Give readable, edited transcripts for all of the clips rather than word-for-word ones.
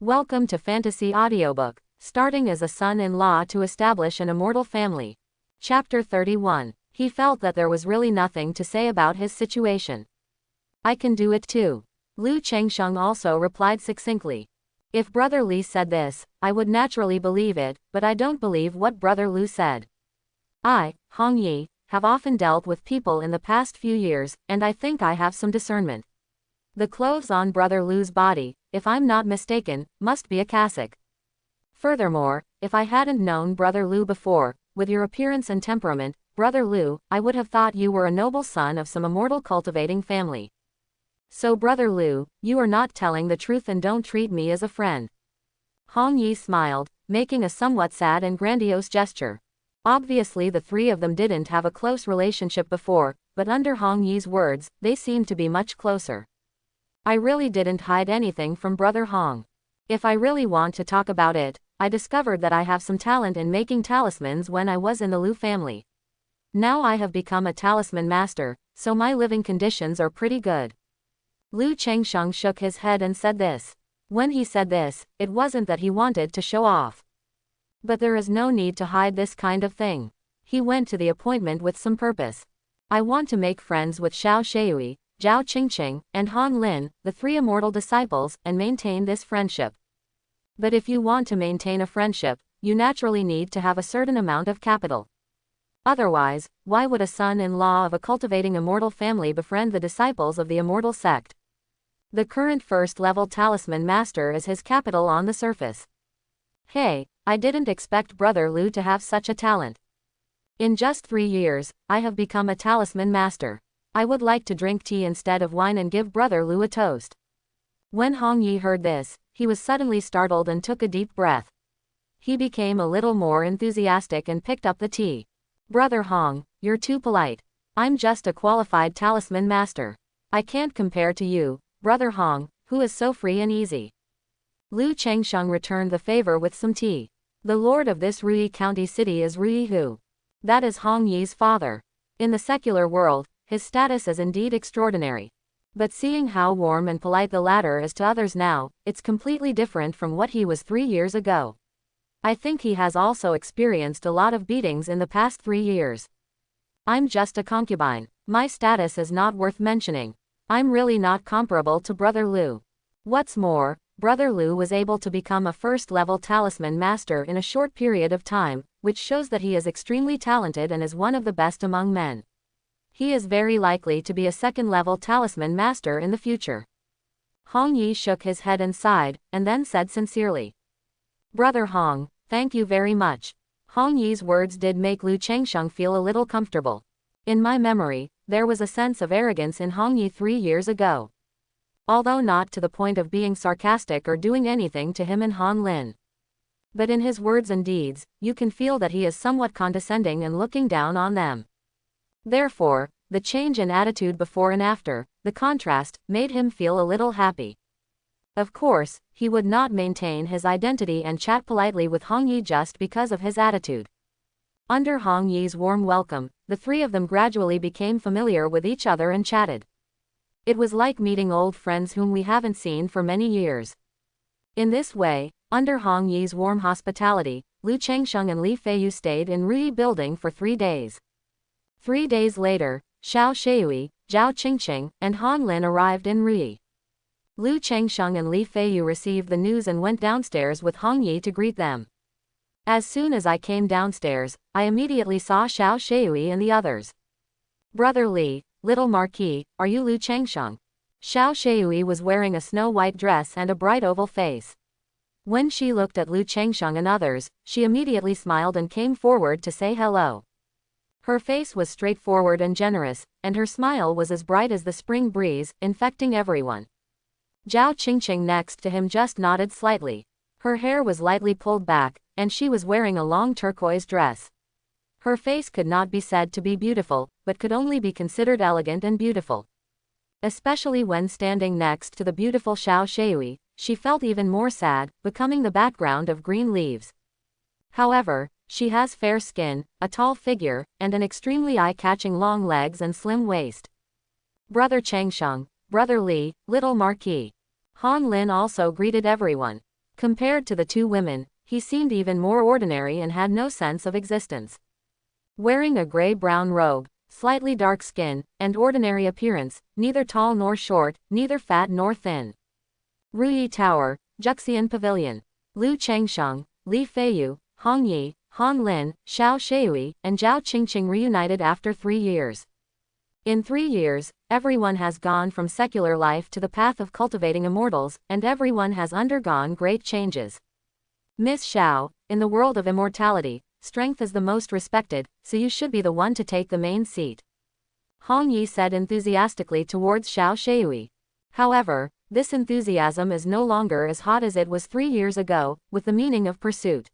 Welcome to Fantasy Audiobook, starting as a son-in-law to establish an immortal family. Chapter 31. He felt that there was really nothing to say about his situation. I can do it too. Lu Changsheng also replied succinctly. If Brother Li said this, I would naturally believe it, but I don't believe what Brother Lu said. I, Hong Yi, have often dealt with people in the past few years, and I think I have some discernment. The clothes on Brother Lu's body, if I'm not mistaken, must be a cassock. Furthermore, if I hadn't known Brother Lu before, with your appearance and temperament, Brother Lu, I would have thought you were a noble son of some immortal cultivating family. So Brother Lu, you are not telling the truth and don't treat me as a friend. Hong Yi smiled, making a somewhat sad and grandiose gesture. Obviously the three of them didn't have a close relationship before, but under Hong Yi's words, they seemed to be much closer. I really didn't hide anything from Brother Hong. If I really want to talk about it, I discovered that I have some talent in making talismans when I was in the Lu family. Now I have become a talisman master, so my living conditions are pretty good. Lu Changsheng shook his head and said this. When he said this, it wasn't that he wanted to show off. But there is no need to hide this kind of thing. He went to the appointment with some purpose. I want to make friends with Xiao Shui, Zhao Qingqing, and Han Lin, the three immortal disciples, and maintain this friendship. But if you want to maintain a friendship, you naturally need to have a certain amount of capital. Otherwise, why would a son-in-law of a cultivating immortal family befriend the disciples of the immortal sect? The current first-level talisman master is his capital on the surface. Hey, I didn't expect Brother Lu to have such a talent. In just 3 years, I have become a talisman master. I would like to drink tea instead of wine and give Brother Lu a toast. When Hong Yi heard this, he was suddenly startled and took a deep breath. He became a little more enthusiastic and picked up the tea. Brother Hong, you're too polite. I'm just a qualified talisman master. I can't compare to you, Brother Hong, who is so free and easy. Lu Changsheng returned the favor with some tea. The lord of this Rui County city is Rui Hu. That is Hong Yi's father. In the secular world, his status is indeed extraordinary. But seeing how warm and polite the latter is to others now, it's completely different from what he was 3 years ago. I think he has also experienced a lot of beatings in the past 3 years. I'm just a concubine. My status is not worth mentioning. I'm really not comparable to Brother Lu. What's more, Brother Lu was able to become a first-level talisman master in a short period of time, which shows that he is extremely talented and is one of the best among men. He is very likely to be a second-level talisman master in the future. Hong Yi shook his head and sighed, and then said sincerely. Brother Hong, thank you very much. Hong Yi's words did make Lu Changsheng feel a little comfortable. In my memory, there was a sense of arrogance in Hong Yi 3 years ago. Although not to the point of being sarcastic or doing anything to him and Han Lin. But in his words and deeds, you can feel that he is somewhat condescending and looking down on them. Therefore, the change in attitude before and after, the contrast, made him feel a little happy. Of course, he would not maintain his identity and chat politely with Hong Yi just because of his attitude. Under Hong Yi's warm welcome, the three of them gradually became familiar with each other and chatted. It was like meeting old friends whom we haven't seen for many years. In this way, under Hong Yi's warm hospitality, Lu Changsheng and Li Feiyu stayed in Rui Building for 3 days. 3 days later, Xiao Shui, Zhao Qingqing, and Han Lin arrived in Rui. Lu Changsheng and Li Feiyu received the news and went downstairs with Hong Yi to greet them. As soon as I came downstairs, I immediately saw Xiao Shui and the others. Brother Li, little Marquis, are you Lu Changsheng? Xiao Shui was wearing a snow-white dress and a bright oval face. When she looked at Lu Changsheng and others, she immediately smiled and came forward to say hello. Her face was straightforward and generous, and her smile was as bright as the spring breeze, infecting everyone. Zhao Qingqing next to him just nodded slightly. Her hair was lightly pulled back, and she was wearing a long turquoise dress. Her face could not be said to be beautiful, but could only be considered elegant and beautiful. Especially when standing next to the beautiful Xiao Shui, she felt even more sad, becoming the background of green leaves. However, she has fair skin, a tall figure, and an extremely eye-catching long legs and slim waist. Brother Changsheng, Brother Li, little Marquis. Han Lin also greeted everyone. Compared to the two women, he seemed even more ordinary and had no sense of existence. Wearing a gray-brown robe, slightly dark skin, and ordinary appearance, neither tall nor short, neither fat nor thin. Ruyi Tower, Juxian Pavilion. Lu Changsheng, Li Feiyu, Hong Yi, Han Lin, Xiao Shui, and Zhao Qingqing reunited after 3 years. In 3 years, everyone has gone from secular life to the path of cultivating immortals, and everyone has undergone great changes. Miss Xiao, in the world of immortality, strength is the most respected, so you should be the one to take the main seat. Hong Yi said enthusiastically towards Xiao Shui. However, this enthusiasm is no longer as hot as it was 3 years ago, with the meaning of pursuit.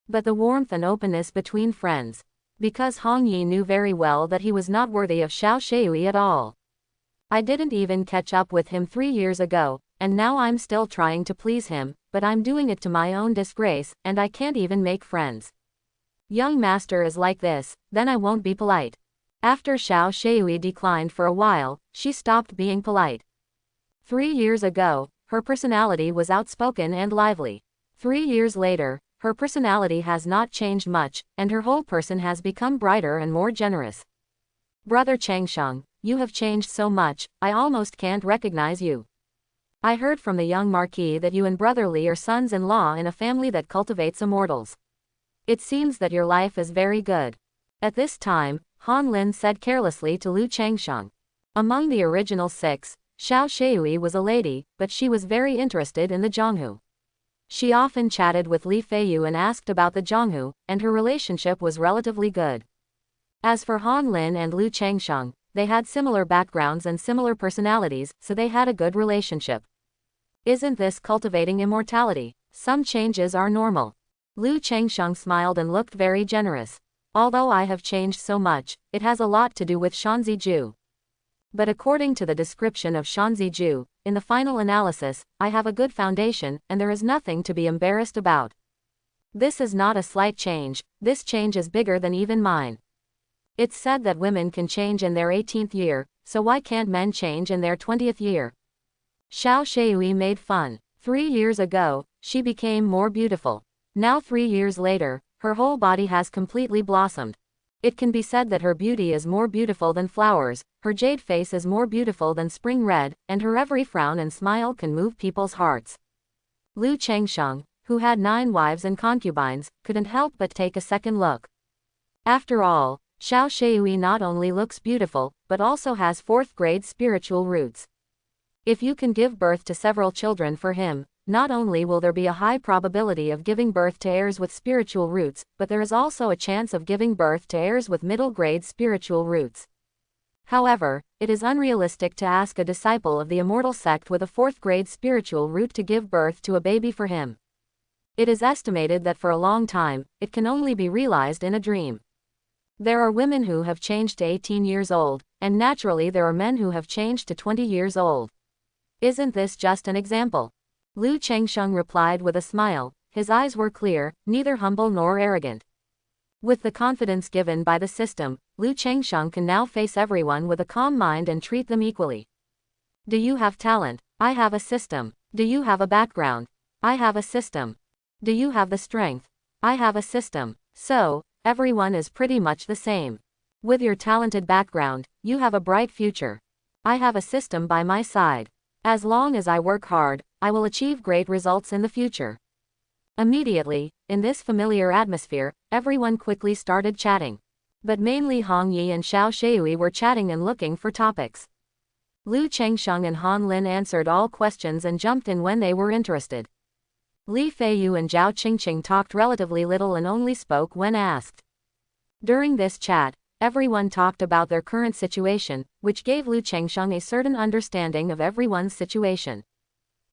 But the warmth and openness between friends. Because Hong Yi knew very well that he was not worthy of Xiao Shui at all. I didn't even catch up with him 3 years ago, and now I'm still trying to please him, but I'm doing it to my own disgrace, and I can't even make friends. Young master is like this, then I won't be polite. After Xiao Shui declined for a while, she stopped being polite. 3 years ago, her personality was outspoken and lively. 3 years later, her personality has not changed much, and her whole person has become brighter and more generous. Brother Changsheng, you have changed so much, I almost can't recognize you. I heard from the young marquis that you and Brother Li are sons-in-law in a family that cultivates immortals. It seems that your life is very good. At this time, Han Lin said carelessly to Lu Changsheng. Among the original 6, Xiao Shui was a lady, but she was very interested in the Zhonghu. She often chatted with Li Feiyu and asked about the Zhonghu, and her relationship was relatively good. As for Han Lin and Lu Changsheng, they had similar backgrounds and similar personalities, so they had a good relationship. Isn't this cultivating immortality? Some changes are normal. Lu Changsheng smiled and looked very generous. Although I have changed so much, it has a lot to do with Shanziju. But according to the description of Shanziju, in the final analysis, I have a good foundation, and there is nothing to be embarrassed about. This is not a slight change, this change is bigger than even mine. It's said that women can change in their 18th year, so why can't men change in their 20th year? Xiao Shui made fun. 3 years ago, she became more beautiful. Now 3 years later, her whole body has completely blossomed. It can be said that her beauty is more beautiful than flowers, her jade face is more beautiful than spring red, and her every frown and smile can move people's hearts. Lu Changsheng, who had 9 wives and concubines, couldn't help but take a second look. After all, Xiao Shui not only looks beautiful, but also has 4th-grade spiritual roots. If you can give birth to several children for him, not only will there be a high probability of giving birth to heirs with spiritual roots, but there is also a chance of giving birth to heirs with middle-grade spiritual roots. However, it is unrealistic to ask a disciple of the immortal sect with a 4th-grade spiritual root to give birth to a baby for him. It is estimated that for a long time, it can only be realized in a dream. There are women who have changed to 18 years old, and naturally there are men who have changed to 20 years old. Isn't this just an example? Lu Changsheng replied with a smile. His eyes were clear, neither humble nor arrogant. With the confidence given by the system, Lu Changsheng can now face everyone with a calm mind and treat them equally. Do you have talent? I have a system. Do you have a background? I have a system. Do you have the strength? I have a system. So, everyone is pretty much the same. With your talented background, you have a bright future. I have a system by my side. As long as I work hard, I will achieve great results in the future. Immediately, in this familiar atmosphere, everyone quickly started chatting. But mainly Hong Yi and Xiao Shui were chatting and looking for topics. Lu Changsheng and Han Lin answered all questions and jumped in when they were interested. Li Feiyu and Zhao Qingqing talked relatively little and only spoke when asked. During this chat, everyone talked about their current situation, which gave Lu Changsheng a certain understanding of everyone's situation.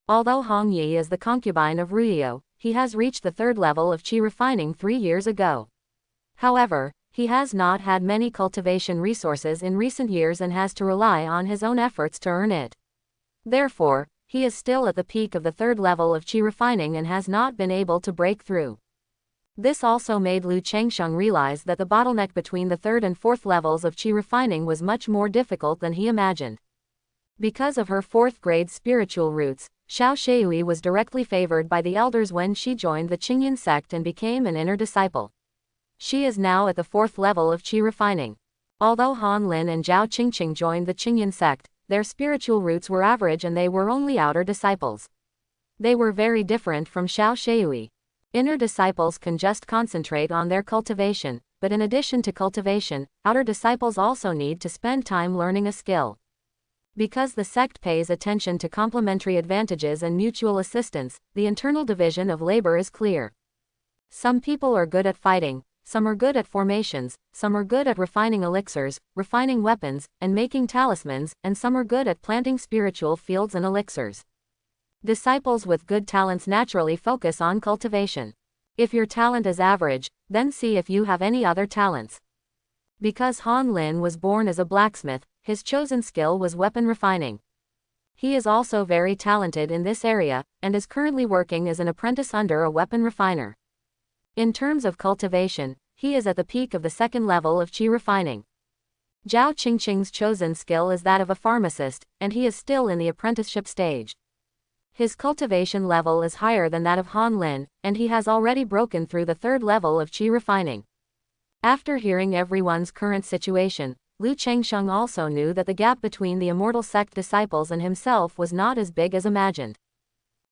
Although Hong Yi is the concubine of Ruyo, he has reached the 3rd level of qi refining 3 years ago. However, he has not had many cultivation resources in recent years and has to rely on his own efforts to earn it. Therefore, he is still at the peak of the 3rd level of qi refining and has not been able to break through. This also made Lu Changsheng realize that the bottleneck between the 3rd and 4th levels of qi refining was much more difficult than he imagined. Because of her 4th-grade spiritual roots, Xiao Shui was directly favored by the elders when she joined the Qingyan sect and became an inner disciple. She is now at the 4th level of qi refining. Although Han Lin and Zhao Qingqing joined the Qingyan sect, their spiritual roots were average and they were only outer disciples. They were very different from Xiao Shui. Inner disciples can just concentrate on their cultivation, but in addition to cultivation, outer disciples also need to spend time learning a skill. Because the sect pays attention to complementary advantages and mutual assistance, the internal division of labor is clear. Some people are good at fighting, some are good at formations, some are good at refining elixirs, refining weapons, and making talismans, and some are good at planting spiritual fields and elixirs. Disciples with good talents naturally focus on cultivation. If your talent is average, then see if you have any other talents. Because Han Lin was born as a blacksmith, his chosen skill was weapon refining. He is also very talented in this area, and is currently working as an apprentice under a weapon refiner. In terms of cultivation, he is at the peak of the 2nd level of qi refining. Zhao Qingqing's chosen skill is that of a pharmacist, and he is still in the apprenticeship stage. His cultivation level is higher than that of Han Lin, and he has already broken through the 3rd level of qi refining. After hearing everyone's current situation, Lu Chengsheng also knew that the gap between the immortal sect disciples and himself was not as big as imagined.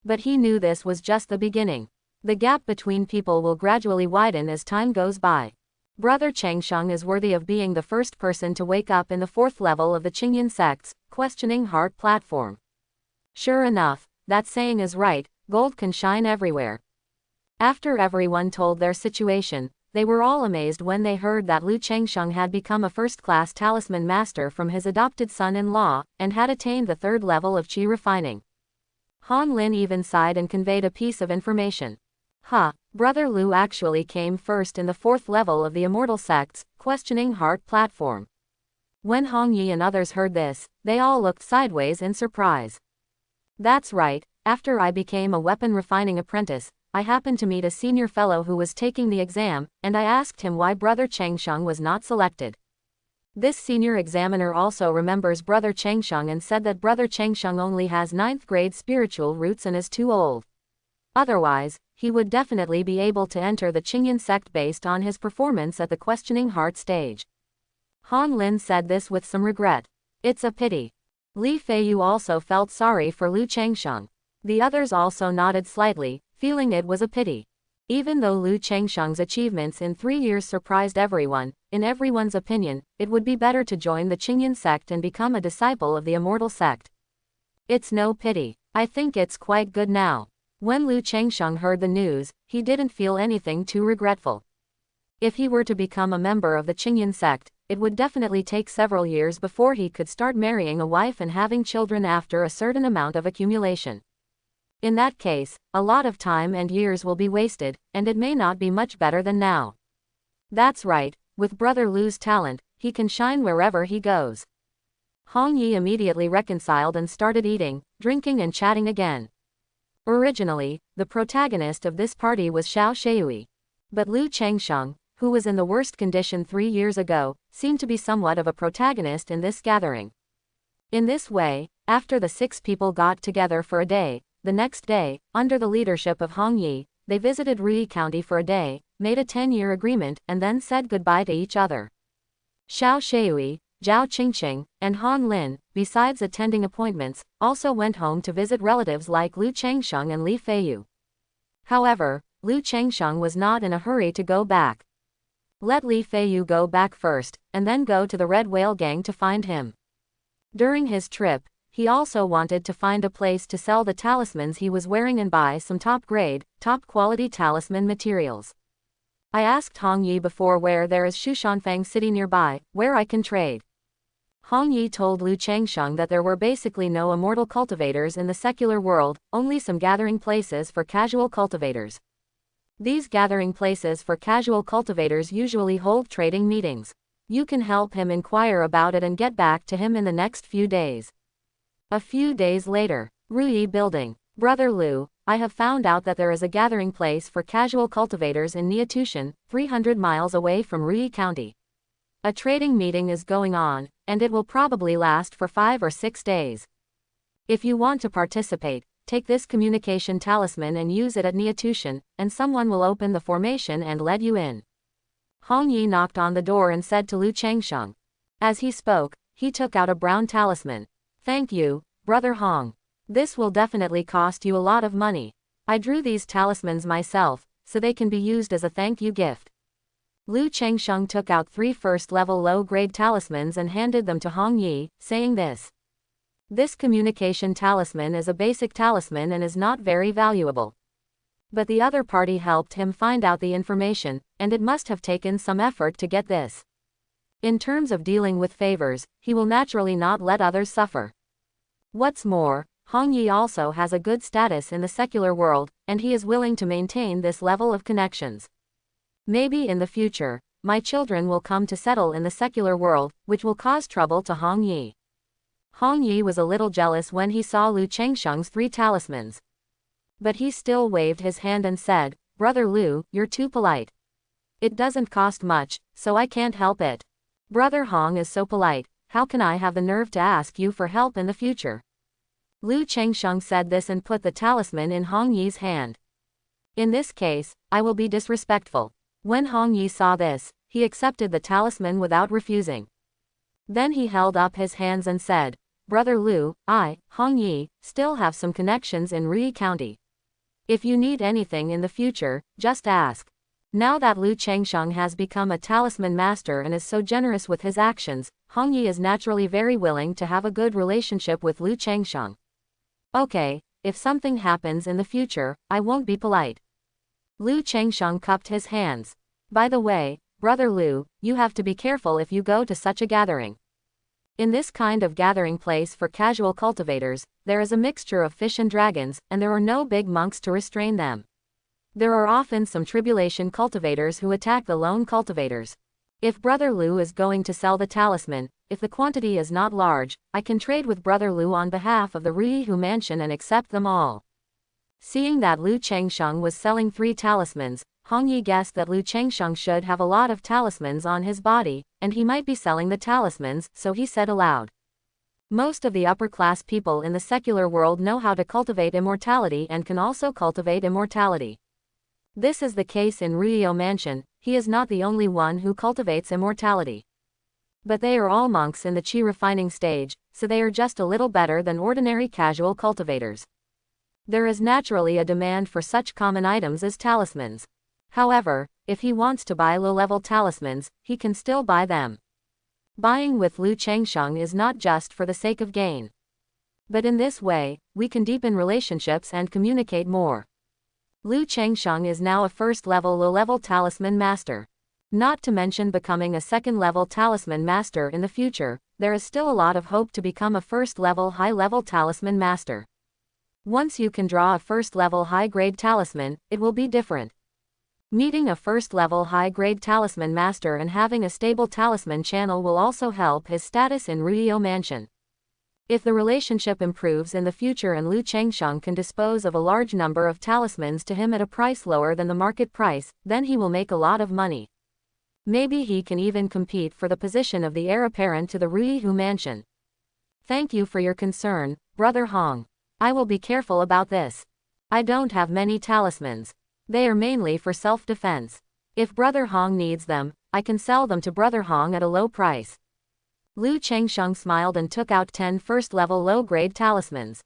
But he knew this was just the beginning. The gap between people will gradually widen as time goes by. Brother Chengsheng is worthy of being the first person to wake up in the 4th level of the Qingyan sect's questioning heart platform. Sure enough, that saying is right, gold can shine everywhere. After everyone told their situation, they were all amazed when they heard that Lu Chengsheng had become a first-class talisman master from his adopted son-in-law, and had attained the 3rd level of qi refining. Han Lin even sighed and conveyed a piece of information. Brother Lu actually came first in the 4th level of the immortal sect's questioning heart platform. When Hong Yi and others heard this, they all looked sideways in surprise. That's right, after I became a weapon refining apprentice, I happened to meet a senior fellow who was taking the exam, and I asked him why Brother Chengsheng was not selected. This senior examiner also remembers Brother Chengsheng and said that Brother Chengsheng only has 9th grade spiritual roots and is too old. Otherwise, he would definitely be able to enter the Qingyan sect based on his performance at the questioning heart stage. Han Lin said this with some regret. It's a pity. Li Feiyu also felt sorry for Lu Chengsheng. The others also nodded slightly, feeling it was a pity. Even though Lu Chengsheng's achievements in 3 years surprised everyone, in everyone's opinion, it would be better to join the Qingyan sect and become a disciple of the immortal sect. It's no pity. I think it's quite good now. When Lu Chengsheng heard the news, he didn't feel anything too regretful. If he were to become a member of the Qingyan sect, it would definitely take several years before he could start marrying a wife and having children after a certain amount of accumulation. In that case, a lot of time and years will be wasted, and it may not be much better than now. That's right, with Brother Lu's talent, he can shine wherever he goes. Hong Yi immediately reconciled and started eating, drinking and chatting again. Originally, the protagonist of this party was Xiao Shui. But Lu Chengsheng, who was in the worst condition 3 years ago, seemed to be somewhat of a protagonist in this gathering. In this way, after the 6 people got together for a day, the next day, under the leadership of Hong Yi, they visited Rui County for a day, made a 10-year agreement, and then said goodbye to each other. Xiao Shui, Zhao Qingqing, and Han Lin, besides attending appointments, also went home to visit relatives like Lu Chengsheng and Li Feiyu. However, Lu Chengsheng was not in a hurry to go back. Let Li Feiyu go back first, and then go to the Red Whale Gang to find him. During his trip, he also wanted to find a place to sell the talismans he was wearing and buy some top-grade, top-quality talisman materials. I asked Hong Yi before where there is Shushanfang City nearby, where I can trade. Hong Yi told Lu Chengsheng that there were basically no immortal cultivators in the secular world, only some gathering places for casual cultivators. These gathering places for casual cultivators usually hold trading meetings. You can help him inquire about it and get back to him in the next few days. A few days later, Rui Building. Brother Lu, I have found out that there is a gathering place for casual cultivators in Niatushan, 300 miles away from Rui County. A trading meeting is going on, and it will probably last for 5 or 6 days. If you want to participate, take this communication talisman and use it at Niatushan, and someone will open the formation and let you in. Hong Yi knocked on the door and said to Lu Changsheng. As he spoke, he took out a brown talisman. Thank you, Brother Hong. This will definitely cost you a lot of money. I drew these talismans myself, so they can be used as a thank you gift. Lu Changsheng took out 3 first-level low-grade talismans and handed them to Hong Yi, saying this. This communication talisman is a basic talisman and is not very valuable. But the other party helped him find out the information, and it must have taken some effort to get this. In terms of dealing with favors, he will naturally not let others suffer. What's more, Hong Yi also has a good status in the secular world, and he is willing to maintain this level of connections. Maybe in the future, my children will come to settle in the secular world, which will cause trouble to Hong Yi. Hong Yi was a little jealous when he saw Lu Changsheng's 3 talismans. But he still waved his hand and said, Brother Lu, you're too polite. It doesn't cost much, so I can't help it. Brother Hong is so polite, how can I have the nerve to ask you for help in the future? Lu Changsheng said this and put the talisman in Hong Yi's hand. In this case, I will be disrespectful. When Hong Yi saw this, he accepted the talisman without refusing. Then he held up his hands and said, Brother Lu, I, Hong Yi, still have some connections in Rui County. If you need anything in the future, just ask. Now that Lu Changsheng has become a talisman master and is so generous with his actions, Hong Yi is naturally very willing to have a good relationship with Lu Changsheng. Okay, if something happens in the future, I won't be polite. Lu Changsheng cupped his hands. By the way, Brother Lu, you have to be careful if you go to such a gathering. In this kind of gathering place for casual cultivators, there is a mixture of fish and dragons, and there are no big monks to restrain them. There are often some tribulation cultivators who attack the lone cultivators. If Brother Lu is going to sell the talisman, if the quantity is not large, I can trade with Brother Lu on behalf of the Ruihu mansion and accept them all. Seeing that Lu Changsheng was selling 3 talismans, Hong Yi guessed that Lu Changsheng should have a lot of talismans on his body, and he might be selling the talismans, so he said aloud. Most of the upper-class people in the secular world know how to cultivate immortality and can also cultivate immortality. This is the case in Ruihu mansion, he is not the only one who cultivates immortality. But they are all monks in the chi refining stage, so they are just a little better than ordinary casual cultivators. There is naturally a demand for such common items as talismans. However, if he wants to buy low-level talismans, he can still buy them. Buying with Lu Changsheng is not just for the sake of gain. But in this way, we can deepen relationships and communicate more. Lu Changsheng is now a first-level low-level talisman master. Not to mention becoming a second-level talisman master in the future, there is still a lot of hope to become a first-level high-level talisman master. Once you can draw a first-level high-grade talisman, it will be different. Meeting a first-level high-grade talisman master and having a stable talisman channel will also help his status in Ruihu mansion. If the relationship improves in the future and Lu Changsheng can dispose of a large number of talismans to him at a price lower than the market price, then he will make a lot of money. Maybe he can even compete for the position of the heir apparent to the Ruihu mansion. Thank you for your concern, Brother Hong. I will be careful about this. I don't have many talismans. They are mainly for self-defense. If Brother Hong needs them, I can sell them to Brother Hong at a low price. Lu Changsheng smiled and took out 10 first-level low-grade talismans.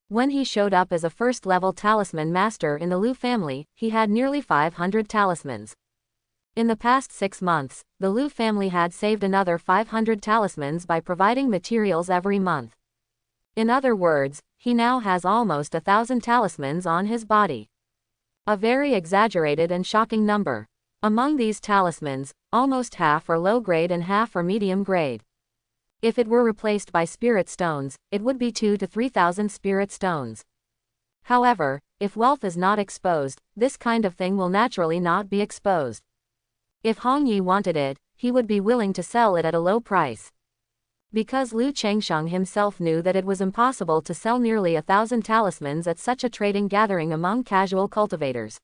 When he showed up as a first-level talisman master in the Lu family, he had nearly 500 talismans. In the past 6 months, the Lu family had saved another 500 talismans by providing materials every month. In other words, he now has almost 1,000 talismans on his body. A very exaggerated and shocking number. Among these talismans, almost half are low-grade and half are medium-grade. If it were replaced by spirit stones, it would be 2,000 to 3,000 spirit stones. However, if wealth is not exposed, this kind of thing will naturally not be exposed. If Hong Yi wanted it, he would be willing to sell it at a low price. Because Lu Changsheng himself knew that it was impossible to sell nearly 1,000 talismans at such a trading gathering among casual cultivators.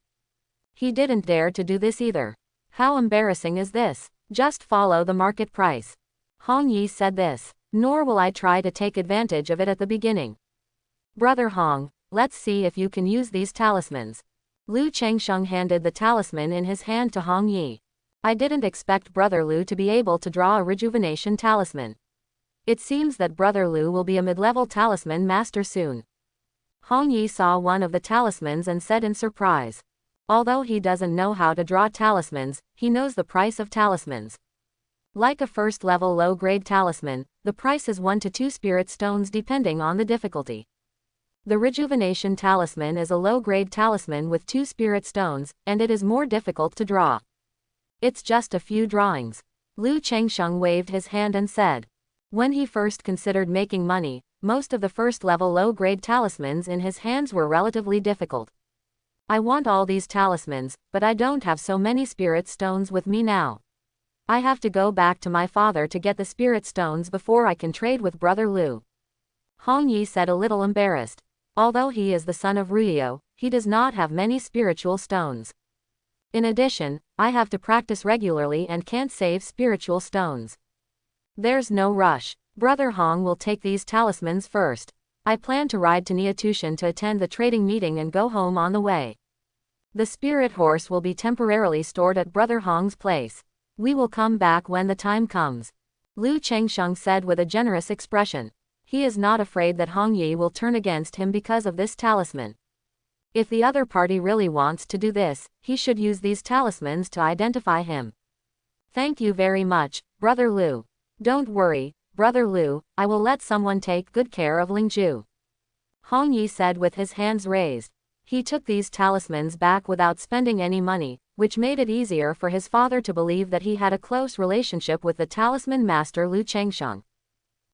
He didn't dare to do this either. How embarrassing is this? Just follow the market price. Hong Yi said this. Nor will I try to take advantage of it at the beginning. Brother Hong, let's see if you can use these talismans. Lu Changsheng handed the talisman in his hand to Hong Yi. I didn't expect Brother Lu to be able to draw a rejuvenation talisman. It seems that Brother Lu will be a mid-level talisman master soon. Hong Yi saw one of the talismans and said in surprise. Although he doesn't know how to draw talismans, he knows the price of talismans. Like a first-level low-grade talisman, the price is 1 to 2 spirit stones depending on the difficulty. The rejuvenation talisman is a low-grade talisman with 2 spirit stones, and it is more difficult to draw. It's just a few drawings. Lu Changsheng waved his hand and said. When he first considered making money, most of the first-level low-grade talismans in his hands were relatively difficult. I want all these talismans, but I don't have so many spirit stones with me now. I have to go back to my father to get the spirit stones before I can trade with Brother Lu. Hong Yi said a little embarrassed. Although he is the son of Ruyo, he does not have many spiritual stones. In addition, I have to practice regularly and can't save spiritual stones. There's no rush. Brother Hong will take these talismans first. I plan to ride to Niatushan to attend the trading meeting and go home on the way. The spirit horse will be temporarily stored at Brother Hong's place. We will come back when the time comes. Lu Changsheng said with a generous expression. He is not afraid that Hong Yi will turn against him because of this talisman. If the other party really wants to do this, he should use these talismans to identify him. Thank you very much, Brother Lu. Don't worry, Brother Lu, I will let someone take good care of Lingju. Hong Yi said with his hands raised. He took these talismans back without spending any money, which made it easier for his father to believe that he had a close relationship with the talisman master Lu Changsheng.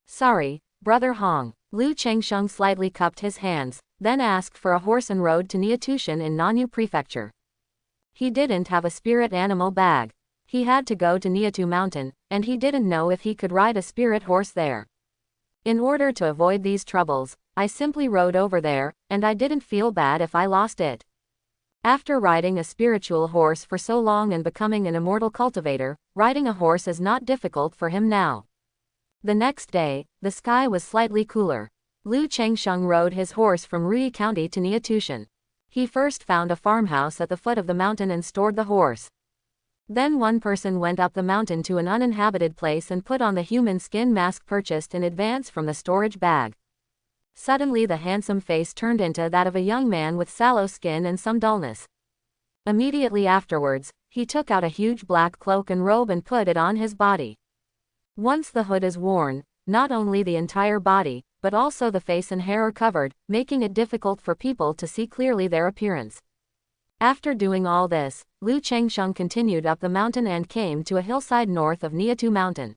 Sorry, Brother Hong. Lu Changsheng slightly cupped his hands, then asked for a horse and rode to Niatushan in Nanyu Prefecture. He didn't have a spirit animal bag. He had to go to Niatu Mountain, and he didn't know if he could ride a spirit horse there. In order to avoid these troubles, I simply rode over there, and I didn't feel bad if I lost it. After riding a spiritual horse for so long and becoming an immortal cultivator, riding a horse is not difficult for him now. The next day, the sky was slightly cooler. Lu Changsheng rode his horse from Rui County to Niatushan. He first found a farmhouse at the foot of the mountain and stored the horse. Then one person went up the mountain to an uninhabited place and put on the human skin mask purchased in advance from the storage bag. Suddenly the handsome face turned into that of a young man with sallow skin and some dullness. Immediately afterwards, he took out a huge black cloak and robe and put it on his body. Once the hood is worn, not only the entire body, but also the face and hair are covered, making it difficult for people to see clearly their appearance. After doing all this, Lu Changsheng continued up the mountain and came to a hillside north of Niatu Mountain.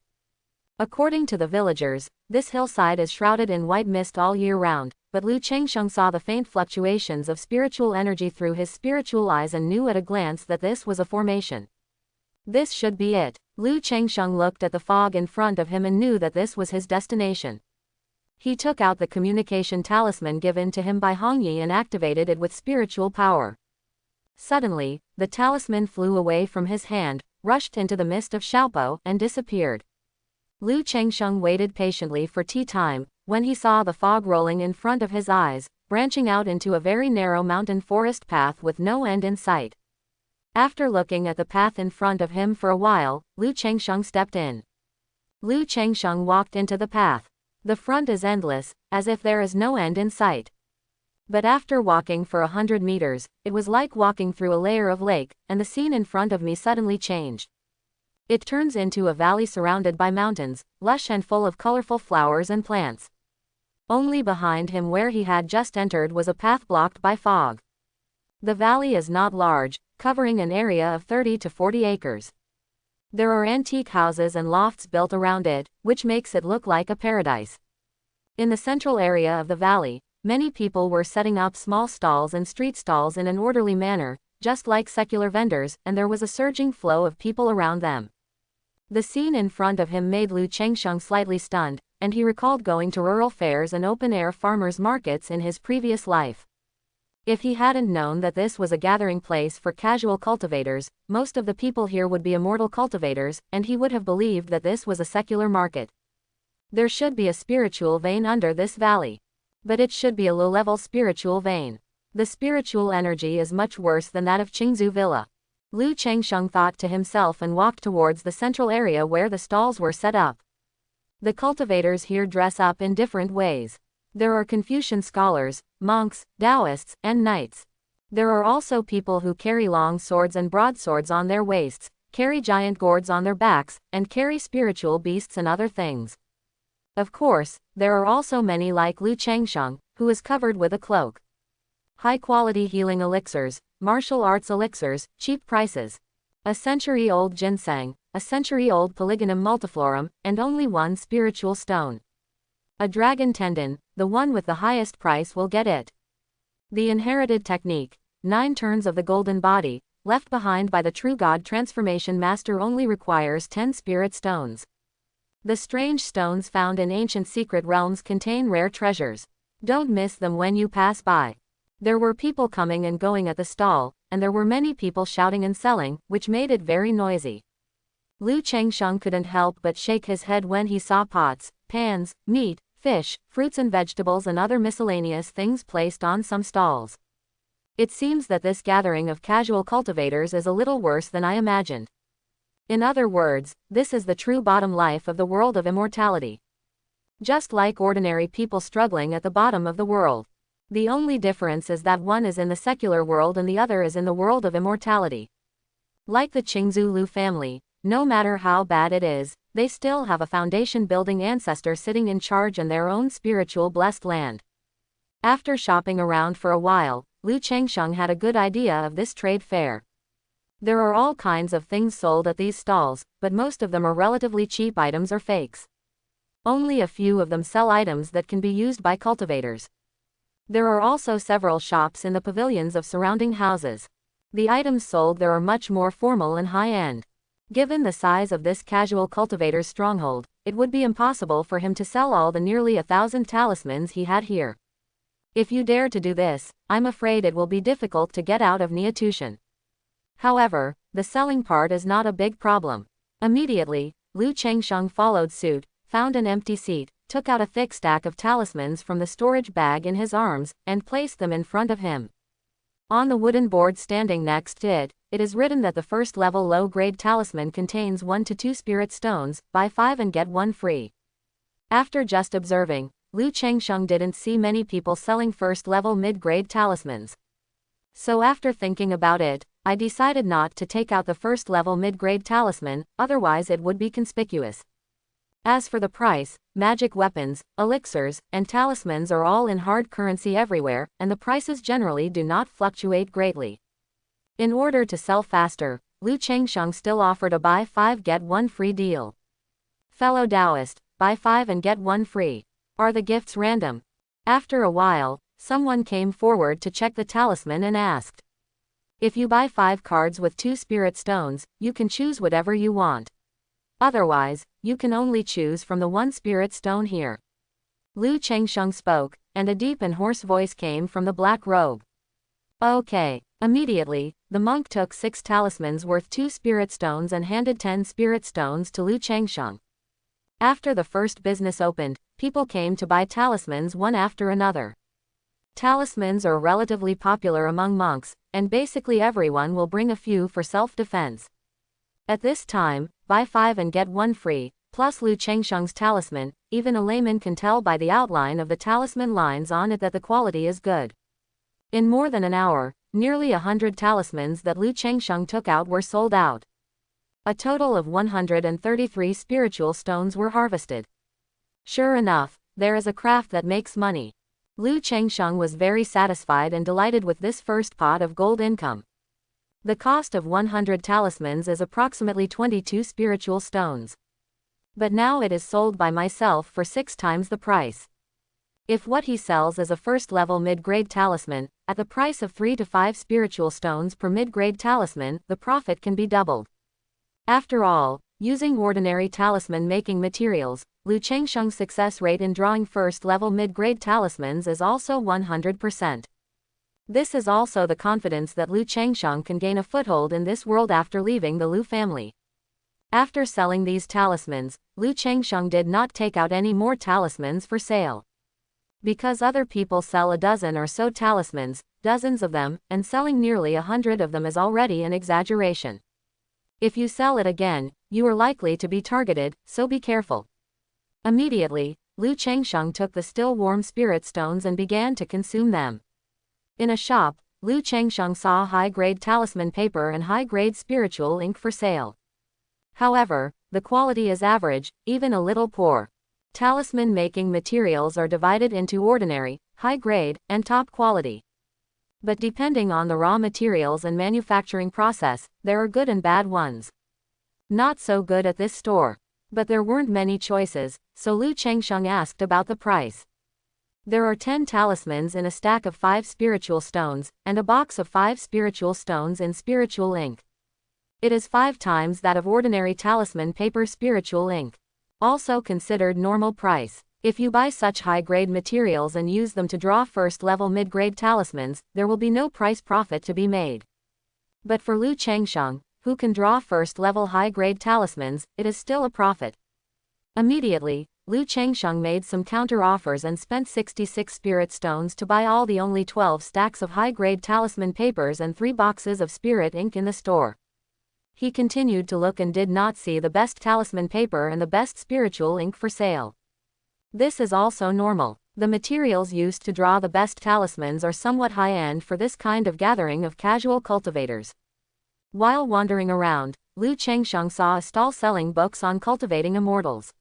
According to the villagers, this hillside is shrouded in white mist all year round, but Lu Changsheng saw the faint fluctuations of spiritual energy through his spiritual eyes and knew at a glance that this was a formation. This should be it. Lu Changsheng looked at the fog in front of him and knew that this was his destination. He took out the communication talisman given to him by Hong Yi and activated it with spiritual power. Suddenly, the talisman flew away from his hand, rushed into the mist of Xiaopo, and disappeared. Lu Changsheng waited patiently for tea time, when he saw the fog rolling in front of his eyes, branching out into a very narrow mountain forest path with no end in sight. After looking at the path in front of him for a while, Lu Changsheng stepped in. Lu Changsheng walked into the path. The front is endless, as if there is no end in sight. But after walking for 100 meters, it was like walking through a layer of lake, and the scene in front of me suddenly changed. It turns into a valley surrounded by mountains, lush and full of colorful flowers and plants. Only behind him where he had just entered was a path blocked by fog. The valley is not large, covering an area of 30 to 40 acres. There are antique houses and lofts built around it, which makes it look like a paradise. In the central area of the valley, many people were setting up small stalls and street stalls in an orderly manner, just like secular vendors, and there was a surging flow of people around them. The scene in front of him made Lu Changsheng slightly stunned, and he recalled going to rural fairs and open-air farmers' markets in his previous life. If he hadn't known that this was a gathering place for casual cultivators, most of the people here would be immortal cultivators, and he would have believed that this was a secular market. There should be a spiritual vein under this valley. But it should be a low-level spiritual vein. The spiritual energy is much worse than that of Qingzhou Villa. Lu Changsheng thought to himself and walked towards the central area where the stalls were set up. The cultivators here dress up in different ways. There are Confucian scholars, monks, Taoists, and knights. There are also people who carry long swords and broadswords on their waists, carry giant gourds on their backs, and carry spiritual beasts and other things. Of course, there are also many like Lu Changsheng, who is covered with a cloak. High-quality healing elixirs, martial arts elixirs, cheap prices. A century-old ginseng, a century-old polygonum multiflorum, and only one spiritual stone. A dragon tendon, the one with the highest price will get it. The inherited technique, 9 turns of the golden body, left behind by the true God transformation master only requires 10 spirit stones. The strange stones found in ancient secret realms contain rare treasures. Don't miss them when you pass by. There were people coming and going at the stall, and there were many people shouting and selling, which made it very noisy. Lu Changsheng couldn't help but shake his head when he saw pots, pans, meat, fish, fruits and vegetables and other miscellaneous things placed on some stalls. It seems that this gathering of casual cultivators is a little worse than I imagined. In other words, this is the true bottom life of the world of immortality. Just like ordinary people struggling at the bottom of the world. The only difference is that one is in the secular world and the other is in the world of immortality. Like the Qingzhou Lu family, no matter how bad it is, they still have a foundation-building ancestor sitting in charge in their own spiritual blessed land. After shopping around for a while, Lu Changsheng had a good idea of this trade fair. There are all kinds of things sold at these stalls, but most of them are relatively cheap items or fakes. Only a few of them sell items that can be used by cultivators. There are also several shops in the pavilions of surrounding houses. The items sold there are much more formal and high-end. Given the size of this casual cultivator's stronghold, it would be impossible for him to sell all the nearly 1,000 talismans he had here. If you dare to do this, I'm afraid it will be difficult to get out of Niatushan. However, the selling part is not a big problem. Immediately, Lu Changsheng followed suit, found an empty seat, took out a thick stack of talismans from the storage bag in his arms, and placed them in front of him. On the wooden board standing next to it, it is written that the first level low-grade talisman contains 1 to 2 spirit stones, buy 5 and get 1 free. After just observing, Lu Changsheng didn't see many people selling first level mid-grade talismans. So after thinking about it, I decided not to take out the first level mid-grade talisman, otherwise it would be conspicuous. As for the price, magic weapons, elixirs, and talismans are all in hard currency everywhere, and the prices generally do not fluctuate greatly. In order to sell faster, Lu Changsheng still offered a buy 5 get 1 free deal. Fellow Taoist, buy 5 and get 1 free. Are the gifts random? After a while, someone came forward to check the talisman and asked. If you buy 5 cards with 2 spirit stones, you can choose whatever you want. Otherwise, you can only choose from the 1 spirit stone here. Lu Changsheng spoke, and a deep and hoarse voice came from the black robe. Okay. Immediately, the monk took 6 talismans worth 2 spirit stones and handed 10 spirit stones to Lu Changsheng. After the first business opened, people came to buy talismans one after another. Talismans are relatively popular among monks, and basically everyone will bring a few for self-defense. At this time, buy 5 and get 1 free, plus Lu Changsheng's talisman. Even a layman can tell by the outline of the talisman lines on it that the quality is good. In more than an hour, nearly 100 talismans that Lu Changsheng took out were sold out. A total of 133 spiritual stones were harvested. Sure enough, there is a craft that makes money. Lu Changsheng was very satisfied and delighted with this first pot of gold income. The cost of 100 talismans is approximately 22 spiritual stones. But now it is sold by myself for 6 times the price. If what he sells is a first-level mid-grade talisman, at the price of 3 to 5 spiritual stones per mid-grade talisman, the profit can be doubled. After all, using ordinary talisman-making materials, Lu Changsheng's success rate in drawing first-level mid-grade talismans is also 100%. This is also the confidence that Lu Changsheng can gain a foothold in this world after leaving the Lu family. After selling these talismans, Lu Changsheng did not take out any more talismans for sale. Because other people sell a dozen or so talismans, dozens of them, and selling nearly 100 of them is already an exaggeration. If you sell it again, you are likely to be targeted, so be careful. Immediately, Lu Changsheng took the still warm spirit stones and began to consume them. In a shop, Lu Changsheng saw high-grade talisman paper and high-grade spiritual ink for sale. However, the quality is average, even a little poor. Talisman-making materials are divided into ordinary, high-grade, and top quality. But depending on the raw materials and manufacturing process, there are good and bad ones. Not so good at this store. But there weren't many choices, so Lu Changsheng asked about the price. There are 10 talismans in a stack of 5 spiritual stones, and a box of 5 spiritual stones in spiritual ink. It is 5 times that of ordinary talisman paper spiritual ink. Also considered normal price. If you buy such high-grade materials and use them to draw first-level mid-grade talismans, there will be no price profit to be made. But for Lu Changsheng, who can draw first-level high-grade talismans, it is still a profit. Immediately, Lu Changsheng made some counter-offers and spent 66 spirit stones to buy all the only 12 stacks of high-grade talisman papers and 3 boxes of spirit ink in the store. He continued to look and did not see the best talisman paper and the best spiritual ink for sale. This is also normal. The materials used to draw the best talismans are somewhat high-end for this kind of gathering of casual cultivators. While wandering around, Lu Changsheng saw a stall selling books on cultivating immortals.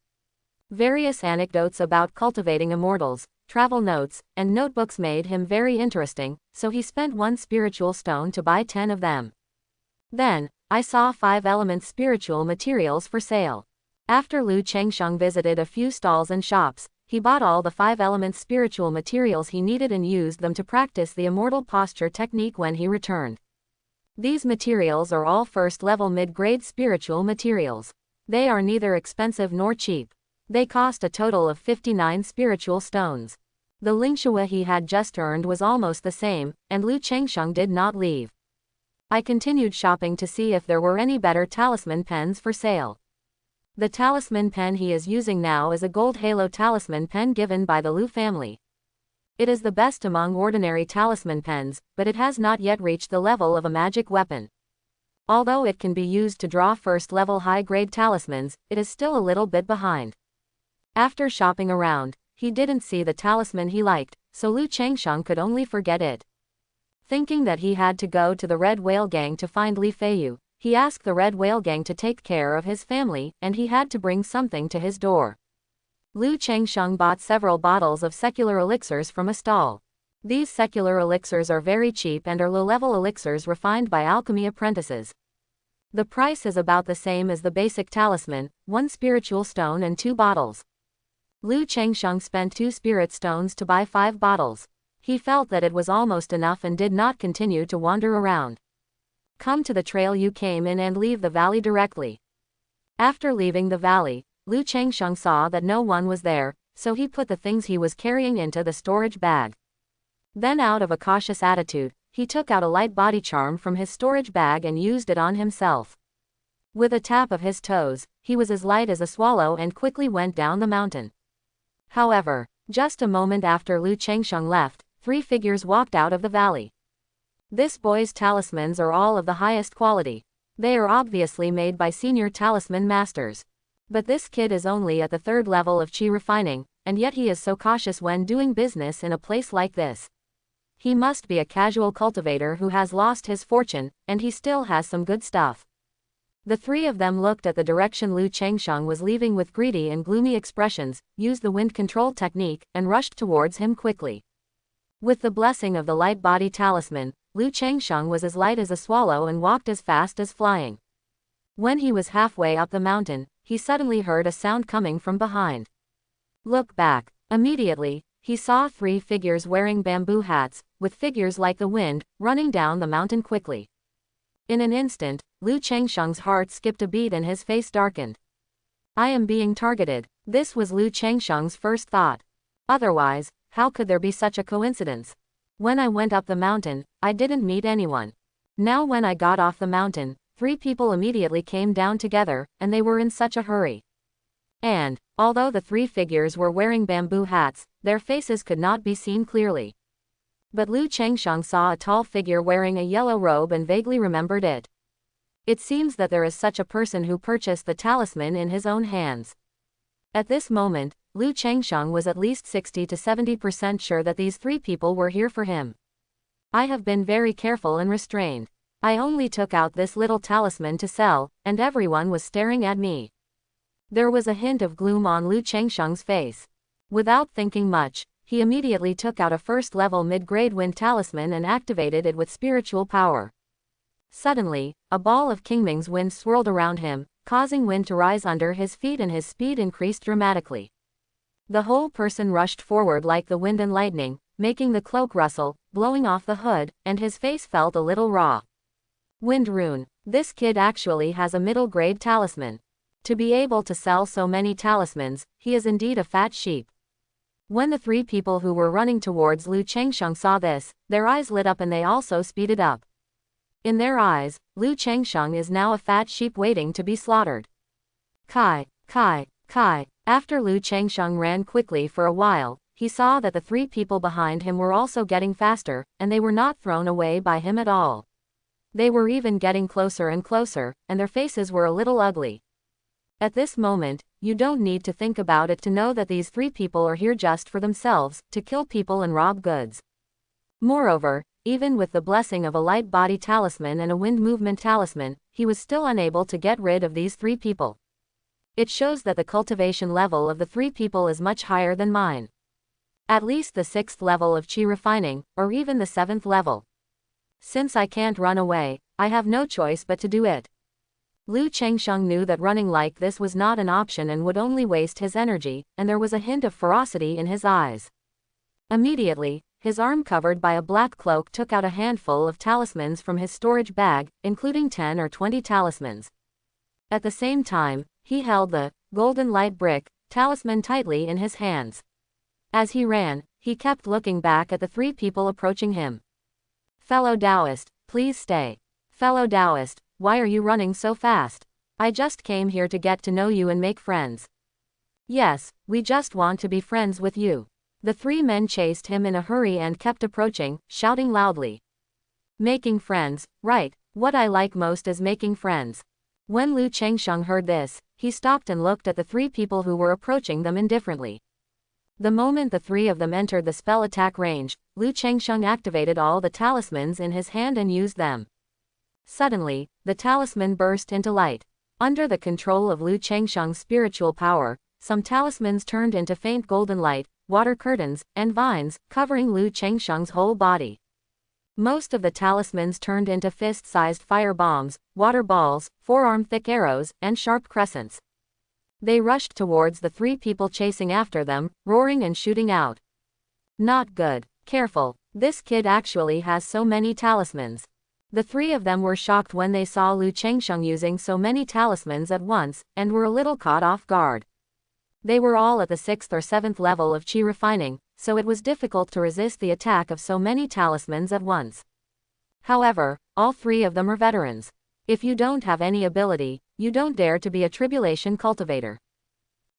Various anecdotes about cultivating immortals, travel notes, and notebooks made him very interesting, so he spent 1 spiritual stone to buy 10 of them. Then, I saw 5 element spiritual materials for sale. After Lu Changsheng visited a few stalls and shops, he bought all the 5 element spiritual materials he needed and used them to practice the immortal posture technique when he returned. These materials are all first-level mid-grade spiritual materials. They are neither expensive nor cheap. They cost a total of 59 spiritual stones. The lingshua he had just earned was almost the same, and Lu Changsheng did not leave. I continued shopping to see if there were any better talisman pens for sale. The talisman pen he is using now is a gold halo talisman pen given by the Lu family. It is the best among ordinary talisman pens, but it has not yet reached the level of a magic weapon. Although it can be used to draw first-level high-grade talismans, it is still a little bit behind. After shopping around, he didn't see the talisman he liked, so Lu Changsheng could only forget it. Thinking that he had to go to the Red Whale Gang to find Li Feiyu, he asked the Red Whale Gang to take care of his family, and he had to bring something to his door. Lu Changsheng bought several bottles of secular elixirs from a stall. These secular elixirs are very cheap and are low-level elixirs refined by alchemy apprentices. The price is about the same as the basic talisman, 1 spiritual stone and 2 bottles. Lu Changsheng spent 2 spirit stones to buy 5 bottles. He felt that it was almost enough and did not continue to wander around. Come to the trail you came in and leave the valley directly. After leaving the valley, Lu Changsheng saw that no one was there, so he put the things he was carrying into the storage bag. Then out of a cautious attitude, he took out a light body charm from his storage bag and used it on himself. With a tap of his toes, he was as light as a swallow and quickly went down the mountain. However, just a moment after Lu Changsheng left, 3 figures walked out of the valley. This boy's talismans are all of the highest quality. They are obviously made by senior talisman masters. But this kid is only at the 3rd level of chi refining, and yet he is so cautious when doing business in a place like this. He must be a casual cultivator who has lost his fortune, and he still has some good stuff. The 3 of them looked at the direction Lu Changsheng was leaving with greedy and gloomy expressions, used the wind control technique, and rushed towards him quickly. With the blessing of the light body talisman, Lu Changsheng was as light as a swallow and walked as fast as flying. When he was halfway up the mountain, he suddenly heard a sound coming from behind. Look back. Immediately, he saw 3 figures wearing bamboo hats, with figures like the wind, running down the mountain quickly. In an instant, Lu Changsheng's heart skipped a beat and his face darkened. I am being targeted. This was Lu Changsheng's first thought. Otherwise, how could there be such a coincidence? When I went up the mountain, I didn't meet anyone. Now when I got off the mountain, 3 people immediately came down together, and they were in such a hurry. And, although the three figures were wearing bamboo hats, their faces could not be seen clearly. But Lu Changsheng saw a tall figure wearing a yellow robe and vaguely remembered it. It seems that there is such a person who purchased the talisman in his own hands. At this moment, Lu Changsheng was at least 60 to 70% sure that these three people were here for him. I have been very careful and restrained. I only took out this little talisman to sell, and everyone was staring at me. There was a hint of gloom on Lu Changsheng's face. Without thinking much, he immediately took out a first-level mid-grade wind talisman and activated it with spiritual power. Suddenly, a ball of Qingming's wind swirled around him, causing wind to rise under his feet and his speed increased dramatically. The whole person rushed forward like the wind and lightning, making the cloak rustle, blowing off the hood, and his face felt a little raw. Wind rune. This kid actually has a middle-grade talisman. To be able to sell so many talismans, he is indeed a fat sheep. When the three people who were running towards Lu Changsheng saw this, their eyes lit up and they also speeded up. In their eyes, Lu Changsheng is now a fat sheep waiting to be slaughtered. Kai, Kai, Kai. After Lu Changsheng ran quickly for a while, he saw that the three people behind him were also getting faster, and they were not thrown away by him at all. They were even getting closer and closer, and their faces were a little ugly. At this moment, you don't need to think about it to know that these three people are here just for themselves, to kill people and rob goods. Moreover, even with the blessing of a light body talisman and a wind movement talisman, he was still unable to get rid of these three people. It shows that the cultivation level of the three people is much higher than mine. At least the 6th level of chi refining, or even the 7th level. Since I can't run away, I have no choice but to do it. Lu Changsheng knew that running like this was not an option and would only waste his energy, and there was a hint of ferocity in his eyes. Immediately, his arm covered by a black cloak took out a handful of talismans from his storage bag, including 10 or 20 talismans. At the same time, he held the golden light brick talisman tightly in his hands. As he ran, he kept looking back at the three people approaching him. Fellow Taoist, please stay. Fellow Taoist, why are you running so fast? I just came here to get to know you and make friends. Yes, we just want to be friends with you. The three men chased him in a hurry and kept approaching, shouting loudly. Making friends, right, what I like most is making friends. When Lu Changsheng heard this, he stopped and looked at the three people who were approaching them indifferently. The moment the three of them entered the spell attack range, Lu Changsheng activated all the talismans in his hand and used them. Suddenly, the talisman burst into light. Under the control of Lu Changsheng's spiritual power, some talismans turned into faint golden light, water curtains, and vines, covering Lu Changsheng's whole body. Most of the talismans turned into fist-sized fire bombs, water balls, forearm-thick arrows, and sharp crescents. They rushed towards the three people chasing after them, roaring and shooting out. Not good. Careful. This kid actually has so many talismans. The three of them were shocked when they saw Lu Changsheng using so many talismans at once, and were a little caught off guard. They were all at the 6th or 7th level of chi refining, so it was difficult to resist the attack of so many talismans at once. However, all three of them are veterans. If you don't have any ability, you don't dare to be a tribulation cultivator.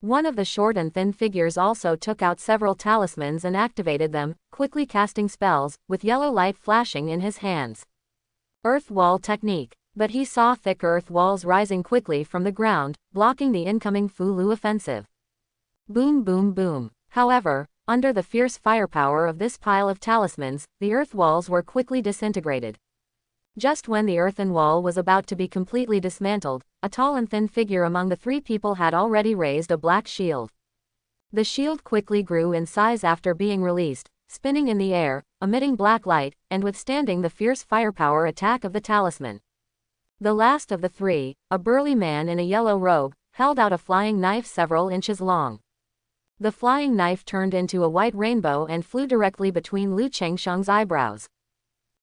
One of the short and thin figures also took out several talismans and activated them, quickly casting spells, with yellow light flashing in his hands. Earth wall technique. But he saw thick earth walls rising quickly from the ground, blocking the incoming Fu Lu offensive. Boom boom boom. However, under the fierce firepower of this pile of talismans, the earth walls were quickly disintegrated. Just when the earthen wall was about to be completely dismantled, a tall and thin figure among the three people had already raised a black shield. The shield quickly grew in size after being released, spinning in the air, emitting black light, and withstanding the fierce firepower attack of the talisman. The last of the three, a burly man in a yellow robe, held out a flying knife several inches long. The flying knife turned into a white rainbow and flew directly between Lu Changsheng's eyebrows.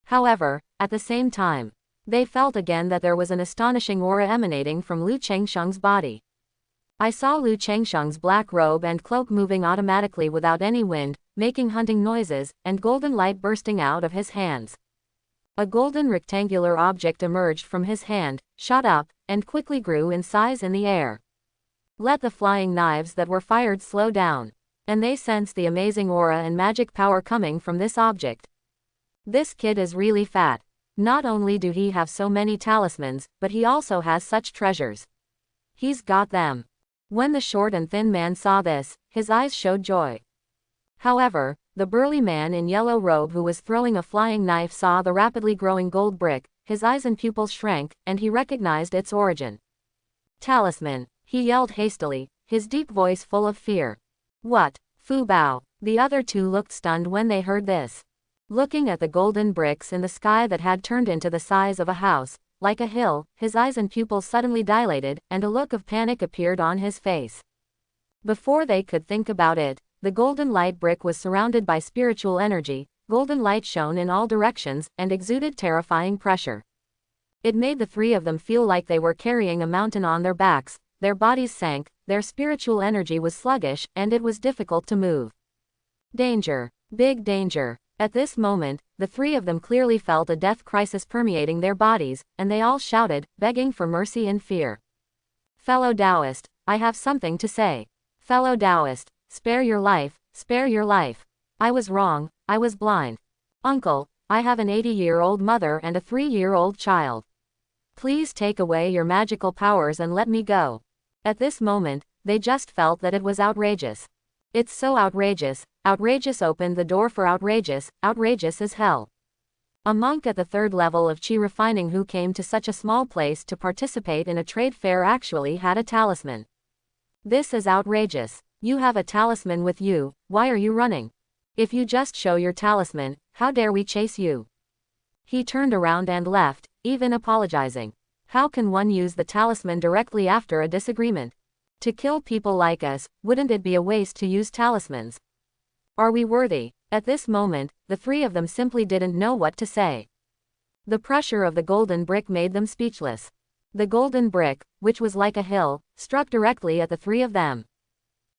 However, at the same time, they felt again that there was an astonishing aura emanating from Lu Changsheng's body. I saw Lu Changsheng's black robe and cloak moving automatically without any wind, making hunting noises, and golden light bursting out of his hands. A golden rectangular object emerged from his hand, shot up, and quickly grew in size in the air. Let the flying knives that were fired slow down. And they sensed the amazing aura and magic power coming from this object. This kid is really fat. Not only do he have so many talismans, but he also has such treasures. He's got them. When the short and thin man saw this, his eyes showed joy. However, the burly man in yellow robe who was throwing a flying knife saw the rapidly growing gold brick, his eyes and pupils shrank, and he recognized its origin. Talisman, he yelled hastily, his deep voice full of fear. What? Fu Bao. The other two looked stunned when they heard this. Looking at the golden bricks in the sky that had turned into the size of a house, like a hill, his eyes and pupils suddenly dilated, and a look of panic appeared on his face. Before they could think about it, the golden light brick was surrounded by spiritual energy, golden light shone in all directions, and exuded terrifying pressure. It made the three of them feel like they were carrying a mountain on their backs, their bodies sank, their spiritual energy was sluggish, and it was difficult to move. Danger. Big danger. At this moment, the three of them clearly felt a death crisis permeating their bodies, and they all shouted, begging for mercy in fear. Fellow Taoist, I have something to say. Fellow Taoist, spare your life, spare your life. I was wrong, I was blind. Uncle, I have an 80-year-old mother and a 3-year-old child. Please take away your magical powers and let me go. At this moment, they just felt that it was outrageous. It's so outrageous. Outrageous opened the door for outrageous, outrageous as hell. A monk at the 3rd level of chi refining who came to such a small place to participate in a trade fair actually had a talisman. This is outrageous. You have a talisman with you, why are you running? If you just show your talisman, how dare we chase you? He turned around and left, even apologizing. How can one use the talisman directly after a disagreement? To kill people like us, wouldn't it be a waste to use talismans? Are we worthy? At this moment, the three of them simply didn't know what to say. The pressure of the golden brick made them speechless. The golden brick, which was like a hill, struck directly at the three of them.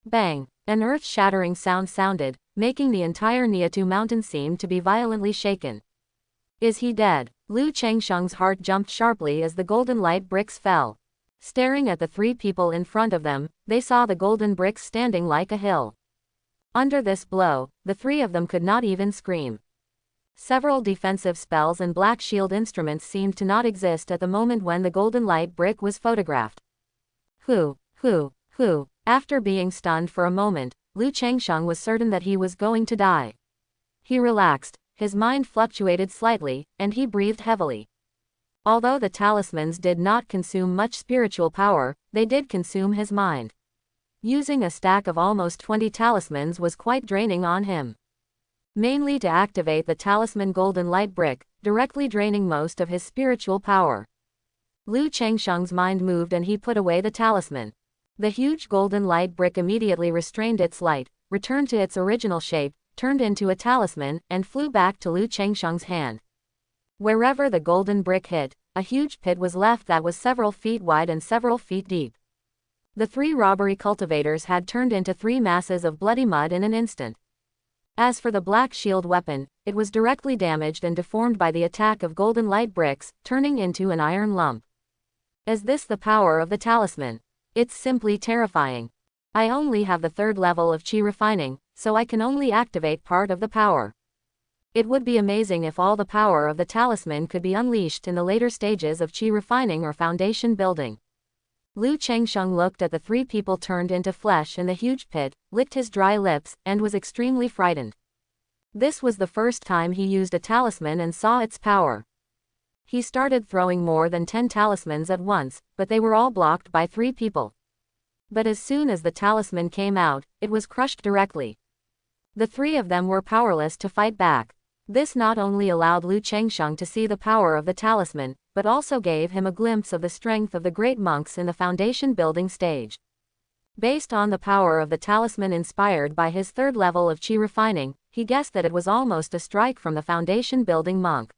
Bang! An earth-shattering sound sounded, making the entire Niatu mountain seem to be violently shaken. Is he dead? Lu Changsheng's heart jumped sharply as the golden light bricks fell. Staring at the three people in front of them, they saw the golden bricks standing like a hill. Under this blow, the three of them could not even scream. Several defensive spells and black shield instruments seemed to not exist at the moment when the golden light brick was photographed. Who? After being stunned for a moment, Lu Changsheng was certain that he was going to die. He relaxed, his mind fluctuated slightly, and he breathed heavily. Although the talismans did not consume much spiritual power, they did consume his mind. Using a stack of almost 20 talismans was quite draining on him. Mainly to activate the talisman golden light brick, directly draining most of his spiritual power. Lu Changsheng's mind moved and he put away the talisman. The huge golden light brick immediately restrained its light, returned to its original shape, turned into a talisman, and flew back to Lu Changsheng's hand. Wherever the golden brick hit, a huge pit was left that was several feet wide and several feet deep. The three robbery cultivators had turned into 3 masses of bloody mud in an instant. As for the black shield weapon, it was directly damaged and deformed by the attack of golden light bricks, turning into an iron lump. Is this the power of the talisman? It's simply terrifying. I only have the 3rd level of chi refining, so I can only activate part of the power. It would be amazing if all the power of the talisman could be unleashed in the later stages of chi refining or foundation building. Lu Changsheng looked at the 3 people turned into flesh in the huge pit, licked his dry lips, and was extremely frightened. This was the first time he used a talisman and saw its power. He started throwing more than 10 talismans at once, but they were all blocked by 3 people. But as soon as the talisman came out, it was crushed directly. The 3 of them were powerless to fight back. This not only allowed Lu Changsheng to see the power of the talisman, but also gave him a glimpse of the strength of the great monks in the foundation building stage. Based on the power of the talisman inspired by his 3rd level of chi refining, he guessed that it was almost a strike from the foundation building monk.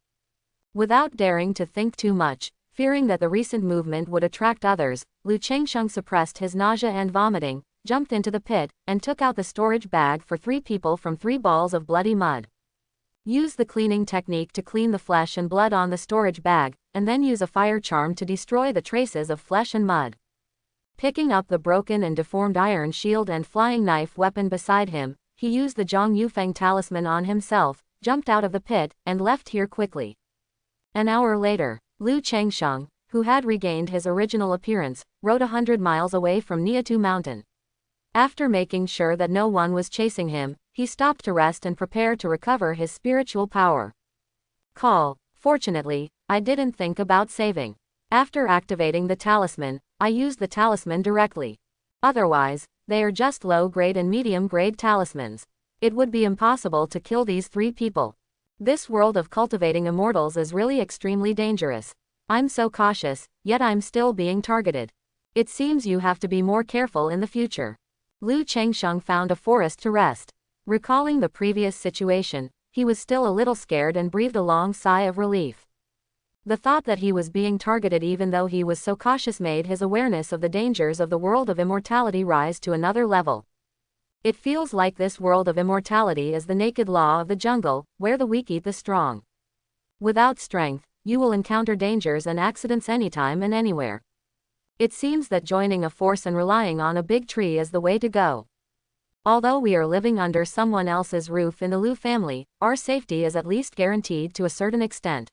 Without daring to think too much, fearing that the recent movement would attract others, Lu Changsheng suppressed his nausea and vomiting, jumped into the pit, and took out the storage bag for 3 people from 3 balls of bloody mud. Use the cleaning technique to clean the flesh and blood on the storage bag, and then use a fire charm to destroy the traces of flesh and mud. Picking up the broken and deformed iron shield and flying knife weapon beside him, he used the Zhang Yufeng talisman on himself, jumped out of the pit, and left here quickly. An hour later, Lu Changsheng, who had regained his original appearance, rode 100 miles away from Niatu Mountain. After making sure that no one was chasing him, he stopped to rest and prepare to recover his spiritual power. Fortunately, I didn't think about saving. After activating the talisman, I used the talisman directly. Otherwise, they are just low-grade and medium-grade talismans. It would be impossible to kill these 3 people. This world of cultivating immortals is really extremely dangerous. I'm so cautious, yet I'm still being targeted. It seems you have to be more careful in the future. Lu Changsheng found a forest to rest. Recalling the previous situation, he was still a little scared and breathed a long sigh of relief. The thought that he was being targeted even though he was so cautious made his awareness of the dangers of the world of immortality rise to another level. It feels like this world of immortality is the naked law of the jungle, where the weak eat the strong. Without strength, you will encounter dangers and accidents anytime and anywhere. It seems that joining a force and relying on a big tree is the way to go. Although we are living under someone else's roof in the Lu family, our safety is at least guaranteed to a certain extent.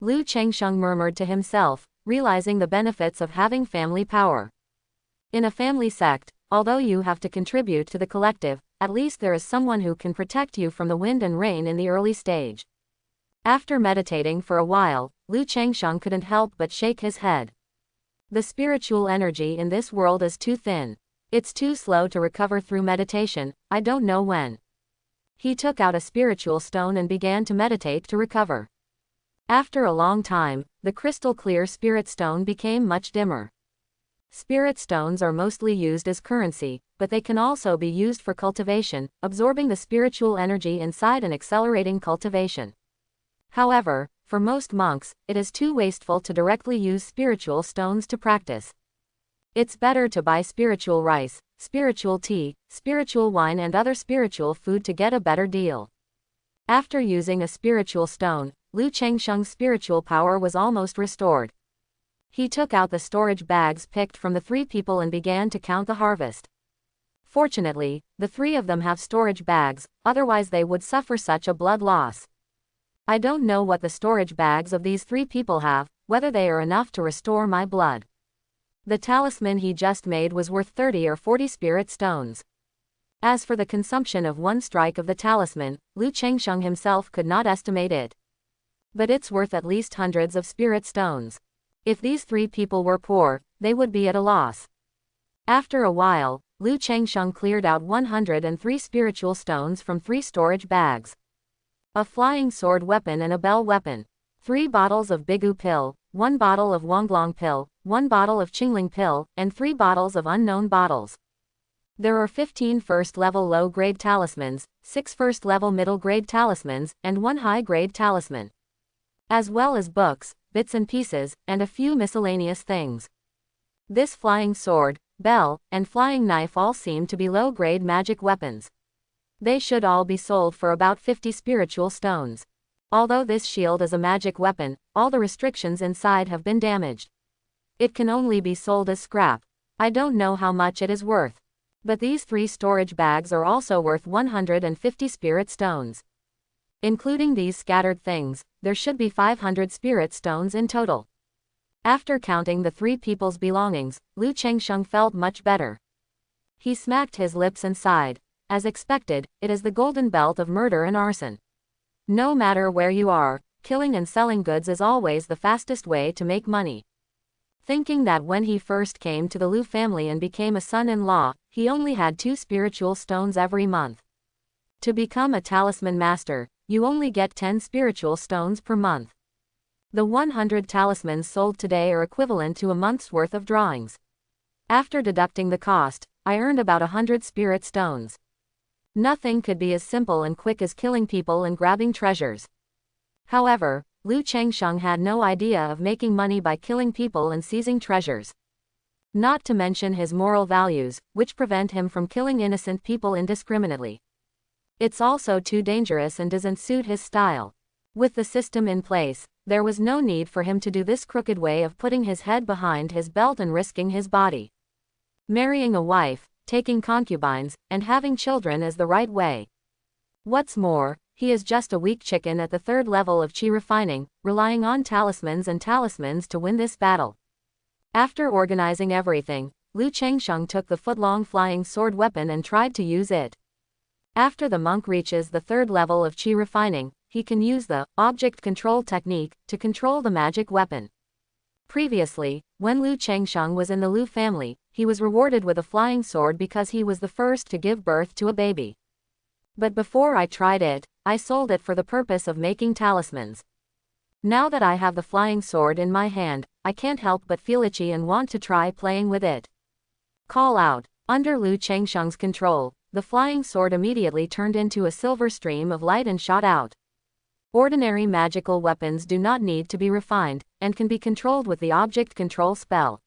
Lu Changsheng murmured to himself, realizing the benefits of having family power. In a family sect, although you have to contribute to the collective, at least there is someone who can protect you from the wind and rain in the early stage. After meditating for a while, Lu Changsheng couldn't help but shake his head. The spiritual energy in this world is too thin. It's too slow to recover through meditation, I don't know when. He took out a spiritual stone and began to meditate to recover. After a long time, the crystal-clear spirit stone became much dimmer. Spirit stones are mostly used as currency, but they can also be used for cultivation, absorbing the spiritual energy inside and accelerating cultivation. However, for most monks, it is too wasteful to directly use spiritual stones to practice. It's better to buy spiritual rice, spiritual tea, spiritual wine and other spiritual food to get a better deal. After using a spiritual stone, Lu Changsheng's spiritual power was almost restored. He took out the storage bags picked from the 3 people and began to count the harvest. Fortunately, the 3 of them have storage bags, otherwise they would suffer such a blood loss. I don't know what the storage bags of these 3 people have, whether they are enough to restore my blood. The talisman he just made was worth 30 or 40 spirit stones. As for the consumption of 1 strike of the talisman, Lu Changsheng himself could not estimate it. But it's worth at least hundreds of spirit stones. If these 3 people were poor, they would be at a loss. After a while, Lu Changsheng cleared out 103 spiritual stones from 3 storage bags. A flying sword weapon and a bell weapon. 3 bottles of Bigu pill, 1 bottle of Wonglong pill, 1 bottle of Qingling pill, and 3 bottles of unknown bottles. There are 15 first-level low-grade talismans, 6 first-level middle-grade talismans, and 1 high-grade talisman. As well as books, bits and pieces, and a few miscellaneous things. This flying sword, bell, and flying knife all seem to be low-grade magic weapons. They should all be sold for about 50 spiritual stones. Although this shield is a magic weapon, all the restrictions inside have been damaged. It can only be sold as scrap. I don't know how much it is worth. But these 3 storage bags are also worth 150 spirit stones. Including these scattered things, there should be 500 spirit stones in total. After counting the 3 people's belongings, Lu Changsheng felt much better. He smacked his lips and sighed. As expected, it is the golden belt of murder and arson. No matter where you are, killing and selling goods is always the fastest way to make money. Thinking that when he first came to the Lu family and became a son-in-law, he only had 2 spiritual stones every month. To become a talisman master, you only get 10 spiritual stones per month. The 100 talismans sold today are equivalent to a month's worth of drawings. After deducting the cost, I earned about 100 spirit stones. Nothing could be as simple and quick as killing people and grabbing treasures. However, Lu Changsheng had no idea of making money by killing people and seizing treasures. Not to mention his moral values, which prevent him from killing innocent people indiscriminately. It's also too dangerous and doesn't suit his style. With the system in place, there was no need for him to do this crooked way of putting his head behind his belt and risking his body. Marrying a wife, taking concubines, and having children is the right way. What's more, he is just a weak chicken at the third level of chi refining, relying on talismans and talismans to win this battle. After organizing everything, Lu Changsheng took the foot-long flying sword weapon and tried to use it. After the monk reaches the third level of chi refining, he can use the object control technique to control the magic weapon. Previously, when Lu Changsheng was in the Lu family, he was rewarded with a flying sword because he was the first to give birth to a baby. But before I tried it, I sold it for the purpose of making talismans. Now that I have the flying sword in my hand, I can't help but feel itchy and want to try playing with it. Call out. Under Lu Changsheng's control, the flying sword immediately turned into a silver stream of light and shot out. Ordinary magical weapons do not need to be refined, and can be controlled with the object control spell.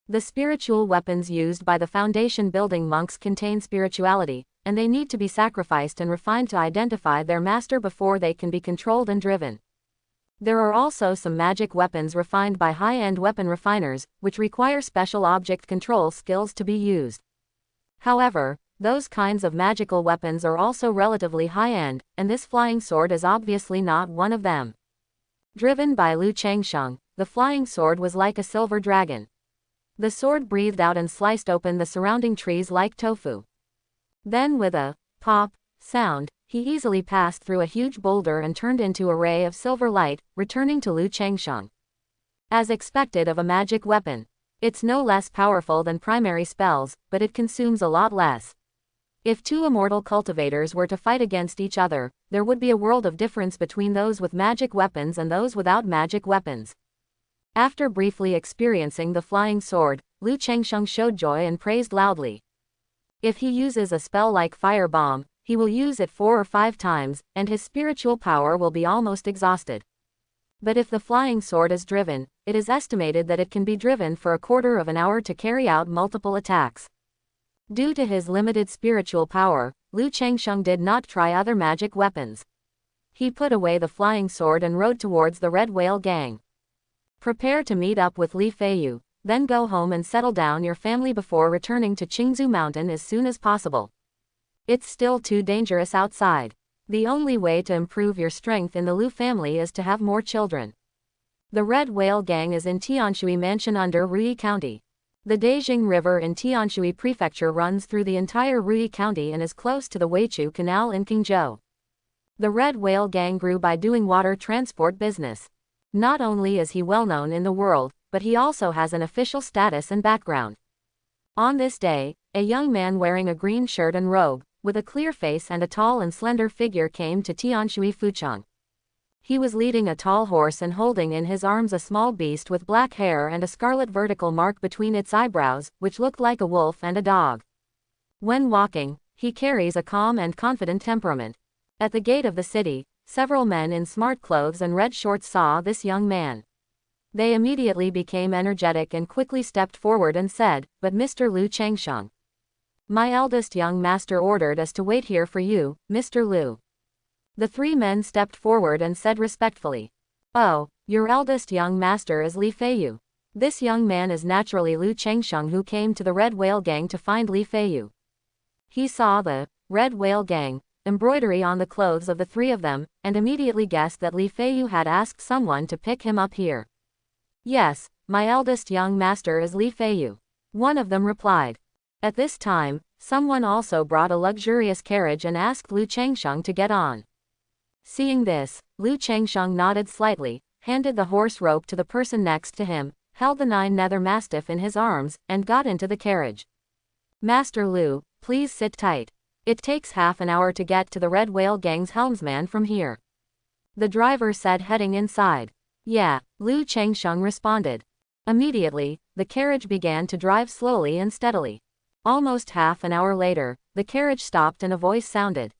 The spiritual weapons used by the foundation building monks contain spirituality, and they need to be sacrificed and refined to identify their master before they can be controlled and driven. There are also some magic weapons refined by high-end weapon refiners, which require special object control skills to be used. However, those kinds of magical weapons are also relatively high-end, and this flying sword is obviously not one of them. Driven by Lu Changsheng, the flying sword was like a silver dragon. The sword breathed out and sliced open the surrounding trees like tofu. Then with a pop sound, he easily passed through a huge boulder and turned into a ray of silver light, returning to Lu Changsheng. As expected of a magic weapon, it's no less powerful than primary spells, but it consumes a lot less. If two immortal cultivators were to fight against each other, there would be a world of difference between those with magic weapons and those without magic weapons. After briefly experiencing the flying sword, Lu Changsheng showed joy and praised loudly. If he uses a spell like Fire Bomb, he will use it 4 or 5 times, and his spiritual power will be almost exhausted. But if the flying sword is driven, it is estimated that it can be driven for a quarter of an hour to carry out multiple attacks. Due to his limited spiritual power, Lu Changsheng did not try other magic weapons. He put away the flying sword and rode towards the Red Whale gang. Prepare to meet up with Li Feiyu, then go home and settle down your family before returning to Qingzu Mountain as soon as possible. It's still too dangerous outside. The only way to improve your strength in the Lu family is to have more children. The Red Whale gang is in Tianshui Mansion under Rui County. The Dejing River in Tianshui Prefecture runs through the entire Rui County and is close to the Weichu Canal in Qingzhou. The Red Whale gang grew by doing water transport business. Not only is he well known in the world, but he also has an official status and background. On this day, a young man wearing a green shirt and robe, with a clear face and a tall and slender figure came to Tianshui Fuchang. He was leading a tall horse and holding in his arms a small beast with black hair and a scarlet vertical mark between its eyebrows, which looked like a wolf and a dog. When walking, he carries a calm and confident temperament. At the gate of the city, several men in smart clothes and red shorts saw this young man. They immediately became energetic and quickly stepped forward and said, "But Mr. Lu Changsheng, my eldest young master ordered us to wait here for you, Mr. Lu." The 3 men stepped forward and said respectfully, "Oh, your eldest young master is Li Feiyu." This young man is naturally Lu Changsheng, who came to the Red Whale gang to find Li Feiyu. He saw the Red Whale gang embroidery on the clothes of the 3 of them, and immediately guessed that Li Feiyu had asked someone to pick him up here. "Yes, my eldest young master is Li Feiyu," one of them replied. At this time, someone also brought a luxurious carriage and asked Lu Changsheng to get on. Seeing this, Lu Changsheng nodded slightly, handed the horse rope to the person next to him, held the 9 nether mastiff in his arms, and got into the carriage. "Master Lu, please sit tight. It takes half an hour to get to the Red Whale gang's helmsman from here," the driver said, heading inside. "Yeah," Lu Changsheng responded. Immediately, the carriage began to drive slowly and steadily. Almost half an hour later, the carriage stopped and a voice sounded.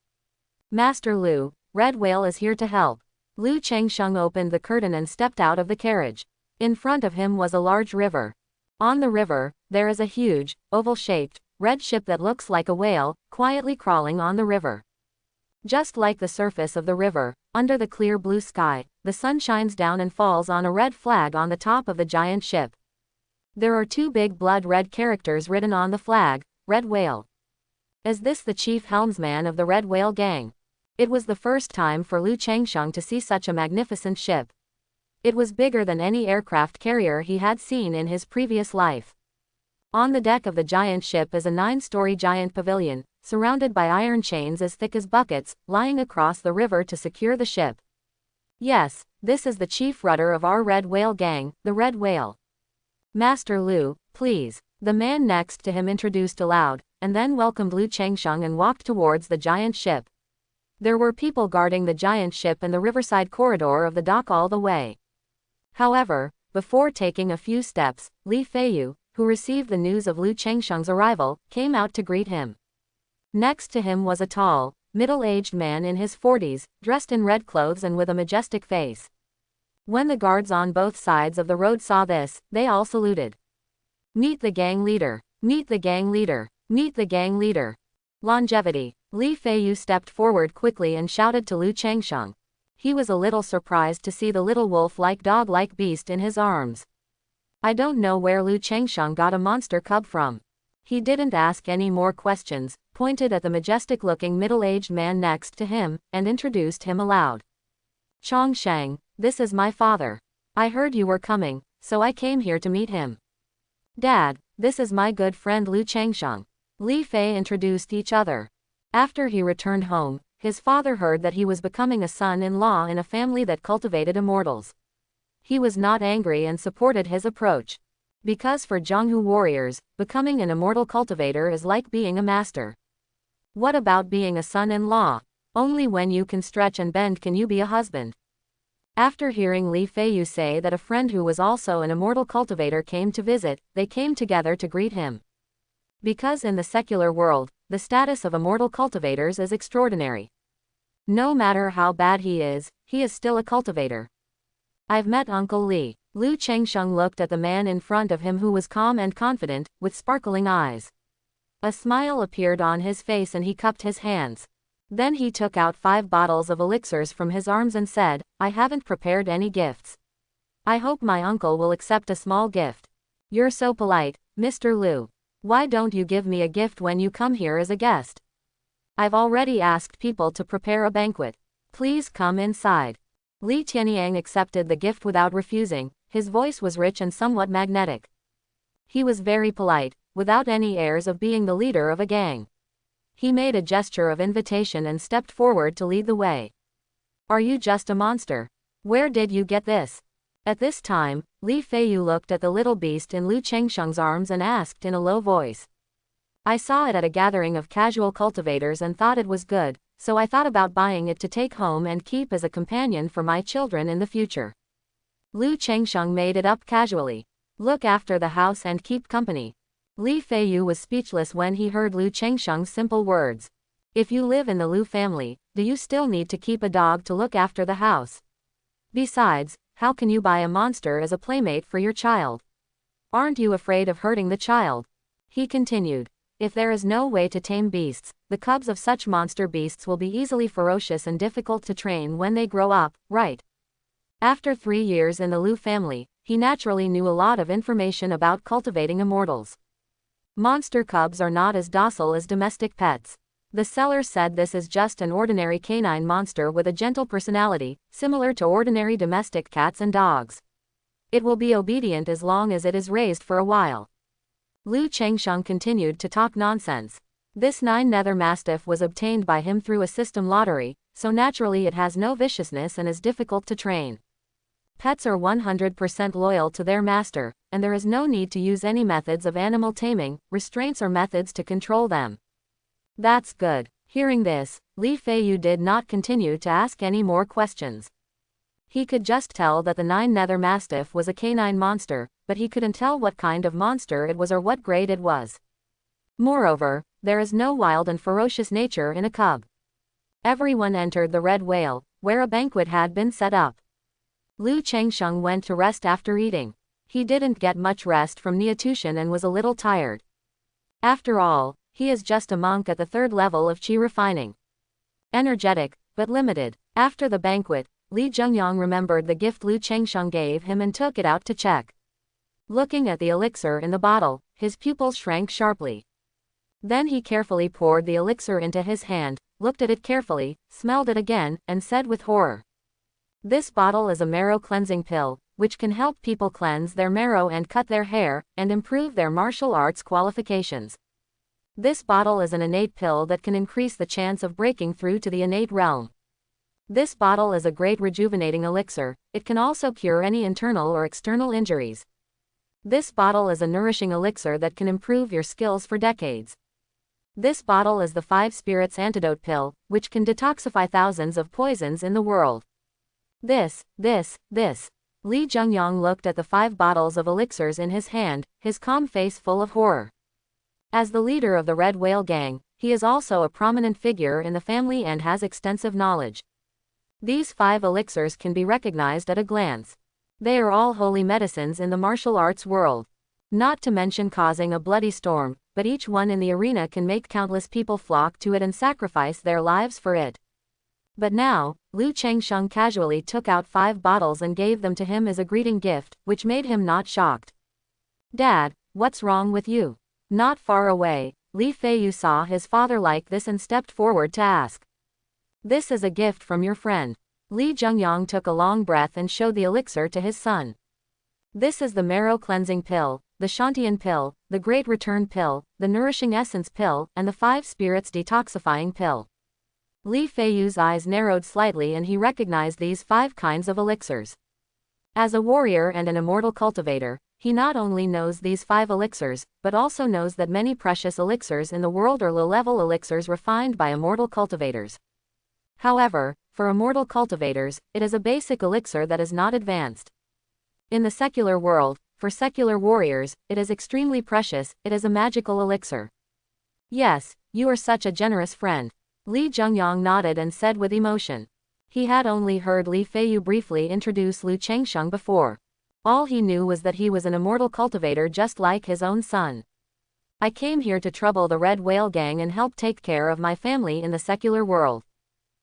"Master Lu, Red Whale is here to help." Lu Changsheng opened the curtain and stepped out of the carriage. In front of him was a large river. On the river, there is a huge, oval-shaped, red ship that looks like a whale, quietly crawling on the river. Just like the surface of the river, under the clear blue sky, the sun shines down and falls on a red flag on the top of the giant ship. There are two big blood-red characters written on the flag, Red Whale. Is this the chief helmsman of the Red Whale gang? It was the first time for Lu Changsheng to see such a magnificent ship. It was bigger than any aircraft carrier he had seen in his previous life. On the deck of the giant ship is a 9-story giant pavilion, surrounded by iron chains as thick as buckets, lying across the river to secure the ship. Yes, this is the chief rudder of our Red Whale gang, the Red Whale. Master Lu, please. The man next to him introduced aloud, and then welcomed Lu Changsheng and walked towards the giant ship. There were people guarding the giant ship and the riverside corridor of the dock all the way. However, before taking a few steps, Li Feiyu, who received the news of Lu Changsheng's arrival, came out to greet him. Next to him was a tall, middle-aged man in his 40s, dressed in red clothes and with a majestic face. When the guards on both sides of the road saw this, they all saluted. Meet the gang leader. Meet the gang leader. Meet the gang leader. Longevity. Li Feiyu stepped forward quickly and shouted to Lu Changsheng. He was a little surprised to see the little wolf-like dog-like beast in his arms. I don't know where Lu Changsheng got a monster cub from. He didn't ask any more questions, pointed at the majestic-looking middle-aged man next to him, and introduced him aloud. Chang, this is my father. I heard you were coming, so I came here to meet him. Dad, this is my good friend Lu Changsheng. Li Fei introduced each other. After he returned home, his father heard that he was becoming a son-in-law in a family that cultivated immortals. He was not angry and supported his approach. Because for Zhonghu warriors, becoming an immortal cultivator is like being a master. What about being a son-in-law? Only when you can stretch and bend can you be a husband. After hearing Li Feiyu say that a friend who was also an immortal cultivator came to visit, they came together to greet him. Because in the secular world, the status of immortal cultivators is extraordinary. No matter how bad he is still a cultivator. I've met Uncle Li. Lu Changsheng looked at the man in front of him who was calm and confident, with sparkling eyes. A smile appeared on his face and he cupped his hands. Then he took out 5 bottles of elixirs from his arms and said, I haven't prepared any gifts. I hope my uncle will accept a small gift. You're so polite, Mr. Lu. Why don't you give me a gift when you come here as a guest? I've already asked people to prepare a banquet. Please come inside. Li Tianyang accepted the gift without refusing. His voice was rich and somewhat magnetic. He was very polite, without any airs of being the leader of a gang. He made a gesture of invitation and stepped forward to lead the way. Are you just a monster? Where did you get this? At this time, Li Feiyu looked at the little beast in Lu Changsheng's arms and asked in a low voice. I saw it at a gathering of casual cultivators and thought it was good, so I thought about buying it to take home and keep as a companion for my children in the future. Lu Changsheng made it up casually. Look after the house and keep company. Li Feiyu was speechless when he heard Lu Changsheng's simple words. If you live in the Lu family, do you still need to keep a dog to look after the house? Besides, how can you buy a monster as a playmate for your child? Aren't you afraid of hurting the child? He continued. If there is no way to tame beasts, the cubs of such monster beasts will be easily ferocious and difficult to train when they grow up, right? After 3 years in the Lu family, he naturally knew a lot of information about cultivating immortals. Monster cubs are not as docile as domestic pets. The seller said this is just an ordinary canine monster with a gentle personality, similar to ordinary domestic cats and dogs. It will be obedient as long as it is raised for a while. Lu Changsheng continued to talk nonsense. This 9 nether mastiff was obtained by him through a system lottery, so naturally it has no viciousness and is difficult to train. Pets are 100% loyal to their master, and there is no need to use any methods of animal taming, restraints or methods to control them. That's good. Hearing this, Li Feiyu did not continue to ask any more questions. He could just tell that the 9 nether mastiff was a canine monster, but he couldn't tell what kind of monster it was or what grade it was. Moreover, there is no wild and ferocious nature in a cub. Everyone entered the Red Whale, where a banquet had been set up. Lu Changsheng went to rest after eating. He didn't get much rest from Niatushan and was a little tired. After all, he is just a monk at the 3rd level of qi refining. Energetic, but limited. After the banquet, Li Zhengyang remembered the gift Lu Changsheng gave him and took it out to check. Looking at the elixir in the bottle, his pupils shrank sharply. Then he carefully poured the elixir into his hand, looked at it carefully, smelled it again, and said with horror, "This bottle is a marrow cleansing pill, which can help people cleanse their marrow and cut their hair, and improve their martial arts qualifications. This bottle is an innate pill that can increase the chance of breaking through to the innate realm. This bottle is a great rejuvenating elixir, it can also cure any internal or external injuries. This bottle is a nourishing elixir that can improve your skills for decades. This bottle is the 5 spirits antidote pill, which can detoxify thousands of poisons in the world." This. Li Jungyang looked at the 5 bottles of elixirs in his hand, his calm face full of horror. As the leader of the Red Whale Gang, he is also a prominent figure in the family and has extensive knowledge. These 5 elixirs can be recognized at a glance. They are all holy medicines in the martial arts world. Not to mention causing a bloody storm, but each one in the arena can make countless people flock to it and sacrifice their lives for it. But now, Lu Changsheng casually took out 5 bottles and gave them to him as a greeting gift, which made him not shocked. "Dad, what's wrong with you?" Not far away, Li Feiyu saw his father like this and stepped forward to ask. "This is a gift from your friend." Li Jungyang took a long breath and showed the elixir to his son. "This is the marrow cleansing pill, the Shantian pill, the great return pill, the nourishing essence pill, and the 5 spirits detoxifying pill." Li Feiyu's eyes narrowed slightly and he recognized these 5 kinds of elixirs. As a warrior and an immortal cultivator, he not only knows these 5 elixirs, but also knows that many precious elixirs in the world are low-level elixirs refined by immortal cultivators. However, for immortal cultivators, it is a basic elixir that is not advanced. In the secular world, for secular warriors, it is extremely precious, it is a magical elixir. "Yes, you are such a generous friend." Li Jungyang nodded and said with emotion. He had only heard Li Feiyu briefly introduce Lu Changsheng before. All he knew was that he was an immortal cultivator just like his own son. "I came here to trouble the Red Whale Gang and help take care of my family in the secular world.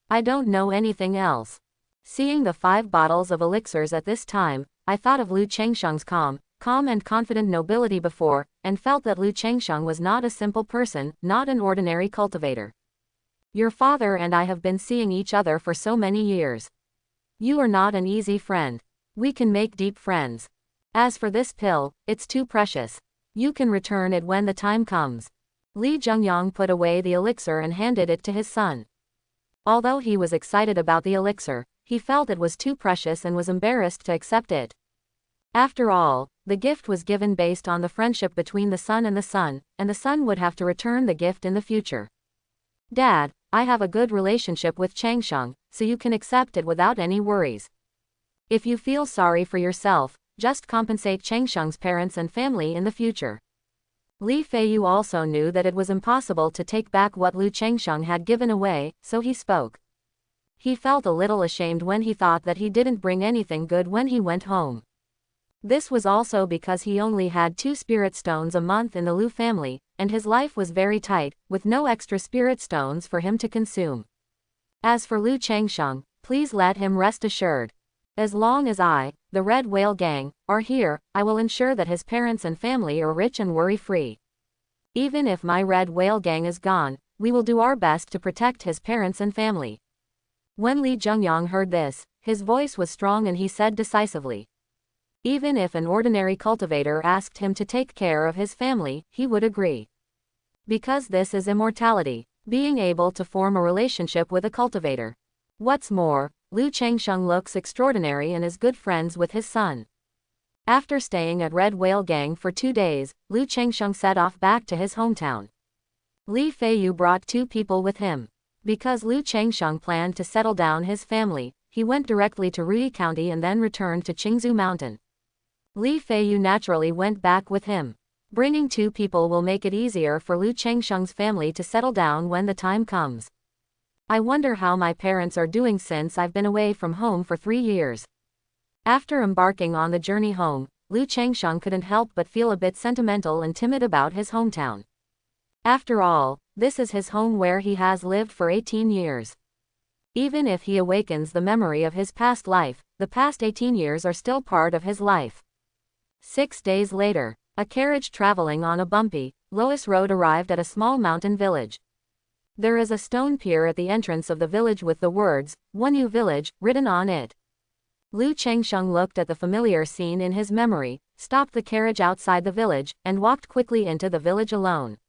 I don't know anything else." Seeing the 5 bottles of elixirs at this time, I thought of Lu Changsheng's calm and confident nobility before, and felt that Lu Changsheng was not a simple person, not an ordinary cultivator. "Your father and I have been seeing each other for so many years. You are not an easy friend. We can make deep friends. As for this pill, it's too precious. You can return it when the time comes." Li Jungyang put away the elixir and handed it to his son. Although he was excited about the elixir, he felt it was too precious and was embarrassed to accept it. After all, the gift was given based on the friendship between the son, and the son would have to return the gift in the future. "Dad, I have a good relationship with Changsheng, so you can accept it without any worries. If you feel sorry for yourself, just compensate Changsheng's parents and family in the future." Li Feiyu also knew that it was impossible to take back what Lu Changsheng had given away, so he spoke. He felt a little ashamed when he thought that he didn't bring anything good when he went home. This was also because he only had 2 spirit stones a month in the Lu family, and his life was very tight, with no extra spirit stones for him to consume. As for Lu Changsheng, please let him rest assured. As long as I, the Red Whale Gang, are here, I will ensure that his parents and family are rich and worry-free. Even if my Red Whale Gang is gone, we will do our best to protect his parents and family." When Li Jungyang heard this, his voice was strong and he said decisively. Even if an ordinary cultivator asked him to take care of his family, he would agree. Because this is immortality, being able to form a relationship with a cultivator. What's more, Lu Changsheng looks extraordinary and is good friends with his son. After staying at Red Whale Gang for 2 days, Lu Changsheng set off back to his hometown. Li Feiyu brought 2 people with him. Because Lu Changsheng planned to settle down his family, he went directly to Rui County and then returned to Qingzhou Mountain. Li Feiyu naturally went back with him. Bringing 2 people will make it easier for Lu Changsheng's family to settle down when the time comes. I wonder how my parents are doing since I've been away from home for 3 years. After embarking on the journey home, Lu Changsheng couldn't help but feel a bit sentimental and timid about his hometown. After all, this is his home where he has lived for 18 years. Even if he awakens the memory of his past life, the past 18 years are still part of his life. 6 days later, a carriage traveling on a bumpy, Lois road arrived at a small mountain village. There is a stone pier at the entrance of the village with the words, Wunyu Village, written on it. Lu Changsheng looked at the familiar scene in his memory, stopped the carriage outside the village, and walked quickly into the village alone.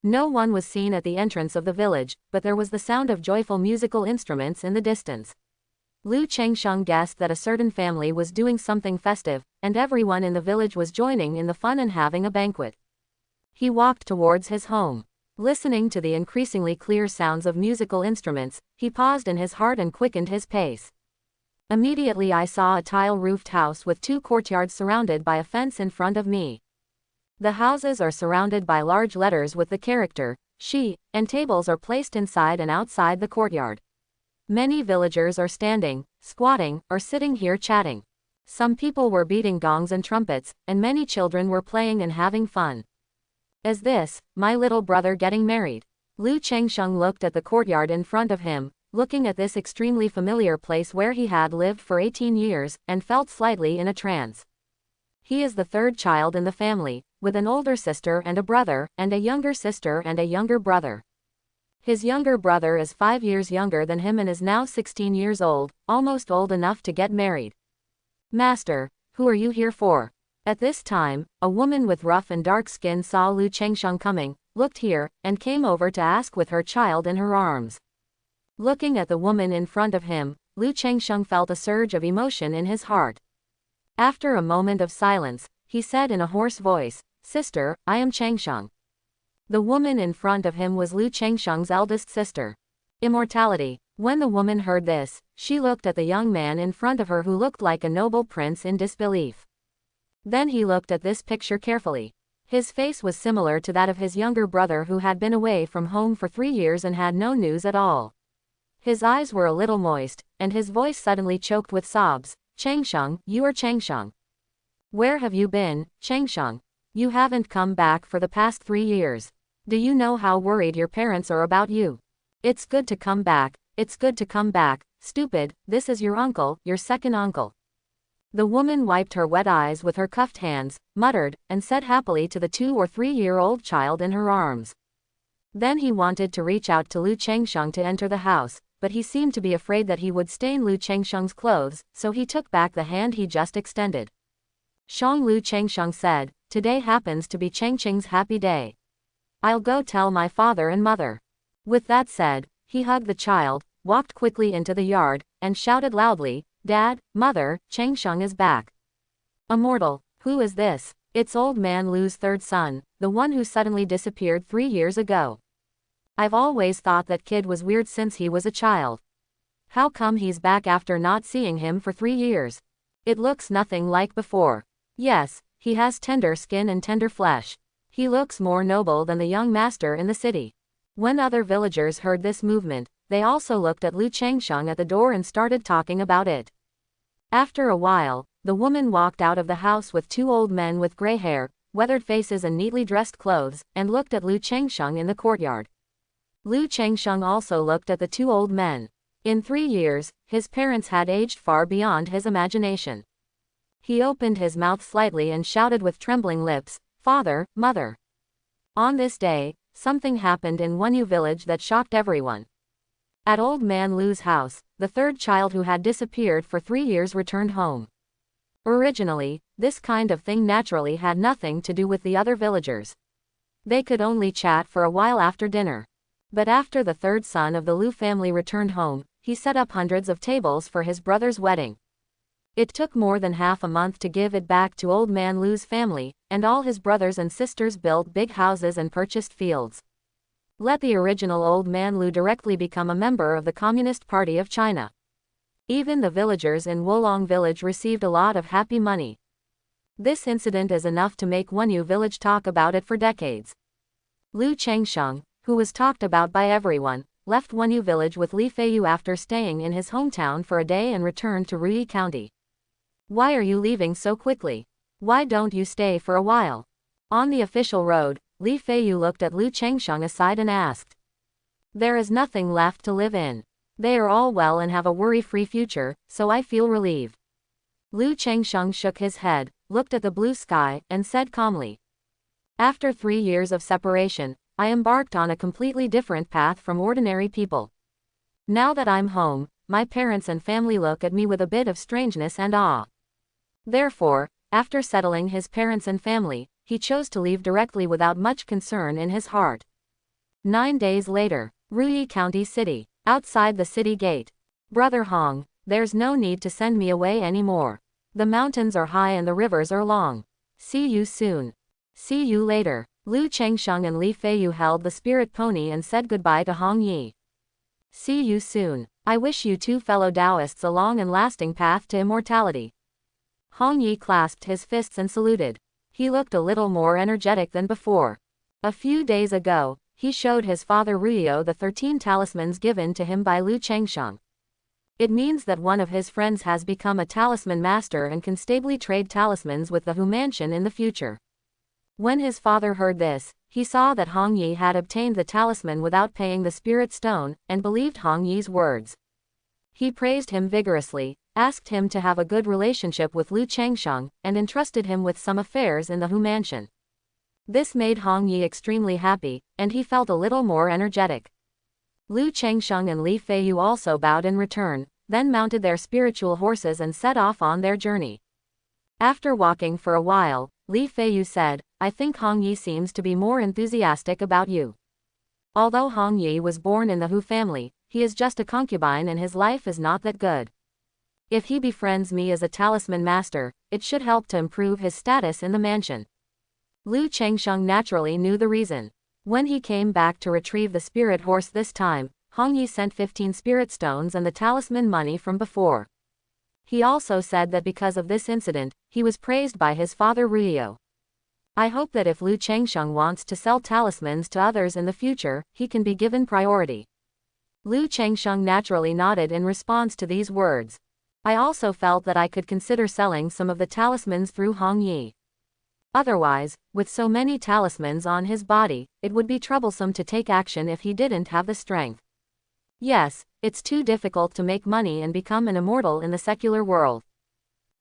No one was seen at the entrance of the village, but there was the sound of joyful musical instruments in the distance. Lu Changsheng guessed that a certain family was doing something festive, and everyone in the village was joining in the fun and having a banquet. He walked towards his home. Listening to the increasingly clear sounds of musical instruments, he paused in his heart and quickened his pace. Immediately I saw a tile-roofed house with 2 courtyards surrounded by a fence in front of me. The houses are surrounded by large letters with the character, Shi, and tables are placed inside and outside the courtyard. Many villagers are standing, squatting, or sitting here chatting. Some people were beating gongs and trumpets, and many children were playing and having fun. Is this, my little brother getting married? Lu Changsheng looked at the courtyard in front of him, looking at this extremely familiar place where he had lived for 18 years, and felt slightly in a trance. He is the 3rd child in the family, with an older sister and a brother, and a younger sister and a younger brother. His younger brother is 5 years younger than him and is now 16 years old, almost old enough to get married. Master, who are you here for? At this time, a woman with rough and dark skin saw Lu Changsheng coming, looked here, and came over to ask with her child in her arms. Looking at the woman in front of him, Lu Changsheng felt a surge of emotion in his heart. After a moment of silence, he said in a hoarse voice, Sister, I am Changsheng. The woman in front of him was Lu Changsheng's eldest sister. Immortality. When the woman heard this, she looked at the young man in front of her who looked like a noble prince in disbelief. Then he looked at this picture carefully. His face was similar to that of his younger brother who had been away from home for 3 years and had no news at all. His eyes were a little moist, and his voice suddenly choked with sobs. Changsheng, you are Changsheng. Where have you been, Changsheng? You haven't come back for the past 3 years. Do you know how worried your parents are about you? It's good to come back, it's good to come back, stupid, this is your uncle, your second uncle. The woman wiped her wet eyes with her cuffed hands, muttered, and said happily to the 2 or 3-year-old child in her arms. Then he wanted to reach out to Lu Changsheng to enter the house, but he seemed to be afraid that he would stain Lu Changsheng's clothes, so he took back the hand he just extended. Shang Lu Changsheng said, Today happens to be Changqing's happy day. I'll go tell my father and mother. With that said, he hugged the child, walked quickly into the yard, and shouted loudly, Dad, Mother, Changsheng is back. Immortal, who is this? It's old man Lu's 3rd son, the one who suddenly disappeared 3 years ago. I've always thought that kid was weird since he was a child. How come he's back after not seeing him for 3 years? It looks nothing like before. Yes, he has tender skin and tender flesh. He looks more noble than the young master in the city. When other villagers heard this movement, they also looked at Lu Changsheng at the door and started talking about it. After a while, the woman walked out of the house with 2 old men with gray hair, weathered faces and neatly dressed clothes, and looked at Lu Changsheng in the courtyard. Lu Changsheng also looked at the 2 old men. In 3 years, his parents had aged far beyond his imagination. He opened his mouth slightly and shouted with trembling lips, Father, Mother. On this day, something happened in Wunyu village that shocked everyone. At old man Lu's house, the 3rd child who had disappeared for 3 years returned home. Originally, this kind of thing naturally had nothing to do with the other villagers. They could only chat for a while after dinner. But after the 3rd son of the Lu family returned home, he set up hundreds of tables for his brother's wedding. It took more than half a month to give it back to old man Lu's family, and all his brothers and sisters built big houses and purchased fields. Let the original old man Lu directly become a member of the Communist Party of China. Even the villagers in Wolong village received a lot of happy money. This incident is enough to make Wunyu village talk about it for decades. Lu Changsheng, who was talked about by everyone, left Wunyu village with Li Feiyu after staying in his hometown for a day and returned to Ruyi County. Why are you leaving so quickly? Why don't you stay for a while? On the official road, Li Feiyu looked at Lu Changsheng aside and asked. There is nothing left to live in. They are all well and have a worry-free future, so I feel relieved. Lu Changsheng shook his head, looked at the blue sky, and said calmly. After 3 years of separation, I embarked on a completely different path from ordinary people. Now that I'm home, my parents and family look at me with a bit of strangeness and awe. Therefore, after settling his parents and family, he chose to leave directly without much concern in his heart. 9 days later, Ruyi County City, outside the city gate. Brother Hong, there's no need to send me away anymore. The mountains are high and the rivers are long. See you soon. See you later. Lu Changsheng and Li Feiyu held the spirit pony and said goodbye to Hong Yi. See you soon. I wish you two fellow Taoists a long and lasting path to immortality. Hong Yi clasped his fists and saluted. He looked a little more energetic than before. A few days ago, he showed his father Ruyo the 13 talismans given to him by Lu Changsheng. It means that one of his friends has become a talisman master and can stably trade talismans with the Hu Mansion in the future. When his father heard this, he saw that Hong Yi had obtained the talisman without paying the spirit stone, and believed Hong Yi's words. He praised him vigorously, asked him to have a good relationship with Lu Changsheng, and entrusted him with some affairs in the Hu Mansion. This made Hong Yi extremely happy, and he felt a little more energetic. Lu Changsheng and Li Feiyu also bowed in return, then mounted their spiritual horses and set off on their journey. After walking for a while, Li Feiyu said, I think Hong Yi seems to be more enthusiastic about you. Although Hong Yi was born in the Hu family, he is just a concubine and his life is not that good. If he befriends me as a talisman master, it should help to improve his status in the mansion. Lu Changsheng naturally knew the reason. When he came back to retrieve the spirit horse this time, Hong Yi sent 15 spirit stones and the talisman money from before. He also said that because of this incident, he was praised by his father Ruyo. I hope that if Lu Changsheng wants to sell talismans to others in the future, he can be given priority. Lu Changsheng naturally nodded in response to these words. I also felt that I could consider selling some of the talismans through Hong Yi. Otherwise, with so many talismans on his body, it would be troublesome to take action if he didn't have the strength. Yes, it's too difficult to make money and become an immortal in the secular world.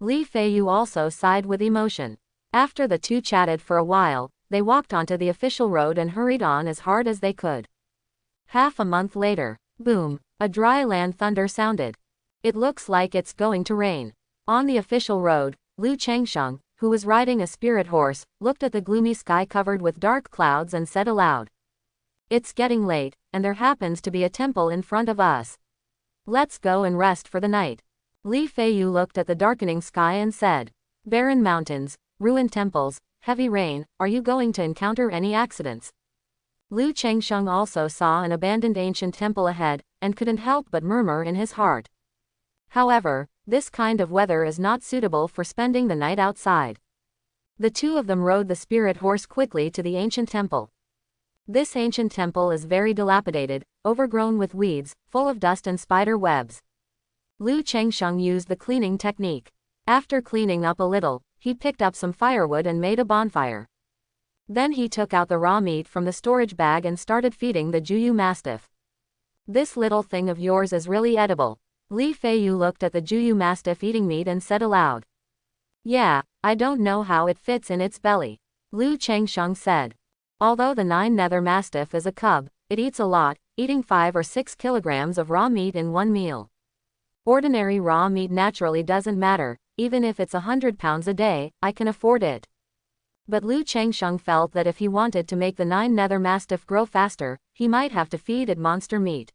Li Feiyu also sighed with emotion. After the two chatted for a while, they walked onto the official road and hurried on as hard as they could. Half a month later, boom, a dry land thunder sounded. It looks like it's going to rain. On the official road, Lu Changsheng, who was riding a spirit horse, looked at the gloomy sky covered with dark clouds and said aloud. It's getting late, and there happens to be a temple in front of us. Let's go and rest for the night. Li Feiyu looked at the darkening sky and said, barren mountains, ruined temples, heavy rain, are you going to encounter any accidents? Lu Changsheng also saw an abandoned ancient temple ahead, and couldn't help but murmur in his heart. However, this kind of weather is not suitable for spending the night outside. The two of them rode the spirit horse quickly to the ancient temple. This ancient temple is very dilapidated, overgrown with weeds, full of dust and spider webs. Lu Changsheng used the cleaning technique. After cleaning up a little, he picked up some firewood and made a bonfire. Then he took out the raw meat from the storage bag and started feeding the Juyu Mastiff. This little thing of yours is really edible. Li Feiyu looked at the Juyu Mastiff eating meat and said aloud. Yeah, I don't know how it fits in its belly. Lu Changsheng said. Although the 9 Nether Mastiff is a cub, it eats a lot, eating 5 or 6 kilograms of raw meat in one meal. Ordinary raw meat naturally doesn't matter, even if it's 100 pounds a day, I can afford it. But Lu Changsheng felt that if he wanted to make the 9 Nether Mastiff grow faster, he might have to feed it monster meat.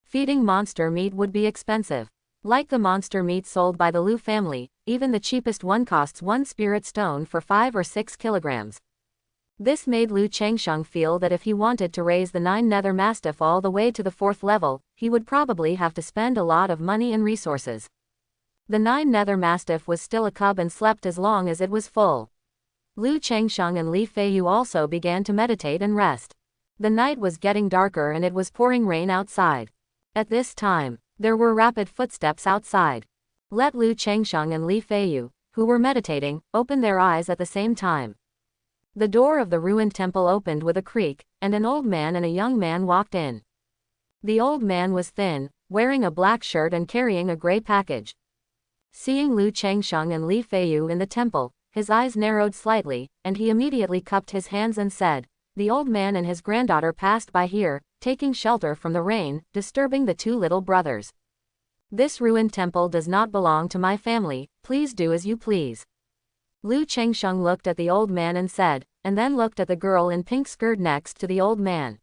Feeding monster meat would be expensive. Like the monster meat sold by the Lu family, even the cheapest one costs 1 spirit stone for 5 or 6 kilograms. This made Lu Changsheng feel that if he wanted to raise the 9 Nether Mastiff all the way to the 4th level, he would probably have to spend a lot of money and resources. The 9 Nether Mastiff was still a cub and slept as long as it was full. Lu Changsheng and Li Feiyu also began to meditate and rest. The night was getting darker and it was pouring rain outside. At this time, there were rapid footsteps outside. Let Lu Changsheng and Li Feiyu, who were meditating, open their eyes at the same time. The door of the ruined temple opened with a creak, and an old man and a young man walked in. The old man was thin, wearing a black shirt and carrying a gray package. Seeing Lu Changsheng and Li Feiyu in the temple, his eyes narrowed slightly, and he immediately cupped his hands and said, "The old man and his granddaughter passed by here, taking shelter from the rain, disturbing the two little brothers. This ruined temple does not belong to my family, please do as you please." Lu Changsheng looked at the old man and said, and then looked at the girl in pink skirt next to the old man.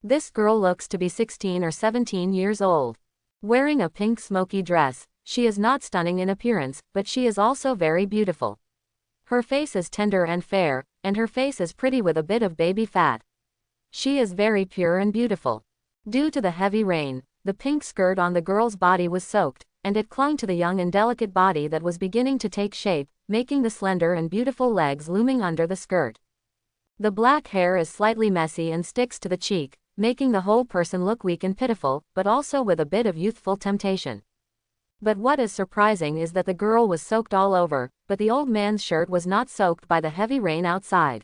This girl looks to be 16 or 17 years old. Wearing a pink smoky dress, she is not stunning in appearance, but she is also very beautiful. Her face is tender and fair, and her face is pretty with a bit of baby fat. She is very pure and beautiful. Due to the heavy rain, the pink skirt on the girl's body was soaked, and it clung to the young and delicate body that was beginning to take shape, making the slender and beautiful legs looming under the skirt. The black hair is slightly messy and sticks to the cheek, making the whole person look weak and pitiful, but also with a bit of youthful temptation. But what is surprising is that the girl was soaked all over, but the old man's shirt was not soaked by the heavy rain outside.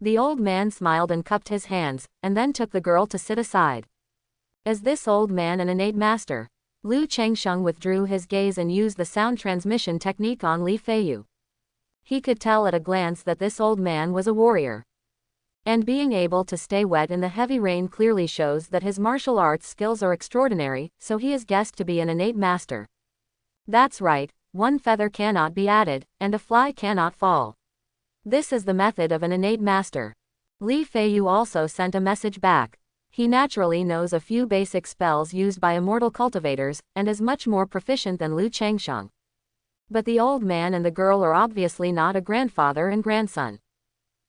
The old man smiled and cupped his hands, and then took the girl to sit aside. Is this old man an innate master? Lu Changsheng withdrew his gaze and used the sound transmission technique on Li Feiyu. He could tell at a glance that this old man was a warrior. And being able to stay wet in the heavy rain clearly shows that his martial arts skills are extraordinary, so he is guessed to be an innate master. That's right, one feather cannot be added, and a fly cannot fall. This is the method of an innate master. Li Feiyu also sent a message back. He naturally knows a few basic spells used by immortal cultivators, and is much more proficient than Lu Changsheng. But the old man and the girl are obviously not a grandfather and grandson.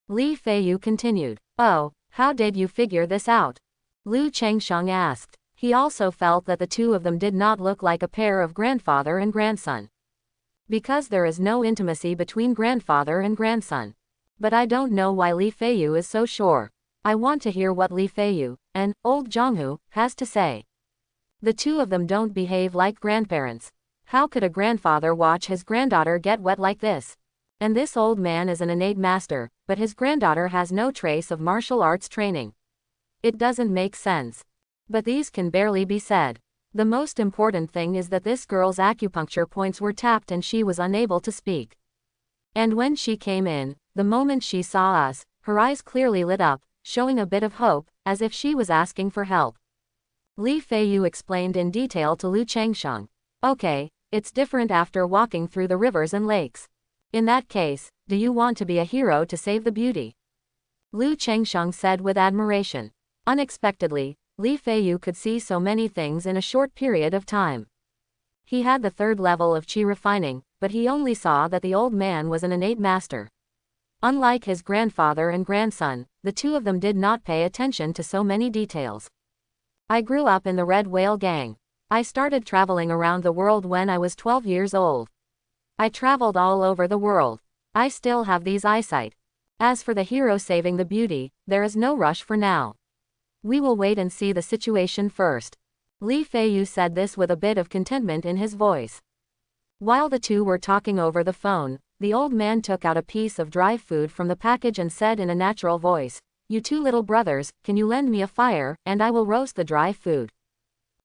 Li Feiyu continued. "Oh, how did you figure this out?" Lu Changsheng asked. He also felt that the two of them did not look like a pair of grandfather and grandson. Because there is no intimacy between grandfather and grandson. But I don't know why Li Feiyu is so sure. I want to hear what Li Feiyu, and old Zhonghu, has to say. The two of them don't behave like grandparents. How could a grandfather watch his granddaughter get wet like this? And this old man is an innate master, but his granddaughter has no trace of martial arts training. It doesn't make sense. But these can barely be said. The most important thing is that this girl's acupuncture points were tapped and she was unable to speak. And when she came in, the moment she saw us, her eyes clearly lit up, showing a bit of hope, as if she was asking for help. Li Feiyu explained in detail to Lu Changsheng. Okay, it's different after walking through the rivers and lakes. In that case, do you want to be a hero to save the beauty? Lu Changsheng said with admiration. Unexpectedly, Li Feiyu could see so many things in a short period of time. He had the third level of qi refining, but he only saw that the old man was an innate master. Unlike his grandfather and grandson, the two of them did not pay attention to so many details. I grew up in the Red Whale Gang. I started traveling around the world when I was 12 years old. I traveled all over the world. I still have these eyesight. As for the hero saving the beauty, there is no rush for now. We will wait and see the situation first. Li Feiyu said this with a bit of contentment in his voice. While the two were talking over the phone, the old man took out a piece of dry food from the package and said in a natural voice, "You two little brothers, can you lend me a fire, and I will roast the dry food?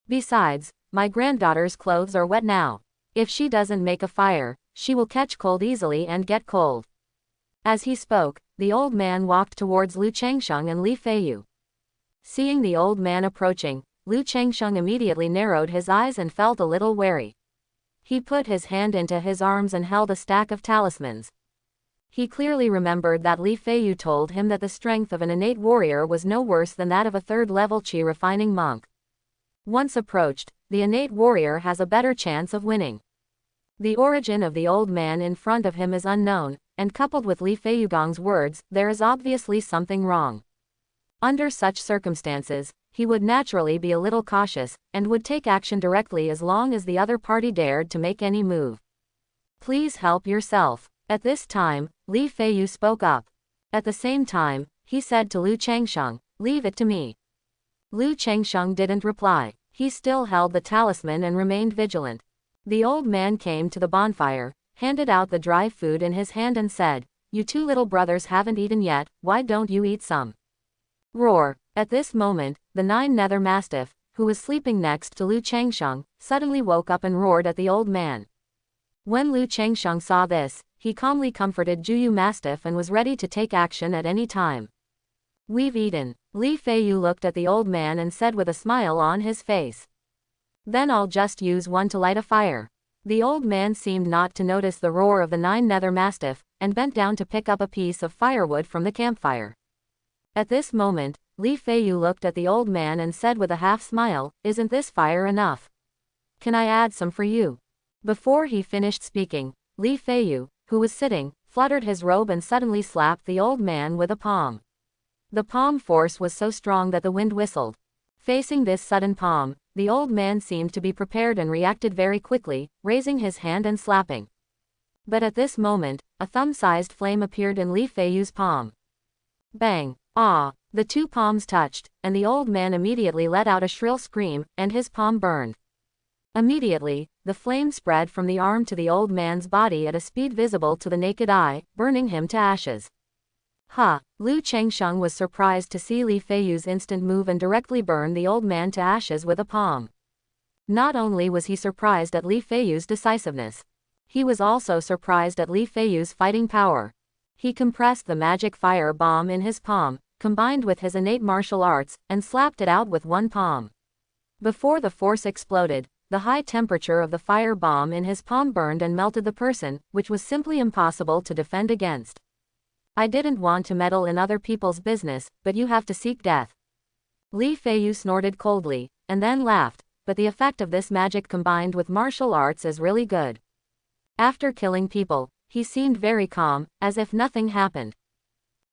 Besides, my granddaughter's clothes are wet now. If she doesn't make a fire, she will catch cold easily and get cold." As he spoke, the old man walked towards Lu Changsheng and Li Feiyu. Seeing the old man approaching, Lu Changsheng immediately narrowed his eyes and felt a little wary. He put his hand into his arms and held a stack of talismans. He clearly remembered that Li Feiyu told him that the strength of an innate warrior was no worse than that of a third-level qi refining monk. Once approached, the innate warrior has a better chance of winning. The origin of the old man in front of him is unknown, and coupled with Li Feiyugong's words, there is obviously something wrong. Under such circumstances, he would naturally be a little cautious, and would take action directly as long as the other party dared to make any move. "Please help yourself." At this time, Li Feiyu spoke up. At the same time, he said to Lu Changsheng, "Leave it to me." Lu Changsheng didn't reply. He still held the talisman and remained vigilant. The old man came to the bonfire, handed out the dry food in his hand and said, "You two little brothers haven't eaten yet, why don't you eat some?" Roar. At this moment, the 9 nether mastiff, who was sleeping next to Lu Changsheng, suddenly woke up and roared at the old man. When Lu Changsheng saw this, he calmly comforted Juyu Mastiff and was ready to take action at any time. We've eaten. Li Feiyu looked at the old man and said with a smile on his face. Then I'll just use one to light a fire. The old man seemed not to notice the roar of the 9 nether mastiff, and bent down to pick up a piece of firewood from the campfire. At this moment, Li Feiyu looked at the old man and said with a half smile, "Isn't this fire enough? Can I add some for you?" Before he finished speaking, Li Feiyu, who was sitting, fluttered his robe and suddenly slapped the old man with a palm. The palm force was so strong that the wind whistled. Facing this sudden palm, the old man seemed to be prepared and reacted very quickly, raising his hand and slapping. But at this moment, a thumb-sized flame appeared in Li Feiyu's palm. Bang! Ah! The 2 palms touched, and the old man immediately let out a shrill scream, and his palm burned. Immediately, the flame spread from the arm to the old man's body at a speed visible to the naked eye, burning him to ashes. Lu Changsheng was surprised to see Li Feiyu's instant move and directly burn the old man to ashes with a palm. Not only was he surprised at Li Feiyu's decisiveness, he was also surprised at Li Feiyu's fighting power. He compressed the magic fire bomb in his palm, combined with his innate martial arts, and slapped it out with one palm. Before the force exploded, the high temperature of the fire bomb in his palm burned and melted the person, which was simply impossible to defend against. I didn't want to meddle in other people's business, but you have to seek death. Li Feiyu snorted coldly, and then laughed, but the effect of this magic combined with martial arts is really good. After killing people, he seemed very calm, as if nothing happened.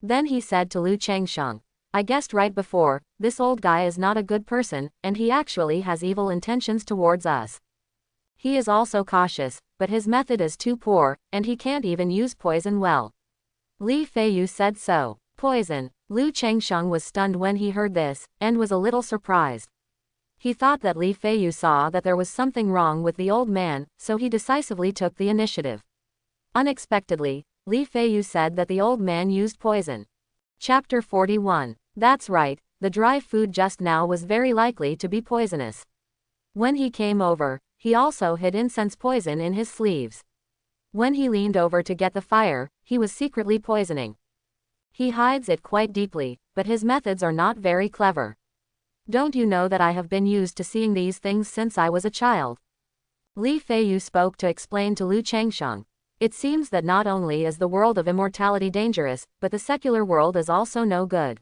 Then he said to Lu Changsheng, "I guessed right before, this old guy is not a good person, and he actually has evil intentions towards us. He is also cautious, but his method is too poor, and he can't even use poison well." Li Feiyu said so. Poison. Lu Changsheng was stunned when he heard this, and was a little surprised. He thought that Li Feiyu saw that there was something wrong with the old man, so he decisively took the initiative. Unexpectedly, Li Feiyu said that the old man used poison. Chapter 41. That's right, the dry food just now was very likely to be poisonous. When he came over, he also hid incense poison in his sleeves. When he leaned over to get the fire, he was secretly poisoning. He hides it quite deeply, but his methods are not very clever. Don't you know that I have been used to seeing these things since I was a child? Li Feiyu spoke to explain to Lu Changsheng. It seems that not only is the world of immortality dangerous, but the secular world is also no good.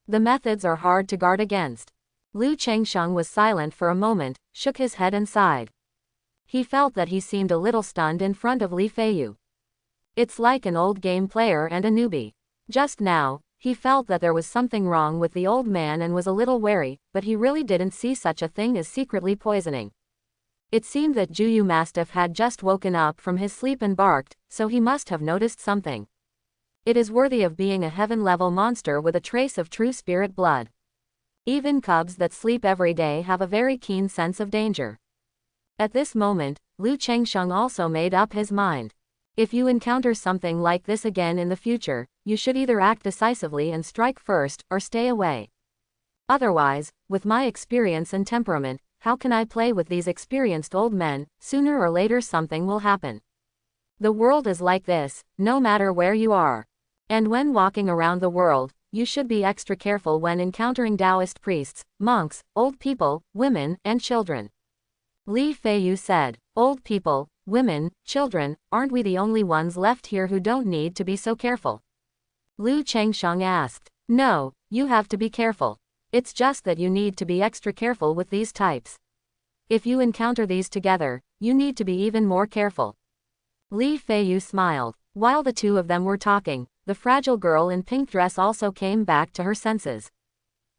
The methods are hard to guard against. Lu Changsheng was silent for a moment, shook his head and sighed. He felt that he seemed a little stunned in front of Li Feiyu. It's like an old game player and a newbie. Just now, he felt that there was something wrong with the old man and was a little wary, but he really didn't see such a thing as secretly poisoning. It seemed that Juyu Mastiff had just woken up from his sleep and barked, so he must have noticed something. It is worthy of being a heaven-level monster with a trace of true spirit blood. Even cubs that sleep every day have a very keen sense of danger. At this moment, Lu Changsheng also made up his mind. If you encounter something like this again in the future, you should either act decisively and strike first, or stay away. Otherwise, with my experience and temperament, how can I play with these experienced old men? Sooner or later something will happen. The world is like this, no matter where you are. And when walking around the world, you should be extra careful when encountering Taoist priests, monks, old people, women, and children. Li Feiyu said, "Old people, women, children, aren't we the only ones left here who don't need to be so careful?" Lu Changsheng asked. "No, you have to be careful. It's just that you need to be extra careful with these types. If you encounter these together, you need to be even more careful." Li Feiyu smiled. While the two of them were talking, the fragile girl in pink dress also came back to her senses.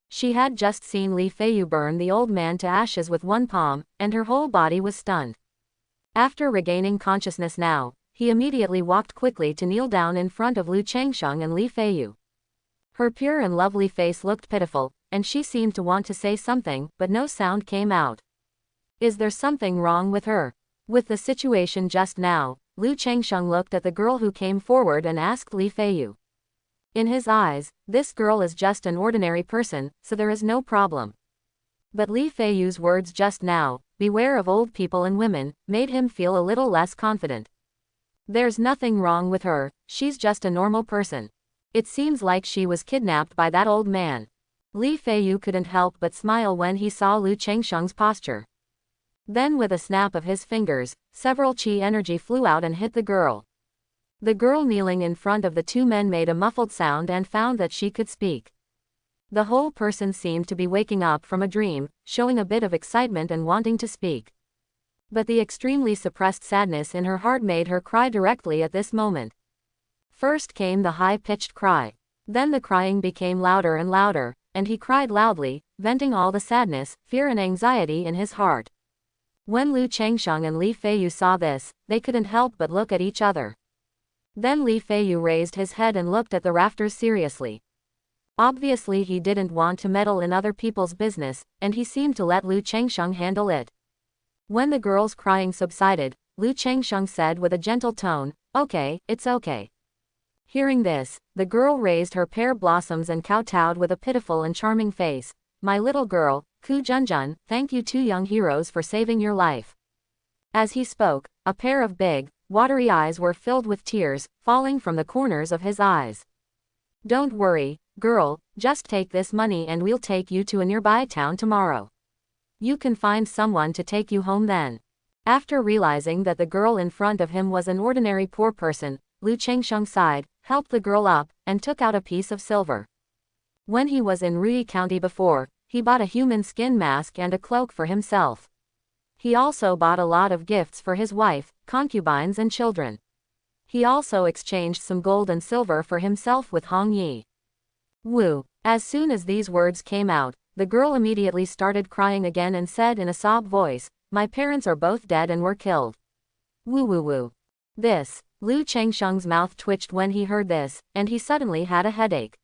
She had just seen Li Feiyu burn the old man to ashes with one palm, and her whole body was stunned. After regaining consciousness now, he immediately walked quickly to kneel down in front of Lu Changsheng and Li Feiyu. Her pure and lovely face looked pitiful, and she seemed to want to say something, but no sound came out. Is there something wrong with her? With the situation just now, Lu Changsheng looked at the girl who came forward and asked Li Feiyu. In his eyes, this girl is just an ordinary person, so there is no problem. But Li Feiyu's words just now, beware of old people and women, made him feel a little less confident. There's nothing wrong with her, she's just a normal person. It seems like she was kidnapped by that old man. Li Feiyu couldn't help but smile when he saw Lu Chengsheng's posture. Then with a snap of his fingers, several qi energy flew out and hit the girl. The girl kneeling in front of the two men made a muffled sound and found that she could speak. The whole person seemed to be waking up from a dream, showing a bit of excitement and wanting to speak. But the extremely suppressed sadness in her heart made her cry directly at this moment. First came the high-pitched cry. Then the crying became louder and louder, and he cried loudly, venting all the sadness, fear and anxiety in his heart. When Lu Chengsheng and Li Feiyu saw this, they couldn't help but look at each other. Then Li Feiyu raised his head and looked at the rafters seriously. Obviously he didn't want to meddle in other people's business, and he seemed to let Lu Chengsheng handle it. When the girl's crying subsided, Lu Chengsheng said with a gentle tone, "Okay, it's okay." Hearing this, the girl raised her pear blossoms and kowtowed with a pitiful and charming face. "My little girl, Ku Junjun, thank you two young heroes for saving your life." As he spoke, a pair of big, watery eyes were filled with tears, falling from the corners of his eyes. "Don't worry, girl, just take this money and we'll take you to a nearby town tomorrow. You can find someone to take you home then." After realizing that the girl in front of him was an ordinary poor person, Lu Chengsheng sighed, helped the girl up, and took out a piece of silver. When he was in Rui County before, he bought a human skin mask and a cloak for himself. He also bought a lot of gifts for his wife, concubines and children. He also exchanged some gold and silver for himself with Hong Yi. Wu. As soon as these words came out, the girl immediately started crying again and said in a sob voice, "My parents are both dead and were killed." Woo woo woo. This. Lu Chengsheng's mouth twitched when he heard this, and he suddenly had a headache.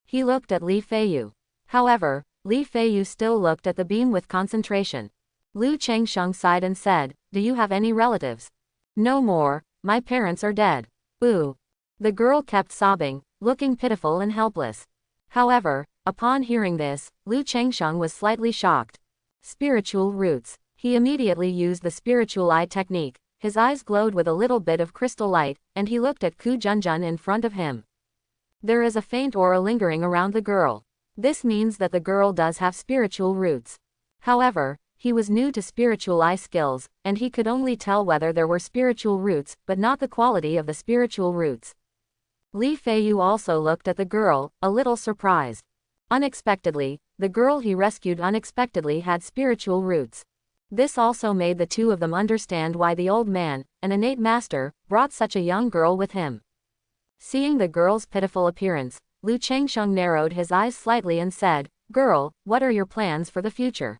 He looked at Li Feiyu. However, Li Feiyu still looked at the beam with concentration. Lu Chengsheng sighed and said, "Do you have any relatives?" "No more, my parents are dead." Ooh. The girl kept sobbing, looking pitiful and helpless. However, upon hearing this, Lu Chengsheng was slightly shocked. Spiritual roots. He immediately used the spiritual eye technique. His eyes glowed with a little bit of crystal light, and he looked at Ku Junjun in front of him. There is a faint aura lingering around the girl. This means that the girl does have spiritual roots. However, he was new to spiritual eye skills, and he could only tell whether there were spiritual roots, but not the quality of the spiritual roots. Li Feiyu also looked at the girl, a little surprised. Unexpectedly, the girl he rescued unexpectedly had spiritual roots. This also made the two of them understand why the old man, an innate master, brought such a young girl with him. Seeing the girl's pitiful appearance, Lu Chengsheng narrowed his eyes slightly and said, "Girl, what are your plans for the future?"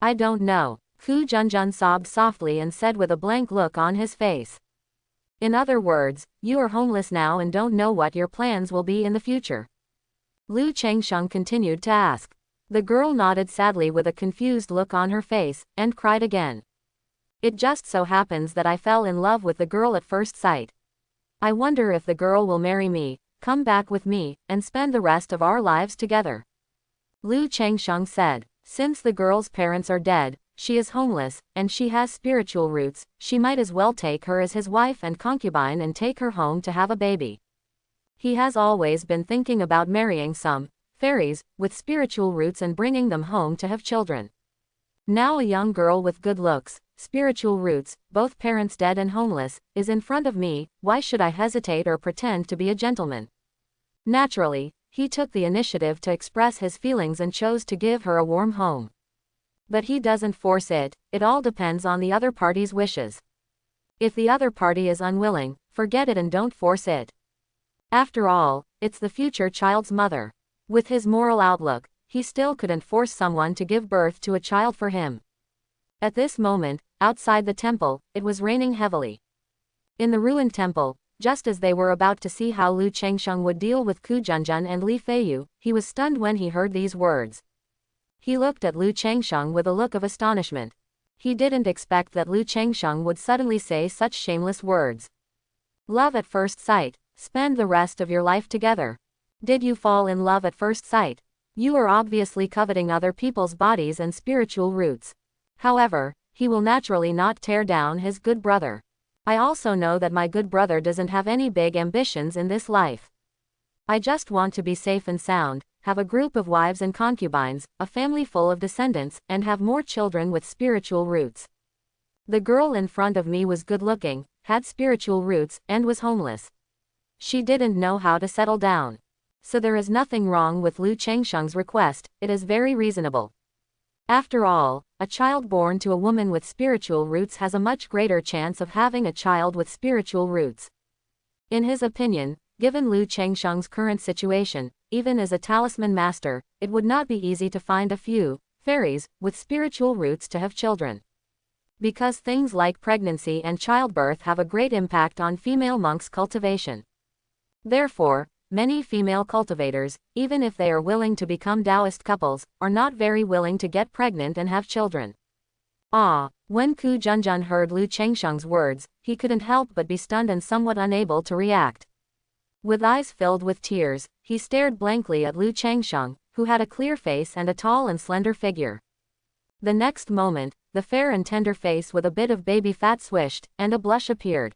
"I don't know." Ku Junjun sobbed softly and said with a blank look on his face. "In other words, you are homeless now and don't know what your plans will be in the future?" Lu Chengsheng continued to ask. The girl nodded sadly with a confused look on her face, and cried again. "It just so happens that I fell in love with the girl at first sight. I wonder if the girl will marry me, come back with me, and spend the rest of our lives together." Lu Chengsheng said, "Since the girl's parents are dead, she is homeless, and she has spiritual roots, she might as well take her as his wife and concubine and take her home to have a baby. He has always been thinking about marrying some fairies with spiritual roots and bringing them home to have children. Now a young girl with good looks, spiritual roots, both parents dead and homeless, is in front of me. Why should I hesitate or pretend to be a gentleman?" Naturally, he took the initiative to express his feelings and chose to give her a warm home. But he doesn't force it, it all depends on the other party's wishes. If the other party is unwilling, forget it and don't force it. After all, it's the future child's mother. With his moral outlook, he still couldn't force someone to give birth to a child for him. At this moment, outside the temple, it was raining heavily. In the ruined temple, just as they were about to see how Lu Chengsheng would deal with Ku Junjun and Li Feiyu, he was stunned when he heard these words. He looked at Lu Chengsheng with a look of astonishment. He didn't expect that Lu Chengsheng would suddenly say such shameless words. Love at first sight. Spend the rest of your life together. Did you fall in love at first sight? You are obviously coveting other people's bodies and spiritual roots. However, he will naturally not tear down his good brother. I also know that my good brother doesn't have any big ambitions in this life. I just want to be safe and sound, have a group of wives and concubines, a family full of descendants, and have more children with spiritual roots. The girl in front of me was good-looking, had spiritual roots, and was homeless. She didn't know how to settle down. So there is nothing wrong with Lu Chengsheng's request, it is very reasonable. After all, a child born to a woman with spiritual roots has a much greater chance of having a child with spiritual roots. In his opinion, given Lu Chengsheng's current situation, even as a talisman master, it would not be easy to find a few fairies with spiritual roots to have children. Because things like pregnancy and childbirth have a great impact on female monks' cultivation. Therefore, many female cultivators, even if they are willing to become Taoist couples, are not very willing to get pregnant and have children. When Ku Junjun heard Lu Chengsheng's words, he couldn't help but be stunned and somewhat unable to react. With eyes filled with tears, he stared blankly at Lu Chengsheng, who had a clear face and a tall and slender figure. The next moment, the fair and tender face with a bit of baby fat swished, and a blush appeared.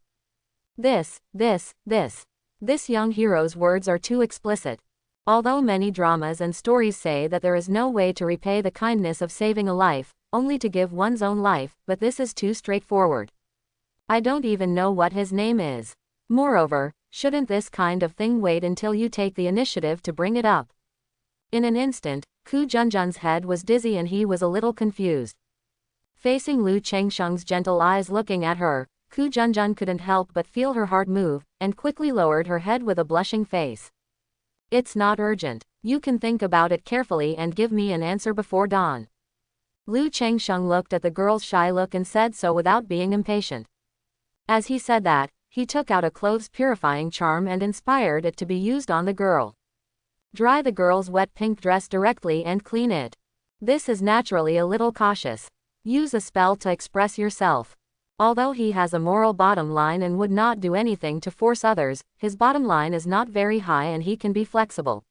This young hero's words are too explicit. Although many dramas and stories say that there is no way to repay the kindness of saving a life, only to give one's own life, but this is too straightforward. I don't even know what his name is. Moreover, shouldn't this kind of thing wait until you take the initiative to bring it up? In an instant, Ku Junjun's head was dizzy and he was a little confused. Facing Lu Chengsheng's gentle eyes looking at her, Ku Junjun couldn't help but feel her heart move, and quickly lowered her head with a blushing face. It's not urgent. You can think about it carefully and give me an answer before dawn. Lu Chengsheng looked at the girl's shy look and said so without being impatient. As he said that, he took out a clothes purifying charm and inspired it to be used on the girl. Dry the girl's wet pink dress directly and clean it. This is naturally a little cautious. Use a spell to express yourself. Although he has a moral bottom line and would not do anything to force others, his bottom line is not very high and he can be flexible.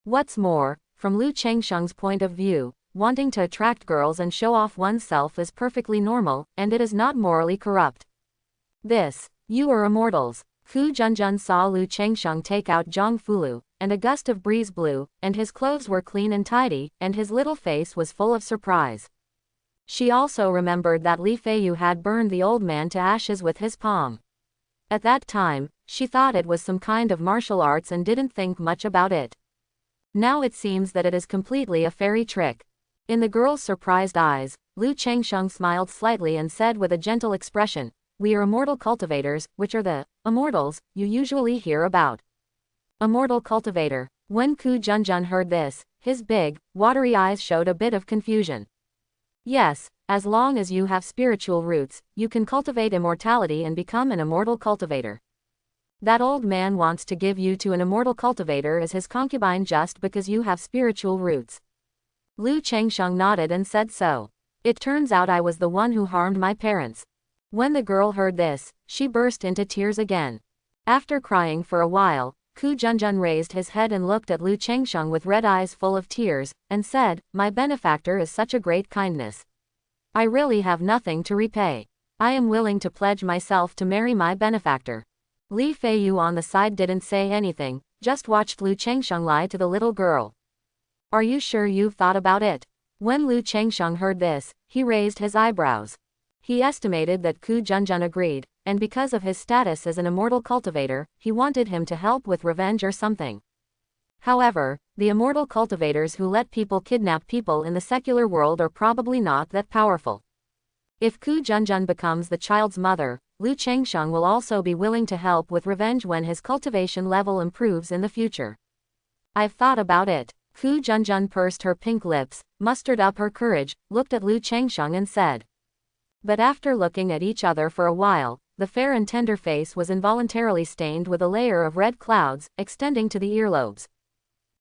What's more, from Lu Chengsheng's point of view, wanting to attract girls and show off oneself is perfectly normal, and it is not morally corrupt. You are immortals. Ku Junjun saw Lu Chengsheng take out Zhang Fulu, and a gust of breeze blew, and his clothes were clean and tidy, and his little face was full of surprise. She also remembered that Li Feiyu had burned the old man to ashes with his palm. At that time, she thought it was some kind of martial arts and didn't think much about it. Now it seems that it is completely a fairy trick. In the girl's surprised eyes, Lu Chengsheng smiled slightly and said with a gentle expression, "We are immortal cultivators, which are the immortals you usually hear about." Immortal cultivator. When Ku Junjun heard this, his big, watery eyes showed a bit of confusion. Yes, as long as you have spiritual roots, you can cultivate immortality and become an immortal cultivator. That old man wants to give you to an immortal cultivator as his concubine just because you have spiritual roots. Lu Chengsheng nodded and said so. It turns out I was the one who harmed my parents. When the girl heard this, she burst into tears again. After crying for a while, Ku Junjun raised his head and looked at Lu Chengsheng with red eyes full of tears, and said, "My benefactor is such a great kindness. I really have nothing to repay. I am willing to pledge myself to marry my benefactor." Li Feiyu on the side didn't say anything, just watched Lu Chengsheng lie to the little girl. "Are you sure you've thought about it?" When Lu Chengsheng heard this, he raised his eyebrows. He estimated that Ku Junjun agreed, and because of his status as an immortal cultivator, he wanted him to help with revenge or something. However, the immortal cultivators who let people kidnap people in the secular world are probably not that powerful. If Ku Junjun becomes the child's mother, Lu Chengsheng will also be willing to help with revenge when his cultivation level improves in the future. "I've thought about it." Ku Junjun pursed her pink lips, mustered up her courage, looked at Lu Chengsheng and said. But after looking at each other for a while, the fair and tender face was involuntarily stained with a layer of red clouds, extending to the earlobes.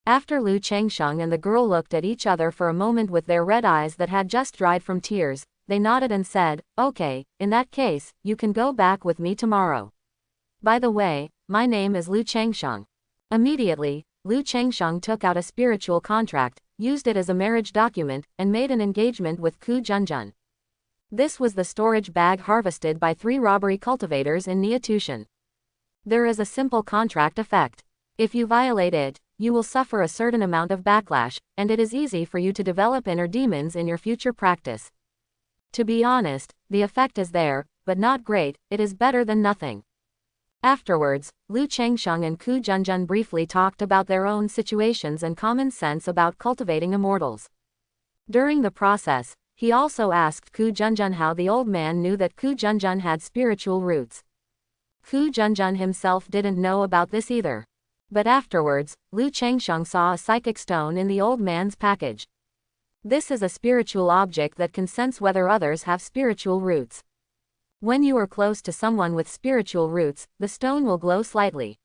After Lu Chengsheng and the girl looked at each other for a moment with their red eyes that had just dried from tears, they nodded and said, "Okay, in that case, you can go back with me tomorrow. By the way, my name is Lu Chengsheng." Immediately, Liu Changsheng took out a spiritual contract, used it as a marriage document, and made an engagement with Ku Junjun. This was the storage bag harvested by 3 robbery cultivators in Niatushan. There is a simple contract effect. If you violate it, you will suffer a certain amount of backlash, and it is easy for you to develop inner demons in your future practice. To be honest, the effect is there, but not great. It is better than nothing. Afterwards, Liu Changsheng and Ku Junjun briefly talked about their own situations and common sense about cultivating immortals. During the process, he also asked Ku Junjun how the old man knew that Ku Junjun had spiritual roots. Ku Junjun himself didn't know about this either. But afterwards, Liu Changsheng saw a psychic stone in the old man's package. This is a spiritual object that can sense whether others have spiritual roots. When you are close to someone with spiritual roots, the stone will glow slightly.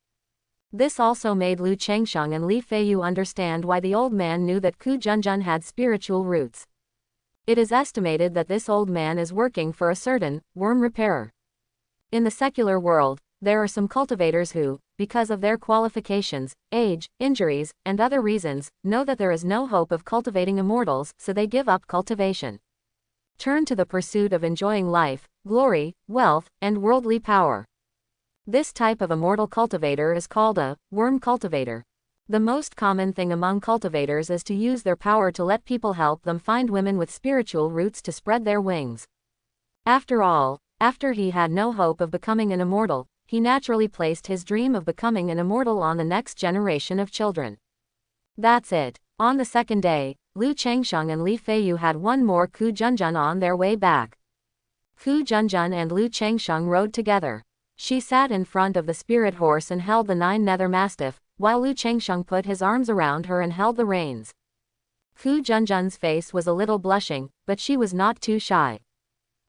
This also made Liu Changsheng and Li Feiyu understand why the old man knew that Ku Junjun had spiritual roots. It is estimated that this old man is working for a certain worm repairer. In the secular world, there are some cultivators who, because of their qualifications, age, injuries, and other reasons, know that there is no hope of cultivating immortals, so they give up cultivation. Turn to the pursuit of enjoying life, glory, wealth, and worldly power. This type of immortal cultivator is called a worm cultivator. The most common thing among cultivators is to use their power to let people help them find women with spiritual roots to spread their wings. After all, after he had no hope of becoming an immortal, he naturally placed his dream of becoming an immortal on the next generation of children. That's it. On the second day, Liu Changsheng and Li Feiyu had one more Ku Junjun on their way back. Ku Junjun and Liu Changsheng rode together. She sat in front of the spirit horse and held the 9 nether mastiff, while Liu Changsheng put his arms around her and held the reins. Ku Junjun's face was a little blushing, but she was not too shy.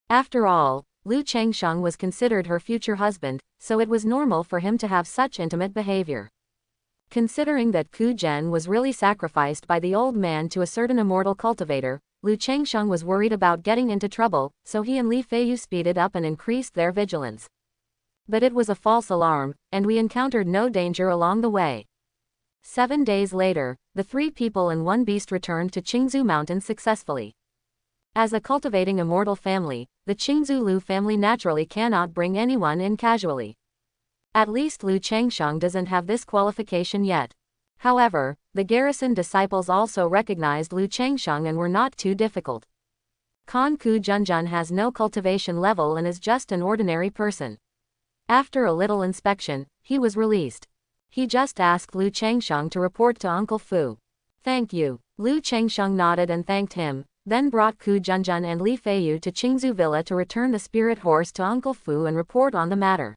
After all, Liu Changsheng was considered her future husband, so it was normal for him to have such intimate behavior. Considering that Ku Zhen was really sacrificed by the old man to a certain immortal cultivator, Liu Changsheng was worried about getting into trouble, so he and Li Feiyu speeded up and increased their vigilance. But it was a false alarm, and we encountered no danger along the way. 7 days later, the 3 people and 1 beast returned to Qingzhou Mountain successfully. As a cultivating immortal family, the Qingzhou Lu family naturally cannot bring anyone in casually. At least Liu Changsheng doesn't have this qualification yet. However, the garrison disciples also recognized Liu Changsheng and were not too difficult. Ku Junjun has no cultivation level and is just an ordinary person. After a little inspection, he was released. He just asked Liu Changsheng to report to Uncle Fu. Thank you. Liu Changsheng nodded and thanked him, then brought Ku Junjun and Li Feiyu to Qingzhou Villa to return the spirit horse to Uncle Fu and report on the matter.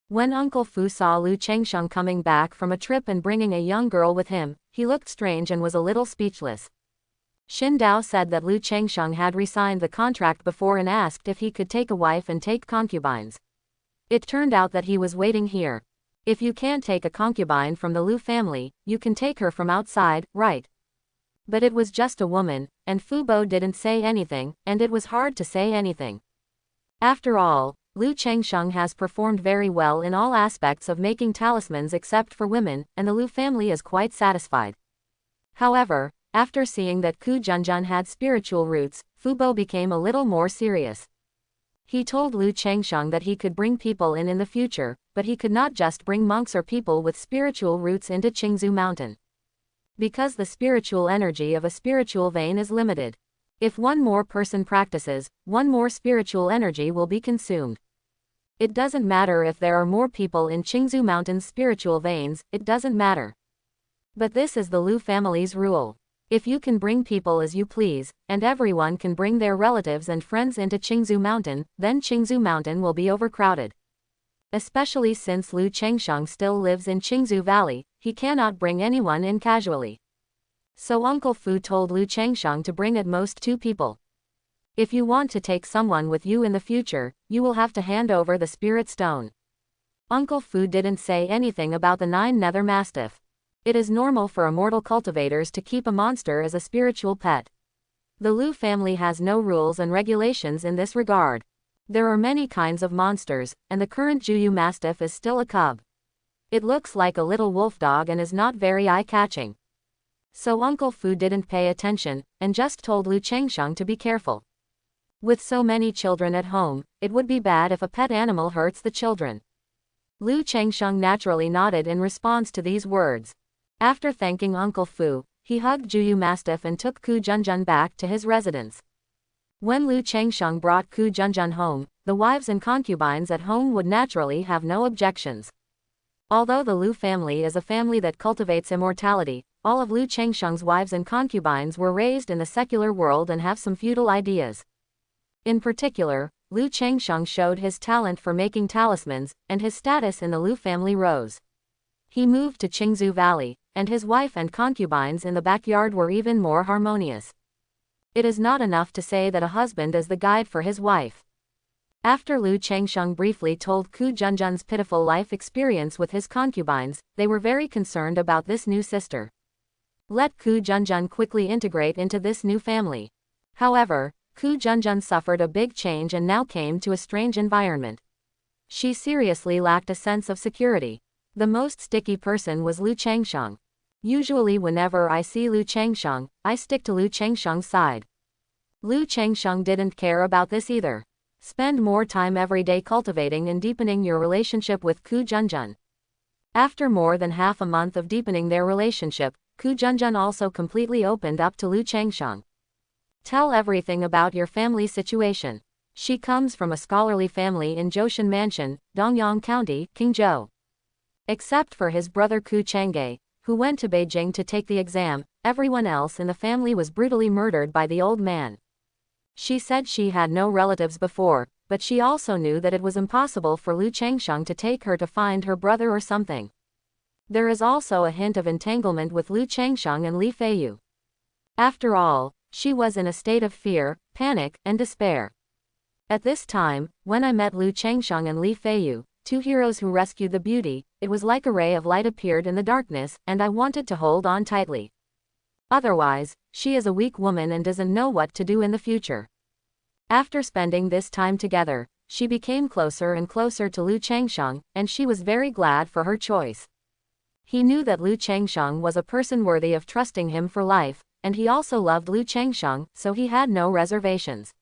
When Uncle Fu saw Liu Changsheng coming back from a trip and bringing a young girl with him, he looked strange and was a little speechless. Xin Dao said that Liu Changsheng had re-signed the contract before and asked if he could take a wife and take concubines. It turned out that he was waiting here. If you can't take a concubine from the Liu family, you can take her from outside, right? But it was just a woman, and Fu Bo didn't say anything, and it was hard to say anything. After all, Liu Changsheng has performed very well in all aspects of making talismans except for women, and the Liu family is quite satisfied. However, after seeing that Ku Junjun had spiritual roots, Fu Bo became a little more serious. He told Liu Changsheng that he could bring people in the future, but he could not just bring monks or people with spiritual roots into Qingzhou Mountain. Because the spiritual energy of a spiritual vein is limited. If one more person practices, one more spiritual energy will be consumed. It doesn't matter if there are more people in Qingzhou Mountain's spiritual veins, it doesn't matter. But this is the Liu family's rule. If you can bring people as you please, and everyone can bring their relatives and friends into Qingzhou Mountain, then Qingzhou Mountain will be overcrowded. Especially since Liu Changsheng still lives in Qingzhou Valley, he cannot bring anyone in casually. So Uncle Fu told Liu Changsheng to bring at most 2 people. If you want to take someone with you in the future, you will have to hand over the spirit stone. Uncle Fu didn't say anything about the 9 nether mastiff. It is normal for immortal cultivators to keep a monster as a spiritual pet. The Liu family has no rules and regulations in this regard. There are many kinds of monsters, and the current Juyu mastiff is still a cub. It looks like a little wolf dog and is not very eye-catching. So Uncle Fu didn't pay attention, and just told Lu Chengsheng to be careful. With so many children at home, it would be bad if a pet animal hurts the children. Lu Chengsheng naturally nodded in response to these words. After thanking Uncle Fu, he hugged Juyu Mastiff and took Ku Junjun back to his residence. When Lu Chengsheng brought Ku Junjun home, the wives and concubines at home would naturally have no objections. Although the Lu family is a family that cultivates immortality, all of Lu Chengsheng's wives and concubines were raised in the secular world and have some feudal ideas. In particular, Lu Chengsheng showed his talent for making talismans, and his status in the Lu family rose. He moved to Qingzhou Valley, and his wife and concubines in the backyard were even more harmonious. It is not enough to say that a husband is the guide for his wife. After Lu Chengsheng briefly told Ku Junjun's pitiful life experience with his concubines, they were very concerned about this new sister. Let Ku Junjun quickly integrate into this new family. However, Ku Junjun suffered a big change and now came to a strange environment. She seriously lacked a sense of security. The most sticky person was Lu Chengsheng. Usually whenever I see Lu Chengsheng, I stick to Lu Chengsheng's side. Lu Chengsheng didn't care about this either. Spend more time every day cultivating and deepening your relationship with Ku Junjun. After more than half a month of deepening their relationship, Ku Junjun also completely opened up to Lu Chengsheng. Tell everything about your family situation. She comes from a scholarly family in Zhoushan Mansion, Dongyang County, Qingzhou. Except for his brother Ku Changge, who went to Beijing to take the exam, everyone else in the family was brutally murdered by the old man. She said she had no relatives before, but she also knew that it was impossible for Lu Chengsheng to take her to find her brother or something. There is also a hint of entanglement with Lu Chengsheng and Li Feiyu. After all, she was in a state of fear, panic, and despair. At this time, when I met Lu Chengsheng and Li Feiyu, two heroes who rescued the beauty, it was like a ray of light appeared in the darkness, and I wanted to hold on tightly. Otherwise, she is a weak woman and doesn't know what to do in the future. After spending this time together, she became closer and closer to Lu Chengsheng, and she was very glad for her choice. He knew that Lu Chengsheng was a person worthy of trusting him for life, and he also loved Lu Chengsheng, so he had no reservations.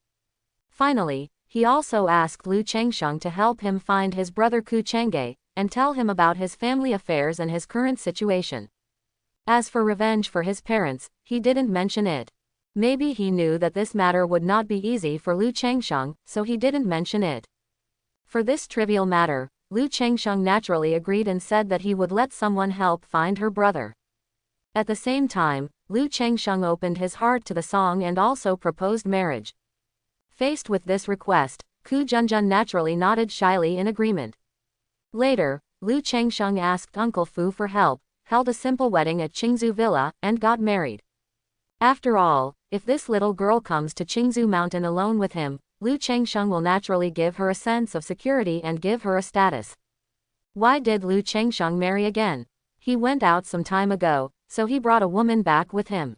Finally, he also asked Lu Chengsheng to help him find his brother Ku Changge, and tell him about his family affairs and his current situation. As for revenge for his parents, he didn't mention it. Maybe he knew that this matter would not be easy for Lu Chengsheng, so he didn't mention it. For this trivial matter, Lu Chengsheng naturally agreed and said that he would let someone help find her brother. At the same time, Lu Chengsheng opened his heart to the song and also proposed marriage. Faced with this request, Ku Junjun naturally nodded shyly in agreement. Later, Lu Chengsheng asked Uncle Fu for help, held a simple wedding at Qingzhou Villa, and got married. After all, if this little girl comes to Qingzhou Mountain alone with him, Lu Chengsheng will naturally give her a sense of security and give her a status. Why did Lu Chengsheng marry again? He went out some time ago, so he brought a woman back with him.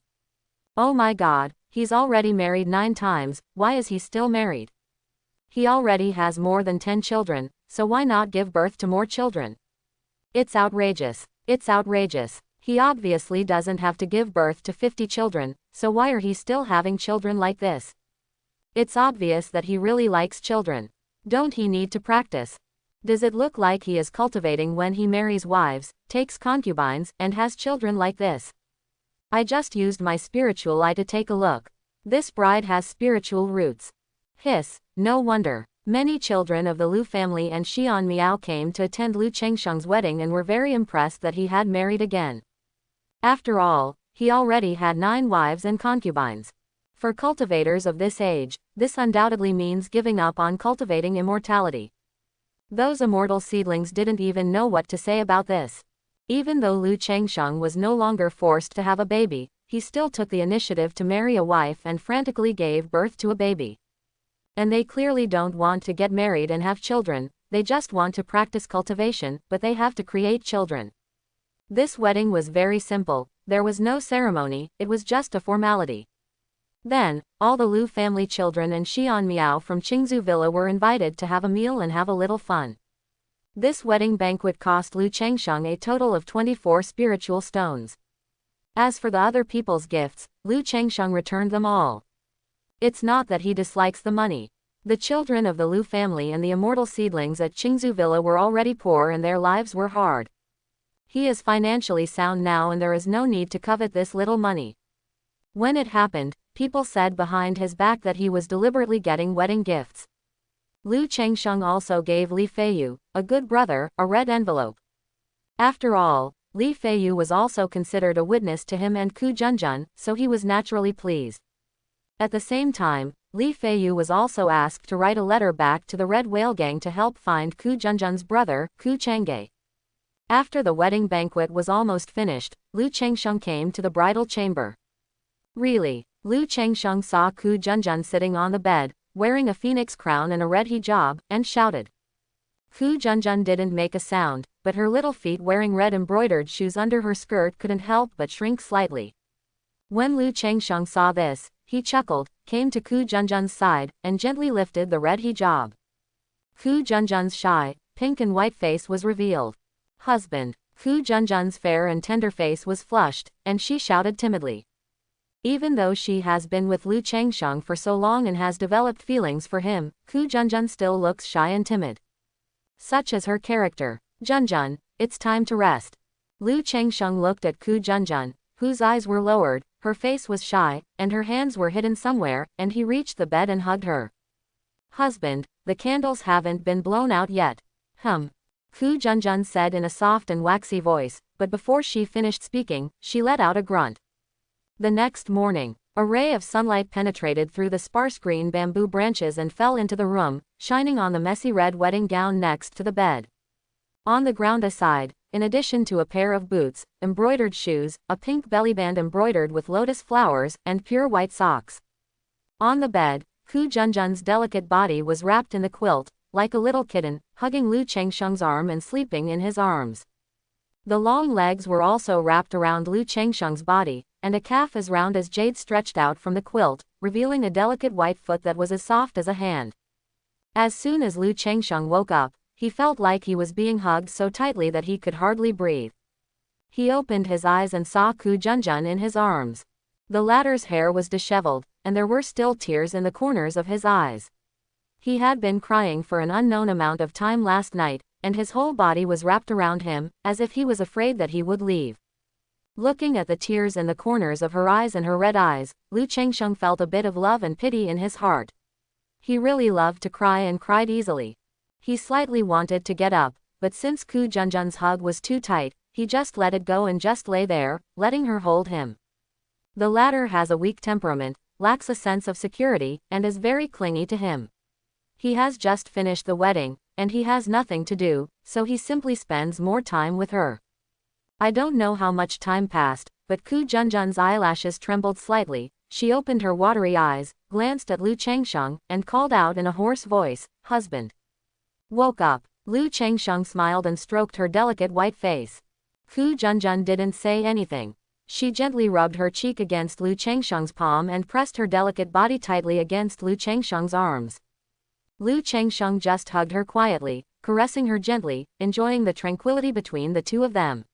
Oh my God, he's already married 9 times, why is he still married? He already has more than 10 children, so why not give birth to more children? It's outrageous. It's outrageous. He obviously doesn't have to give birth to 50 children, so why are he still having children like this? It's obvious that he really likes children. Don't he need to practice? Does it look like he is cultivating when he marries wives, takes concubines, and has children like this? I just used my spiritual eye to take a look. This bride has spiritual roots. Hiss, no wonder. Many children of the Lu family and Xian Miao came to attend Lu Chengsheng's wedding and were very impressed that he had married again. After all, he already had 9 wives and concubines. For cultivators of this age, this undoubtedly means giving up on cultivating immortality. Those immortal seedlings didn't even know what to say about this. Even though Lu Chengsheng was no longer forced to have a baby, he still took the initiative to marry a wife and frantically gave birth to a baby. And they clearly don't want to get married and have children, they just want to practice cultivation, but they have to create children. This wedding was very simple, there was no ceremony, it was just a formality. Then, all the Lu family children and Xian Miao from Qingzhou Villa were invited to have a meal and have a little fun. This wedding banquet cost Lu Changsheng a total of 24 spiritual stones. As for the other people's gifts, Lu Changsheng returned them all. It's not that he dislikes the money. The children of the Lu family and the immortal seedlings at Qingzu Villa were already poor and their lives were hard. He is financially sound now and there is no need to covet this little money. When it happened, people said behind his back that he was deliberately getting wedding gifts. Lu Changsheng also gave Li Feiyu, a good brother, a red envelope. After all, Li Feiyu was also considered a witness to him and Ku Junjun, so he was naturally pleased. At the same time, Li Feiyu was also asked to write a letter back to the Red Whale Gang to help find Ku Junjun's brother, Ku Changge. After the wedding banquet was almost finished, Lu Changsheng came to the bridal chamber. Really, Lu Changsheng saw Ku Junjun sitting on the bed, wearing a phoenix crown and a red hijab, and shouted. Ku Junjun didn't make a sound, but her little feet wearing red embroidered shoes under her skirt couldn't help but shrink slightly. When Lu Changsheng saw this, he chuckled, came to Ku Junjun's side, and gently lifted the red hijab. Ku Junjun's shy, pink and white face was revealed. Husband. Ku Junjun's fair and tender face was flushed, and she shouted timidly. Even though she has been with Lu Changsheng for so long and has developed feelings for him, Ku Junjun still looks shy and timid. Such is her character. Junjun, it's time to rest. Lu Changsheng looked at Ku Junjun, whose eyes were lowered, her face was shy, and her hands were hidden somewhere, and he reached the bed and hugged her. Husband, the candles haven't been blown out yet. Ku Junjun said in a soft and waxy voice, but before she finished speaking, she let out a grunt. The next morning, a ray of sunlight penetrated through the sparse green bamboo branches and fell into the room, shining on the messy red wedding gown next to the bed. On the ground aside, in addition to a pair of boots, embroidered shoes, a pink bellyband embroidered with lotus flowers, and pure white socks. On the bed, Ku Junjun's delicate body was wrapped in the quilt, like a little kitten, hugging Lu Changsheng's arm and sleeping in his arms. The long legs were also wrapped around Lu Changsheng's body, and a calf as round as jade stretched out from the quilt, revealing a delicate white foot that was as soft as a hand. As soon as Lu Changsheng woke up, he felt like he was being hugged so tightly that he could hardly breathe. He opened his eyes and saw Ku Junjun in his arms. The latter's hair was disheveled, and there were still tears in the corners of his eyes. He had been crying for an unknown amount of time last night, and his whole body was wrapped around him, as if he was afraid that he would leave. Looking at the tears in the corners of her eyes and her red eyes, Lu Changsheng felt a bit of love and pity in his heart. He really loved to cry and cried easily. He slightly wanted to get up, but since Ku Junjun's hug was too tight, he just let it go and just lay there, letting her hold him. The latter has a weak temperament, lacks a sense of security, and is very clingy to him. He has just finished the wedding, and he has nothing to do, so he simply spends more time with her. I don't know how much time passed, but Ku Junjun's eyelashes trembled slightly. She opened her watery eyes, glanced at Lu Changsheng, and called out in a hoarse voice, "Husband." Woke up. Lu Changsheng smiled and stroked her delicate white face. Ku Junjun didn't say anything. She gently rubbed her cheek against Lu Changsheng's palm and pressed her delicate body tightly against Lu Changsheng's arms. Lu Changsheng just hugged her quietly, caressing her gently, enjoying the tranquility between the two of them.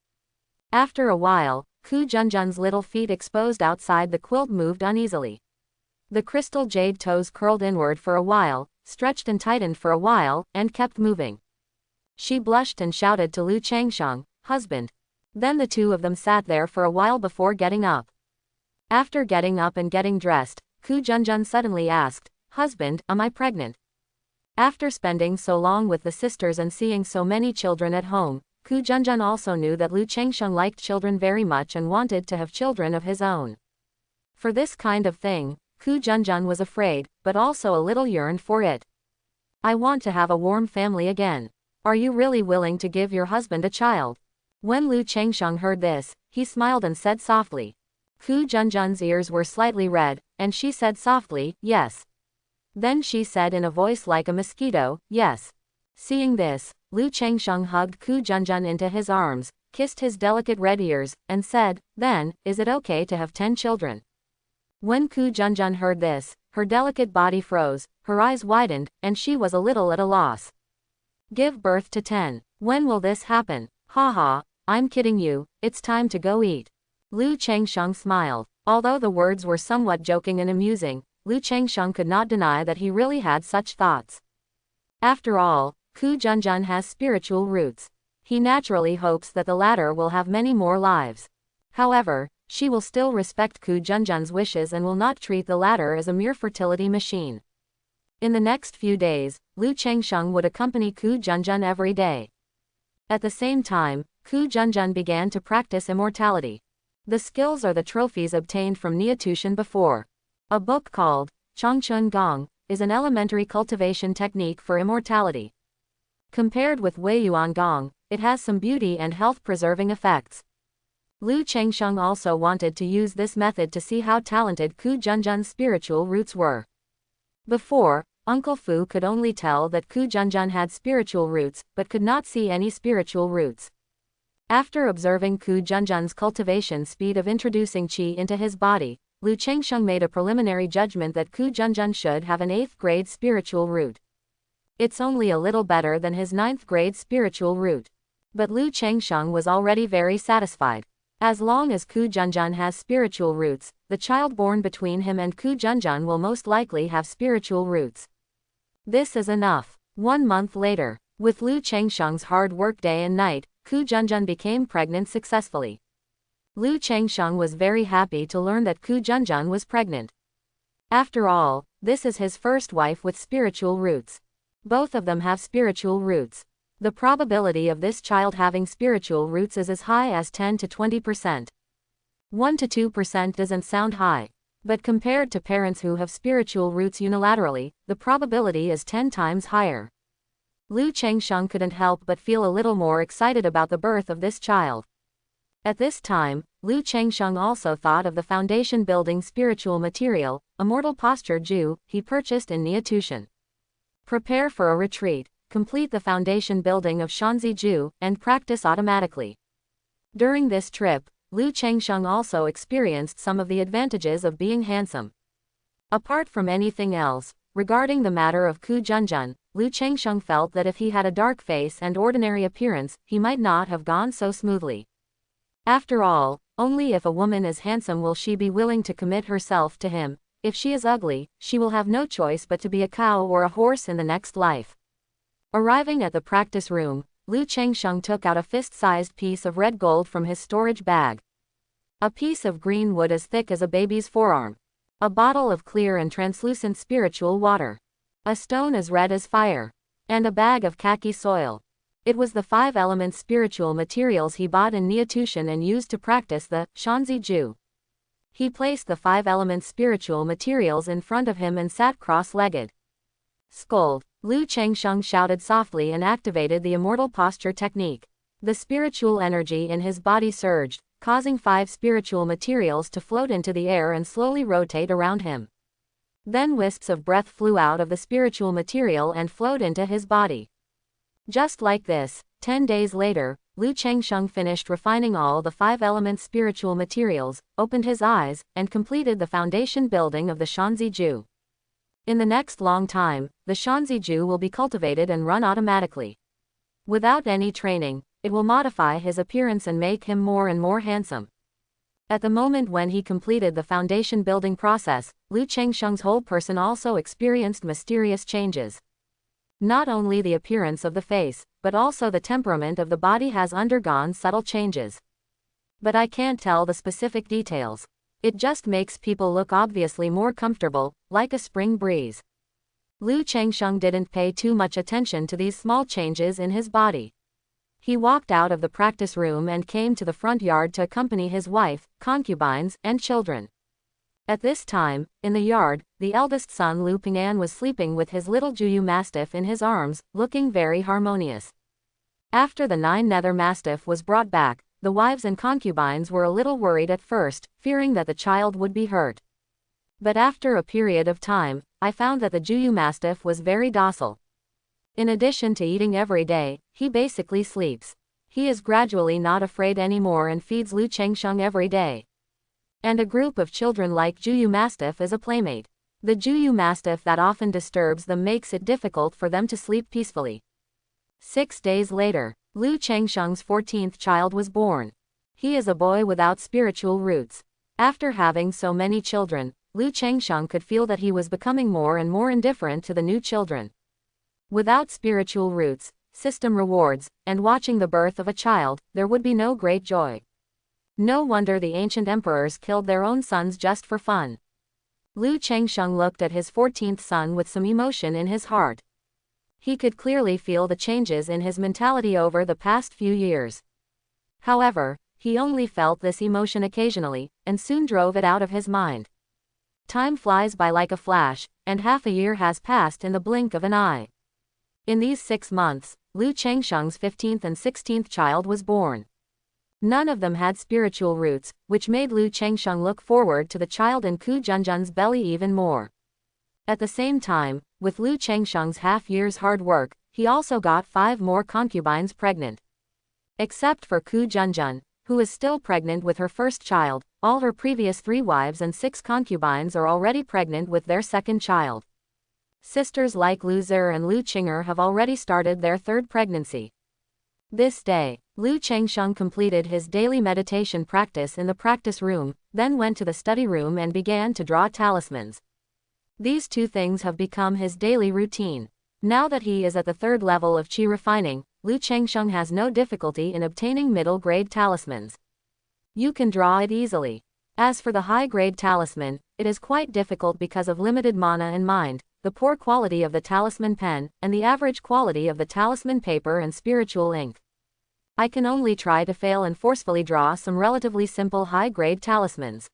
After a while, Ku Junjun's little feet exposed outside the quilt moved uneasily. The crystal jade toes curled inward for a while, stretched and tightened for a while, and kept moving. She blushed and shouted to Lu Changsheng, "Husband." Then the two of them sat there for a while before getting up. After getting up and getting dressed, Ku Junjun suddenly asked, "Husband, am I pregnant?" After spending so long with the sisters and seeing so many children at home, Ku Junjun also knew that Lu Changsheng liked children very much and wanted to have children of his own. For this kind of thing, Ku Junjun was afraid, but also a little yearned for it. "I want to have a warm family again. Are you really willing to give your husband a child?" When Lu Changsheng heard this, he smiled and said softly. Ku Junjun's ears were slightly red, and she said softly, "Yes." Then she said in a voice like a mosquito, "Yes." Seeing this, Lu Changsheng hugged Ku Junjun into his arms, kissed his delicate red ears, and said, "Then, is it okay to have 10 children?" When Ku Junjun heard this, her delicate body froze, her eyes widened, and she was a little at a loss. Give birth to 10. When will this happen? Haha, I'm kidding you, it's time to go eat. Lu Changsheng smiled. Although the words were somewhat joking and amusing, Lu Changsheng could not deny that he really had such thoughts. After all, Ku Junjun has spiritual roots. He naturally hopes that the latter will have many more lives. However, she will still respect Ku Junjun's wishes and will not treat the latter as a mere fertility machine. In the next few days, Lu Changsheng would accompany Ku Junjun every day. At the same time, Ku Junjun began to practice immortality. The skills are the trophies obtained from Neotushan before. A book called Changchun Gong is an elementary cultivation technique for immortality. Compared with Weiyuan Gong, it has some beauty and health-preserving effects. Lu Changsheng also wanted to use this method to see how talented Ku Junjun's spiritual roots were. Before, Uncle Fu could only tell that Ku Junjun had spiritual roots, but could not see any spiritual roots. After observing Ku Junjun's cultivation speed of introducing qi into his body, Lu Changsheng made a preliminary judgment that Ku Junjun should have an 8th grade spiritual root. It's only a little better than his 9th grade spiritual root. But Lu Changsheng was already very satisfied. As long as Ku Junjun has spiritual roots, the child born between him and Ku Junjun will most likely have spiritual roots. This is enough. 1 month later, with Lu Changsheng's hard work day and night, Ku Junjun became pregnant successfully. Lu Changsheng was very happy to learn that Ku Junjun was pregnant. After all, this is his first wife with spiritual roots. Both of them have spiritual roots. The probability of this child having spiritual roots is as high as 10 to 20%. 1 to 2% doesn't sound high. But compared to parents who have spiritual roots unilaterally, the probability is 10 times higher. Lu Changsheng couldn't help but feel a little more excited about the birth of this child. At this time, Lu Changsheng also thought of the foundation building spiritual material, immortal posture Ju, he purchased in Neotushan. Prepare for a retreat, complete the foundation building of Shanzi Ju, and practice automatically. During this trip, Lu Changsheng also experienced some of the advantages of being handsome. Apart from anything else, regarding the matter of Ku Junjun, Lu Changsheng felt that if he had a dark face and ordinary appearance, he might not have gone so smoothly. After all, only if a woman is handsome will she be willing to commit herself to him. If she is ugly, she will have no choice but to be a cow or a horse in the next life. Arriving at the practice room, Lu Changsheng took out a fist-sized piece of red gold from his storage bag. A piece of green wood as thick as a baby's forearm. A bottle of clear and translucent spiritual water. A stone as red as fire. And a bag of khaki soil. It was the 5-element spiritual materials he bought in Neotushan and used to practice the Shanzi Ju. He placed the 5-element spiritual materials in front of him and sat cross-legged. Scold. Lu Changsheng shouted softly and activated the immortal posture technique. The spiritual energy in his body surged, causing 5 spiritual materials to float into the air and slowly rotate around him. Then wisps of breath flew out of the spiritual material and flowed into his body. Just like this, 10 days later, Lu Changsheng finished refining all the 5-element spiritual materials, opened his eyes, and completed the foundation building of the Shanzi Ju. In the next long time, the Shanzi Ju will be cultivated and run automatically. Without any training, it will modify his appearance and make him more and more handsome. At the moment when he completed the foundation building process, Lu Changsheng's whole person also experienced mysterious changes. Not only the appearance of the face, but also the temperament of the body has undergone subtle changes. But I can't tell the specific details. It just makes people look obviously more comfortable, like a spring breeze. Lu Changsheng didn't pay too much attention to these small changes in his body. He walked out of the practice room and came to the front yard to accompany his wife, concubines, and children. At this time, in the yard, the eldest son Lu Ping'an was sleeping with his little Juyu Mastiff in his arms, looking very harmonious. After the 9 Nether Mastiff was brought back, the wives and concubines were a little worried at first, fearing that the child would be hurt. But after a period of time, I found that the Juyu Mastiff was very docile. In addition to eating every day, he basically sleeps. He is gradually not afraid anymore and feeds Lu Changsheng every day. And a group of children like Juyu Mastiff as a playmate. The Juyu Mastiff that often disturbs them makes it difficult for them to sleep peacefully. 6 days later, Lu Chengsheng's 14th child was born. He is a boy without spiritual roots. After having so many children, Lu Chengsheng could feel that he was becoming more and more indifferent to the new children. Without spiritual roots, system rewards, and watching the birth of a child, there would be no great joy. No wonder the ancient emperors killed their own sons just for fun. Lu Chengsheng looked at his 14th son with some emotion in his heart. He could clearly feel the changes in his mentality over the past few years. However, he only felt this emotion occasionally, and soon drove it out of his mind. Time flies by like a flash, and half a year has passed in the blink of an eye. In these 6 months, Lu Chengsheng's 15th and 16th child was born. None of them had spiritual roots, which made Lu Chengsheng look forward to the child in Ku Junjun's belly even more. At the same time, with Lu Chengsheng's half-year's hard work, he also got 5 more concubines pregnant. Except for Ku Junjun, who is still pregnant with her first child, all her previous 3 wives and 6 concubines are already pregnant with their second child. Sisters like Lu Zi and Lu Qing'er have already started their 3rd pregnancy. This day, Lu Chengsheng completed his daily meditation practice in the practice room, then went to the study room and began to draw talismans. These 2 things have become his daily routine. Now that he is at the 3rd level of qi refining, Lu Chengsheng has no difficulty in obtaining middle-grade talismans. You can draw it easily. As for the high-grade talisman, it is quite difficult because of limited mana and mind, the poor quality of the talisman pen, and the average quality of the talisman paper and spiritual ink. I can only try to fail and forcefully draw some relatively simple high-grade talismans.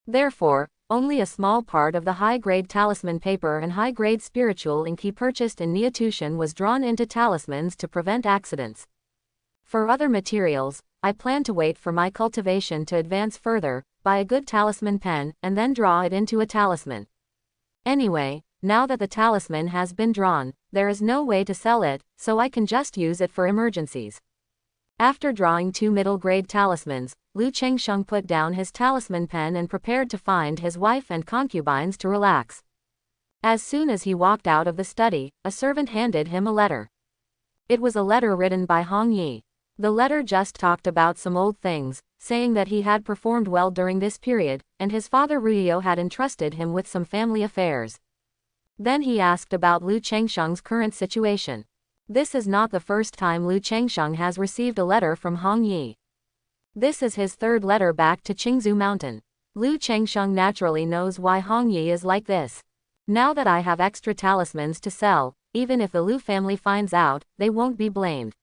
Therefore, only a small part of the high-grade talisman paper and high-grade spiritual ink he purchased in Niatushan was drawn into talismans to prevent accidents. For other materials, I plan to wait for my cultivation to advance further, buy a good talisman pen, and then draw it into a talisman. Anyway, now that the talisman has been drawn, there is no way to sell it, so I can just use it for emergencies. After drawing 2 middle-grade talismans, Lu Chengsheng put down his talisman pen and prepared to find his wife and concubines to relax. As soon as he walked out of the study, a servant handed him a letter. It was a letter written by Hong Yi. The letter just talked about some old things, saying that he had performed well during this period, and his father Ruyo had entrusted him with some family affairs. Then he asked about Lu Chengsheng's current situation. This is not the first time Lu Chengsheng has received a letter from Hong Yi. This is his 3rd letter back to Qingzhou Mountain. Lu Chengsheng naturally knows why Hong Yi is like this. Now that I have extra talismans to sell, even if the Lu family finds out, they won't be blamed.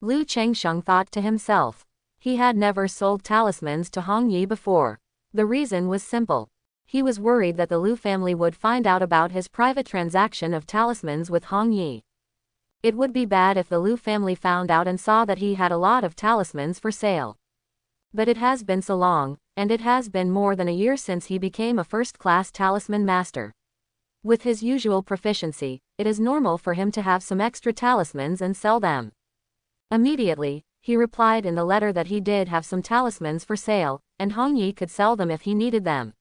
Lu Chengsheng thought to himself. He had never sold talismans to Hong Yi before. The reason was simple. He was worried that the Lu family would find out about his private transaction of talismans with Hong Yi. It would be bad if the Lu family found out and saw that he had a lot of talismans for sale. But it has been so long, and it has been more than a year since he became a first-class talisman master. With his usual proficiency, it is normal for him to have some extra talismans and sell them. Immediately, he replied in the letter that he did have some talismans for sale, and Hong Yi could sell them if he needed them.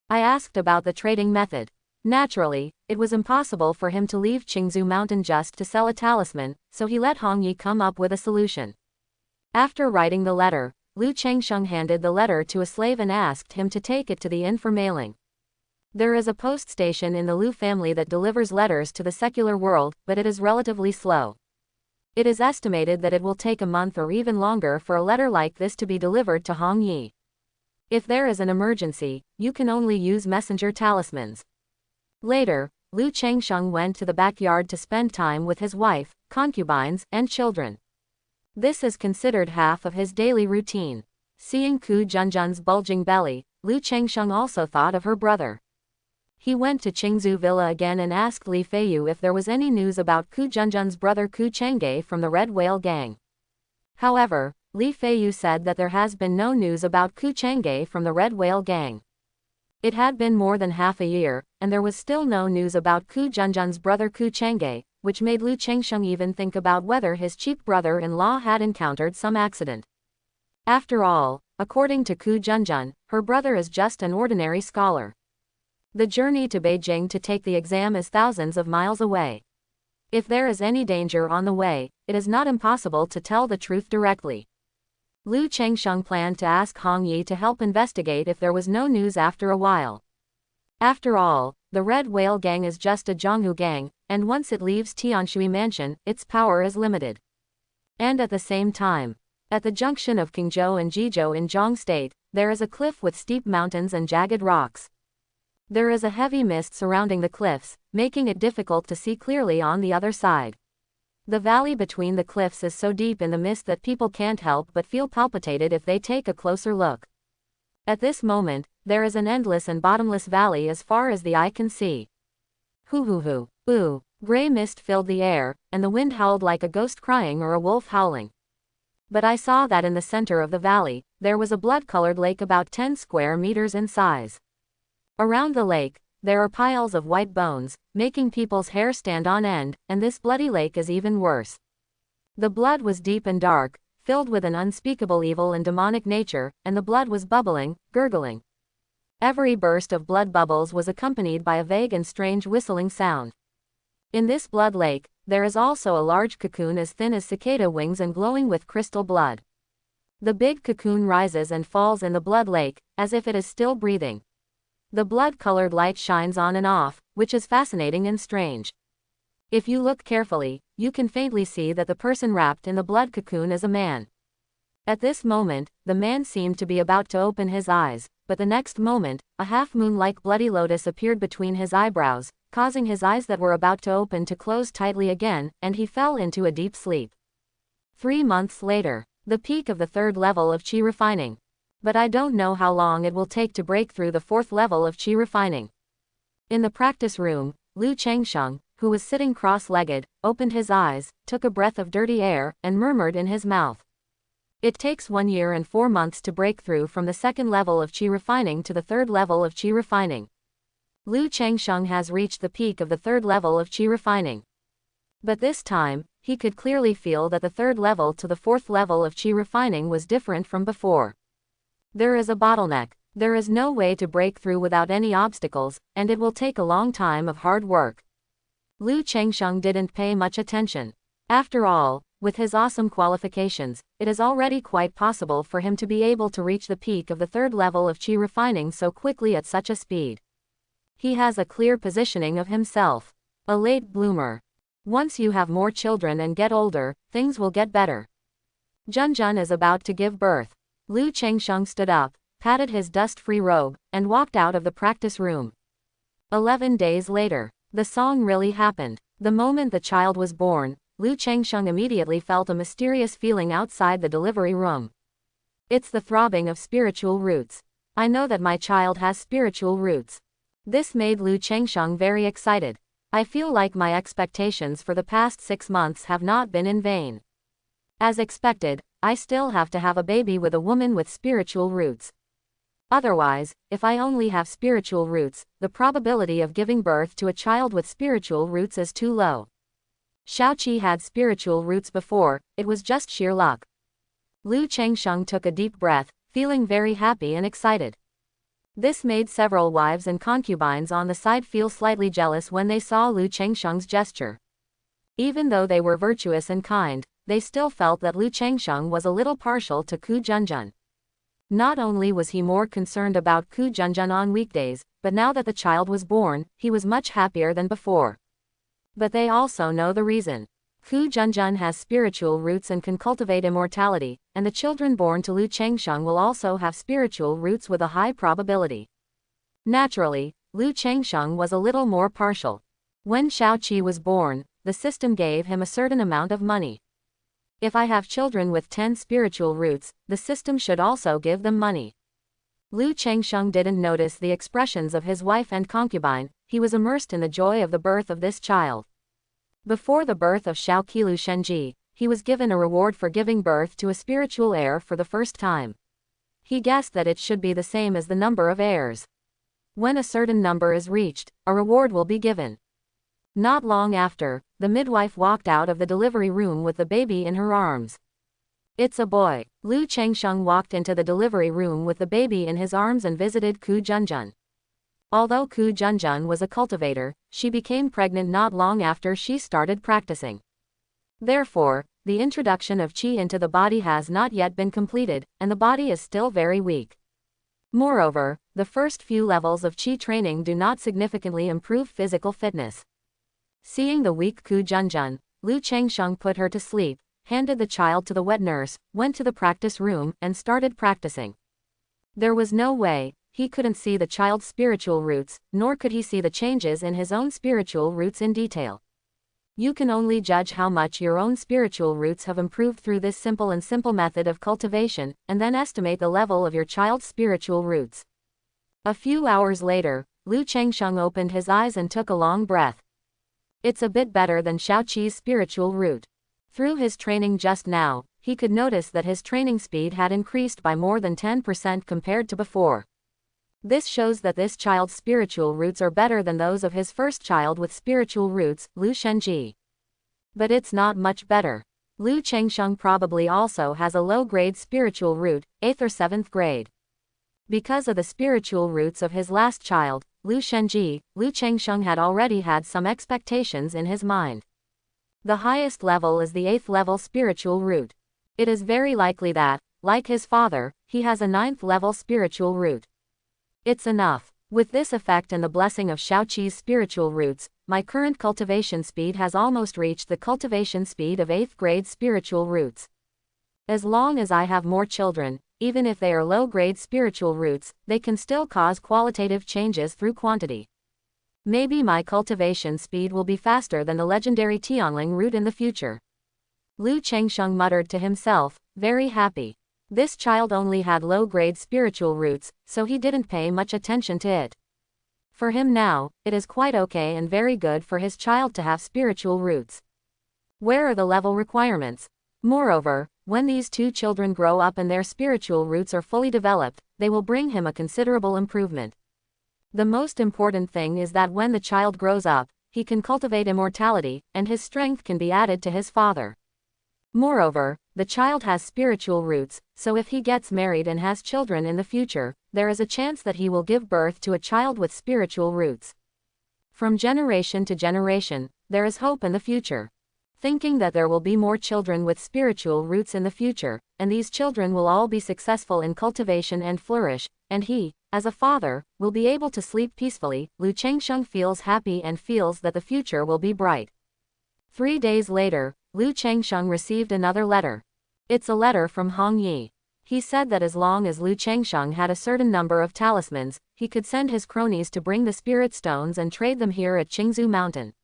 I asked about the trading method. Naturally, it was impossible for him to leave Qingzhou Mountain just to sell a talisman, so he let Hong Yi come up with a solution. After writing the letter, Lu Chengsheng handed the letter to a slave and asked him to take it to the inn for mailing. There is a post station in the Lu family that delivers letters to the secular world, but it is relatively slow. It is estimated that it will take a month or even longer for a letter like this to be delivered to Hong Yi. If there is an emergency, you can only use messenger talismans. Later, Lu Chengsheng went to the backyard to spend time with his wife, concubines, and children. This is considered half of his daily routine. Seeing Ku Junjun's bulging belly, Lu Chengsheng also thought of her brother. He went to Qingzhou Villa again and asked Li Feiyu if there was any news about Ku Junjun's brother Ku Changge from the Red Whale Gang. However, Li Feiyu said that there has been no news about Ku Changge from the Red Whale Gang. It had been more than half a year, and there was still no news about Ku Junjun's brother Ku Changge, which made Lu Chengsheng even think about whether his cheap brother-in-law had encountered some accident. After all, according to Ku Junjun, her brother is just an ordinary scholar. The journey to Beijing to take the exam is thousands of miles away. If there is any danger on the way, it is not impossible to tell the truth directly. Lu Chengsheng planned to ask Hong Yi to help investigate if there was no news after a while. After all, the Red Whale Gang is just a Zhonghu gang, and once it leaves Tianshui Mansion, its power is limited. And at the same time, at the junction of Qingzhou and Jizhou in Zhong State, there is a cliff with steep mountains and jagged rocks. There is a heavy mist surrounding the cliffs, making it difficult to see clearly on the other side. The valley between the cliffs is so deep in the mist that people can't help but feel palpitated if they take a closer look. At this moment, there is an endless and bottomless valley as far as the eye can see. Hoo hoo hoo, ooh, gray mist filled the air, and the wind howled like a ghost crying or a wolf howling. But I saw that in the center of the valley, there was a blood-colored lake about 10 square meters in size. Around the lake, there are piles of white bones, making people's hair stand on end, and this bloody lake is even worse. The blood was deep and dark, filled with an unspeakable evil and demonic nature, and the blood was bubbling, gurgling. Every burst of blood bubbles was accompanied by a vague and strange whistling sound. In this blood lake, there is also a large cocoon as thin as cicada wings and glowing with crystal blood. The big cocoon rises and falls in the blood lake, as if it is still breathing. The blood-colored light shines on and off, which is fascinating and strange. If you look carefully, you can faintly see that the person wrapped in the blood cocoon is a man. At this moment, the man seemed to be about to open his eyes, but the next moment, a half-moon-like bloody lotus appeared between his eyebrows, causing his eyes that were about to open to close tightly again, and he fell into a deep sleep. 3 months later, the peak of the 3rd level of Qi refining. But I don't know how long it will take to break through the 4th level of Qi refining. In the practice room, Lu Chengsheng, who was sitting cross-legged, opened his eyes, took a breath of dirty air, and murmured in his mouth. It takes 1 year and 4 months to break through from the 2nd level of Qi refining to the 3rd level of Qi refining. Lu Chengsheng has reached the peak of the 3rd level of Qi refining. But this time, he could clearly feel that the 3rd level to the 4th level of Qi refining was different from before. There is a bottleneck. There is no way to break through without any obstacles, and it will take a long time of hard work. Lu Chengsheng didn't pay much attention. After all, with his awesome qualifications, it is already quite possible for him to be able to reach the peak of the 3rd level of Qi refining so quickly at such a speed. He has a clear positioning of himself. A late bloomer. Once you have more children and get older, things will get better. Junjun is about to give birth. Lu Chengsheng stood up, patted his dust-free robe, and walked out of the practice room. 11 days later, the song really happened. The moment the child was born, Lu Chengsheng immediately felt a mysterious feeling outside the delivery room. It's the throbbing of spiritual roots. I know that my child has spiritual roots. This made Lu Chengsheng very excited. I feel like my expectations for the past 6 months have not been in vain. As expected, I still have to have a baby with a woman with spiritual roots. Otherwise, if I only have spiritual roots, the probability of giving birth to a child with spiritual roots is too low. Xiaoqi had spiritual roots before, it was just sheer luck. Lu Chengsheng took a deep breath, feeling very happy and excited. This made several wives and concubines on the side feel slightly jealous when they saw Lu Chengsheng's gesture. Even though they were virtuous and kind, they still felt that Lu Chengsheng was a little partial to Ku Junjun. Not only was he more concerned about Ku Junjun on weekdays, but now that the child was born, he was much happier than before. But they also know the reason. Ku Junjun has spiritual roots and can cultivate immortality, and the children born to Lu Chengsheng will also have spiritual roots with a high probability. Naturally, Lu Chengsheng was a little more partial. When Xiaoqi was born, the system gave him a certain amount of money. If I have children with 10 spiritual roots, the system should also give them money. Lu Chengsheng didn't notice the expressions of his wife and concubine, he was immersed in the joy of the birth of this child. Before the birth of Xiaoqilu Shenji, he was given a reward for giving birth to a spiritual heir for the first time. He guessed that it should be the same as the number of heirs. When a certain number is reached, a reward will be given. Not long after, the midwife walked out of the delivery room with the baby in her arms. It's a boy. Lu Chengsheng walked into the delivery room with the baby in his arms and visited Ku Junjun. Although Ku Junjun was a cultivator, she became pregnant not long after she started practicing. Therefore, the introduction of qi into the body has not yet been completed, and the body is still very weak. Moreover, the first few levels of qi training do not significantly improve physical fitness. Seeing the weak Ku Junjun, Lu Changsheng put her to sleep, handed the child to the wet nurse, went to the practice room, and started practicing. There was no way he couldn't see the child's spiritual roots, nor could he see the changes in his own spiritual roots in detail. You can only judge how much your own spiritual roots have improved through this simple method of cultivation, and then estimate the level of your child's spiritual roots. A few hours later, Lu Changsheng opened his eyes and took a long breath. It's a bit better than Shaoqi's spiritual root. Through his training just now, he could notice that his training speed had increased by more than 10% compared to before. This shows that this child's spiritual roots are better than those of his first child with spiritual roots, Lu Shenji. But it's not much better. Lu Changsheng probably also has a low-grade spiritual root, 8th or 7th grade. Because of the spiritual roots of his last child, Lu Shenji, Lu Changsheng had already had some expectations in his mind. The highest level is the 8th level spiritual root. It is very likely that, like his father, he has a 9th level spiritual root. It's enough. With this effect and the blessing of Shaoqi's spiritual roots, my current cultivation speed has almost reached the cultivation speed of 8th grade spiritual roots. As long as I have more children, even if they are low-grade spiritual roots, they can still cause qualitative changes through quantity. Maybe my cultivation speed will be faster than the legendary Tianling root in the future. Lu Changsheng muttered to himself, very happy. This child only had low-grade spiritual roots, so he didn't pay much attention to it. For him now, it is quite okay and very good for his child to have spiritual roots. Where are the level requirements? Moreover, when these two children grow up and their spiritual roots are fully developed, they will bring him a considerable improvement. The most important thing is that when the child grows up, he can cultivate immortality, and his strength can be added to his father. Moreover, the child has spiritual roots, so if he gets married and has children in the future, there is a chance that he will give birth to a child with spiritual roots. From generation to generation, there is hope in the future. Thinking that there will be more children with spiritual roots in the future, and these children will all be successful in cultivation and flourish, and he, as a father, will be able to sleep peacefully, Lu Changsheng feels happy and feels that the future will be bright. 3 days later, Lu Changsheng received another letter. It's a letter from Hong Yi. He said that as long as Lu Changsheng had a certain number of talismans, he could send his cronies to bring the spirit stones and trade them here at Qingzhou Mountain.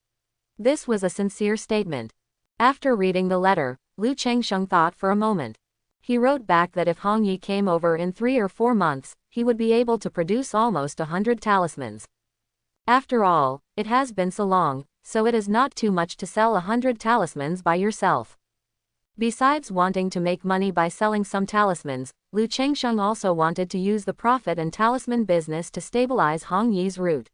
This was a sincere statement. After reading the letter, Lu Changsheng thought for a moment. He wrote back that if Hong Yi came over in 3 or 4 months, he would be able to produce almost 100 talismans. After all, it has been so long, so it is not too much to sell 100 talismans by yourself. Besides wanting to make money by selling some talismans, Lu Changsheng also wanted to use the profit and talisman business to stabilize Hong Yi's root.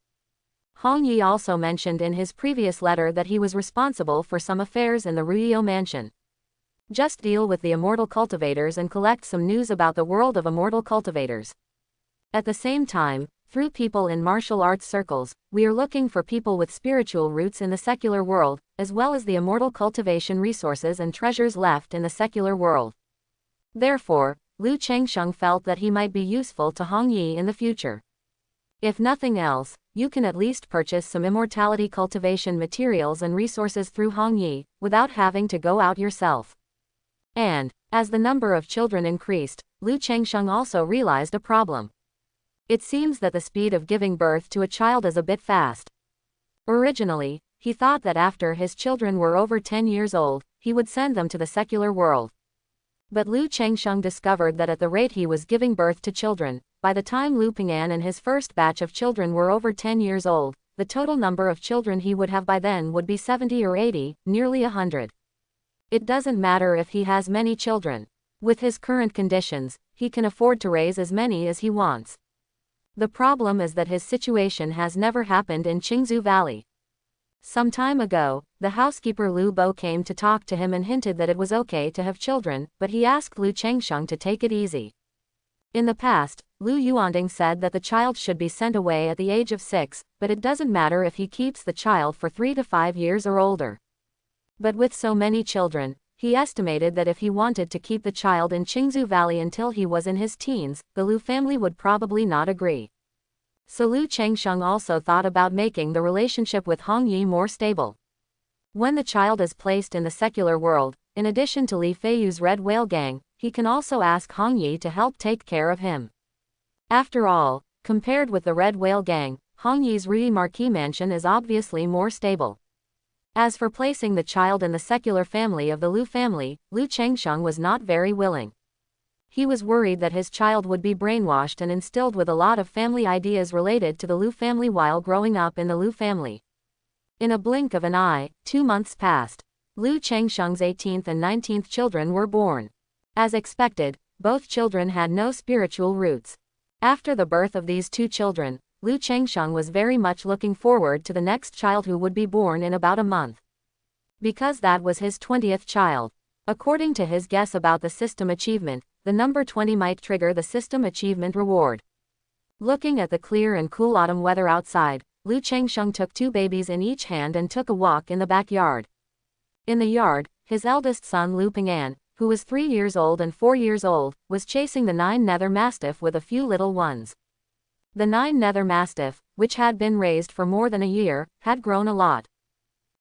Hong Yi also mentioned in his previous letter that he was responsible for some affairs in the Ruiyou mansion. Just deal with the immortal cultivators and collect some news about the world of immortal cultivators. At the same time, through people in martial arts circles, we are looking for people with spiritual roots in the secular world, as well as the immortal cultivation resources and treasures left in the secular world. Therefore, Lu Changsheng felt that he might be useful to Hong Yi in the future. If nothing else, you can at least purchase some immortality cultivation materials and resources through Hong Yi, without having to go out yourself. And, as the number of children increased, Lu Changsheng also realized a problem. It seems that the speed of giving birth to a child is a bit fast. Originally, he thought that after his children were over 10 years old, he would send them to the secular world. But Lu Changsheng discovered that at the rate he was giving birth to children, by the time Lu Ping'an and his first batch of children were over 10 years old, the total number of children he would have by then would be 70 or 80, nearly 100. It doesn't matter if he has many children. With his current conditions, he can afford to raise as many as he wants. The problem is that his situation has never happened in Qingzhou Valley. Some time ago, the housekeeper Lu Bo came to talk to him and hinted that it was okay to have children, but he asked Lu Changsheng to take it easy. In the past, Lu Yuanding said that the child should be sent away at the age of 6, but it doesn't matter if he keeps the child for 3 to 5 years or older. But with so many children, he estimated that if he wanted to keep the child in Qingzhou Valley until he was in his teens, the Lu family would probably not agree. So Lu Changsheng also thought about making the relationship with Hong Yi more stable. When the child is placed in the secular world, in addition to Li Feiyu's Red Whale Gang, he can also ask Hong Yi to help take care of him. After all, compared with the Red Whale Gang, Hong Yi's Rui Marquis mansion is obviously more stable. As for placing the child in the secular family of the Lu family, Lu Changsheng was not very willing. He was worried that his child would be brainwashed and instilled with a lot of family ideas related to the Lu family while growing up in the Lu family. In a blink of an eye, 2 months passed. Lu Changsheng's 18th and 19th children were born. As expected, both children had no spiritual roots. After the birth of these 2 children, Lu Changsheng was very much looking forward to the next child who would be born in about a month. Because that was his 20th child. According to his guess about the system achievement, the number 20 might trigger the system achievement reward. Looking at the clear and cool autumn weather outside, Lu Changsheng took 2 babies in each hand and took a walk in the backyard. In the yard, his eldest son Lu Ping'an, who was 3 years old and 4 years old, was chasing the 9 Nether Mastiff with a few little ones. The 9 Nether Mastiff, which had been raised for more than a year, had grown a lot.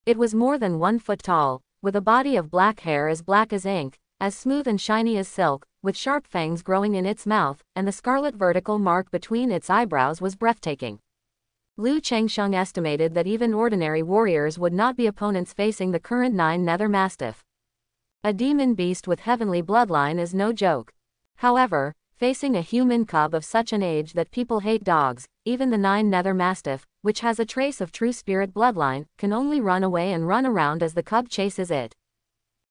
It was more than 1 foot tall, with a body of black hair as black as ink, as smooth and shiny as silk, with sharp fangs growing in its mouth, and the scarlet vertical mark between its eyebrows was breathtaking. Lu Changsheng estimated that even ordinary warriors would not be opponents facing the current 9 Nether Mastiff. A demon beast with heavenly bloodline is no joke. However, facing a human cub of such an age that people hate dogs, even the 9 Nether Mastiff, which has a trace of true spirit bloodline, can only run away and run around as the cub chases it.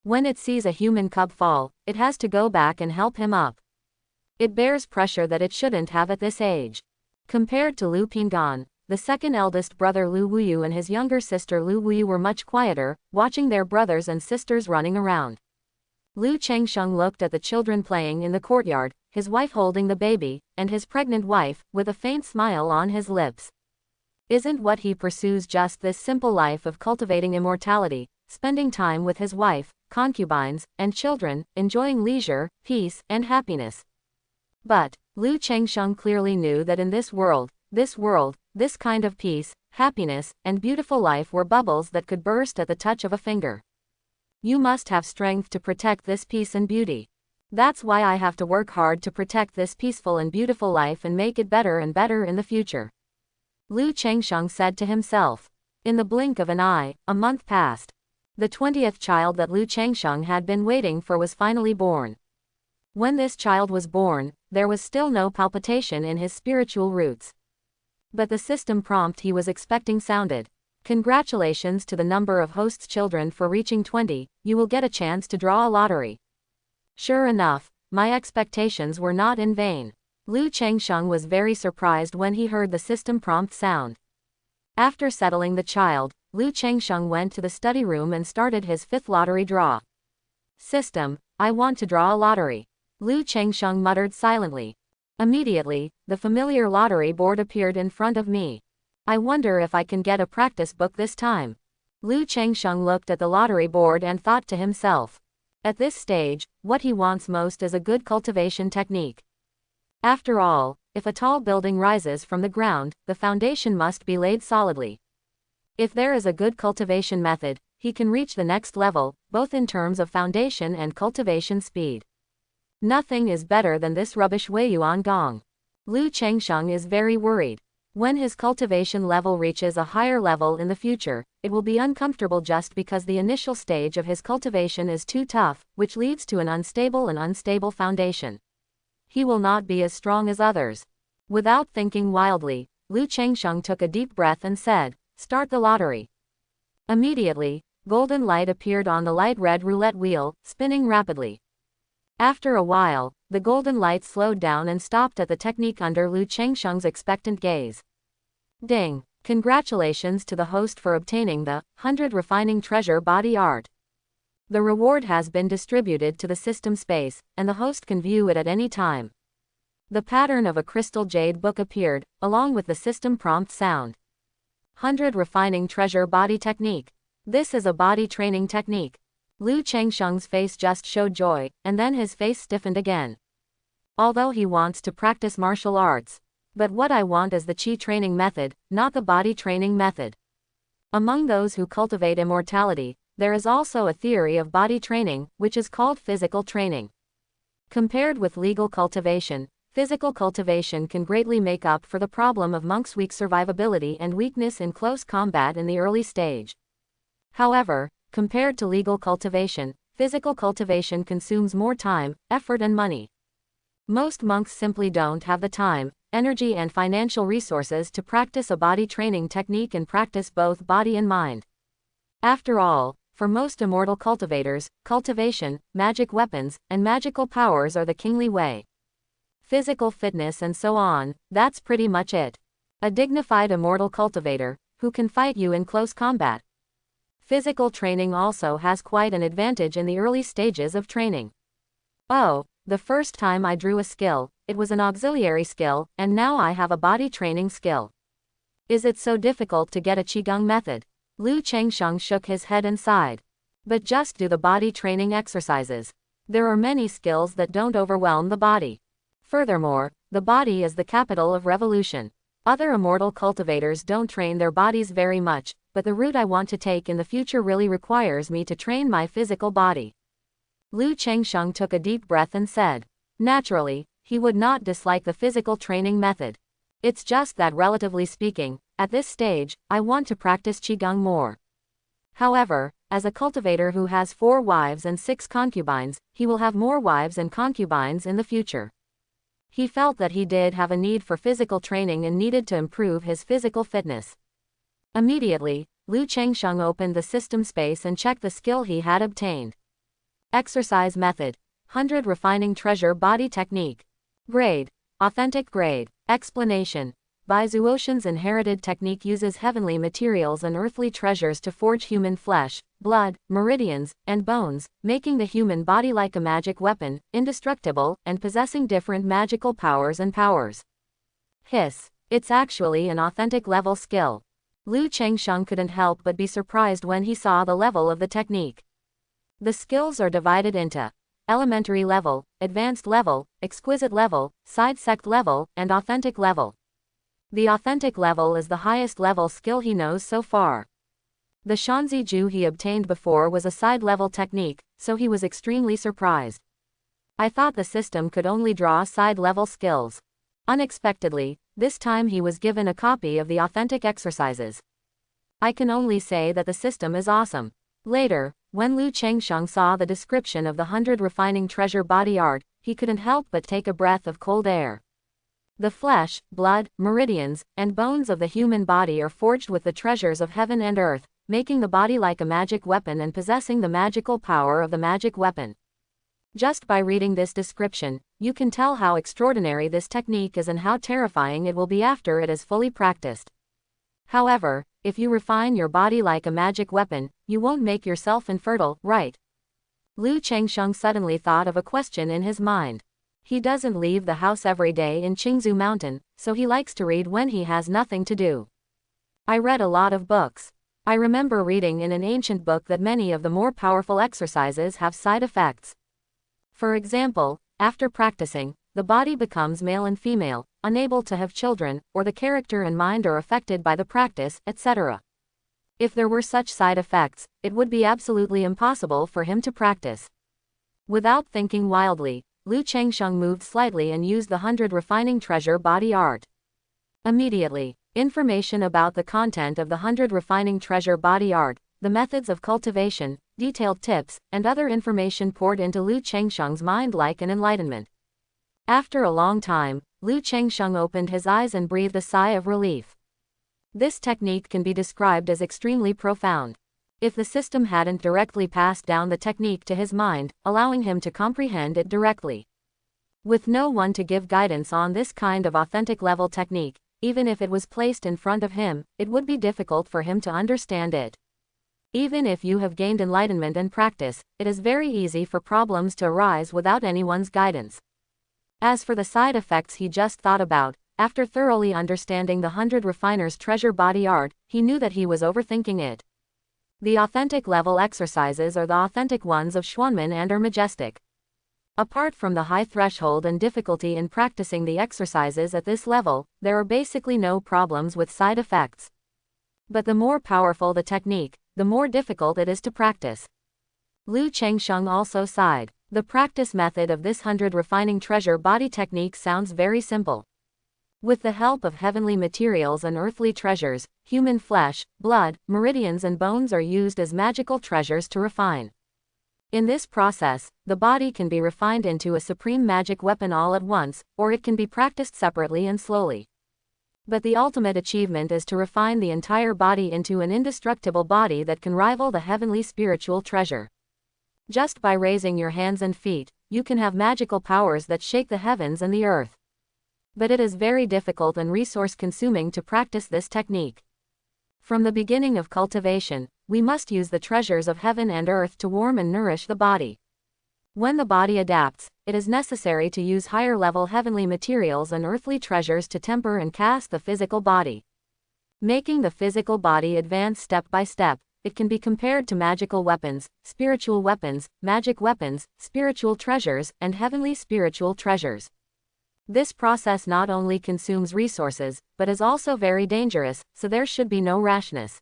When it sees a human cub fall, it has to go back and help him up. It bears pressure that it shouldn't have at this age. Compared to Lu Ping'an, the second eldest brother Lu Wuyu and his younger sister Lu Wuyu were much quieter, watching their brothers and sisters running around. Lu Changsheng looked at the children playing in the courtyard, his wife holding the baby, and his pregnant wife, with a faint smile on his lips. Isn't what he pursues just this simple life of cultivating immortality, spending time with his wife, concubines, and children, enjoying leisure, peace, and happiness? But Lu Changsheng clearly knew that in this world, this kind of peace, happiness, and beautiful life were bubbles that could burst at the touch of a finger. You must have strength to protect this peace and beauty. That's why I have to work hard to protect this peaceful and beautiful life and make it better and better in the future. Lu Changsheng said to himself. In the blink of an eye, a month passed. The 20th child that Lu Changsheng had been waiting for was finally born. When this child was born, there was still no palpitation in his spiritual roots. But the system prompt he was expecting sounded. Congratulations to the number of host's children for reaching 20, you will get a chance to draw a lottery. Sure enough, my expectations were not in vain. Lu Changsheng was very surprised when he heard the system prompt sound. After settling the child, Lu Changsheng went to the study room and started his 5th lottery draw. System, I want to draw a lottery. Lu Changsheng muttered silently. Immediately, the familiar lottery board appeared in front of me. I wonder if I can get a practice book this time. Lu Changsheng looked at the lottery board and thought to himself. At this stage, what he wants most is a good cultivation technique. After all, if a tall building rises from the ground, the foundation must be laid solidly. If there is a good cultivation method, he can reach the next level, both in terms of foundation and cultivation speed. Nothing is better than this rubbish Weiyuan Gong. Lu Changsheng is very worried. When his cultivation level reaches a higher level in the future, it will be uncomfortable just because the initial stage of his cultivation is too tough, which leads to an unstable foundation. He will not be as strong as others. Without thinking wildly, Lu Changsheng took a deep breath and said, "Start the lottery." Immediately, golden light appeared on the light red roulette wheel, spinning rapidly. After a while, the golden light slowed down and stopped at the technique under Lu Changsheng's expectant gaze. Ding! Congratulations to the host for obtaining the 100 Refining Treasure Body Art. The reward has been distributed to the system space, and the host can view it at any time. The pattern of a crystal jade book appeared, along with the system prompt sound. 100 Refining Treasure Body Technique. This is a body training technique. Lu Chengsheng's face just showed joy, and then his face stiffened again. Although he wants to practice martial arts. But what I want is the chi training method, not the body training method. Among those who cultivate immortality, there is also a theory of body training, which is called physical training. Compared with legal cultivation, physical cultivation can greatly make up for the problem of monks' weak survivability and weakness in close combat in the early stage. However, compared to legal cultivation, physical cultivation consumes more time, effort and money. Most monks simply don't have the time, energy and financial resources to practice a body training technique and practice both body and mind. After all, for most immortal cultivators, cultivation, magic weapons, and magical powers are the kingly way. Physical fitness and so on, that's pretty much it. A dignified immortal cultivator, who can fight you in close combat. Physical training also has quite an advantage in the early stages of training. Oh, the first time I drew a skill, it was an auxiliary skill, and now I have a body training skill. Is it so difficult to get a qigong method? Lu Chengsheng shook his head and sighed. But just do the body training exercises. There are many skills that don't overwhelm the body. Furthermore, the body is the capital of revolution. Other immortal cultivators don't train their bodies very much, but the route I want to take in the future really requires me to train my physical body. Lu Chengsheng took a deep breath and said. Naturally, he would not dislike the physical training method. It's just that relatively speaking, at this stage, I want to practice qigong more. However, as a cultivator who has 4 wives and 6 concubines, he will have more wives and concubines in the future. He felt that he did have a need for physical training and needed to improve his physical fitness. Immediately, Lu Chengsheng opened the system space and checked the skill he had obtained. Exercise method. 100 Refining Treasure Body Technique. Grade. Authentic grade. Explanation. Bai Zuoshan's inherited technique uses heavenly materials and earthly treasures to forge human flesh, blood, meridians, and bones, making the human body like a magic weapon, indestructible, and possessing different magical powers and powers. Hiss. It's actually an authentic level skill. Lu Chengsheng couldn't help but be surprised when he saw the level of the technique. The skills are divided into elementary level, advanced level, exquisite level, side sect level, and authentic level. The authentic level is the highest level skill he knows so far. The Shanzi Ju he obtained before was a side level technique, so he was extremely surprised. I thought the system could only draw side level skills. Unexpectedly, this time he was given a copy of the authentic exercises. I can only say that the system is awesome. Later, when Lu Chengsheng saw the description of the 100 Refining Treasure Body Art, he couldn't help but take a breath of cold air. The flesh, blood, meridians, and bones of the human body are forged with the treasures of heaven and earth, making the body like a magic weapon and possessing the magical power of the magic weapon. Just by reading this description, you can tell how extraordinary this technique is and how terrifying it will be after it is fully practiced. However, if you refine your body like a magic weapon, you won't make yourself infertile, right? Lu Chengsheng suddenly thought of a question in his mind. He doesn't leave the house every day in Qingzhou Mountain, so he likes to read when he has nothing to do. I read a lot of books. I remember reading in an ancient book that many of the more powerful exercises have side effects. For example, after practicing, the body becomes male and female, unable to have children, or the character and mind are affected by the practice, etc. If there were such side effects, it would be absolutely impossible for him to practice. Without thinking wildly, Lu Chengsheng moved slightly and used the 100 Refining Treasure Body Art. Immediately, information about the content of the 100 Refining Treasure Body Art, the methods of cultivation, detailed tips, and other information poured into Lu Chengsheng's mind like an enlightenment. After a long time, Lu Chengsheng opened his eyes and breathed a sigh of relief. This technique can be described as extremely profound. If the system hadn't directly passed down the technique to his mind, allowing him to comprehend it directly. With no one to give guidance on this kind of authentic level technique, even if it was placed in front of him, it would be difficult for him to understand it. Even if you have gained enlightenment and practice, it is very easy for problems to arise without anyone's guidance. As for the side effects he just thought about, after thoroughly understanding the 100 Refiners' treasure body art, he knew that he was overthinking it. The authentic level exercises are the authentic ones of Schwanman and are majestic. Apart from the high threshold and difficulty in practicing the exercises at this level, there are basically no problems with side effects. But the more powerful the technique, the more difficult it is to practice. Lu Chengsheng also sighed. The practice method of this 100 refining treasure body technique sounds very simple. With the help of heavenly materials and earthly treasures, human flesh, blood, meridians and bones are used as magical treasures to refine. In this process, the body can be refined into a supreme magic weapon all at once, or it can be practiced separately and slowly. But the ultimate achievement is to refine the entire body into an indestructible body that can rival the heavenly spiritual treasure. Just by raising your hands and feet, you can have magical powers that shake the heavens and the earth. But it is very difficult and resource-consuming to practice this technique. From the beginning of cultivation, we must use the treasures of heaven and earth to warm and nourish the body. When the body adapts, it is necessary to use higher-level heavenly materials and earthly treasures to temper and cast the physical body. Making the physical body advance step by step, it can be compared to magical weapons, spiritual weapons, magic weapons, spiritual treasures, and heavenly spiritual treasures. This process not only consumes resources, but is also very dangerous, so there should be no rashness.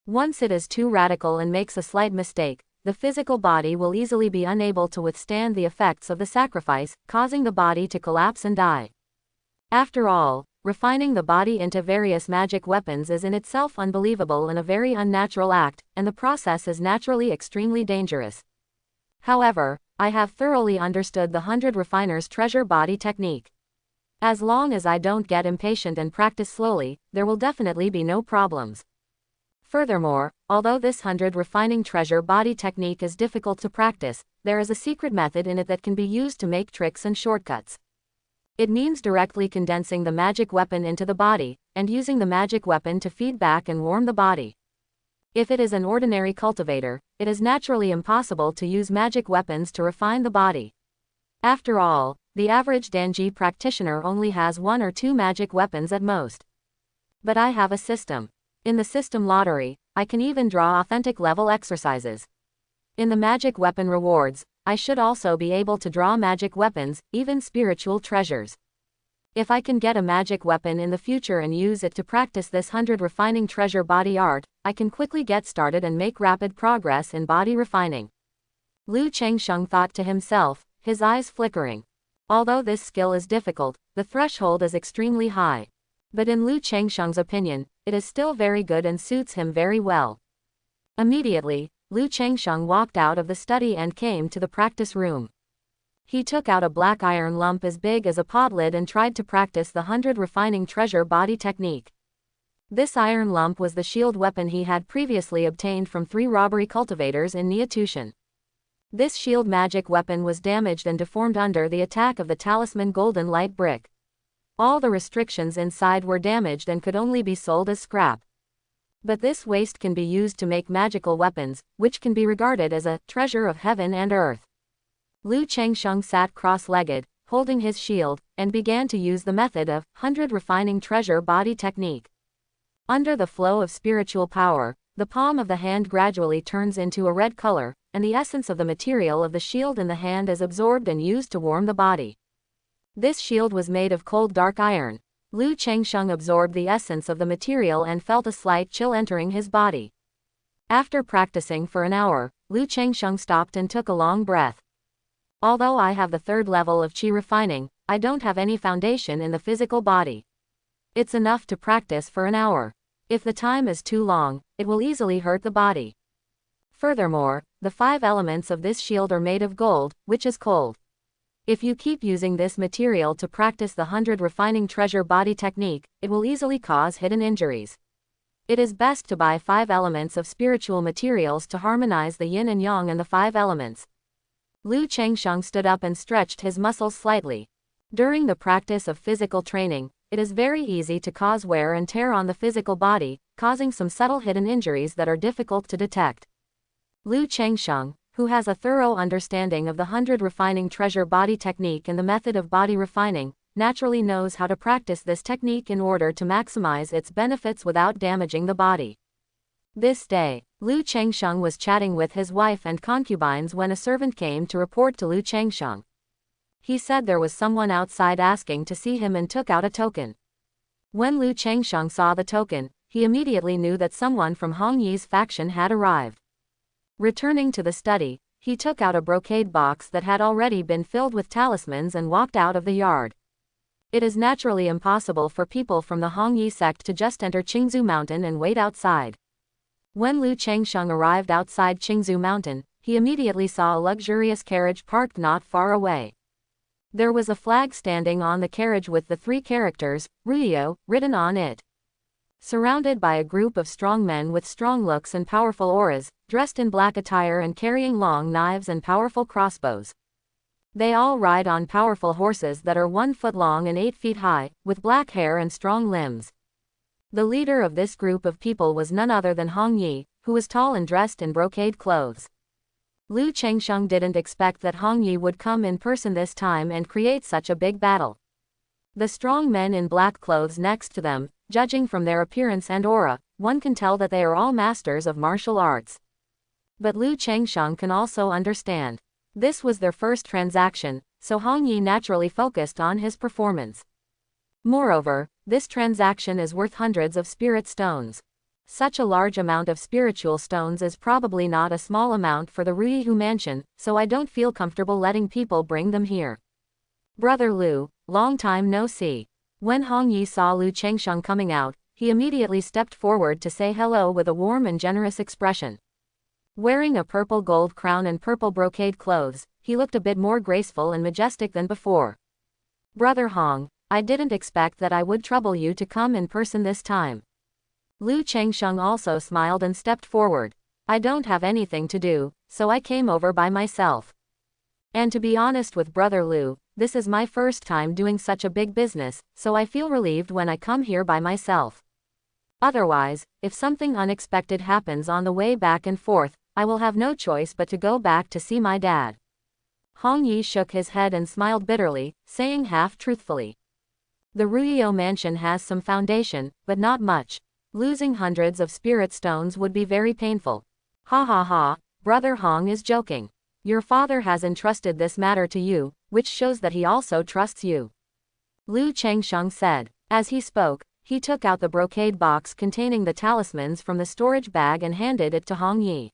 Once it is too radical and makes a slight mistake, the physical body will easily be unable to withstand the effects of the sacrifice, causing the body to collapse and die. After all, refining the body into various magic weapons is in itself unbelievable and a very unnatural act, and the process is naturally extremely dangerous. However, I have thoroughly understood the 100 Refiners' treasure body technique. As long as I don't get impatient and practice slowly, there will definitely be no problems. Furthermore, although this 100 refining treasure body technique is difficult to practice, there is a secret method in it that can be used to make tricks and shortcuts. It means directly condensing the magic weapon into the body, and using the magic weapon to feed back and warm the body. If it is an ordinary cultivator, it is naturally impossible to use magic weapons to refine the body. After all, the average Danji practitioner only has 1 or 2 magic weapons at most. But I have a system. In the system lottery, I can even draw authentic level exercises. In the magic weapon rewards, I should also be able to draw magic weapons, even spiritual treasures. If I can get a magic weapon in the future and use it to practice this 100 refining treasure body art, I can quickly get started and make rapid progress in body refining. Lu Chengsheng thought to himself, his eyes flickering. Although this skill is difficult, the threshold is extremely high. But in Lu Chengsheng's opinion, it is still very good and suits him very well. Immediately, Lu Chengsheng walked out of the study and came to the practice room. He took out a black iron lump as big as a pot lid and tried to practice the 100 refining treasure body technique. This iron lump was the shield weapon he had previously obtained from 3 robbery cultivators in Niatushan. This shield magic weapon was damaged and deformed under the attack of the Talisman golden light brick. All the restrictions inside were damaged and could only be sold as scrap. But this waste can be used to make magical weapons, which can be regarded as a treasure of heaven and earth. Lu Chengsheng sat cross-legged, holding his shield, and began to use the method of 100 refining treasure body technique. Under the flow of spiritual power, the palm of the hand gradually turns into a red color, and the essence of the material of the shield in the hand is absorbed and used to warm the body. This shield was made of cold dark iron. Lu Chengsheng absorbed the essence of the material and felt a slight chill entering his body. After practicing for an hour, Lu Chengsheng stopped and took a long breath. Although I have the 3rd level of qi refining, I don't have any foundation in the physical body. It's enough to practice for an hour. If the time is too long, it will easily hurt the body. Furthermore, the 5 elements of this shield are made of gold, which is cold. If you keep using this material to practice the 100 refining treasure body technique, it will easily cause hidden injuries. It is best to buy 5 elements of spiritual materials to harmonize the yin and yang and the 5 elements. Lu Chengsheng stood up and stretched his muscles slightly. During the practice of physical training, it is very easy to cause wear and tear on the physical body, causing some subtle hidden injuries that are difficult to detect. Lu Chengsheng, who has a thorough understanding of the 100 refining treasure body technique and the method of body refining, naturally knows how to practice this technique in order to maximize its benefits without damaging the body. This day, Lu Changsheng was chatting with his wife and concubines when a servant came to report to Lu Changsheng. He said there was someone outside asking to see him and took out a token. When Lu Changsheng saw the token, he immediately knew that someone from Hong Yi's faction had arrived. Returning to the study, he took out a brocade box that had already been filled with talismans and walked out of the yard. It is naturally impossible for people from the Hong Yi sect to just enter Qingzhou Mountain and wait outside. When Lu Changsheng arrived outside Qingzhou Mountain, he immediately saw a luxurious carriage parked not far away. There was a flag standing on the carriage with the 3 characters, Ruyo, written on it. Surrounded by a group of strong men with strong looks and powerful auras, dressed in black attire and carrying long knives and powerful crossbows. They all ride on powerful horses that are 1 foot long and 8 feet high, with black hair and strong limbs. The leader of this group of people was none other than Hong Yi, who was tall and dressed in brocade clothes. Lu Changsheng didn't expect that Hong Yi would come in person this time and create such a big battle. The strong men in black clothes next to them, judging from their appearance and aura, one can tell that they are all masters of martial arts. But Lu Changsheng can also understand. This was their first transaction, so Hong Yi naturally focused on his performance. Moreover, this transaction is worth hundreds of spirit stones. Such a large amount of spiritual stones is probably not a small amount for the Ruihu mansion, so I don't feel comfortable letting people bring them here. Brother Lu, long time no see. When Hong Yi saw Lu Changsheng coming out, he immediately stepped forward to say hello with a warm and generous expression. Wearing a purple gold crown and purple brocade clothes, he looked a bit more graceful and majestic than before. Brother Hong, I didn't expect that I would trouble you to come in person this time. Lu Changsheng also smiled and stepped forward. I don't have anything to do, so I came over by myself. And to be honest with Brother Lu, this is my first time doing such a big business, so I feel relieved when I come here by myself. Otherwise, if something unexpected happens on the way back and forth, I will have no choice but to go back to see my dad. Hong Yi shook his head and smiled bitterly, saying half-truthfully. The Ruyo mansion has some foundation, but not much. Losing hundreds of spirit stones would be very painful. Ha ha ha, Brother Hong is joking. Your father has entrusted this matter to you, which shows that he also trusts you. Lu Changsheng said. As he spoke, he took out the brocade box containing the talismans from the storage bag and handed it to Hong Yi.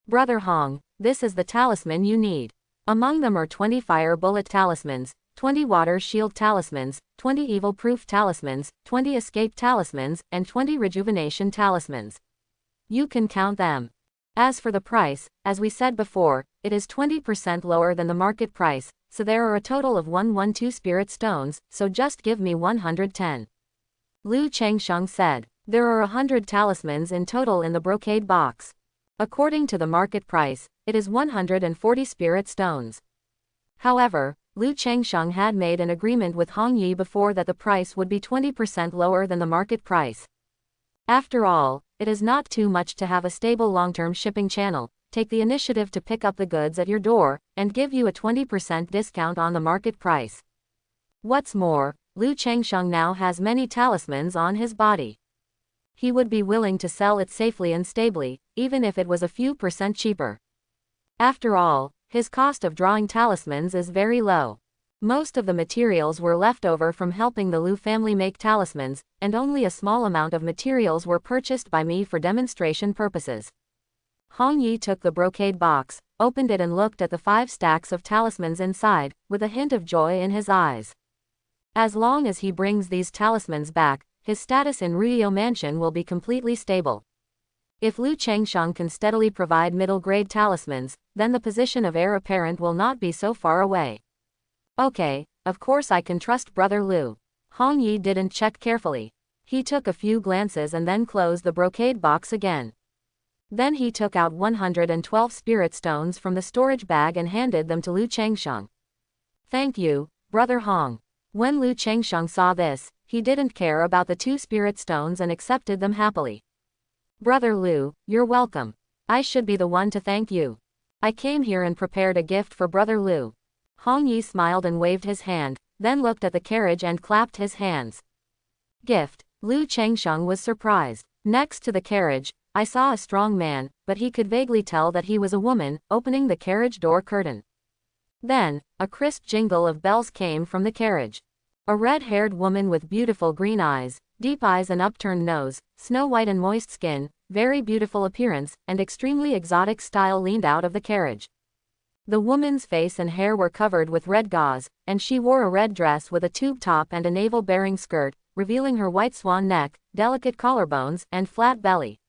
Brother Hong, this is the talisman you need. Among them are 20 fire bullet talismans, 20 water shield talismans, 20 evil proof talismans, 20 escape talismans, and 20 rejuvenation talismans. You can count them. As for the price, as we said before, it is 20% lower than the market price, so there are a total of 112 spirit stones, so just give me 110. Lu Changsheng said. There are 100 talismans in total in the brocade box. According to the market price, it is 140 spirit stones. However, Lu Changsheng had made an agreement with Hong Yi before that the price would be 20% lower than the market price. After all, it is not too much to have a stable long-term shipping channel, take the initiative to pick up the goods at your door, and give you a 20% discount on the market price. What's more, Lu Changsheng now has many talismans on his body. He would be willing to sell it safely and stably, even if it was a few percent cheaper. After all, his cost of drawing talismans is very low. Most of the materials were left over from helping the Lu family make talismans, and only a small amount of materials were purchased by me for demonstration purposes. Hong Yi took the brocade box, opened it and looked at the 5 stacks of talismans inside, with a hint of joy in his eyes. As long as he brings these talismans back, his status in Ruyo Mansion will be completely stable. If Lu Changsheng can steadily provide middle-grade talismans, then the position of heir apparent will not be so far away. Okay, of course I can trust Brother Lu. Hong Yi didn't check carefully. He took a few glances and then closed the brocade box again. Then he took out 112 spirit stones from the storage bag and handed them to Lu Changsheng. Thank you, Brother Hong. When Lu Changsheng saw this, he didn't care about the 2 spirit stones and accepted them happily. Brother Lu, you're welcome. I should be the one to thank you. I came here and prepared a gift for Brother Lu. Hong Yi smiled and waved his hand, then looked at the carriage and clapped his hands. Gift. Lu Changsheng was surprised. Next to the carriage, I saw a strong man, but he could vaguely tell that he was a woman, opening the carriage door curtain. Then, a crisp jingle of bells came from the carriage. A red-haired woman with beautiful green eyes, deep eyes and upturned nose, snow-white and moist skin, very beautiful appearance, and extremely exotic style leaned out of the carriage. The woman's face and hair were covered with red gauze, and she wore a red dress with a tube top and a navel-bearing skirt, revealing her white swan neck, delicate collarbones, and flat belly.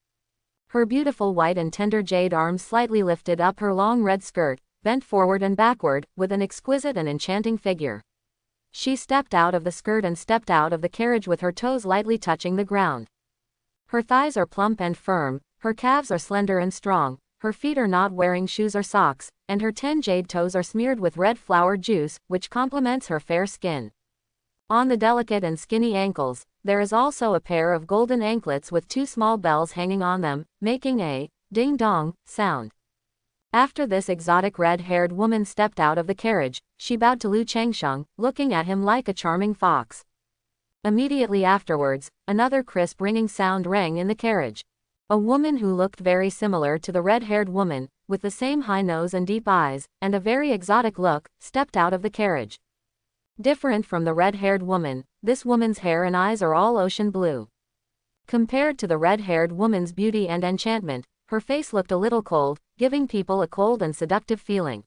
Her beautiful white and tender jade arms slightly lifted up her long red skirt, bent forward and backward, with an exquisite and enchanting figure. She stepped out of the skirt and stepped out of the carriage with her toes lightly touching the ground. Her thighs are plump and firm, her calves are slender and strong, her feet are not wearing shoes or socks, and her 10 jade toes are smeared with red flower juice, which complements her fair skin. On the delicate and skinny ankles, there is also a pair of golden anklets with 2 small bells hanging on them, making a ding-dong sound. After this exotic red-haired woman stepped out of the carriage, she bowed to Lu Changsheng, looking at him like a charming fox. Immediately afterwards, another crisp ringing sound rang in the carriage. A woman who looked very similar to the red-haired woman, with the same high nose and deep eyes, and a very exotic look, stepped out of the carriage. Different from the red-haired woman, this woman's hair and eyes are all ocean blue. Compared to the red-haired woman's beauty and enchantment, her face looked a little cold, giving people a cold and seductive feeling.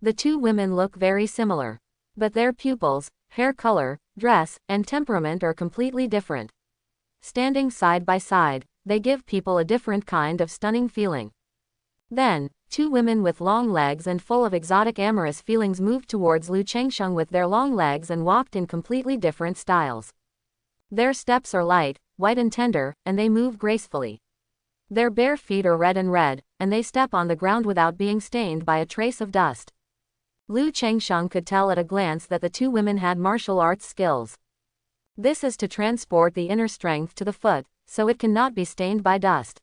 The 2 women look very similar, but their pupils, hair color, dress, and temperament are completely different. Standing side by side, they give people a different kind of stunning feeling. Then, 2 women with long legs and full of exotic amorous feelings moved towards Lu Changsheng with their long legs and walked in completely different styles. Their steps are light, white and tender, and they move gracefully. Their bare feet are red, and they step on the ground without being stained by a trace of dust. Lu Changsheng could tell at a glance that the 2 women had martial arts skills. This is to transport the inner strength to the foot, so it cannot be stained by dust.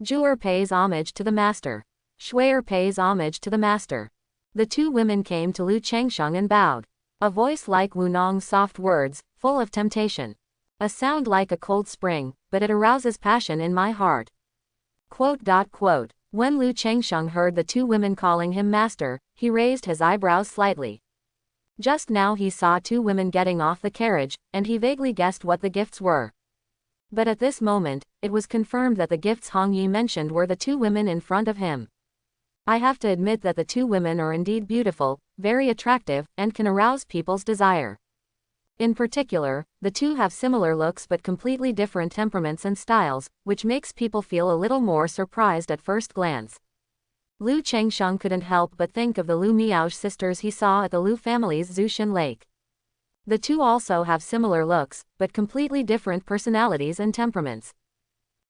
Jeweler pays homage to the master. Shuier pays homage to the master. The 2 women came to Lu Changsheng and bowed. A voice like Wunong's soft words, full of temptation. A sound like a cold spring, but it arouses passion in my heart. When Lu Changsheng heard the 2 women calling him master, he raised his eyebrows slightly. Just now he saw 2 women getting off the carriage, and he vaguely guessed what the gifts were. But at this moment, it was confirmed that the gifts Hong Yi mentioned were the 2 women in front of him. I have to admit that the 2 women are indeed beautiful, very attractive, and can arouse people's desire. In particular, the 2 have similar looks but completely different temperaments and styles, which makes people feel a little more surprised at first glance. Lu Changsheng couldn't help but think of the Lu Miao sisters he saw at the Lu family's Zushan Lake. The 2 also have similar looks, but completely different personalities and temperaments.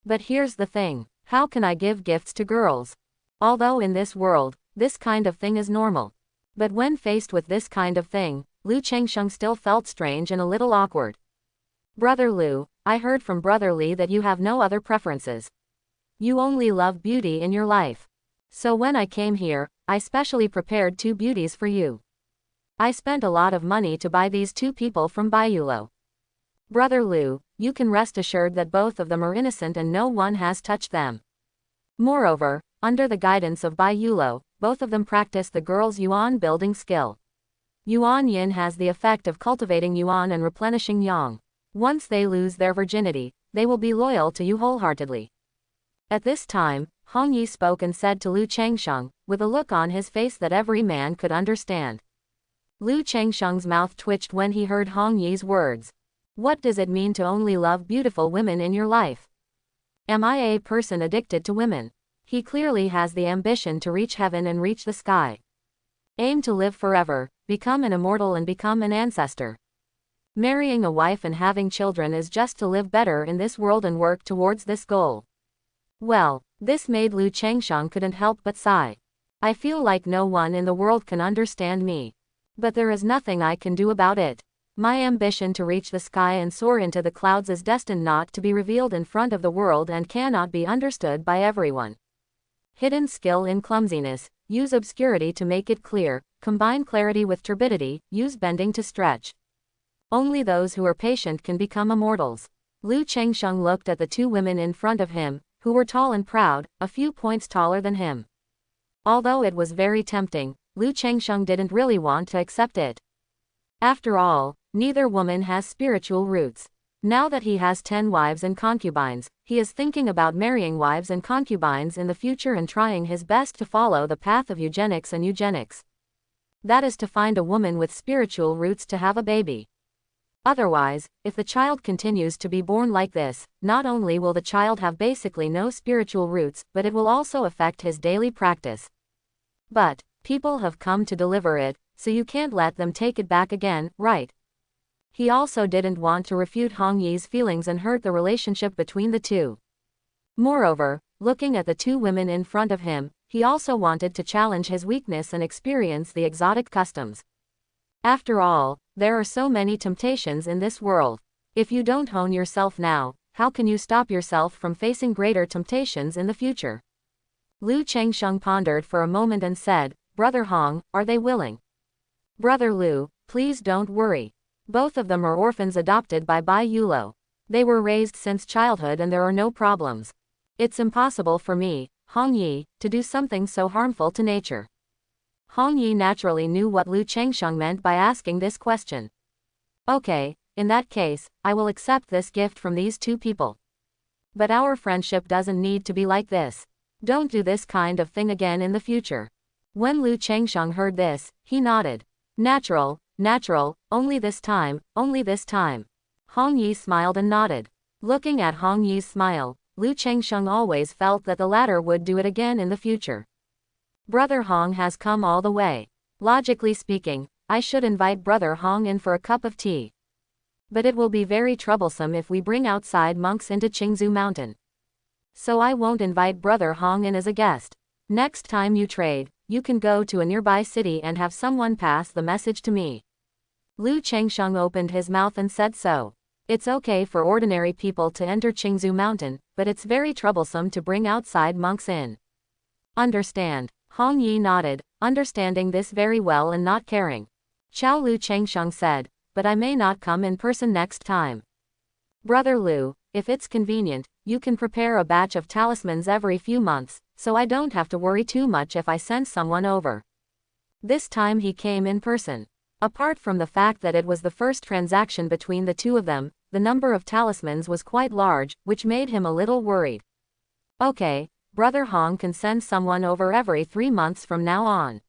But here's the thing, how can I give gifts to girls? Although in this world, this kind of thing is normal. But when faced with this kind of thing, Lu Changsheng still felt strange and a little awkward. Brother Lu, I heard from Brother Li that you have no other preferences. You only love beauty in your life. So when I came here, I specially prepared 2 beauties for you. I spent a lot of money to buy these 2 people from Baiyulo. Brother Lu, you can rest assured that both of them are innocent and no one has touched them. Moreover, under the guidance of Baiyulo, both of them practice the girl's yuan building skill. Yuan yin has the effect of cultivating yuan and replenishing yang. Once they lose their virginity, they will be loyal to you wholeheartedly. At this time, Hong Yi spoke and said to Lu Changsheng, with a look on his face that every man could understand. Lu Changsheng's mouth twitched when he heard Hong Yi's words. What does it mean to only love beautiful women in your life? Am I a person addicted to women? He clearly has the ambition to reach heaven and reach the sky. Aim to live forever, become an immortal and become an ancestor. Marrying a wife and having children is just to live better in this world and work towards this goal. Well, this made Lu Changsheng couldn't help but sigh. I feel like no one in the world can understand me. But there is nothing I can do about it. My ambition to reach the sky and soar into the clouds is destined not to be revealed in front of the world and cannot be understood by everyone. Hidden skill in clumsiness, use obscurity to make it clear, combine clarity with turbidity, use bending to stretch. Only those who are patient can become immortals. Lu Chengsheng looked at the two women in front of him, who were tall and proud, a few points taller than him. Although it was very tempting, Lu Chengsheng didn't really want to accept it. After all, neither woman has spiritual roots. Now that he has 10 wives and concubines, he is thinking about marrying wives and concubines in the future and trying his best to follow the path of eugenics and eugenics. That is to find a woman with spiritual roots to have a baby. Otherwise, if the child continues to be born like this, not only will the child have basically no spiritual roots, but it will also affect his daily practice. But, people have come to deliver it, so you can't let them take it back again, right? He also didn't want to refute Hong Yi's feelings and hurt the relationship between the two. Moreover, looking at the two women in front of him, he also wanted to challenge his weakness and experience the exotic customs. After all, there are so many temptations in this world. If you don't hone yourself now, how can you stop yourself from facing greater temptations in the future? Lu Chengsheng pondered for a moment and said, Brother Hong, are they willing? Brother Lu, please don't worry. Both of them are orphans adopted by Bai Yulo. They were raised since childhood and there are no problems. It's impossible for me, Hong Yi, to do something so harmful to nature. Hong Yi naturally knew what Lu Chengsheng meant by asking this question. Okay, in that case, I will accept this gift from these two people. But our friendship doesn't need to be like this. Don't do this kind of thing again in the future. When Lu Chengsheng heard this, he nodded. Natural, only this time, only this time. Hong Yi smiled and nodded. Looking at Hong Yi's smile, Lu Chengsheng always felt that the latter would do it again in the future. Brother Hong has come all the way. Logically speaking, I should invite Brother Hong in for a cup of tea. But it will be very troublesome if we bring outside monks into Qingzhou Mountain. So I won't invite Brother Hong in as a guest. Next time you trade, you can go to a nearby city and have someone pass the message to me. Lu Chengsheng opened his mouth and said so. It's okay for ordinary people to enter Qingzhou Mountain, but it's very troublesome to bring outside monks in. Understand? Hong Yi nodded, understanding this very well and not caring. Chao Lu Chengsheng said, but I may not come in person next time. Brother Lu, if it's convenient, you can prepare a batch of talismans every few months, so I don't have to worry too much if I send someone over. This time he came in person. Apart from the fact that it was the first transaction between the two of them, the number of talismans was quite large, which made him a little worried. Okay, Brother Hong can send someone over every 3 months from now on.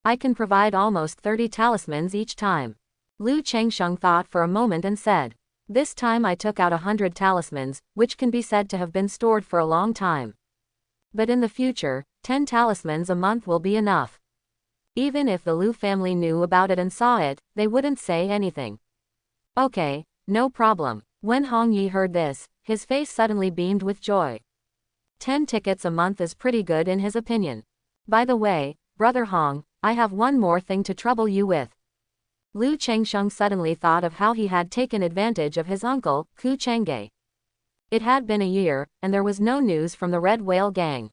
I can provide almost 30 talismans each time. Lu Chengsheng thought for a moment and said, this time I took out 100 talismans, which can be said to have been stored for a long time. But in the future, 10 talismans a month will be enough. Even if the Lu family knew about it and saw it, they wouldn't say anything. Okay, no problem. When Hong Yi heard this, his face suddenly beamed with joy. 10 tickets a month is pretty good in his opinion. By the way, Brother Hong, I have one more thing to trouble you with. Lu Chengsheng suddenly thought of how he had taken advantage of his uncle, Ku Changge. It had been a year, and there was no news from the Red Whale gang.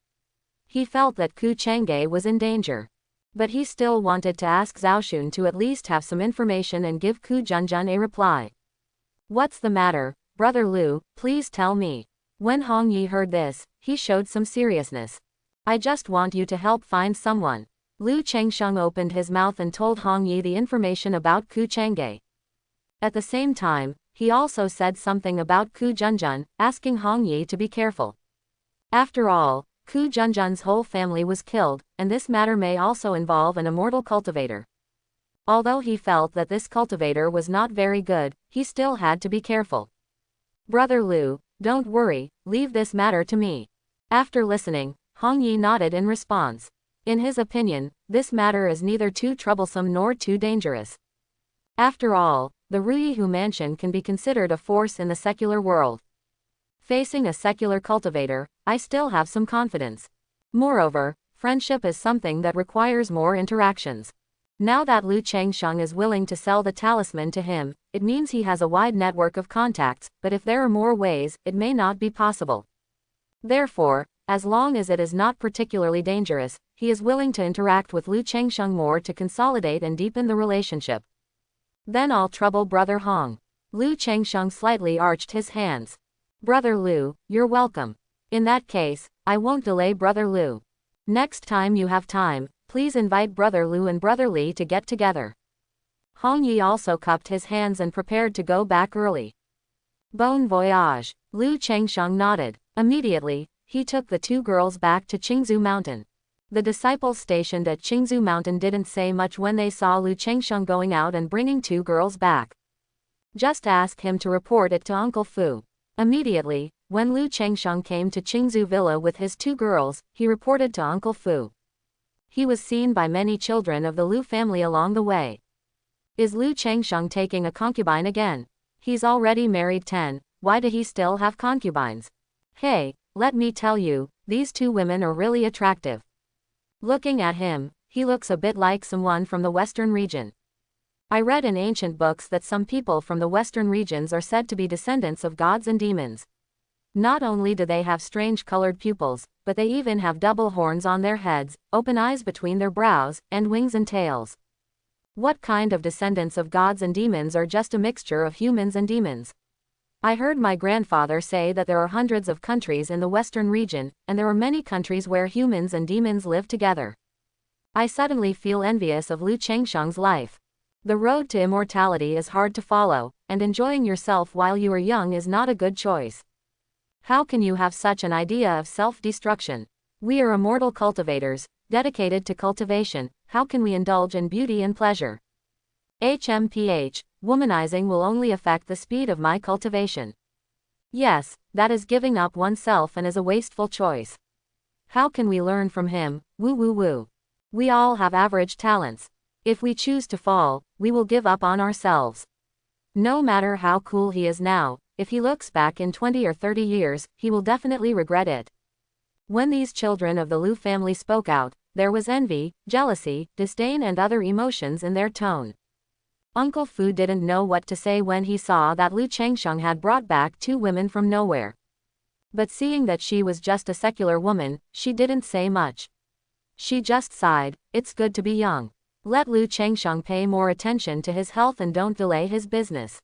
He felt that Ku Changge was in danger. But he still wanted to ask Zhaoxun to at least have some information and give Ku Junjun a reply. What's the matter, Brother Lu, please tell me. When Hong Yi heard this, he showed some seriousness. I just want you to help find someone. Lu Chengsheng opened his mouth and told Hong Yi the information about Ku Changge. At the same time, he also said something about Ku Junjun, asking Hong Yi to be careful. After all, Ku Junjun's whole family was killed, and this matter may also involve an immortal cultivator. Although he felt that this cultivator was not very good, he still had to be careful. Brother Lu, don't worry, leave this matter to me. After listening, Hong Yi nodded in response. In his opinion, this matter is neither too troublesome nor too dangerous. After all, the Ruyihu mansion can be considered a force in the secular world. Facing a secular cultivator, I still have some confidence. Moreover, friendship is something that requires more interactions. Now that Lu Chengsheng is willing to sell the talisman to him, it means he has a wide network of contacts, but if there are more ways, it may not be possible. Therefore, As long as it is not particularly dangerous, he is willing to interact with Lu Changsheng more to consolidate and deepen the relationship. Then I'll trouble Brother Hong. Lu Changsheng slightly arched his hands. Brother Lu, you're welcome. In that case, I won't delay Brother Lu. Next time you have time, please invite Brother Lu and Brother Li to get together. Hong Yi also cupped his hands and prepared to go back early. Bon voyage. Lu Changsheng nodded. Immediately, he took the two girls back to Qingzhou Mountain. The disciples stationed at Qingzhou Mountain didn't say much when they saw Lu Changsheng going out and bringing two girls back. Just ask him to report it to Uncle Fu. Immediately, when Lu Changsheng came to Qingzhou Villa with his two girls, he reported to Uncle Fu. He was seen by many children of the Lu family along the way. Is Lu Changsheng taking a concubine again? He's already married 10, why do he still have concubines? Hey, let me tell you, these two women are really attractive. Looking at him, he looks a bit like someone from the Western region. I read in ancient books that some people from the Western regions are said to be descendants of gods and demons. Not only do they have strange colored pupils, but they even have double horns on their heads, open eyes between their brows, and wings and tails. What kind of descendants of gods and demons are just a mixture of humans and demons? I heard my grandfather say that there are hundreds of countries in the Western region, and there are many countries where humans and demons live together. I suddenly feel envious of Lu Changsheng's life. The road to immortality is hard to follow, and enjoying yourself while you are young is not a good choice. How can you have such an idea of self-destruction? We are immortal cultivators, dedicated to cultivation. How can we indulge in beauty and pleasure? HMPH, womanizing will only affect the speed of my cultivation. Yes, that is giving up oneself and is a wasteful choice. How can we learn from him? Woo woo woo. We all have average talents. If we choose to fall, we will give up on ourselves. No matter how cool he is now, if he looks back in 20 or 30 years, he will definitely regret it. When these children of the Lu family spoke out, there was envy, jealousy, disdain and other emotions in their tone. Uncle Fu didn't know what to say when he saw that Lu Changsheng had brought back two women from nowhere. But seeing that she was just a secular woman, she didn't say much. She just sighed, it's good to be young. Let Lu Changsheng pay more attention to his health and don't delay his business.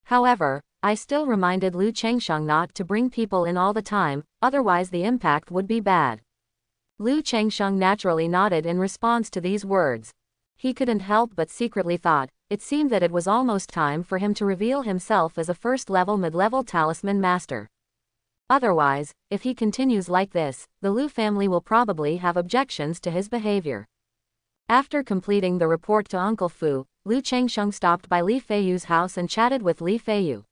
However, I still reminded Lu Changsheng not to bring people in all the time, otherwise the impact would be bad. Lu Changsheng naturally nodded in response to these words. He couldn't help but secretly thought, it seemed that it was almost time for him to reveal himself as a first-level mid-level talisman master. Otherwise, if he continues like this, the Lu family will probably have objections to his behavior. After completing the report to Uncle Fu, Lu Changsheng stopped by Li Feiyu's house and chatted with Li Feiyu.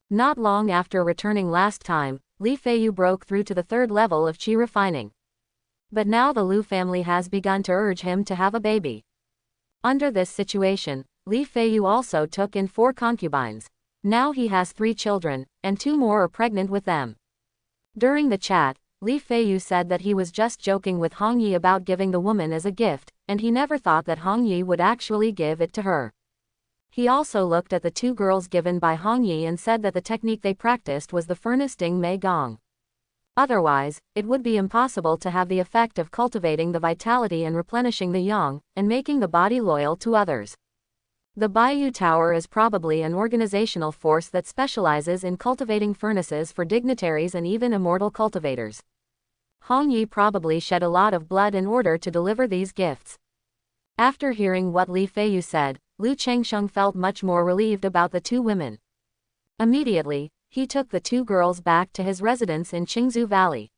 Not long after returning last time, Li Feiyu broke through to the third level of qi refining. But now the Lu family has begun to urge him to have a baby. Under this situation, Li Feiyu also took in 4 concubines. Now he has 3 children, and 2 more are pregnant with them. During the chat, Li Feiyu said that he was just joking with Hong Yi about giving the woman as a gift, and he never thought that Hong Yi would actually give it to her. He also looked at the 2 girls given by Hong Yi and said that the technique they practiced was the furnace Ding Mei Gong. Otherwise, it would be impossible to have the effect of cultivating the vitality and replenishing the yang, and making the body loyal to others. The Baiyu Tower is probably an organizational force that specializes in cultivating furnaces for dignitaries and even immortal cultivators. Hong Yi probably shed a lot of blood in order to deliver these gifts. After hearing what Li Feiyu said, Lu Changsheng felt much more relieved about the 2 women. Immediately, he took the 2 girls back to his residence in Qingzhou Valley.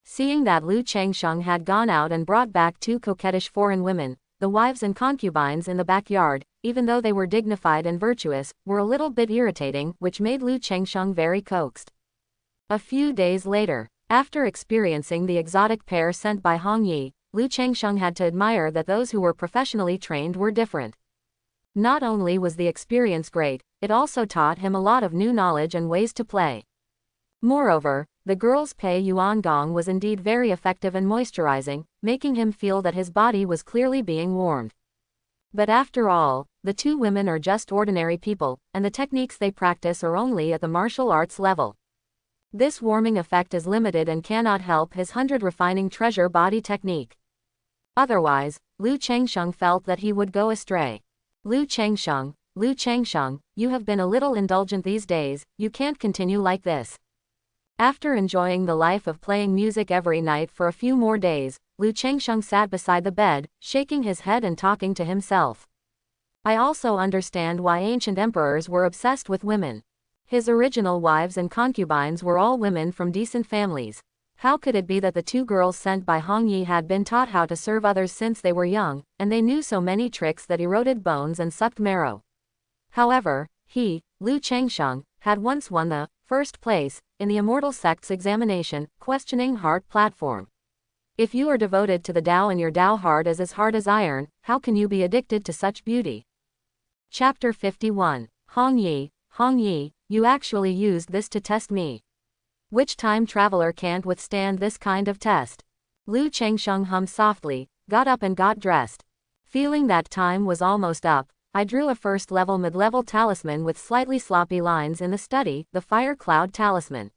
Seeing that Lu Changsheng had gone out and brought back 2 coquettish foreign women, the wives and concubines in the backyard, even though they were dignified and virtuous, were a little bit irritating, which made Lu Changsheng very coaxed. A few days later, after experiencing the exotic pair sent by Hong Yi, Lu Changsheng had to admire that those who were professionally trained were different. Not only was the experience great, it also taught him a lot of new knowledge and ways to play. Moreover, the girl's Pei Yuan Gong was indeed very effective and moisturizing, making him feel that his body was clearly being warmed. But after all, the 2 women are just ordinary people, and the techniques they practice are only at the martial arts level. This warming effect is limited and cannot help his 100 refining treasure body technique. Otherwise, Lu Changsheng felt that he would go astray. Lu Changsheng, you have been a little indulgent these days, you can't continue like this. After enjoying the life of playing music every night for a few more days, Lu Changsheng sat beside the bed, shaking his head and talking to himself. I also understand why ancient emperors were obsessed with women. His original wives and concubines were all women from decent families. How could it be that the two girls sent by Hong Yi had been taught how to serve others since they were young, and they knew so many tricks that eroded bones and sucked marrow? However, he, Lu Changsheng, had once won the first place in the Immortal Sect's examination, questioning heart platform. If you are devoted to the Tao and your Tao heart is as hard as iron, how can you be addicted to such beauty? Chapter 51. Hong Yi, you actually used this to test me. Which time traveler can't withstand this kind of test? Lu Changsheng hummed softly, got up and got dressed. Feeling that time was almost up, I drew a first-level mid-level talisman with slightly sloppy lines in the study, the Fire Cloud Talisman.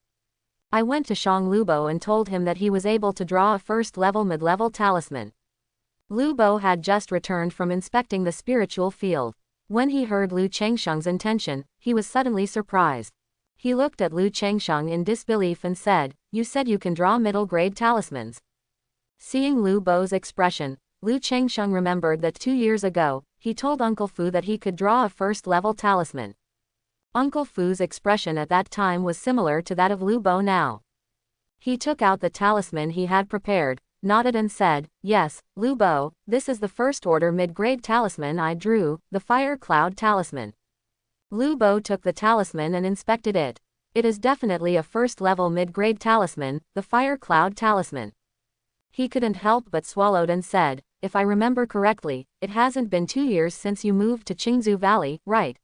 I went to Shang Lubo and told him that he was able to draw a first-level mid-level talisman. Lubo had just returned from inspecting the spiritual field. When he heard Lu Changsheng's intention, he was suddenly surprised. He looked at Lu Changsheng in disbelief and said, "You said you can draw middle-grade talismans." Seeing Lu Bo's expression, Lu Changsheng remembered that 2 years ago, he told Uncle Fu that he could draw a first-level talisman. Uncle Fu's expression at that time was similar to that of Lu Bo now. He took out the talisman he had prepared, nodded and said, "Yes, Lu Bo, this is the first-order mid-grade talisman I drew, the Fire Cloud Talisman." Lu Bo took the talisman and inspected it. It is definitely a first-level mid-grade talisman, the Fire Cloud Talisman. He couldn't help but swallowed and said, "If I remember correctly, it hasn't been 2 years since you moved to Qingzhou Valley, right?"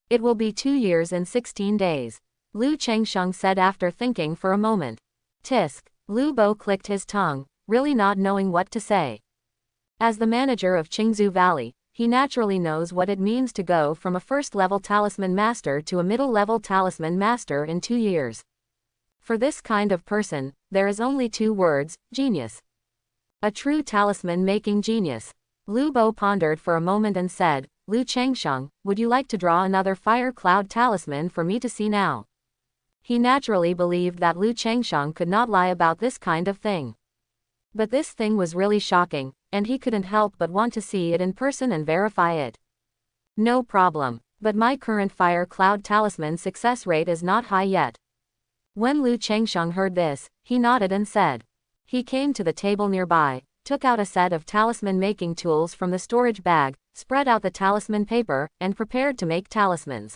"It will be 2 years and 16 days. Lu Changsheng said after thinking for a moment. Tisk. Lu Bo clicked his tongue, really not knowing what to say. As the manager of Qingzhou Valley, he naturally knows what it means to go from a first-level talisman master to a middle-level talisman master in 2 years. For this kind of person, there is only 2 words, genius. A true talisman-making genius. Lu Bo pondered for a moment and said, "Lu Changsheng, would you like to draw another Fire Cloud Talisman for me to see now?" He naturally believed that Lu Changsheng could not lie about this kind of thing. But this thing was really shocking, and he couldn't help but want to see it in person and verify it. "No problem, but my current Fire Cloud Talisman success rate is not high yet." When Lu Changsheng heard this, he nodded and said. He came to the table nearby, took out a set of talisman-making tools from the storage bag, spread out the talisman paper, and prepared to make talismans.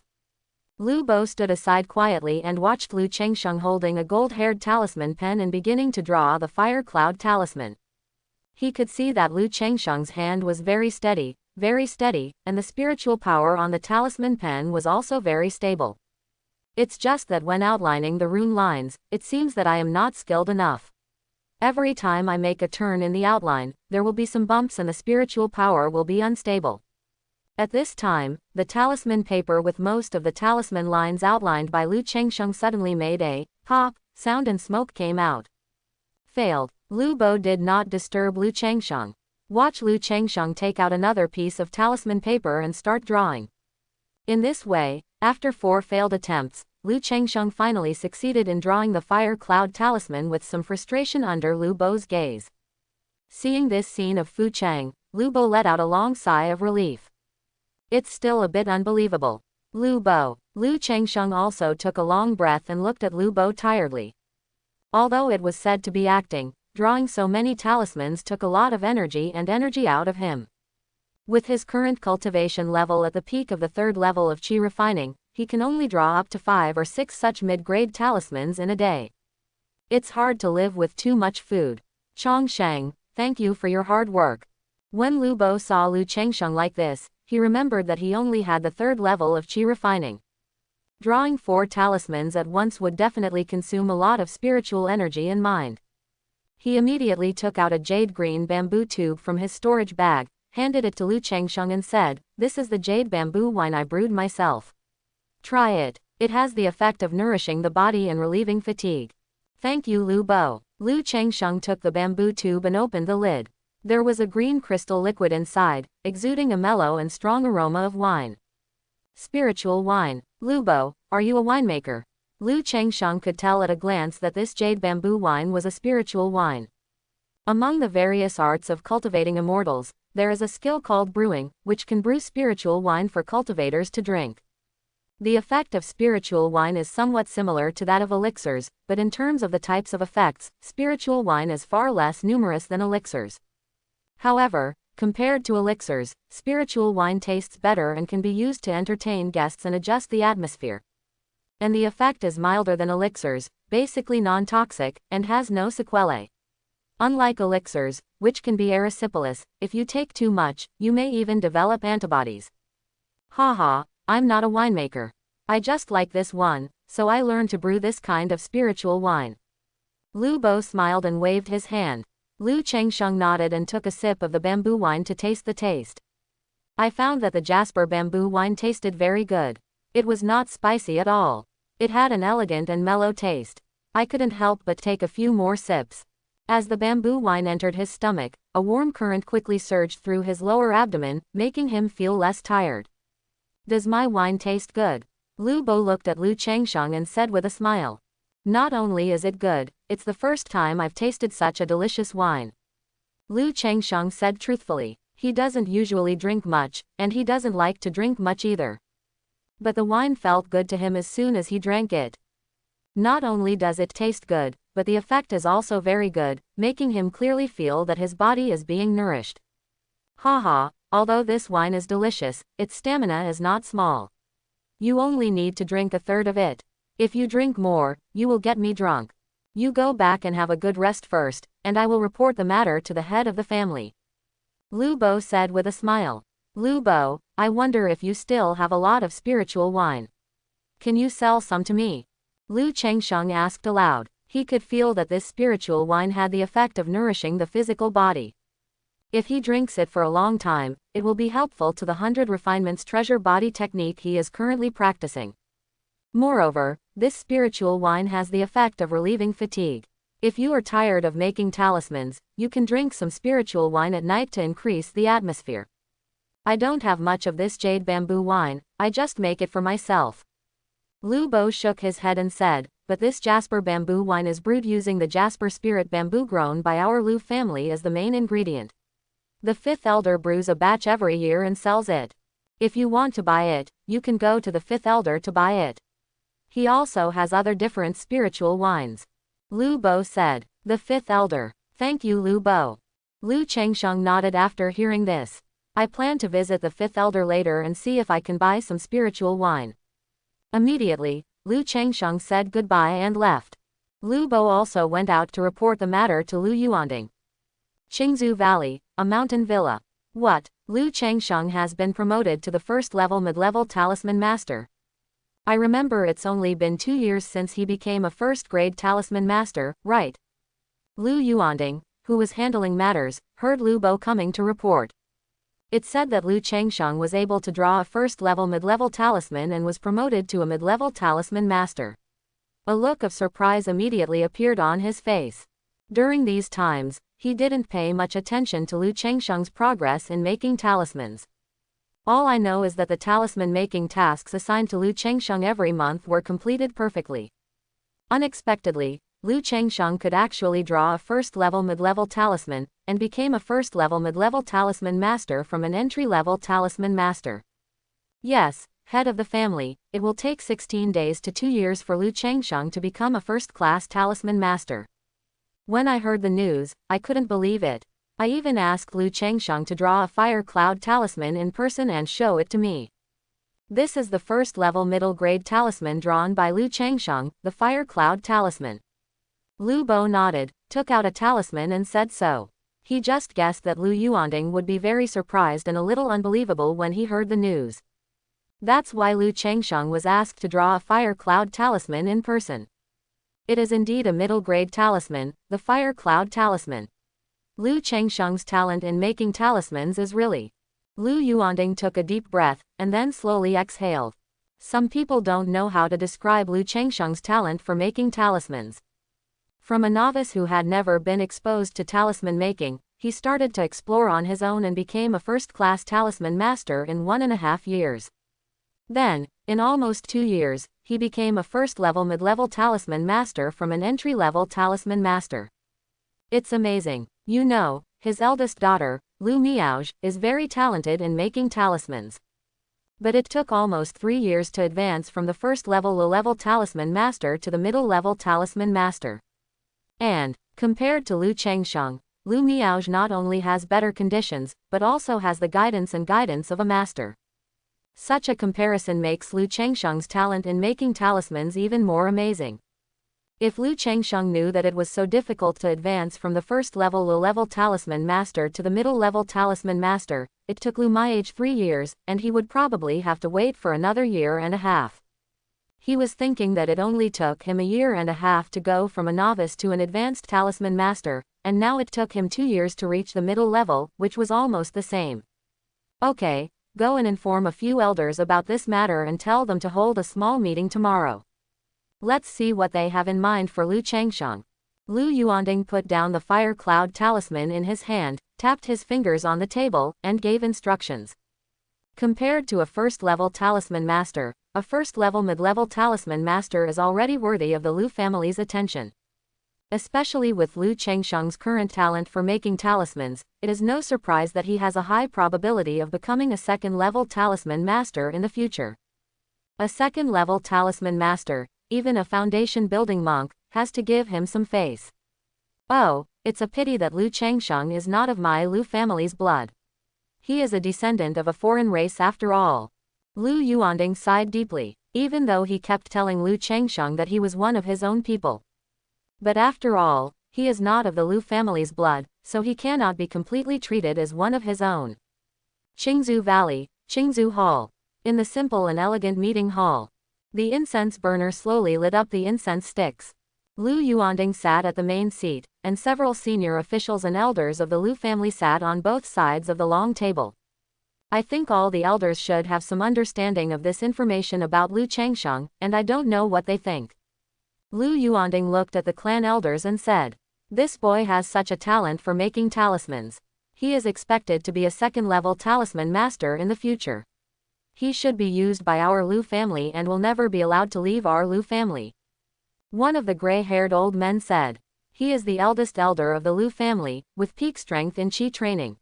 Lu Bo stood aside quietly and watched Lu Changsheng holding a gold-haired talisman pen and beginning to draw the Fire Cloud Talisman. He could see that Lu Changsheng's hand was very steady, and the spiritual power on the talisman pen was also very stable. It's just that when outlining the rune lines, it seems that I am not skilled enough. Every time I make a turn in the outline, there will be some bumps and the spiritual power will be unstable. At this time, the talisman paper with most of the talisman lines outlined by Lu Changsheng suddenly made a pop sound and smoke came out. Failed. Lu Bo did not disturb Lu Changsheng. Watch Lu Changsheng take out another piece of talisman paper and start drawing. In this way, after 4 failed attempts, Lu Changsheng finally succeeded in drawing the Fire Cloud Talisman with some frustration under Lu Bo's gaze. Seeing this scene of Fu Chang, Lu Bo let out a long sigh of relief. It's still a bit unbelievable. Lu Bo. Lu Changsheng also took a long breath and looked at Lu Bo tiredly. Although it was said to be acting, drawing so many talismans took a lot of energy out of him. With his current cultivation level at the peak of the 3rd level of Qi refining, he can only draw up to 5 or 6 such mid-grade talismans in a day. It's hard to live with too much food. Chang, thank you for your hard work. When Lu Bo saw Lu Changsheng like this, he remembered that he only had the 3rd level of Qi refining. Drawing 4 talismans at once would definitely consume a lot of spiritual energy and mind. He immediately took out a jade green bamboo tube from his storage bag, handed it to Lu Changsheng and said, "This is the jade bamboo wine I brewed myself. Try it." It has the effect of nourishing the body and relieving fatigue. Thank you, Lu Bo. Lu Changsheng took the bamboo tube and opened the lid. There was a green crystal liquid inside, exuding a mellow and strong aroma of wine. Spiritual wine. Lu Bo, are you a winemaker? Lu Changsheng could tell at a glance that this jade bamboo wine was a spiritual wine. Among the various arts of cultivating immortals, there is a skill called brewing, which can brew spiritual wine for cultivators to drink. The effect of spiritual wine is somewhat similar to that of elixirs, but in terms of the types of effects, spiritual wine is far less numerous than elixirs. However, compared to elixirs, spiritual wine tastes better and can be used to entertain guests and adjust the atmosphere. And the effect is milder than elixirs, basically non-toxic, and has no sequelae. Unlike elixirs, which can be erysipelas, if you take too much, you may even develop antibodies. Haha, I'm not a winemaker. I just like this one, so I learned to brew this kind of spiritual wine. Lu Bo smiled and waved his hand. Lu Changsheng nodded and took a sip of the bamboo wine to taste the taste. I found that the jasper bamboo wine tasted very good. It was not spicy at all. It had an elegant and mellow taste. I couldn't help but take a few more sips. As the bamboo wine entered his stomach, a warm current quickly surged through his lower abdomen, making him feel less tired. Does my wine taste good? Lu Bo looked at Lu Changsheng and said with a smile. Not only is it good, it's the first time I've tasted such a delicious wine. Lu Changsheng said truthfully. He doesn't usually drink much, and he doesn't like to drink much either. But the wine felt good to him as soon as he drank it. Not only does it taste good, but the effect is also very good, making him clearly feel that his body is being nourished. Haha, although this wine is delicious, its stamina is not small. You only need to drink a third of it. If you drink more, you will get me drunk. You go back and have a good rest first, and I will report the matter to the head of the family. Lu Bo said with a smile. Lu Bo, I wonder if you still have a lot of spiritual wine. Can you sell some to me? Lu Changsheng asked aloud. He could feel that this spiritual wine had the effect of nourishing the physical body. If he drinks it for a long time, it will be helpful to the 100 refinements treasure body technique he is currently practicing. Moreover, this spiritual wine has the effect of relieving fatigue. If you are tired of making talismans, you can drink some spiritual wine at night to increase the atmosphere. I don't have much of this jade bamboo wine, I just make it for myself. Lu Bo shook his head and said, but this jasper bamboo wine is brewed using the jasper spirit bamboo grown by our Lu family as the main ingredient. The fifth elder brews a batch every year and sells it. If you want to buy it, you can go to the fifth elder to buy it. He also has other different spiritual wines. Lu Bo said. The fifth elder. Thank you, Lu Bo. Lu Changsheng nodded after hearing this. I plan to visit the fifth elder later and see if I can buy some spiritual wine. Immediately, Lu Changsheng said goodbye and left. Lu Bo also went out to report the matter to Lu Yuanding. Qingzhou Valley, a mountain villa. What? Lu Changsheng has been promoted to the first-level mid-level talisman master. I remember it's only been 2 years since he became a first-grade talisman master, right? Lu Yuanding, who was handling matters, heard Lu Bo coming to report. It said that Lu Changsheng was able to draw a first-level mid-level talisman and was promoted to a mid-level talisman master. A look of surprise immediately appeared on his face. During these times, he didn't pay much attention to Lu Changsheng's progress in making talismans. All I know is that the talisman making tasks assigned to Lu Changsheng every month were completed perfectly. Unexpectedly, Lu Changsheng could actually draw a first-level mid-level talisman, and became a first-level mid-level talisman master from an entry-level talisman master. Yes, head of the family, it will take 16 days to 2 years for Lu Changsheng to become a first-class talisman master. When I heard the news, I couldn't believe it. I even asked Lu Changsheng to draw a fire cloud talisman in person and show it to me. This is the first-level middle-grade talisman drawn by Lu Changsheng, the fire cloud talisman. Lu Bo nodded, took out a talisman and said so. He just guessed that Lu Yuanding would be very surprised and a little unbelievable when he heard the news. That's why Lu Changsheng was asked to draw a fire cloud talisman in person. It is indeed a middle-grade talisman, the fire cloud talisman. Lu Changsheng's talent in making talismans is really. Lu Yuanding took a deep breath, and then slowly exhaled. Some people don't know how to describe Lu Changsheng's talent for making talismans. From a novice who had never been exposed to talisman making, he started to explore on his own and became a first-class talisman master in 1.5 years. Then, in almost 2 years, he became a first-level mid-level talisman master from an entry-level talisman master. It's amazing. You know, his eldest daughter, Lu Miaozh, is very talented in making talismans. But it took almost 3 years to advance from the first-level low-level talisman master to the middle-level talisman master. And, compared to Lu Changsheng, Lu Miaozh not only has better conditions, but also has the guidance of a master. Such a comparison makes Lu Changsheng's talent in making talismans even more amazing. If Lu Changsheng knew that it was so difficult to advance from the first-level low-level talisman master to the middle-level talisman master, it took Lu Miaozh 3 years, and he would probably have to wait for another 1.5 years. He was thinking that it only took him 1.5 years to go from a novice to an advanced talisman master, and now it took him 2 years to reach the middle level, which was almost the same. Okay, go and inform a few elders about this matter and tell them to hold a small meeting tomorrow. Let's see what they have in mind for Lu Changsheng. Lu Yuanding put down the fire cloud talisman in his hand, tapped his fingers on the table, and gave instructions. Compared to a first-level talisman master, a first-level mid-level talisman master is already worthy of the Lu family's attention. Especially with Lu Changsheng's current talent for making talismans, it is no surprise that he has a high probability of becoming a second-level talisman master in the future. A second-level talisman master, even a foundation-building monk, has to give him some face. Oh, it's a pity that Lu Changsheng is not of my Lu family's blood. He is a descendant of a foreign race after all. Lu Yuanding sighed deeply, even though he kept telling Lu Changsheng that he was one of his own people. But after all, he is not of the Lu family's blood, so he cannot be completely treated as one of his own. Qingzhou Valley, Qingzhou Hall. In the simple and elegant meeting hall, the incense burner slowly lit up the incense sticks. Lu Yuanding sat at the main seat, and several senior officials and elders of the Lu family sat on both sides of the long table. I think all the elders should have some understanding of this information about Lu Changsheng, and I don't know what they think. Lu Yuanding looked at the clan elders and said, "This boy has such a talent for making talismans. He is expected to be a second-level talisman master in the future. He should be used by our Lu family and will never be allowed to leave our Lu family." One of the gray-haired old men said, "He is the eldest elder of the Lu family, with peak strength in Qi training.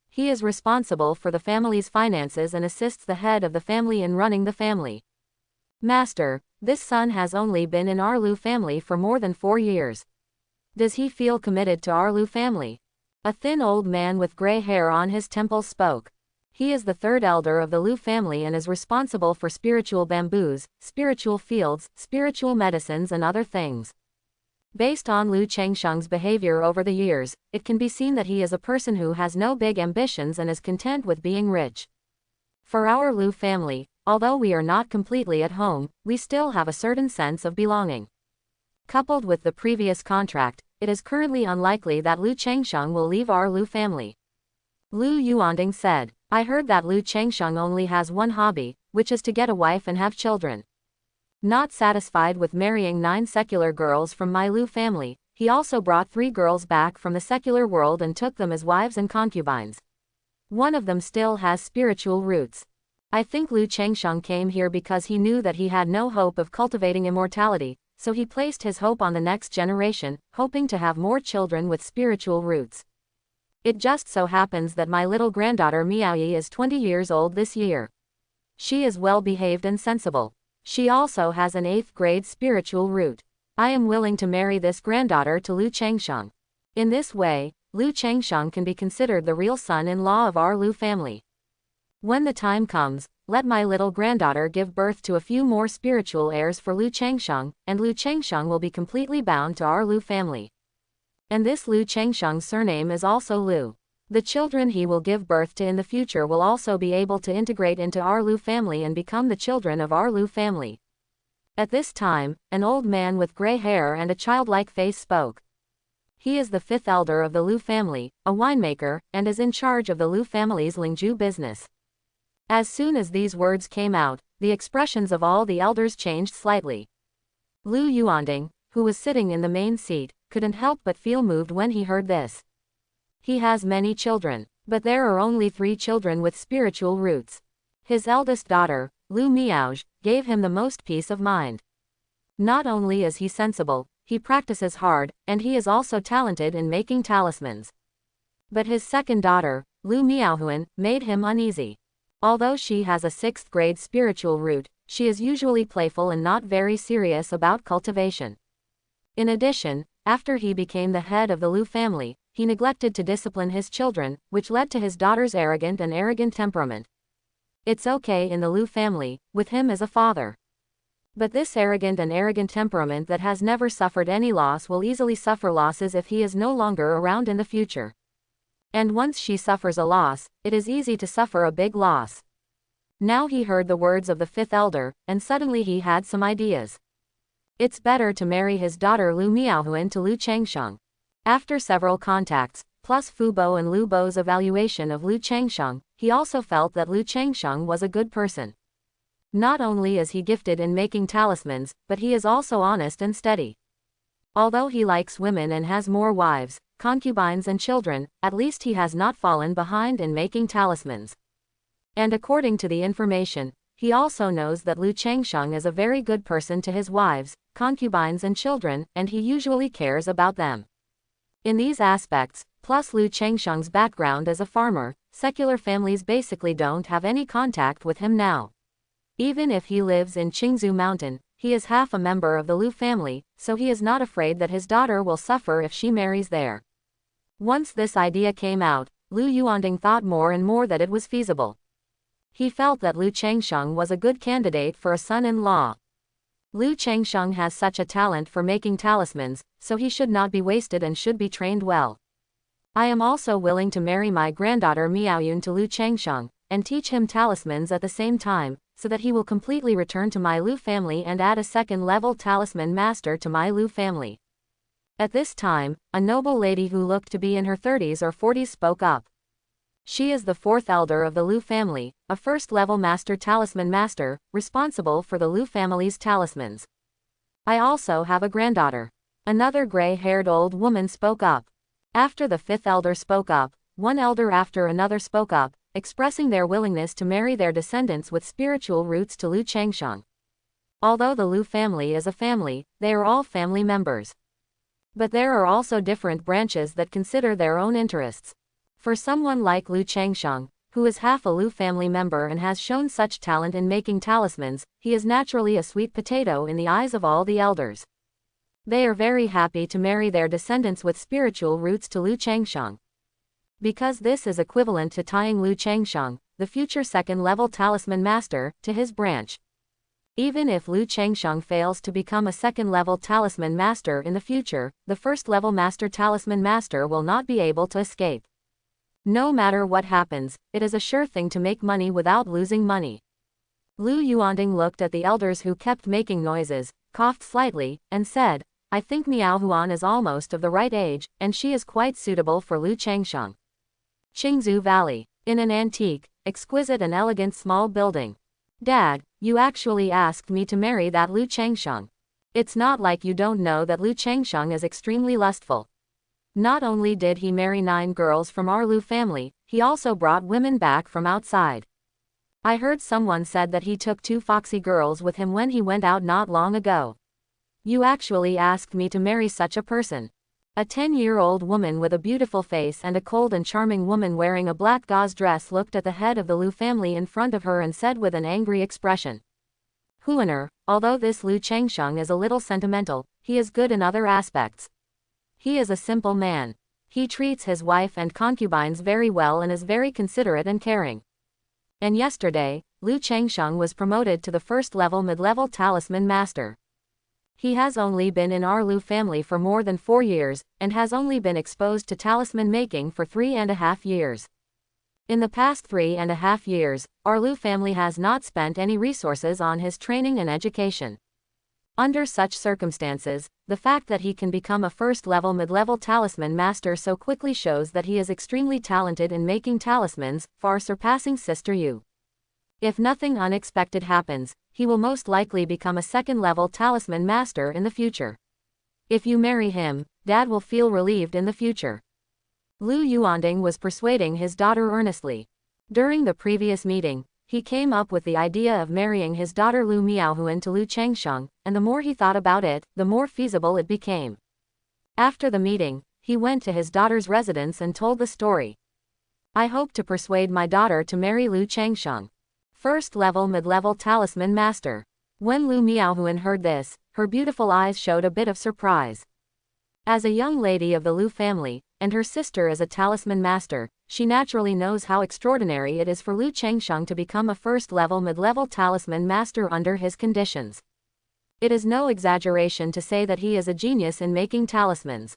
He is responsible for the family's finances and assists the head of the family in running the family. Master, this son has only been in our Lu family for more than 4 years. Does he feel committed to our Lu family?" A thin old man with gray hair on his temples spoke. He is the third elder of the Lu family and is responsible for spiritual bamboos, spiritual fields, spiritual medicines and other things. Based on Lu Changsheng's behavior over the years, it can be seen that he is a person who has no big ambitions and is content with being rich. For our Lu family, although we are not completely at home, we still have a certain sense of belonging. Coupled with the previous contract, it is currently unlikely that Lu Changsheng will leave our Lu family. Lu Yuanding said, "I heard that Lu Changsheng only has one hobby, which is to get a wife and have children. Not satisfied with marrying 9 secular girls from my Lu family, he also brought 3 girls back from the secular world and took them as wives and concubines. One of them still has spiritual roots. I think Lu Changsheng came here because he knew that he had no hope of cultivating immortality, so he placed his hope on the next generation, hoping to have more children with spiritual roots. It just so happens that my little granddaughter Miaoyi is 20 years old this year. She is well-behaved and sensible. She also has an 8th grade spiritual root. I am willing to marry this granddaughter to Lu Changsheng. In this way, Lu Changsheng can be considered the real son-in-law of our Lu family. When the time comes, let my little granddaughter give birth to a few more spiritual heirs for Lu Changsheng, and Lu Changsheng will be completely bound to our Lu family. And this Lu Changsheng's surname is also Lu. The children he will give birth to in the future will also be able to integrate into our Lu family and become the children of our Lu family." At this time, an old man with gray hair and a childlike face spoke. He is the 5th elder of the Lu family, a winemaker, and is in charge of the Lu family's Lingju business. As soon as these words came out, the expressions of all the elders changed slightly. Lu Yuanding, who was sitting in the main seat, couldn't help but feel moved when he heard this. He has many children, but there are only 3 children with spiritual roots. His eldest daughter, Lu Miaozh, gave him the most peace of mind. Not only is he sensible, he practices hard, and he is also talented in making talismans. But his second daughter, Lu Miaohuan, made him uneasy. Although she has a 6th grade spiritual root, she is usually playful and not very serious about cultivation. In addition, after he became the head of the Lu family, he neglected to discipline his children, which led to his daughter's arrogant temperament. It's okay in the Lu family, with him as a father. But this arrogant temperament that has never suffered any loss will easily suffer losses if he is no longer around in the future. And once she suffers a loss, it is easy to suffer a big loss. Now he heard the words of the 5th elder, and suddenly he had some ideas. It's better to marry his daughter Lu Miaohuan to Lu Changsheng. After several contacts, plus Fu Bo and Lu Bo's evaluation of Lu Changsheng, he also felt that Lu Changsheng was a good person. Not only is he gifted in making talismans, but he is also honest and steady. Although he likes women and has more wives, concubines and children, at least he has not fallen behind in making talismans. And according to the information, he also knows that Lu Changsheng is a very good person to his wives, concubines and children, and he usually cares about them. In these aspects, plus Lu Changsheng's background as a farmer, secular families basically don't have any contact with him now. Even if he lives in Qingzhou Mountain, he is half a member of the Lu family, so he is not afraid that his daughter will suffer if she marries there. Once this idea came out, Lu Yuanding thought more and more that it was feasible. He felt that Lu Changsheng was a good candidate for a son-in-law. Lu Changsheng has such a talent for making talismans, so he should not be wasted and should be trained well. I am also willing to marry my granddaughter Miaoyun to Lu Changsheng, and teach him talismans at the same time, so that he will completely return to my Lu family and add a 2nd-level talisman master to my Lu family. At this time, a noble lady who looked to be in her 30s or 40s spoke up. She is the 4th elder of the Lu family, a 1st-level master talisman master, responsible for the Lu family's talismans. I also have a granddaughter. Another gray-haired old woman spoke up. After the 5th elder spoke up, one elder after another spoke up, expressing their willingness to marry their descendants with spiritual roots to Lu Changsheng. Although the Lu family is a family, they are all family members. But there are also different branches that consider their own interests. For someone like Lu Changsheng, who is half a Lu family member and has shown such talent in making talismans, he is naturally a sweet potato in the eyes of all the elders. They are very happy to marry their descendants with spiritual roots to Lu Changsheng. Because this is equivalent to tying Lu Changsheng, the future 2nd-level talisman master, to his branch. Even if Lu Changsheng fails to become a 2nd-level talisman master in the future, the 1st-level master talisman master will not be able to escape. No matter what happens, it is a sure thing to make money without losing money. Lu Yuanding looked at the elders who kept making noises, coughed slightly, and said, I think Miaohuan is almost of the right age, and she is quite suitable for Lu Changsheng. Qingzhou Valley. In an antique, exquisite and elegant small building. Dad, you actually asked me to marry that Lu Changsheng. It's not like you don't know that Lu Changsheng is extremely lustful. Not only did he marry 9 girls from our Lu family, he also brought women back from outside. I heard someone said that he took 2 foxy girls with him when he went out not long ago. You actually asked me to marry such a person. A 10-year-old woman with a beautiful face and a cold and charming woman wearing a black gauze dress looked at the head of the Lu family in front of her and said with an angry expression. Huaner, although this Lu Changsheng is a little sentimental, he is good in other aspects. He is a simple man. He treats his wife and concubines very well and is very considerate and caring. And yesterday, Lu Changsheng was promoted to the 1st-level mid-level talisman master. He has only been in our Lu family for more than 4 years, and has only been exposed to talisman making for 3.5 years. In the past 3.5 years, our Lu family has not spent any resources on his training and education. Under such circumstances, the fact that he can become a 1st-level mid-level talisman master so quickly shows that he is extremely talented in making talismans, far surpassing Sister Yu. If nothing unexpected happens, he will most likely become a second-level talisman master in the future. If you marry him, Dad will feel relieved in the future. Lu Yuanding was persuading his daughter earnestly. During the previous meeting, he came up with the idea of marrying his daughter Lu Miaohuan to Lu Changsheng, and the more he thought about it, the more feasible it became. After the meeting, he went to his daughter's residence and told the story. I hope to persuade my daughter to marry Lu Changsheng, first-level mid-level talisman master. When Lu Miaohuan heard this, her beautiful eyes showed a bit of surprise. As a young lady of the Lu family, and her sister is a talisman master, she naturally knows how extraordinary it is for Lu Changsheng to become a first-level mid-level talisman master under his conditions. It is no exaggeration to say that he is a genius in making talismans.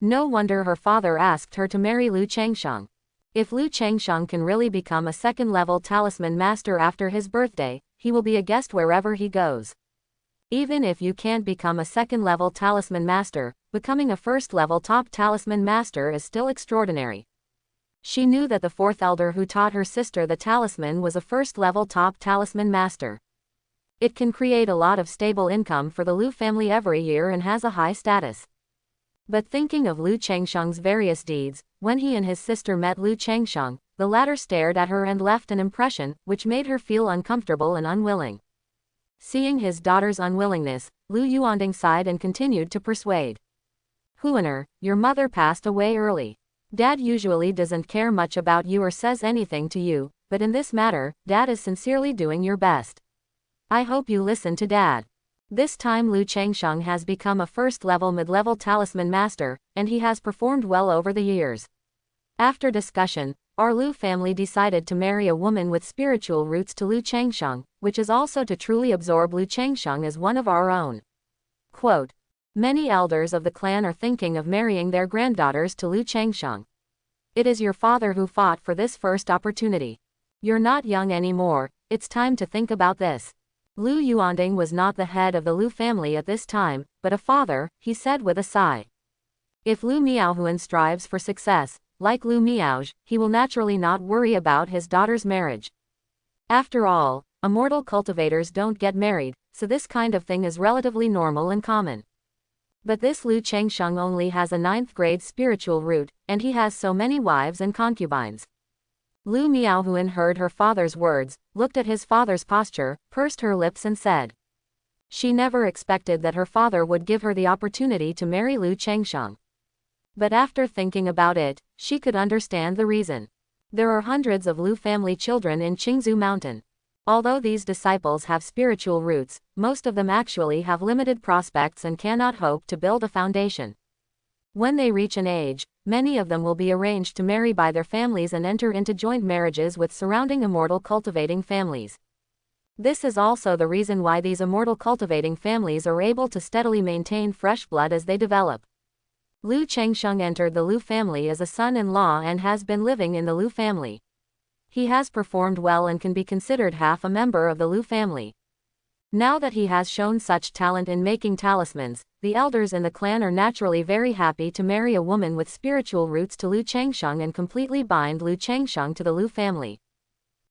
No wonder her father asked her to marry Lu Changsheng. If Lu Changsheng can really become a second-level talisman master after his birthday, he will be a guest wherever he goes. Even if you can't become a second-level talisman master, becoming a first-level top talisman master is still extraordinary. She knew that the fourth elder who taught her sister the talisman was a first-level top talisman master. It can create a lot of stable income for the Lu family every year and has a high status. But thinking of Lu Changsheng's various deeds, when he and his sister met Lu Changsheng, the latter stared at her and left an impression, which made her feel uncomfortable and unwilling. Seeing his daughter's unwillingness, Lu Yuanding sighed and continued to persuade. Huaner, your mother passed away early. Dad usually doesn't care much about you or says anything to you, but in this matter, Dad is sincerely doing your best. I hope you listen to Dad. This time Lu Changsheng has become a first-level mid-level talisman master, and he has performed well over the years. After discussion, our Lu family decided to marry a woman with spiritual roots to Lu Changsheng, which is also to truly absorb Lu Changsheng as one of our own. Quote, many elders of the clan are thinking of marrying their granddaughters to Lu Changsheng. It is your father who fought for this first opportunity. You're not young anymore, it's time to think about this. Lu Yuanding was not the head of the Lu family at this time, but a father, he said with a sigh. If Lu Miaohuan strives for success, like Lu Miaozh, he will naturally not worry about his daughter's marriage. After all, immortal cultivators don't get married, so this kind of thing is relatively normal and common. But this Lu Changsheng only has a 9th grade spiritual root, and he has so many wives and concubines. Lu Miaohuan heard her father's words, looked at his father's posture, pursed her lips and said. She never expected that her father would give her the opportunity to marry Lu Changsheng. But after thinking about it, she could understand the reason. There are hundreds of Lu family children in Qingzhou Mountain. Although these disciples have spiritual roots, most of them actually have limited prospects and cannot hope to build a foundation. When they reach an age, many of them will be arranged to marry by their families and enter into joint marriages with surrounding immortal cultivating families. This is also the reason why these immortal cultivating families are able to steadily maintain fresh blood as they develop. Lu Changsheng entered the Lu family as a son-in-law and has been living in the Lu family. He has performed well and can be considered half a member of the Lu family. Now that he has shown such talent in making talismans, the elders in the clan are naturally very happy to marry a woman with spiritual roots to Lu Changsheng and completely bind Lu Changsheng to the Lu family.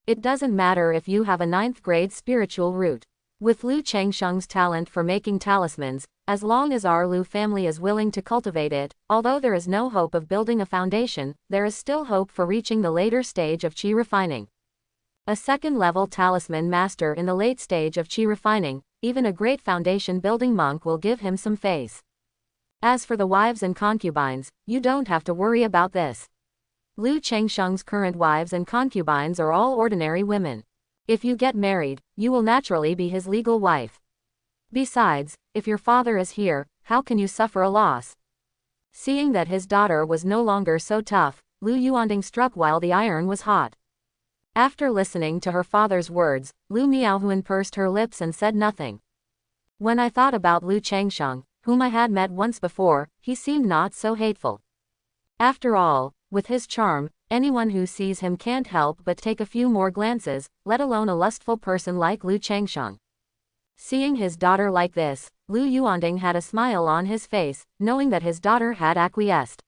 It doesn't matter if you have a 9th grade spiritual root. With Lu Changsheng's talent for making talismans, as long as our Lu family is willing to cultivate it, although there is no hope of building a foundation, there is still hope for reaching the later stage of qi refining. A second-level talisman master in the late stage of qi refining, even a great foundation-building monk will give him some face. As for the wives and concubines, you don't have to worry about this. Lu Changsheng's current wives and concubines are all ordinary women. If you get married, you will naturally be his legal wife. Besides, if your father is here, how can you suffer a loss? Seeing that his daughter was no longer so tough, Lu Yuanding struck while the iron was hot. After listening to her father's words, Lu Miaohuan pursed her lips and said nothing. When I thought about Lu Changsheng, whom I had met once before, he seemed not so hateful. After all, with his charm, anyone who sees him can't help but take a few more glances, let alone a lustful person like Lu Changsheng. Seeing his daughter like this, Lu Yuanding had a smile on his face, knowing that his daughter had acquiesced.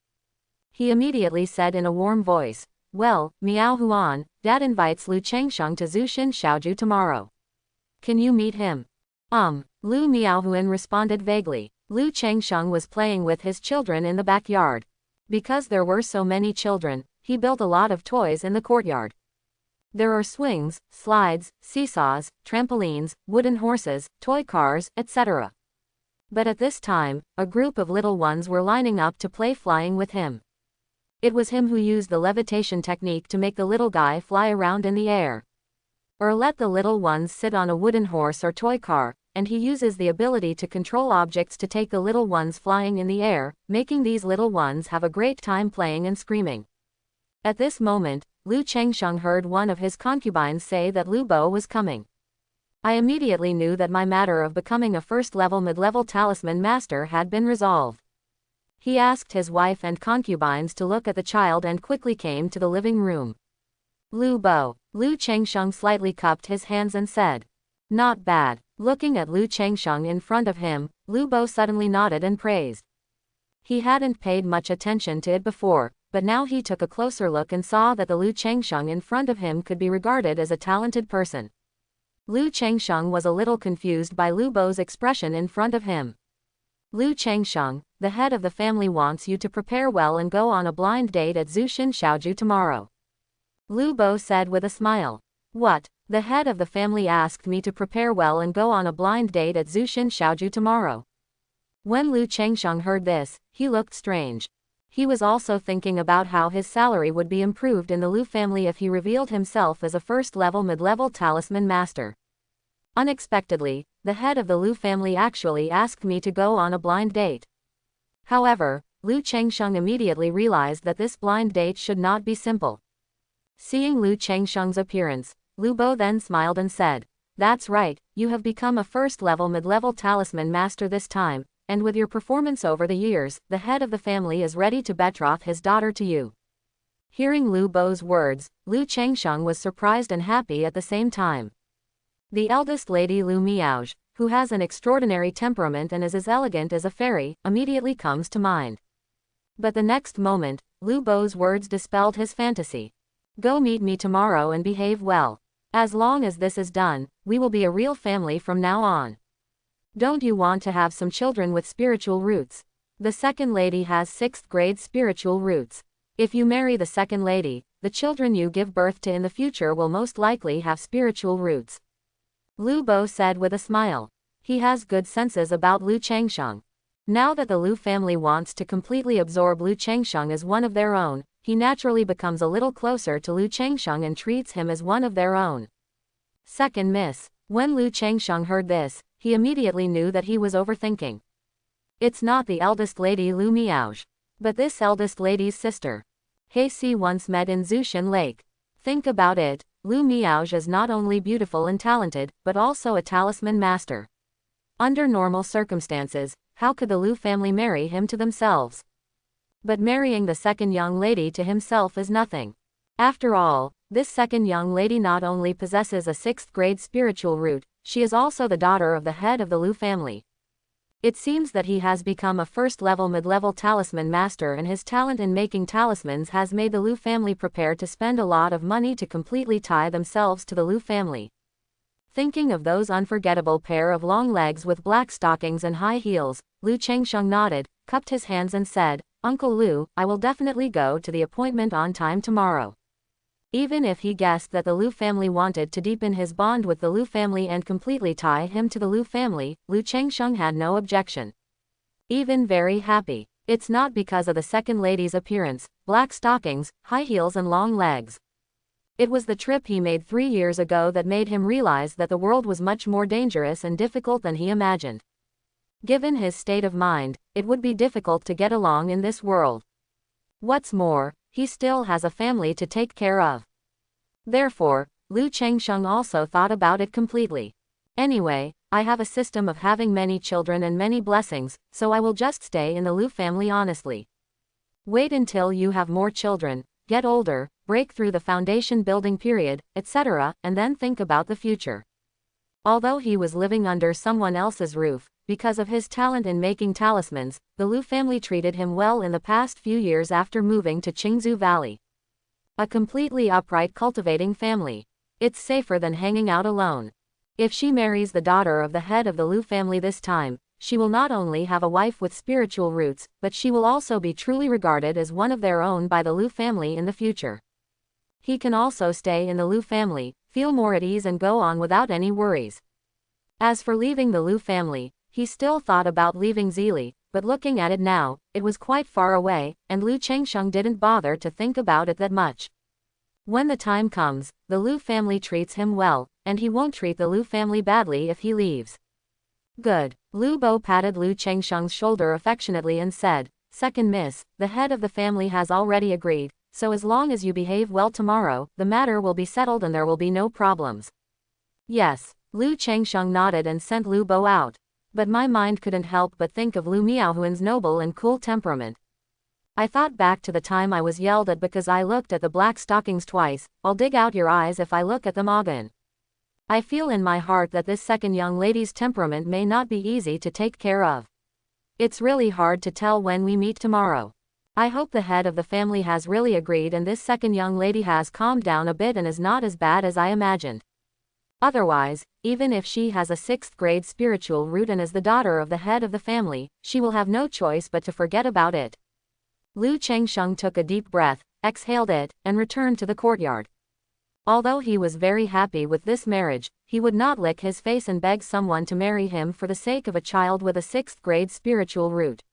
He immediately said in a warm voice, well, Miao Huan, Dad invites Lu Changsheng to Zushin Shaoju tomorrow. Can you meet him? Lu Miaohuan responded vaguely. Lu Changsheng was playing with his children in the backyard. Because there were so many children, he built a lot of toys in the courtyard. There are swings, slides, seesaws, trampolines, wooden horses, toy cars, etc. But at this time, a group of little ones were lining up to play flying with him. It was him who used the levitation technique to make the little guy fly around in the air. Or let the little ones sit on a wooden horse or toy car, and he uses the ability to control objects to take the little ones flying in the air, making these little ones have a great time playing and screaming. At this moment, Lu Changsheng heard one of his concubines say that Lu Bo was coming. I immediately knew that my matter of becoming a first-level mid-level talisman master had been resolved. He asked his wife and concubines to look at the child and quickly came to the living room. Lu Bo. Lu Changsheng slightly cupped his hands and said, "Not bad." Looking at Lu Changsheng in front of him, Lu Bo suddenly nodded and praised. He hadn't paid much attention to it before, but now he took a closer look and saw that the Lu Changsheng in front of him could be regarded as a talented person. Lu Changsheng was a little confused by Lu Bo's expression in front of him. Lu Changsheng, the head of the family wants you to prepare well and go on a blind date at Zushin Shaoju tomorrow. Lu Bo said with a smile. What? The head of the family asked me to prepare well and go on a blind date at Zushin Shaoju tomorrow. When Lu Changsheng heard this, he looked strange. He was also thinking about how his salary would be improved in the Lu family if he revealed himself as a first-level mid-level talisman master. Unexpectedly, the head of the Lu family actually asked me to go on a blind date. However, Lu Changsheng immediately realized that this blind date should not be simple. Seeing Lu Changsheng's appearance, Lu Bo then smiled and said, "That's right, you have become a first-level mid-level talisman master this time, and with your performance over the years, the head of the family is ready to betroth his daughter to you." Hearing Lu Bo's words, Lu Changsheng was surprised and happy at the same time. The eldest lady Lu Miaozh, who has an extraordinary temperament and is as elegant as a fairy, immediately comes to mind. But the next moment, Lu Bo's words dispelled his fantasy. "Go meet me tomorrow and behave well. As long as this is done, we will be a real family from now on. Don't you want to have some children with spiritual roots? The second lady has 6th grade spiritual roots. If you marry the second lady, the children you give birth to in the future will most likely have spiritual roots." Lu Bo said with a smile. He has good senses about Lu Changsheng. Now that the Lu family wants to completely absorb Lu Changsheng as one of their own, he naturally becomes a little closer to Lu Changsheng and treats him as one of their own. Second miss. When Lu Changsheng heard this, he immediately knew that he was overthinking. It's not the eldest lady Lu Miaozh, but this eldest lady's sister. He once met in Zushin Lake. Think about it, Lu Miaozh is not only beautiful and talented, but also a talisman master. Under normal circumstances, how could the Lu family marry him to themselves? But marrying the second young lady to himself is nothing. After all, this second young lady not only possesses a 6th grade spiritual root, she is also the daughter of the head of the Lu family. It seems that he has become a first-level mid-level talisman master, and his talent in making talismans has made the Lu family prepare to spend a lot of money to completely tie themselves to the Lu family. Thinking of those unforgettable pair of long legs with black stockings and high heels, Lu Changsheng nodded, cupped his hands and said, "Uncle Lu, I will definitely go to the appointment on time tomorrow." Even if he guessed that the Lu family wanted to deepen his bond with the Lu family and completely tie him to the Lu family, Lu Changsheng had no objection. Even very happy. It's not because of the second lady's appearance, black stockings, high heels and long legs. It was the trip he made 3 years ago that made him realize that the world was much more dangerous and difficult than he imagined. Given his state of mind, it would be difficult to get along in this world. What's more, he still has a family to take care of. Therefore, Lu Changsheng also thought about it completely. Anyway, I have a system of having many children and many blessings, so I will just stay in the Lu family honestly. Wait until you have more children, get older, break through the foundation building period, etc., and then think about the future. Although he was living under someone else's roof, because of his talent in making talismans, the Lu family treated him well in the past few years after moving to Qingzhou Valley. A completely upright cultivating family. It's safer than hanging out alone. If she marries the daughter of the head of the Lu family this time, she will not only have a wife with spiritual roots, but she will also be truly regarded as one of their own by the Lu family in the future. He can also stay in the Lu family, feel more at ease and go on without any worries. As for leaving the Lu family, he still thought about leaving Zili, but looking at it now, it was quite far away, and Lu Changsheng didn't bother to think about it that much. When the time comes, the Lu family treats him well, and he won't treat the Lu family badly if he leaves. Good. Lu Bo patted Lu Changsheng's shoulder affectionately and said, "Second miss, the head of the family has already agreed, so as long as you behave well tomorrow, the matter will be settled and there will be no problems." Yes. Lu Changsheng nodded and sent Lu Bo out. But my mind couldn't help but think of Lu Miaohuan's noble and cool temperament. I thought back to the time I was yelled at because I looked at the black stockings twice. "I'll dig out your eyes if I look at them again." I feel in my heart that this second young lady's temperament may not be easy to take care of. It's really hard to tell when we meet tomorrow. I hope the head of the family has really agreed and this second young lady has calmed down a bit and is not as bad as I imagined. Otherwise, even if she has a 6th grade spiritual root and is the daughter of the head of the family, she will have no choice but to forget about it. Lu Changsheng took a deep breath, exhaled it, and returned to the courtyard. Although he was very happy with this marriage, he would not lick his face and beg someone to marry him for the sake of a child with a 6th grade spiritual root.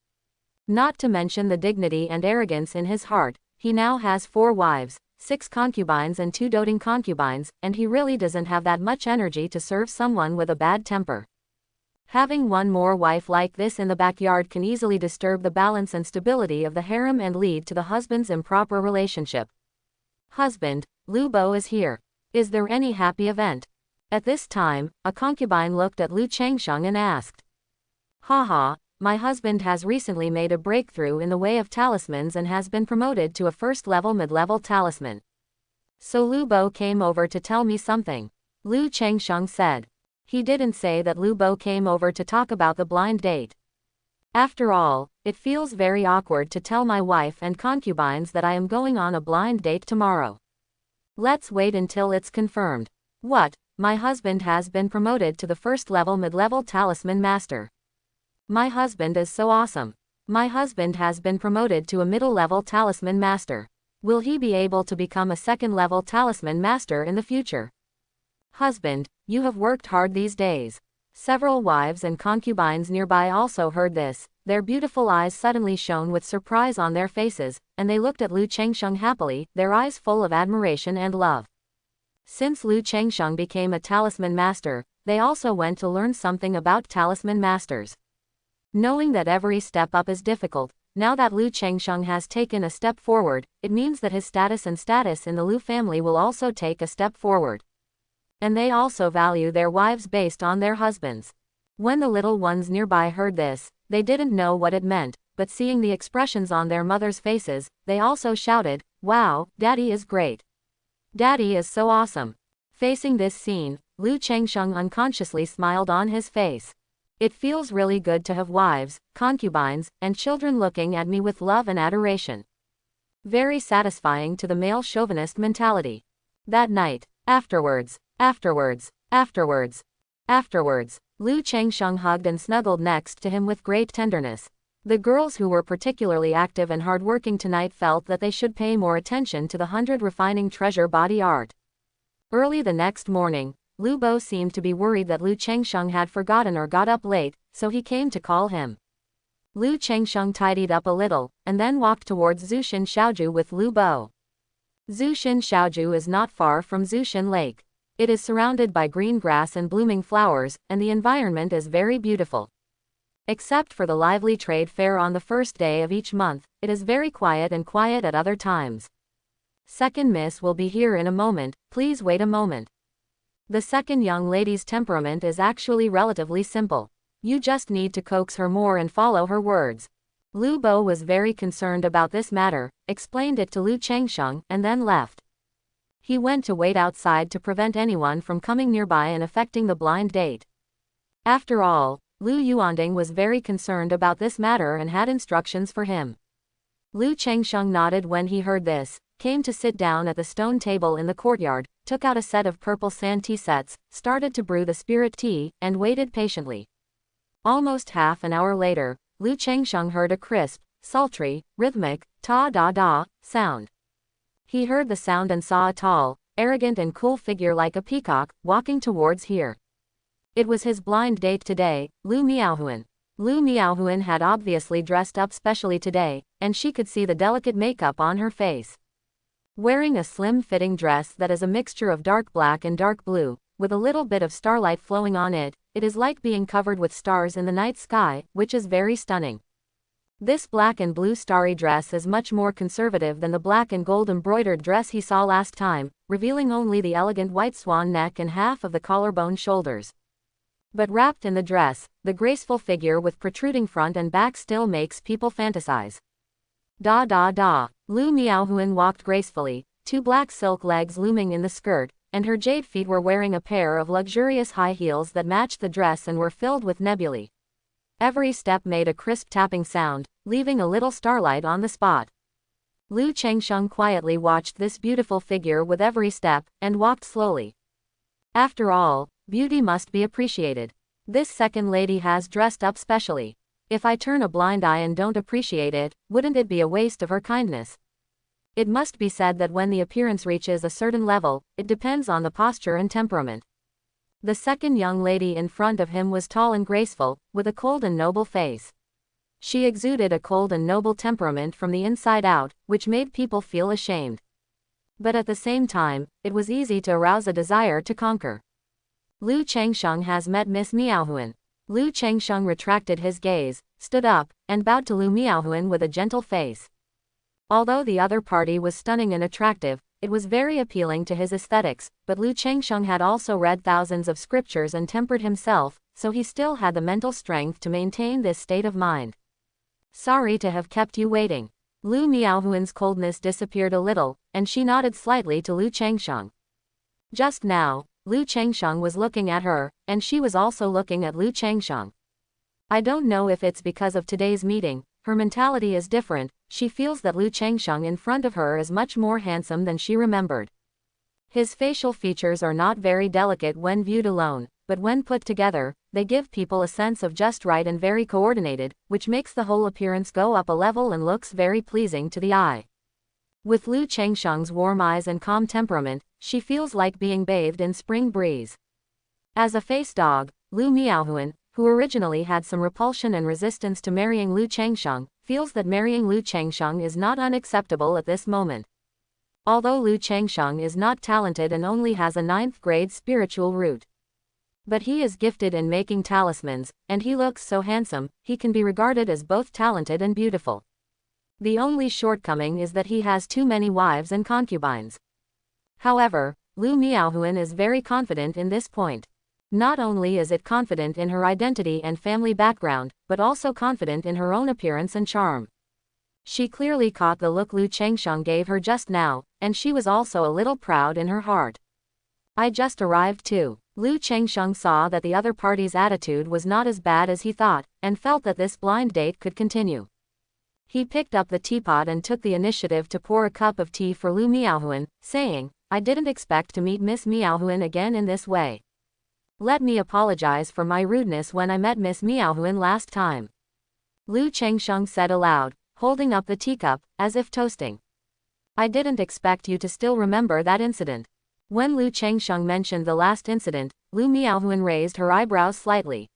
Not to mention the dignity and arrogance in his heart, he now has 4 wives, 6 concubines and 2 doting concubines, and he really doesn't have that much energy to serve someone with a bad temper. Having one more wife like this in the backyard can easily disturb the balance and stability of the harem and lead to the husband's improper relationship. "Husband, Lu Bo is here. Is there any happy event?" At this time, a concubine looked at Lu Changsheng and asked. "Haha, my husband has recently made a breakthrough in the way of talismans and has been promoted to a first-level mid-level talisman. So Lu Bo came over to tell me something," Lu Changsheng said. He didn't say that Lu Bo came over to talk about the blind date. After all, it feels very awkward to tell my wife and concubines that I am going on a blind date tomorrow. Let's wait until it's confirmed. What? My husband has been promoted to the first-level mid-level talisman master. My husband is so awesome. My husband has been promoted to a middle-level talisman master. Will he be able to become a second-level talisman master in the future? Husband, you have worked hard these days. Several wives and concubines nearby also heard this. Their beautiful eyes suddenly shone with surprise on their faces, and they looked at Lu Changsheng happily, their eyes full of admiration and love. Since Lu Changsheng became a talisman master, they also went to learn something about talisman masters. Knowing that every step up is difficult, now that Lu Changsheng has taken a step forward, it means that his status in the Lu family will also take a step forward. And they also value their wives based on their husbands. When the little ones nearby heard this, they didn't know what it meant, but seeing the expressions on their mothers' faces, they also shouted, "Wow, Daddy is great. Daddy is so awesome." Facing this scene, Lu Changsheng unconsciously smiled on his face. It feels really good to have wives, concubines, and children looking at me with love and adoration. Very satisfying to the male chauvinist mentality. That night, afterwards, Lu Changsheng hugged and snuggled next to him with great tenderness. The girls who were particularly active and hardworking tonight felt that they should pay more attention to the 100 refining treasure body art. Early the next morning, Lu Bo seemed to be worried that Lu Changsheng had forgotten or got up late, so he came to call him. Lu Changsheng tidied up a little, and then walked towards Zushin Shaoju with Lu Bo. Zushin Shaoju is not far from Zushin Lake. It is surrounded by green grass and blooming flowers, and the environment is very beautiful. Except for the lively trade fair on the first day of each month, it is very quiet at other times. Second miss will be here in a moment, please wait a moment. The second young lady's temperament is actually relatively simple. You just need to coax her more and follow her words. Lu Bo was very concerned about this matter, explained it to Lu Changsheng, and then left. He went to wait outside to prevent anyone from coming nearby and affecting the blind date. After all, Lu Yuanding was very concerned about this matter and had instructions for him. Lu Changsheng nodded when he heard this, came to sit down at the stone table in the courtyard, took out a set of purple sand tea sets, started to brew the spirit tea, and waited patiently. Almost half an hour later, Lu Changsheng heard a crisp, sultry, rhythmic, ta-da-da sound. He heard the sound and saw a tall, arrogant and cool figure like a peacock, walking towards here. It was his blind date today, Lu Miaohuan. Lu Miaohuan had obviously dressed up specially today, and she could see the delicate makeup on her face. Wearing a slim-fitting dress that is a mixture of dark black and dark blue, with a little bit of starlight flowing on it, it is like being covered with stars in the night sky, which is very stunning. This black and blue starry dress is much more conservative than the black and gold embroidered dress he saw last time, revealing only the elegant white swan neck and half of the collarbone shoulders. But wrapped in the dress, the graceful figure with protruding front and back still makes people fantasize. Da-da-da. Lu Miaohuan walked gracefully, two black silk legs looming in the skirt, and her jade feet were wearing a pair of luxurious high heels that matched the dress and were filled with nebulae. Every step made a crisp tapping sound, leaving a little starlight on the spot. Lu Changsheng quietly watched this beautiful figure with every step, and walked slowly. After all, beauty must be appreciated. This second lady has dressed up specially. If I turn a blind eye and don't appreciate it, wouldn't it be a waste of her kindness? It must be said that when the appearance reaches a certain level, it depends on the posture and temperament. The second young lady in front of him was tall and graceful, with a cold and noble face. She exuded a cold and noble temperament from the inside out, which made people feel ashamed. But at the same time, it was easy to arouse a desire to conquer. Lu Changsheng has met Miss Miaohuan. Lu Changsheng retracted his gaze, stood up, and bowed to Lu Miaohuan with a gentle face. Although the other party was stunning and attractive, it was very appealing to his aesthetics, but Lu Changsheng had also read thousands of scriptures and tempered himself, so he still had the mental strength to maintain this state of mind. Sorry to have kept you waiting. Lu Miaohuan's coldness disappeared a little, and she nodded slightly to Lu Changsheng. Just now, Lu Changsheng was looking at her, and she was also looking at Lu Changsheng. I don't know if it's because of today's meeting, her mentality is different, she feels that Lu Changsheng in front of her is much more handsome than she remembered. His facial features are not very delicate when viewed alone, but when put together, they give people a sense of just right and very coordinated, which makes the whole appearance go up a level and looks very pleasing to the eye. With Lu Changsheng's warm eyes and calm temperament, she feels like being bathed in spring breeze. As a face dog, Lu Miaohuan, who originally had some repulsion and resistance to marrying Lu Changsheng, feels that marrying Lu Changsheng is not unacceptable at this moment. Although Lu Changsheng is not talented and only has a 9th grade spiritual root. But he is gifted in making talismans, and he looks so handsome, he can be regarded as both talented and beautiful. The only shortcoming is that he has too many wives and concubines. However, Lu Miaohuan is very confident in this point. Not only is it confident in her identity and family background, but also confident in her own appearance and charm. She clearly caught the look Lu Changsheng gave her just now, and she was also a little proud in her heart. I just arrived too. Lu Changsheng saw that the other party's attitude was not as bad as he thought, and felt that this blind date could continue. He picked up the teapot and took the initiative to pour a cup of tea for Lu Miaohuan, saying, I didn't expect to meet Miss Miaohuan again in this way. Let me apologize for my rudeness when I met Miss Miaohuan last time. Lu Changsheng said aloud, holding up the teacup, as if toasting. I didn't expect you to still remember that incident. When Lu Changsheng mentioned the last incident, Lu Miaohuan raised her eyebrows slightly.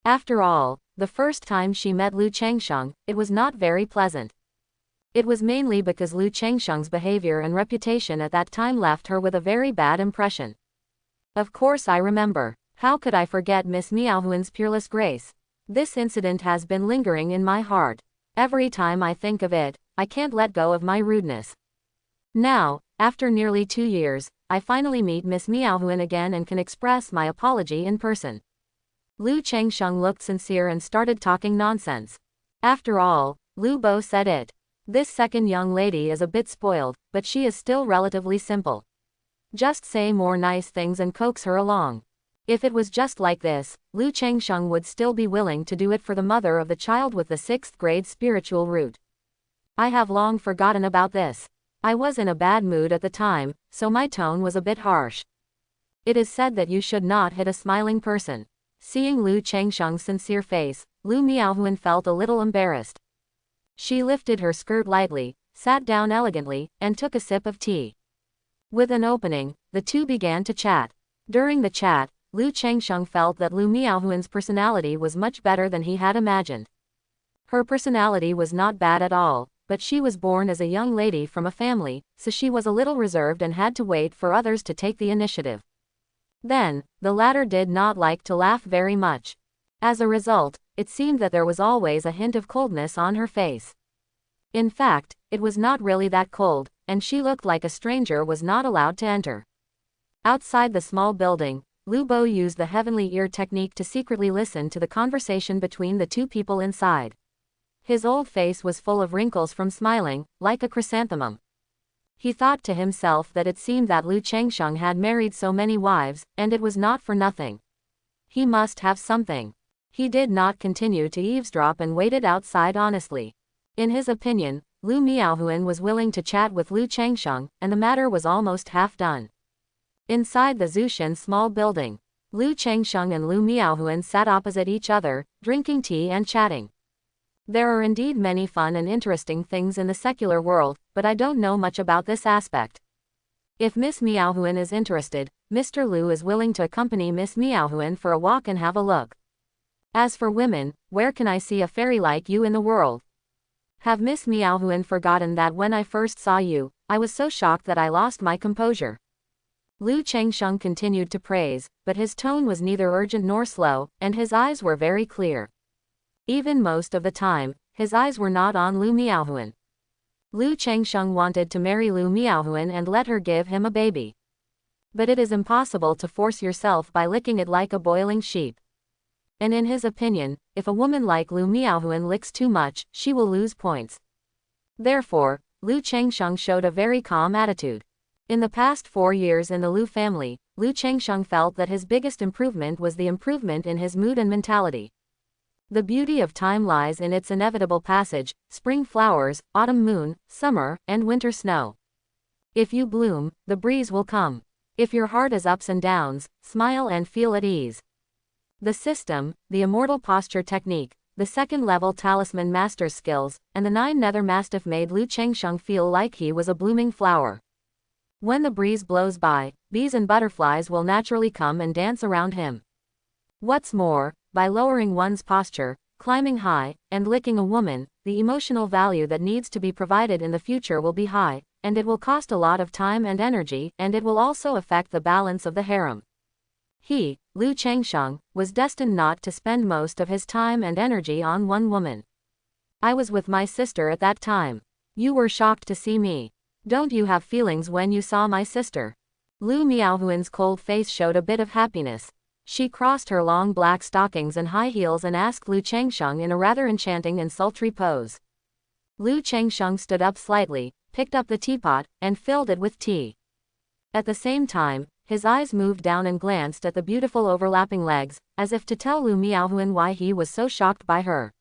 After all, the first time she met Lu Changsheng, it was not very pleasant. It was mainly because Lu Changsheng's behavior and reputation at that time left her with a very bad impression. Of course I remember. How could I forget Miss Miaohuan's peerless grace? This incident has been lingering in my heart. Every time I think of it, I can't let go of my rudeness. Now, after nearly 2 years, I finally meet Miss Miaohuan again and can express my apology in person. Lu Changsheng looked sincere and started talking nonsense. After all, Lu Bo said it. This second young lady is a bit spoiled, but she is still relatively simple. Just say more nice things and coax her along. If it was just like this, Lu Changsheng would still be willing to do it for the mother of the child with the 6th grade spiritual root. I have long forgotten about this. I was in a bad mood at the time, so my tone was a bit harsh. It is said that you should not hit a smiling person. Seeing Lu Changsheng's sincere face, Lu Miaohuan felt a little embarrassed. She lifted her skirt lightly, sat down elegantly, and took a sip of tea. With an opening, the two began to chat. During the chat, Lu Changsheng felt that Lu Miaohuan's personality was much better than he had imagined. Her personality was not bad at all, but she was born as a young lady from a family, so she was a little reserved and had to wait for others to take the initiative. Then, the latter did not like to laugh very much. As a result, it seemed that there was always a hint of coldness on her face. In fact, it was not really that cold, and she looked like a stranger was not allowed to enter. Outside the small building, Lu Bo used the heavenly ear technique to secretly listen to the conversation between the two people inside. His old face was full of wrinkles from smiling, like a chrysanthemum. He thought to himself that it seemed that Lu Changsheng had married so many wives, and it was not for nothing. He must have something. He did not continue to eavesdrop and waited outside honestly. In his opinion, Lu Miaohuan was willing to chat with Lu Changsheng, and the matter was almost half done. Inside the Zushan small building, Lu Changsheng and Lu Miaohuan sat opposite each other, drinking tea and chatting. There are indeed many fun and interesting things in the secular world, but I don't know much about this aspect. If Miss Miaohuan is interested, Mr. Lu is willing to accompany Miss Miaohuan for a walk and have a look. As for women, where can I see a fairy like you in the world? Have Miss Miaohuan forgotten that when I first saw you, I was so shocked that I lost my composure? Lu Changsheng continued to praise, but his tone was neither urgent nor slow, and his eyes were very clear. Even most of the time, his eyes were not on Lu Miaohuan. Lu Changsheng wanted to marry Lu Miaohuan and let her give him a baby. But it is impossible to force yourself by licking it like a boiling sheep. And in his opinion, if a woman like Lu Miaohuan licks too much, she will lose points. Therefore, Lu Changsheng showed a very calm attitude. In the past 4 years in the Lu family, Lu Changsheng felt that his biggest improvement was the improvement in his mood and mentality. The beauty of time lies in its inevitable passage, spring flowers, autumn moon, summer, and winter snow. If you bloom, the breeze will come. If your heart is ups and downs, smile and feel at ease. The system, the immortal posture technique, the second-level talisman master's skills, and the 9 nether mastiff made Lu Changsheng feel like he was a blooming flower. When the breeze blows by, bees and butterflies will naturally come and dance around him. What's more, by lowering one's posture, climbing high, and licking a woman, the emotional value that needs to be provided in the future will be high, and it will cost a lot of time and energy, and it will also affect the balance of the harem. He, Lu Changsheng, was destined not to spend most of his time and energy on one woman. I was with my sister at that time. You were shocked to see me. Don't you have feelings when you saw my sister? Lu Miaohuan's cold face showed a bit of happiness. She crossed her long black stockings and high heels and asked Lu Changsheng in a rather enchanting and sultry pose. Lu Changsheng stood up slightly, picked up the teapot, and filled it with tea. At the same time, his eyes moved down and glanced at the beautiful overlapping legs, as if to tell Lu Miaohuan why he was so shocked by her.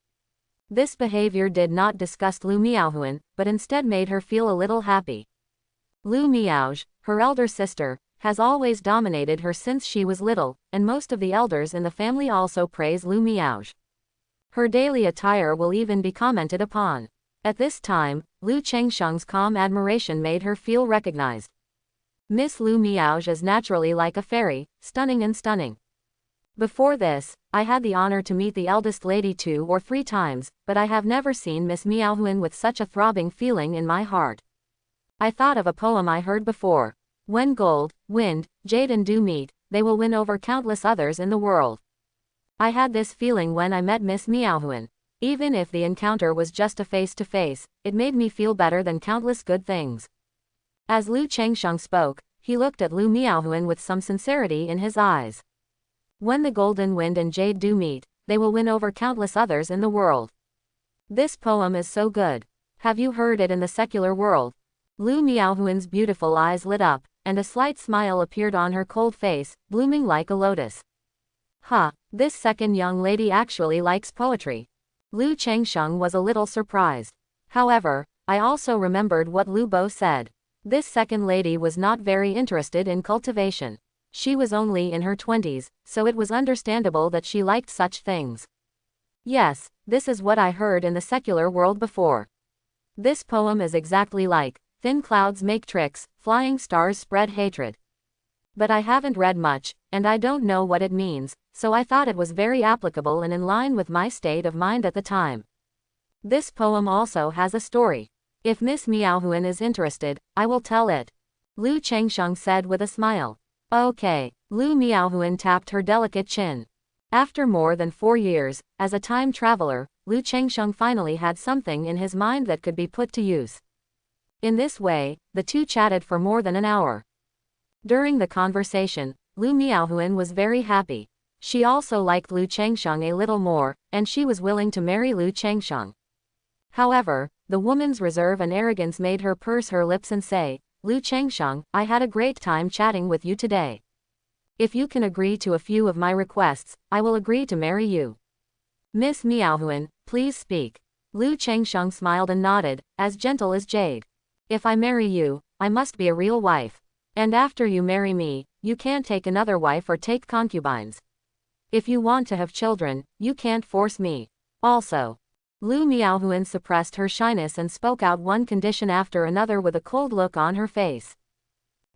This behavior did not disgust Lu Miaohuan, but instead made her feel a little happy. Lu Miaozh, her elder sister, has always dominated her since she was little, and most of the elders in the family also praise Lu Miaozh. Her daily attire will even be commented upon. At this time, Lu Changsheng's calm admiration made her feel recognized. Miss Lu Miaozh is naturally like a fairy, stunning and stunning. Before this, I had the honor to meet the eldest lady 2 or 3 times, but I have never seen Miss Miaohuan with such a throbbing feeling in my heart. I thought of a poem I heard before. When gold, wind, jade and dew meet, they will win over countless others in the world. I had this feeling when I met Miss Miaohuan. Even if the encounter was just a face-to-face, it made me feel better than countless good things. As Lu Changsheng spoke, he looked at Lu Miaohuan with some sincerity in his eyes. When the golden wind and jade dew meet, they will win over countless others in the world. This poem is so good. Have you heard it in the secular world? Lu Miaohuan's beautiful eyes lit up, and a slight smile appeared on her cold face, blooming like a lotus. This second young lady actually likes poetry. Lu Changsheng was a little surprised. However, I also remembered what Lu Bo said. This second lady was not very interested in cultivation. She was only in her 20s, so it was understandable that she liked such things. Yes, this is what I heard in the secular world before. This poem is exactly like, thin clouds make tricks, flying stars spread hatred. But I haven't read much, and I don't know what it means, so I thought it was very applicable and in line with my state of mind at the time. This poem also has a story. If Miss Miaohuan is interested, I will tell it. Lu Chengsheng said with a smile. Okay. Lu Miaohuan tapped her delicate chin. After more than 4 years, as a time traveler, Lu Chengsheng finally had something in his mind that could be put to use. In this way, the two chatted for more than an hour. During the conversation, Lu Miaohuan was very happy. She also liked Lu Chengsheng a little more, and she was willing to marry Lu Chengsheng. However, the woman's reserve and arrogance made her purse her lips and say, Lu Chengsheng, I had a great time chatting with you today. If you can agree to a few of my requests, I will agree to marry you. Miss Miaohuan, please speak. Lu Chengsheng smiled and nodded, as gentle as jade. If I marry you, I must be a real wife. And after you marry me, you can't take another wife or take concubines. If you want to have children, you can't force me. Also, Lu Miaohuan suppressed her shyness and spoke out one condition after another with a cold look on her face.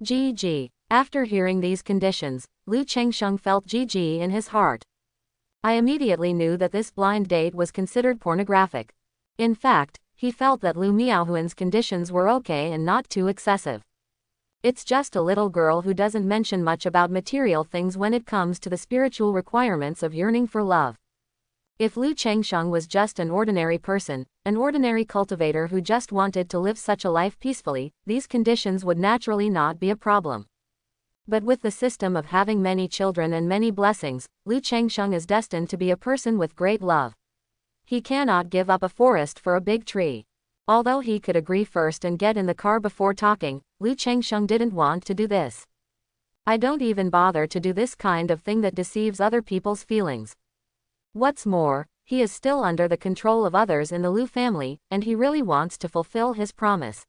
GG. After hearing these conditions, Lu Chengsheng felt GG in his heart. I immediately knew that this blind date was considered pornographic. In fact, he felt that Lu Miaohuan's conditions were okay and not too excessive. It's just a little girl who doesn't mention much about material things when it comes to the spiritual requirements of yearning for love. If Lu Chengsheng was just an ordinary person, an ordinary cultivator who just wanted to live such a life peacefully, these conditions would naturally not be a problem. But with the system of having many children and many blessings, Lu Chengsheng is destined to be a person with great love. He cannot give up a forest for a big tree. Although he could agree first and get in the car before talking, Lu Chengsheng didn't want to do this. I don't even bother to do this kind of thing that deceives other people's feelings. What's more, he is still under the control of others in the Lu family, and he really wants to fulfill his promise.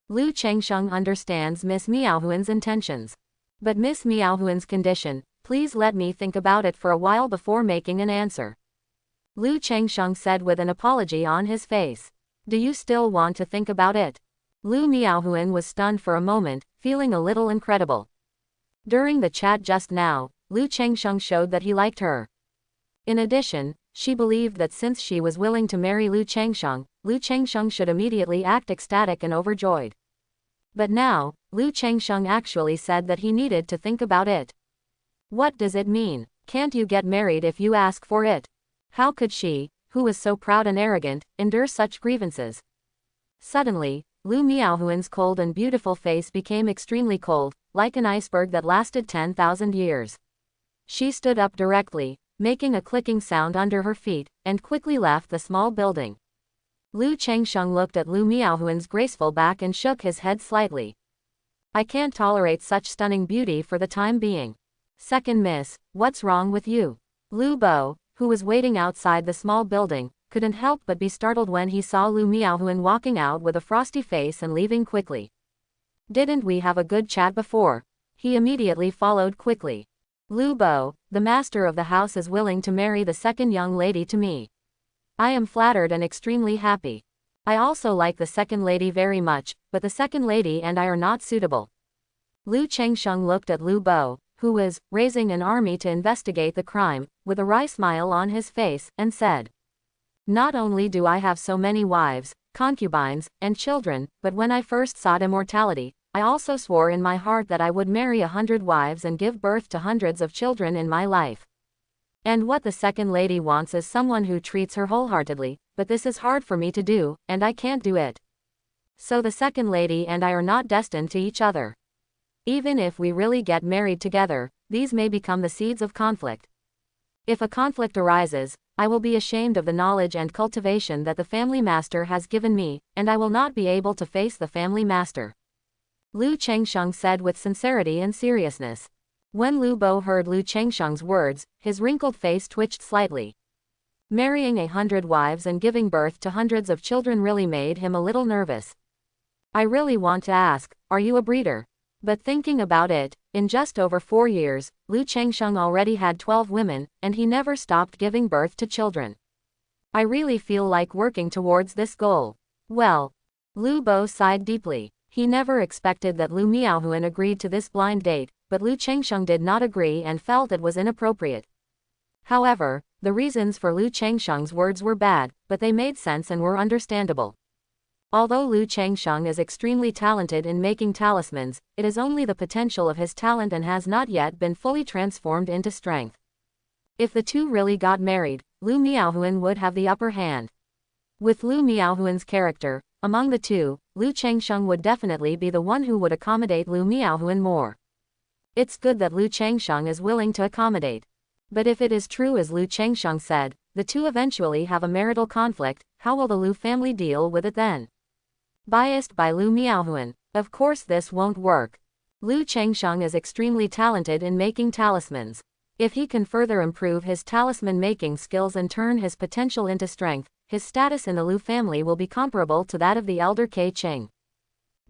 Lu Chengsheng understands Miss Miaohuan's intentions. But Miss Miaohuan's condition, please let me think about it for a while before making an answer. Lu Chengsheng said with an apology on his face. Do you still want to think about it? Lu Miaohuan was stunned for a moment, feeling a little incredible. During the chat just now, Lu Chengsheng showed that he liked her. In addition, she believed that since she was willing to marry Lu Chengsheng should immediately act ecstatic and overjoyed. But now, Lu Chengsheng actually said that he needed to think about it. What does it mean? Can't you get married if you ask for it? How could she, who was so proud and arrogant, endure such grievances? Suddenly, Lu Miaohuan's cold and beautiful face became extremely cold, like an iceberg that lasted 10,000 years. She stood up directly, making a clicking sound under her feet, and quickly left the small building. Lu Chengsheng looked at Lu Miaohuan's graceful back and shook his head slightly. I can't tolerate such stunning beauty for the time being. Second miss, what's wrong with you? Lu Bo, who was waiting outside the small building, couldn't help but be startled when he saw Lu Miaohuan walking out with a frosty face and leaving quickly. Didn't we have a good chat before? He immediately followed quickly. Lu Bo, the master of the house is willing to marry the second young lady to me. I am flattered and extremely happy. I also like the second lady very much, but the second lady and I are not suitable. Lu Chengsheng looked at Lu Bo, who was raising an army to investigate the crime, with a wry smile on his face, and said, Not only do I have so many wives, concubines, and children, but when I first sought immortality, I also swore in my heart that I would marry 100 wives and give birth to hundreds of children in my life. And what the second lady wants is someone who treats her wholeheartedly, but this is hard for me to do, and I can't do it. So the second lady and I are not destined to each other. Even if we really get married together, these may become the seeds of conflict. If a conflict arises, I will be ashamed of the knowledge and cultivation that the family master has given me, and I will not be able to face the family master. Lu Chengsheng said with sincerity and seriousness. When Lu Bo heard Lu Chengsheng's words, his wrinkled face twitched slightly. Marrying 100 wives and giving birth to hundreds of children really made him a little nervous. I really want to ask, are you a breeder? But thinking about it, in just over 4 years, Lu Changsheng already had 12 women, and he never stopped giving birth to children. I really feel like working towards this goal. Well, Lu Bo sighed deeply. He never expected that Lu Miaohuan agreed to this blind date, but Lu Changsheng did not agree and felt it was inappropriate. However, the reasons for Lu Changsheng's words were bad, but they made sense and were understandable. Although Lu Changsheng is extremely talented in making talismans, it is only the potential of his talent and has not yet been fully transformed into strength. If the two really got married, Lu Miaohuan would have the upper hand. With Lu Miaohuan's character, among the two, Lu Changsheng would definitely be the one who would accommodate Lu Miaohuan more. It's good that Lu Changsheng is willing to accommodate. But if it is true as Lu Changsheng said, the two eventually have a marital conflict, how will the Lu family deal with it then? Biased by Lu Miaohuan, of course this won't work. Lu Changsheng is extremely talented in making talismans. If he can further improve his talisman making skills and turn his potential into strength, his status in the Lu family will be comparable to that of the elder Chang.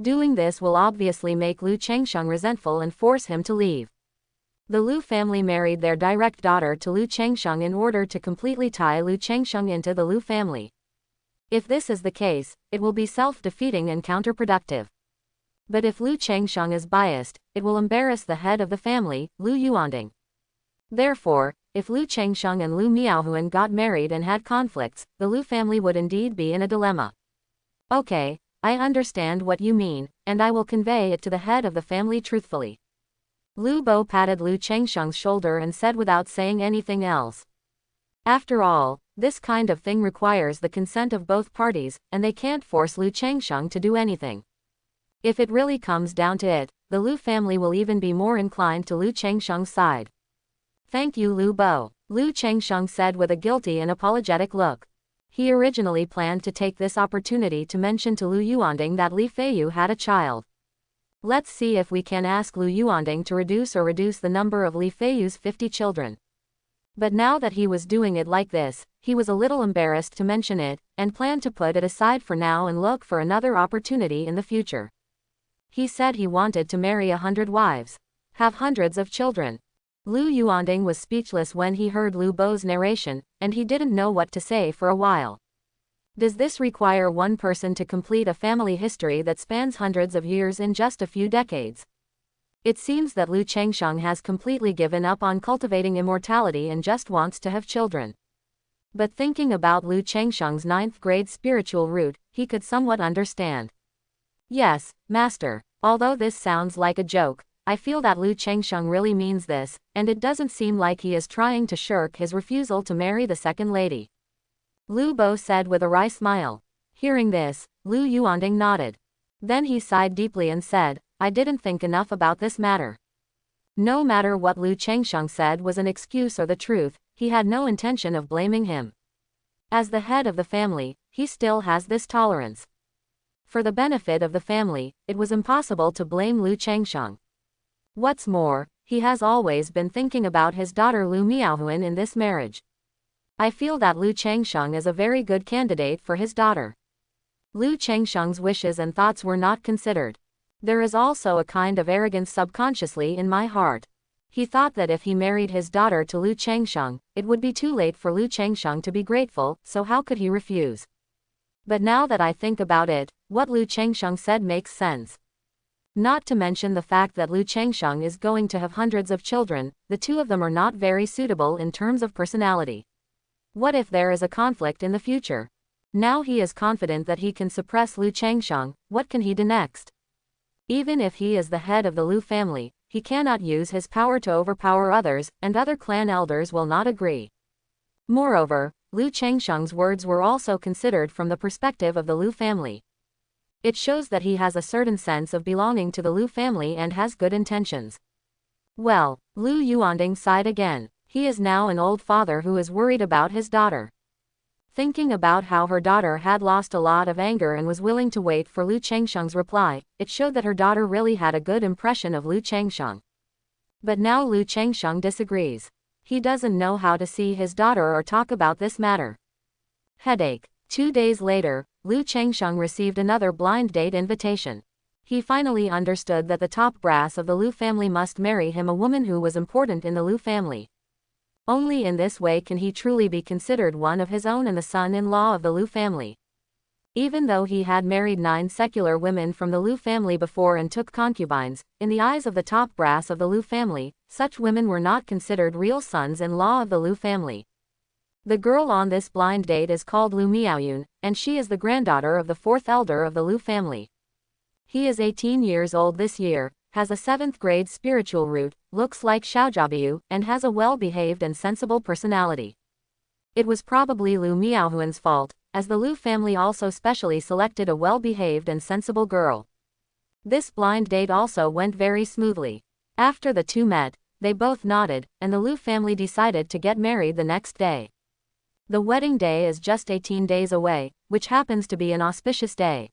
Doing this will obviously make Lu Changsheng resentful and force him to leave. The Lu family married their direct daughter to Lu Changsheng in order to completely tie Lu Changsheng into the Lu family. If this is the case, it will be self-defeating and counterproductive. But if Lu Changsheng is biased, it will embarrass the head of the family, Lu Yuanding. Therefore, if Lu Changsheng and Lu Miaohuan got married and had conflicts, the Lu family would indeed be in a dilemma. Okay, I understand what you mean, and I will convey it to the head of the family truthfully. Lu Bo patted Lu Changsheng's shoulder and said without saying anything else. After all, this kind of thing requires the consent of both parties, and they can't force Lu Changsheng to do anything. If it really comes down to it, the Lu family will even be more inclined to Lu Changsheng's side. Thank you, Lu Bo, Lu Changsheng said with a guilty and apologetic look. He originally planned to take this opportunity to mention to Lu Yuanding that Li Feiyu had a child. Let's see if we can ask Lu Yuanding to reduce the number of Li Feiyu's 50 children. But now that he was doing it like this, he was a little embarrassed to mention it, and planned to put it aside for now and look for another opportunity in the future. He said he wanted to marry 100 wives. Have hundreds of children. Lu Yuanding was speechless when he heard Lu Bo's narration, and he didn't know what to say for a while. Does this require one person to complete a family history that spans hundreds of years in just a few decades? It seems that Lu Changsheng has completely given up on cultivating immortality and just wants to have children. But thinking about Lu Changsheng's 9th grade spiritual root, he could somewhat understand. Yes, Master, although this sounds like a joke, I feel that Lu Changsheng really means this, and it doesn't seem like he is trying to shirk his refusal to marry the second lady. Lu Bo said with a wry smile. Hearing this, Lu Yuanding nodded. Then he sighed deeply and said, I didn't think enough about this matter. No matter what Lu Changsheng said was an excuse or the truth, he had no intention of blaming him. As the head of the family, he still has this tolerance. For the benefit of the family, it was impossible to blame Lu Changsheng. What's more, he has always been thinking about his daughter Lu Miaohuan in this marriage. I feel that Lu Changsheng is a very good candidate for his daughter. Lu Changsheng's wishes and thoughts were not considered. There is also a kind of arrogance subconsciously in my heart. He thought that if he married his daughter to Lu Changsheng, it would be too late for Lu Changsheng to be grateful, so how could he refuse? But now that I think about it, what Lu Changsheng said makes sense. Not to mention the fact that Lu Changsheng is going to have hundreds of children, the two of them are not very suitable in terms of personality. What if there is a conflict in the future? Now he is confident that he can suppress Lu Changsheng, what can he do next? Even if he is the head of the Lu family, he cannot use his power to overpower others, and other clan elders will not agree. Moreover, Lu Changsheng's words were also considered from the perspective of the Lu family. It shows that he has a certain sense of belonging to the Lu family and has good intentions. Well, Lu Yuanding sighed again. He is now an old father who is worried about his daughter. Thinking about how her daughter had lost a lot of anger and was willing to wait for Lu Changsheng's reply, it showed that her daughter really had a good impression of Lu Changsheng. But now Lu Changsheng disagrees. He doesn't know how to see his daughter or talk about this matter. Headache. 2 days later, Lu Changsheng received another blind date invitation. He finally understood that the top brass of the Lu family must marry him, a woman who was important in the Lu family. Only in this way can he truly be considered one of his own and the son-in-law of the Lu family. Even though he had married 9 secular women from the Lu family before and took concubines, in the eyes of the top brass of the Lu family, such women were not considered real sons-in-law of the Lu family. The girl on this blind date is called Lu Miaoyun, and she is the granddaughter of the 4th elder of the Lu family. He is 18 years old this year, has a 7th grade spiritual root, looks like Xiaojiabiu, and has a well-behaved and sensible personality. It was probably Lu Miaoyun's fault, as the Lu family also specially selected a well-behaved and sensible girl. This blind date also went very smoothly. After the two met, they both nodded, and the Lu family decided to get married the next day. The wedding day is just 18 days away, which happens to be an auspicious day.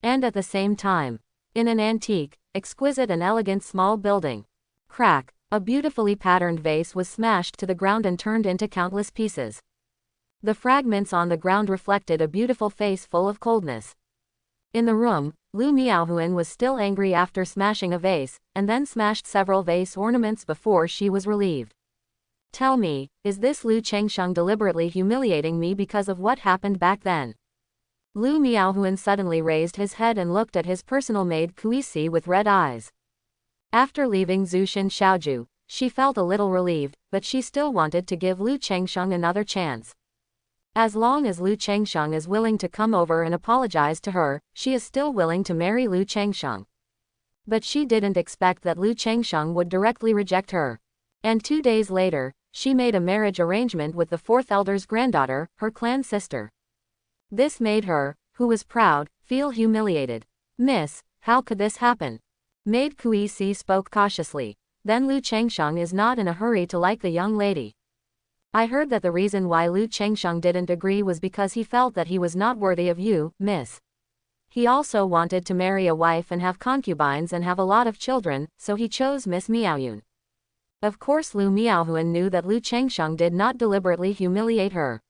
And at the same time, in an antique, exquisite and elegant small building, crack, a beautifully patterned vase was smashed to the ground and turned into countless pieces. The fragments on the ground reflected a beautiful face full of coldness. In the room, Lu Miaoyun was still angry after smashing a vase, and then smashed several vase ornaments before she was relieved. Tell me, is this Lu Changsheng deliberately humiliating me because of what happened back then? Lu Miaoyun suddenly raised his head and looked at his personal maid Kuisi with red eyes. After leaving Zushin Xiaoju, she felt a little relieved, but she still wanted to give Lu Changsheng another chance. As long as Lu Changsheng is willing to come over and apologize to her, she is still willing to marry Lu Changsheng. But she didn't expect that Lu Changsheng would directly reject her. And 2 days later, she made a marriage arrangement with the 4th elder's granddaughter, her clan sister. This made her, who was proud, feel humiliated. Miss, how could this happen? Maid Kuisi spoke cautiously. Then Lu Changsheng is not in a hurry to like the young lady. I heard that the reason why Lu Changsheng didn't agree was because he felt that he was not worthy of you, miss. He also wanted to marry a wife and have concubines and have a lot of children, so he chose Miss Miaoyun. Of course Lu Miaoyun knew that Lu Changsheng did not deliberately humiliate her.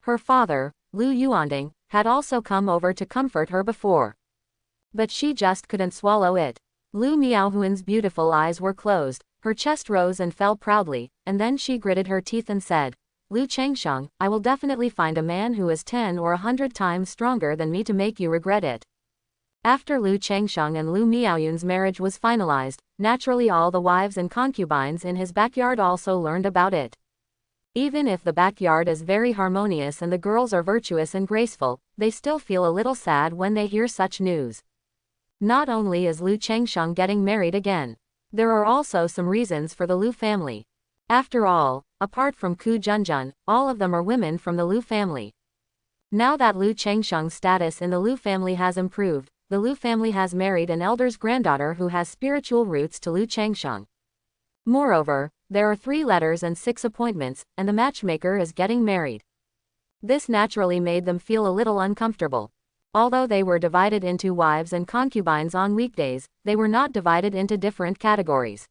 Her father, Lu Yuanding, had also come over to comfort her before. But she just couldn't swallow it. Lu Miaoyun's beautiful eyes were closed, her chest rose and fell proudly, and then she gritted her teeth and said, Lu Changsheng, I will definitely find a man who is 10 or 100 times stronger than me to make you regret it. After Lu Changsheng and Lu Miaoyun's marriage was finalized, naturally all the wives and concubines in his backyard also learned about it. Even if the backyard is very harmonious and the girls are virtuous and graceful, they still feel a little sad when they hear such news. Not only is Lu Changsheng getting married again, there are also some reasons for the Lu family. After all, apart from Ku Junjun, all of them are women from the Lu family. Now that Lu Changsheng's status in the Lu family has improved, the Lu family has married an elder's granddaughter who has spiritual roots to Lu Changsheng. Moreover, there are 3 letters and 6 appointments, and the matchmaker is getting married. This naturally made them feel a little uncomfortable. Although they were divided into wives and concubines on weekdays, they were not divided into different categories.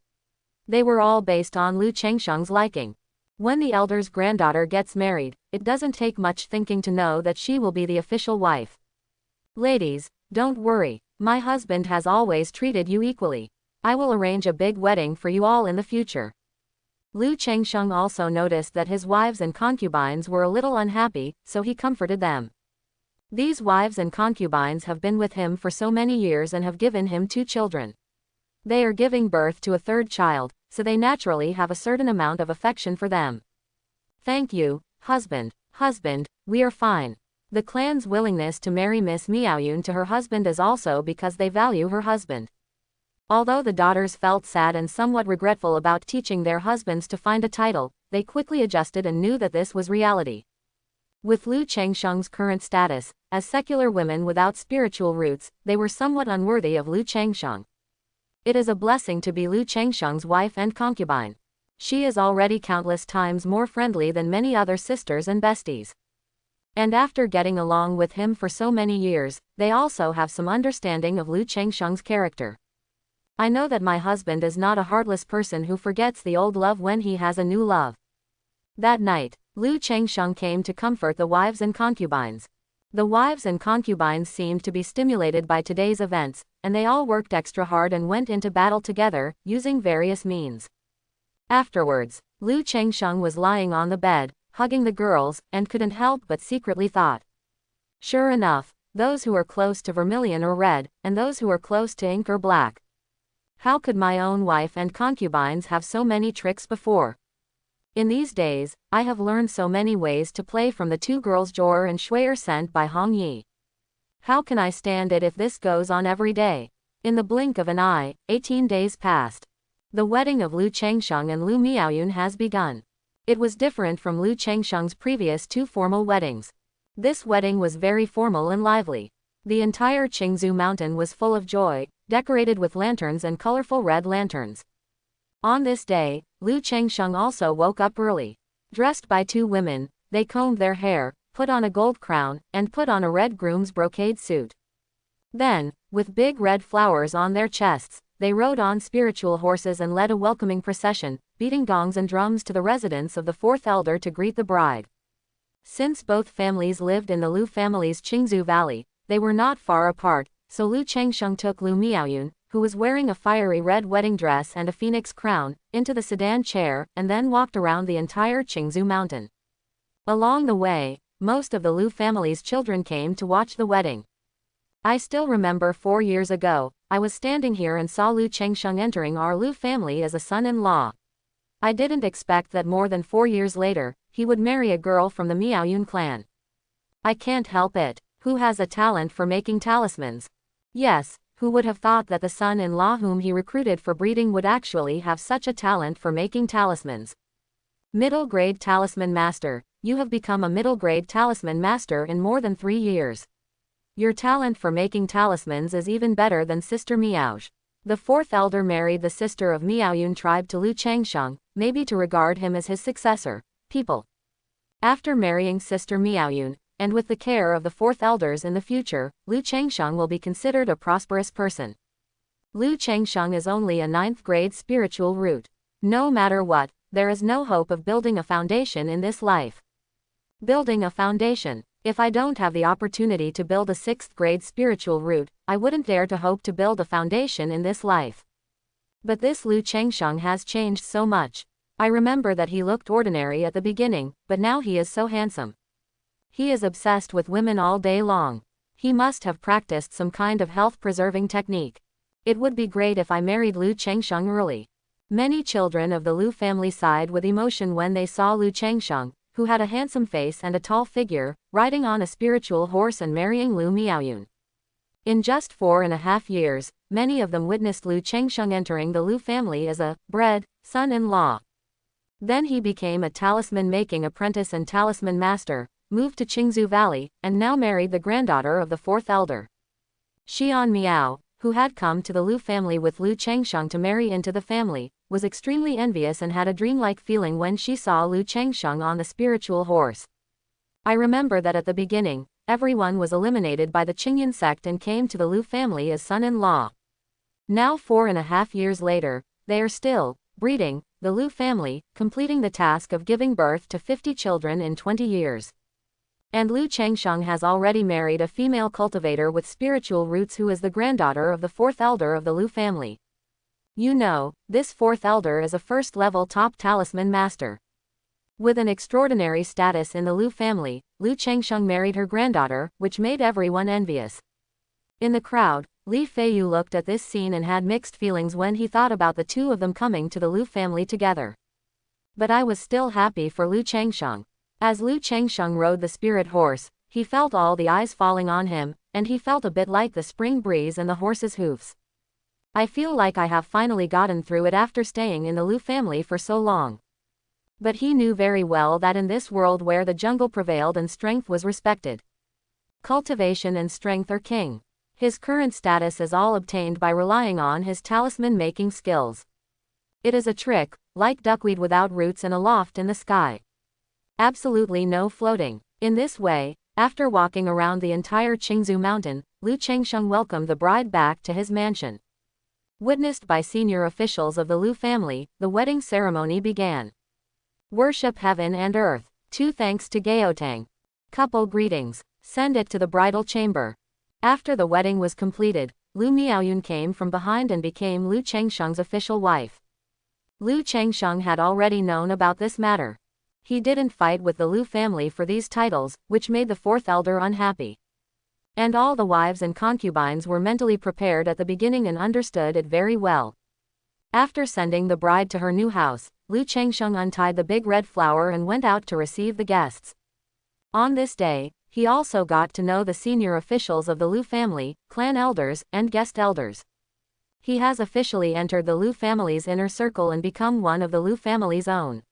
They were all based on Lu Changsheng's liking. When the elder's granddaughter gets married, it doesn't take much thinking to know that she will be the official wife. Ladies, don't worry, my husband has always treated you equally. I will arrange a big wedding for you all in the future. Lu Changsheng also noticed that his wives and concubines were a little unhappy, so he comforted them. These wives and concubines have been with him for so many years and have given him 2 children. They are giving birth to a 3rd child, so they naturally have a certain amount of affection for them. Thank you, husband. Husband, we are fine. The clan's willingness to marry Miss Miaoyun to her husband is also because they value her husband. Although the daughters felt sad and somewhat regretful about teaching their husbands to find a title, they quickly adjusted and knew that this was reality. With Lu Changsheng's current status, as secular women without spiritual roots, they were somewhat unworthy of Lu Changsheng. It is a blessing to be Lu Changsheng's wife and concubine. She is already countless times more friendly than many other sisters and besties. And after getting along with him for so many years, they also have some understanding of Lu Changsheng's character. I know that my husband is not a heartless person who forgets the old love when he has a new love. That night, Lu Changsheng came to comfort the wives and concubines. The wives and concubines seemed to be stimulated by today's events, and they all worked extra hard and went into battle together, using various means. Afterwards, Lu Changsheng was lying on the bed, hugging the girls, and couldn't help but secretly thought. Sure enough, those who are close to vermilion or red, and those who are close to ink or black. How could my own wife and concubines have so many tricks before? In these days, I have learned so many ways to play from the two girls Joer and Shuier sent by Hong Yi. How can I stand it if this goes on every day? In the blink of an eye, 18 days passed. The wedding of Lu Changsheng and Lu Miaoyun has begun. It was different from Lu Changsheng's previous 2 formal weddings. This wedding was very formal and lively. The entire Qingzhou mountain was full of joy, decorated with lanterns and colorful red lanterns. On this day, Lu Changsheng also woke up early. Dressed by 2 women, they combed their hair, put on a gold crown, and put on a red groom's brocade suit. Then, with big red flowers on their chests, they rode on spiritual horses and led a welcoming procession, beating gongs and drums to the residence of the 4th elder to greet the bride. Since both families lived in the Lu family's Qingzhou Valley, they were not far apart, so Lu Changsheng took Lu Miaoyun, who was wearing a fiery red wedding dress and a phoenix crown, into the sedan chair, and then walked around the entire Qingzhou mountain. Along the way, most of the Lu family's children came to watch the wedding. I still remember 4 years ago, I was standing here and saw Lu Changsheng entering our Lu family as a son-in-law. I didn't expect that more than 4 years later, he would marry a girl from the Miaoyun clan. I can't help it. Who has a talent for making talismans? Yes, who would have thought that the son-in-law whom he recruited for breeding would actually have such a talent for making talismans? Middle grade talisman master, you have become a middle grade talisman master in more than 3 years. Your talent for making talismans is even better than Sister Miaosh. The 4th elder married the sister of Miaoyun tribe to Lu Changsheng, maybe to regard him as his successor. People. After marrying Sister Miaoyun, and with the care of the 4th elders in the future, Lu Changsheng will be considered a prosperous person. Lu Changsheng is only a 9th grade spiritual root. No matter what, there is no hope of building a foundation in this life. Building a foundation. If I don't have the opportunity to build a 6th grade spiritual root, I wouldn't dare to hope to build a foundation in this life. But this Lu Changsheng has changed so much. I remember that he looked ordinary at the beginning, but now he is so handsome. He is obsessed with women all day long. He must have practiced some kind of health-preserving technique. It would be great if I married Lu Changsheng early. Many children of the Lu family sighed with emotion when they saw Lu Changsheng, who had a handsome face and a tall figure, riding on a spiritual horse and marrying Lu Miaoyun. In just 4.5 years, many of them witnessed Lu Changsheng entering the Lu family as a bred son-in-law. Then he became a talisman-making apprentice and talisman master, moved to Qingzhou Valley, and now married the granddaughter of the 4th elder. Xian Miao, who had come to the Lu family with Lu Changsheng to marry into the family, was extremely envious and had a dreamlike feeling when she saw Lu Changsheng on the spiritual horse. I remember that at the beginning, everyone was eliminated by the Qingyan sect and came to the Lu family as son-in-law. Now 4.5 years later, they are still breeding the Lu family, completing the task of giving birth to 50 children in 20 years. And Lu Changsheng has already married a female cultivator with spiritual roots who is the granddaughter of the 4th elder of the Lu family. You know, this 4th elder is a first-level top talisman master. With an extraordinary status in the Lu family, Lu Changsheng married her granddaughter, which made everyone envious. In the crowd, Li Feiyu looked at this scene and had mixed feelings when he thought about the 2 of them coming to the Lu family together. But I was still happy for Lu Changsheng. As Lu Changsheng rode the spirit horse, he felt all the eyes falling on him, and he felt a bit like the spring breeze and the horse's hoofs. I feel like I have finally gotten through it after staying in the Lu family for so long. But he knew very well that in this world where the jungle prevailed and strength was respected, cultivation and strength are king. His current status is all obtained by relying on his talisman-making skills. It is a trick, like duckweed without roots and aloft in the sky. Absolutely no floating. In this way, after walking around the entire Qingzhou mountain, Lu Changsheng welcomed the bride back to his mansion. Witnessed by senior officials of the Lu family, the wedding ceremony began. Worship heaven and earth. 2 Thanks to Gaotang. Couple greetings. Send it to the bridal chamber. After the wedding was completed, Lu Miaoyun came from behind and became Lu Changsheng's official wife. Lu Changsheng had already known about this matter. He didn't fight with the Lu family for these titles, which made the 4th elder unhappy. And all the wives and concubines were mentally prepared at the beginning and understood it very well. After sending the bride to her new house, Lu Changsheng untied the big red flower and went out to receive the guests. On this day, he also got to know the senior officials of the Lu family, clan elders, and guest elders. He has officially entered the Lu family's inner circle and become one of the Lu family's own.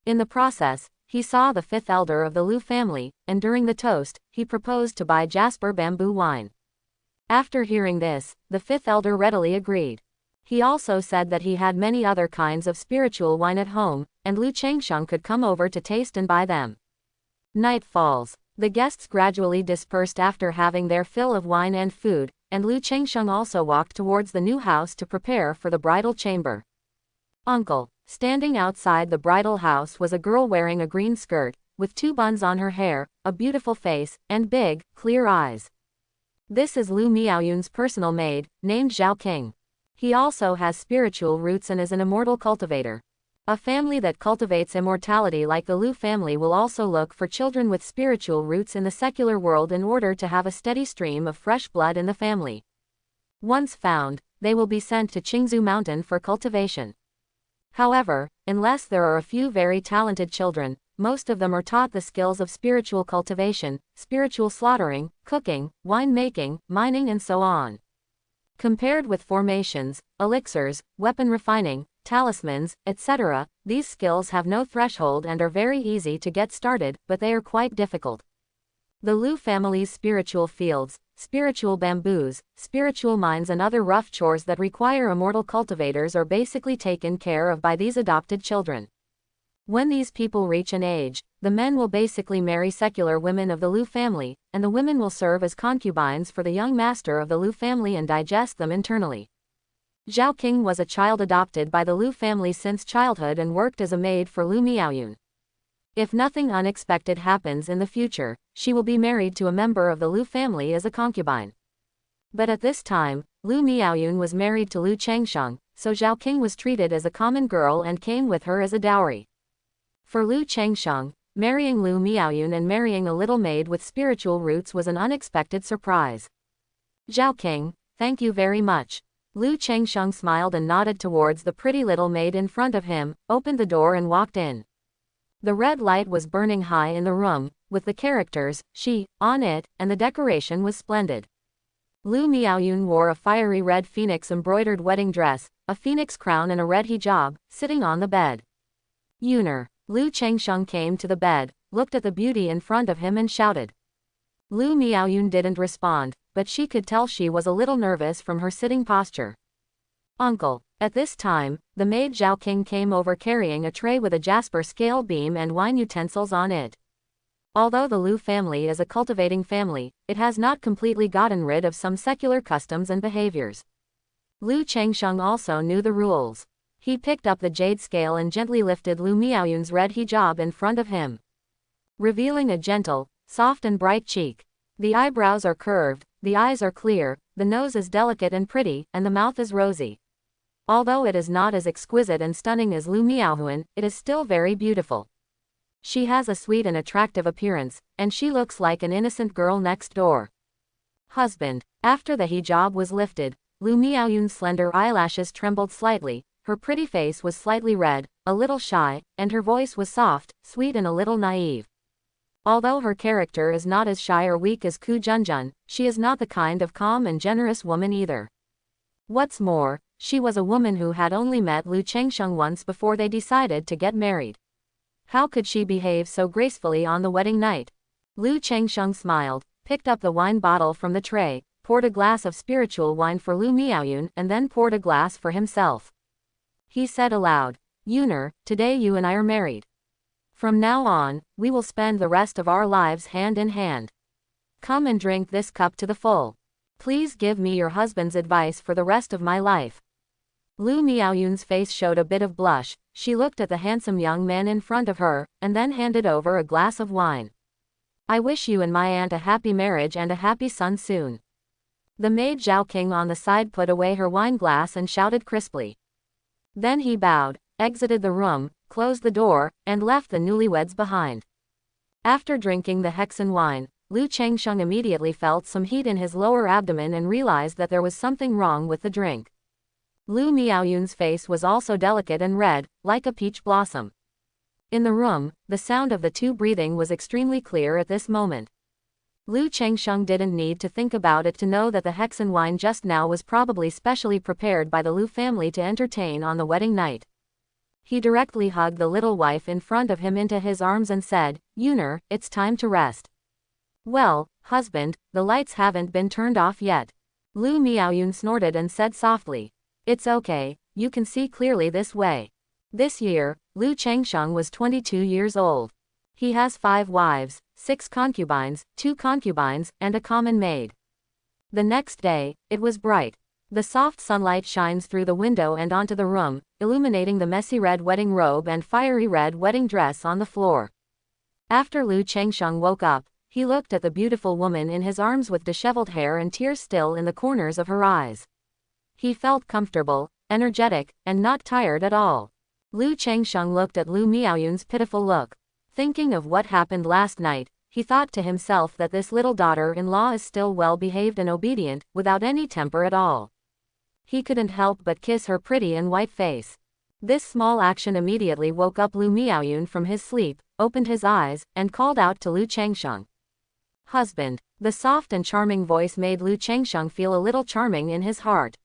In the process, he saw the 5th elder of the Lu family, and during the toast, he proposed to buy jasper bamboo wine. After hearing this, the 5th elder readily agreed. He also said that he had many other kinds of spiritual wine at home, and Lu Changsheng could come over to taste and buy them. Night falls. The guests gradually dispersed after having their fill of wine and food, and Lu Changsheng also walked towards the new house to prepare for the bridal chamber. Uncle. Standing outside the bridal house was a girl wearing a green skirt, with 2 buns on her hair, a beautiful face, and big, clear eyes. This is Lu Miaoyun's personal maid, named Zhao King. He also has spiritual roots and is an immortal cultivator. A family that cultivates immortality like the Lu family will also look for children with spiritual roots in the secular world in order to have a steady stream of fresh blood in the family. Once found, they will be sent to Qingzhou Mountain for cultivation. However, unless there are a few very talented children, most of them are taught the skills of spiritual cultivation, spiritual slaughtering, cooking, wine making, mining and so on. Compared with formations, elixirs, weapon refining, talismans, etc., these skills have no threshold and are very easy to get started, but they are quite difficult. The Lu family's spiritual fields, spiritual bamboos, spiritual mines and other rough chores that require immortal cultivators are basically taken care of by these adopted children. When these people reach an age, the men will basically marry secular women of the Lu family, and the women will serve as concubines for the young master of the Lu family and digest them internally. Zhao King was a child adopted by the Lu family since childhood and worked as a maid for Lu Miaoyun. If nothing unexpected happens in the future, she will be married to a member of the Lu family as a concubine. But at this time, Lu Miaoyun was married to Lu Changsheng, so Zhao King was treated as a common girl and came with her as a dowry. For Lu Changsheng, marrying Lu Miaoyun and marrying a little maid with spiritual roots was an unexpected surprise. Zhao King, thank you very much. Lu Changsheng smiled and nodded towards the pretty little maid in front of him, opened the door and walked in. The red light was burning high in the room, with the characters, she, on it, and the decoration was splendid. Lu Miaoyun wore a fiery red phoenix embroidered wedding dress, a phoenix crown and a red hijab, sitting on the bed. Yuner. Lu Changsheng came to the bed, looked at the beauty in front of him and shouted. Lu Miaoyun didn't respond, but she could tell she was a little nervous from her sitting posture. Uncle. At this time, the maid Zhao King came over carrying a tray with a jasper scale beam and wine utensils on it. Although the Lu family is a cultivating family, it has not completely gotten rid of some secular customs and behaviors. Lu Changsheng also knew the rules. He picked up the jade scale and gently lifted Lu Miaoyun's red hijab in front of him, revealing a gentle, soft and bright cheek. The eyebrows are curved, the eyes are clear, the nose is delicate and pretty, and the mouth is rosy. Although it is not as exquisite and stunning as Lu Miaoyun, it is still very beautiful. She has a sweet and attractive appearance, and she looks like an innocent girl next door. Husband. After the hijab was lifted, Lu Miaoyun's slender eyelashes trembled slightly, her pretty face was slightly red, a little shy, and her voice was soft, sweet and a little naive. Although her character is not as shy or weak as Ku Junjun, she is not the kind of calm and generous woman either. What's more, she was a woman who had only met Lu Changsheng once before they decided to get married. How could she behave so gracefully on the wedding night? Lu Changsheng smiled, picked up the wine bottle from the tray, poured a glass of spiritual wine for Lu Miaoyun and then poured a glass for himself. He said aloud, Yuner, today you and I are married. From now on, we will spend the rest of our lives hand in hand. Come and drink this cup to the full. Please give me your husband's advice for the rest of my life. Lu Miaoyun's face showed a bit of blush. She looked at the handsome young man in front of her, and then handed over a glass of wine. I wish you and my aunt a happy marriage and a happy son soon. The maid Zhao King on the side put away her wine glass and shouted crisply. Then he bowed, exited the room, closed the door, and left the newlyweds behind. After drinking the hexen wine, Lu Changsheng immediately felt some heat in his lower abdomen and realized that there was something wrong with the drink. Lu Miaoyun's face was also delicate and red, like a peach blossom. In the room, the sound of the two breathing was extremely clear at this moment. Lu Changsheng didn't need to think about it to know that the hexen wine just now was probably specially prepared by the Lu family to entertain on the wedding night. He directly hugged the little wife in front of him into his arms and said, Yuner, it's time to rest. Well, husband, the lights haven't been turned off yet. Lu Miaoyun snorted and said softly. It's okay, you can see clearly this way. This year, Lu Changsheng was 22 years old. He has 5 wives, 6 concubines, 2 concubines, and a common maid. The next day, it was bright. The soft sunlight shines through the window and onto the room, illuminating the messy red wedding robe and fiery red wedding dress on the floor. After Lu Changsheng woke up, he looked at the beautiful woman in his arms with disheveled hair and tears still in the corners of her eyes. He felt comfortable, energetic, and not tired at all. Lu Changsheng looked at Lu Miaoyun's pitiful look. Thinking of what happened last night, he thought to himself that this little daughter-in-law is still well-behaved and obedient, without any temper at all. He couldn't help but kiss her pretty and white face. This small action immediately woke up Lu Miaoyun from his sleep, opened his eyes, and called out to Lu Changsheng. Husband. The soft and charming voice made Lu Changsheng feel a little charming in his heart.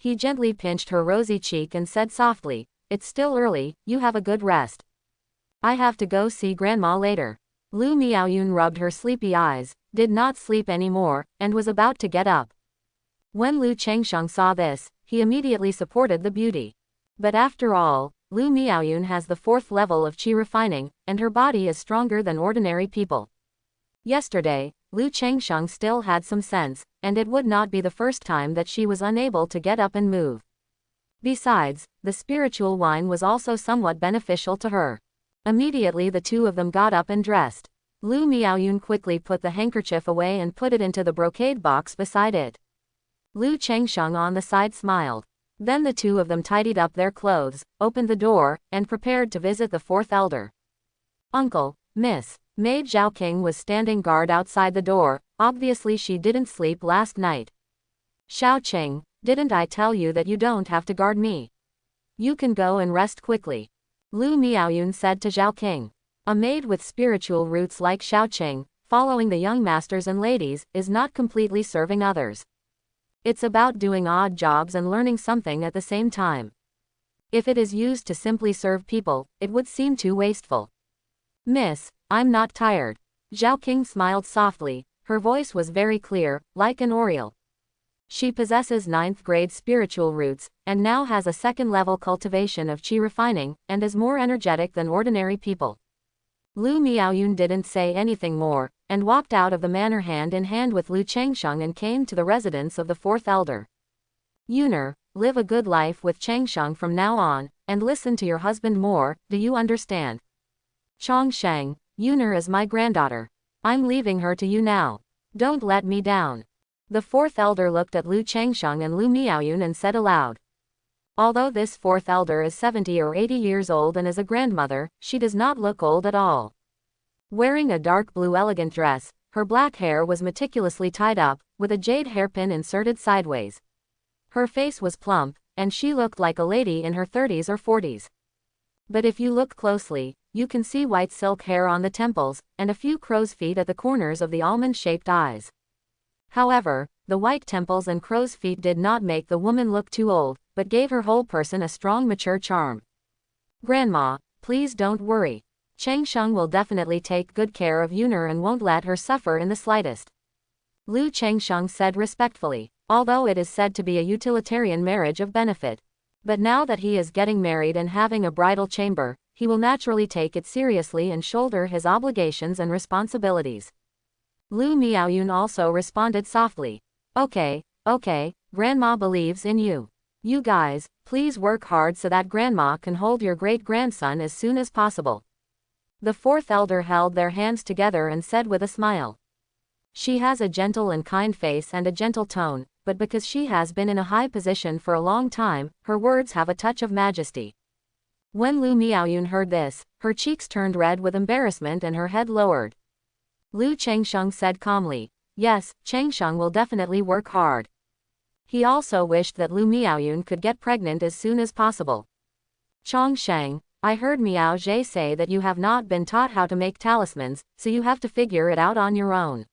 He gently pinched her rosy cheek and said softly, It's still early, you have a good rest. I have to go see grandma later. Lu Miaoyun rubbed her sleepy eyes, did not sleep anymore, and was about to get up. When Lu Changsheng saw this, he immediately supported the beauty. But after all, Lu Miaoyun has the 4th level of qi refining, and her body is stronger than ordinary people. Yesterday, Lu Changsheng still had some sense, and it would not be the first time that she was unable to get up and move. Besides, the spiritual wine was also somewhat beneficial to her. Immediately the two of them got up and dressed. Lu Miaoyun quickly put the handkerchief away and put it into the brocade box beside it. Lu Changsheng on the side smiled. Then the two of them tidied up their clothes, opened the door, and prepared to visit the 4th elder. Uncle, Miss. Maid Zhao King was standing guard outside the door, obviously she didn't sleep last night. Xiao Qing, didn't I tell you that you don't have to guard me? You can go and rest quickly. Lu Miaoyun said to Zhao King. A maid with spiritual roots like Xiao Qing, following the young masters and ladies, is not completely serving others. It's about doing odd jobs and learning something at the same time. If it is used to simply serve people, it would seem too wasteful. Miss, I'm not tired. Zhao King smiled softly, her voice was very clear, like an oriole. She possesses 9th grade spiritual roots, and now has a 2nd level cultivation of qi refining, and is more energetic than ordinary people. Lu Miaoyun didn't say anything more, and walked out of the manor hand in hand with Lu Changsheng and came to the residence of the 4th elder. Yuner, live a good life with Changsheng from now on, and listen to your husband more, do you understand? Chang Sheng, Yuner is my granddaughter. I'm leaving her to you now. Don't let me down. The 4th elder looked at Lu Changsheng and Lu Miaoyun and said aloud. Although this 4th elder is 70 or 80 years old and is a grandmother, she does not look old at all. Wearing a dark blue elegant dress, her black hair was meticulously tied up, with a jade hairpin inserted sideways. Her face was plump, and she looked like a lady in her 30s or 40s. But if you look closely, you can see white silk hair on the temples, and a few crow's feet at the corners of the almond-shaped eyes. However, the white temples and crow's feet did not make the woman look too old, but gave her whole person a strong mature charm. Grandma, please don't worry. Changsheng will definitely take good care of Yuner and won't let her suffer in the slightest. Lu Changsheng said respectfully, although it is said to be a utilitarian marriage of benefit. But now that he is getting married and having a bridal chamber, he will naturally take it seriously and shoulder his obligations and responsibilities. Lu Miaoyun also responded softly. Okay, Grandma believes in you. You guys, please work hard so that grandma can hold your great-grandson as soon as possible. The fourth elder held their hands together and said with a smile. She has a gentle and kind face and a gentle tone, but because she has been in a high position for a long time, her words have a touch of majesty. When Lu Miaoyun heard this, her cheeks turned red with embarrassment and her head lowered. Lu Changsheng said calmly, "Yes, Changsheng will definitely work hard." He also wished that Lu Miaoyun could get pregnant as soon as possible. Changsheng, I heard Miao Zhe say that you have not been taught how to make talismans, so you have to figure it out on your own.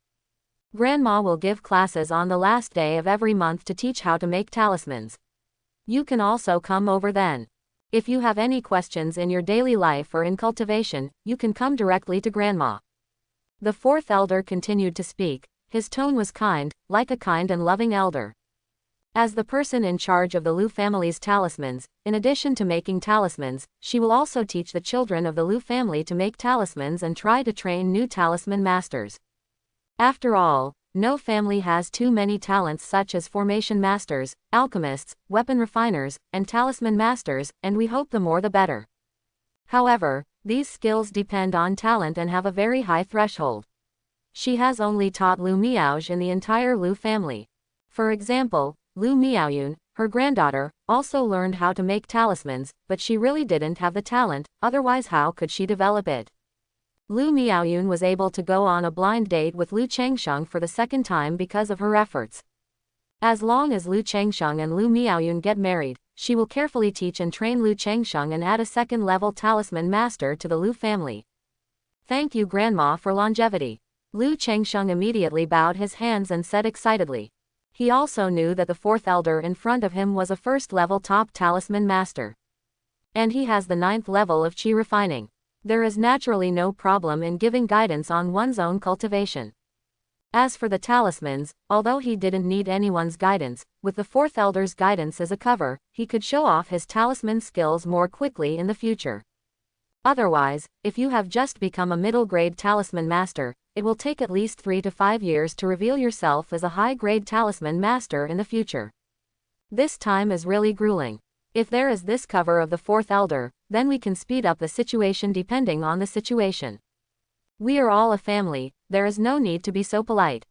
Grandma will give classes on the last day of every month to teach how to make talismans. You can also come over then. If you have any questions in your daily life or in cultivation, you can come directly to Grandma. The fourth elder continued to speak. His tone was kind, like a kind and loving elder. As the person in charge of the Lu family's talismans, in addition to making talismans, she will also teach the children of the Lu family to make talismans and try to train new talisman masters. After all, no family has too many talents such as formation masters, alchemists, weapon refiners, and talisman masters, and we hope the more the better. However, these skills depend on talent and have a very high threshold. She has only taught Lu Miaozh in the entire Lu family. For example, Lu Miaoyun, her granddaughter, also learned how to make talismans, but she really didn't have the talent, otherwise how could she develop it? Lu Miaoyun was able to go on a blind date with Lu Changsheng for the second time because of her efforts. As long as Lu Changsheng and Lu Miaoyun get married, she will carefully teach and train Lu Changsheng and add a second-level talisman master to the Lu family. Thank you Grandma for longevity. Lu Changsheng immediately bowed his hands and said excitedly. He also knew that the fourth elder in front of him was a first-level top talisman master. And he has the 9th level of chi refining. There is naturally no problem in giving guidance on one's own cultivation. As for the talismans, although he didn't need anyone's guidance, with the fourth elder's guidance as a cover, he could show off his talisman skills more quickly in the future. Otherwise, if you have just become a middle-grade talisman master, it will take at least 3 to 5 years to reveal yourself as a high-grade talisman master in the future. This time is really grueling. If there is this cover of the fourth elder, then we can speed up the situation depending on the situation. We are all a family, there is no need to be so polite.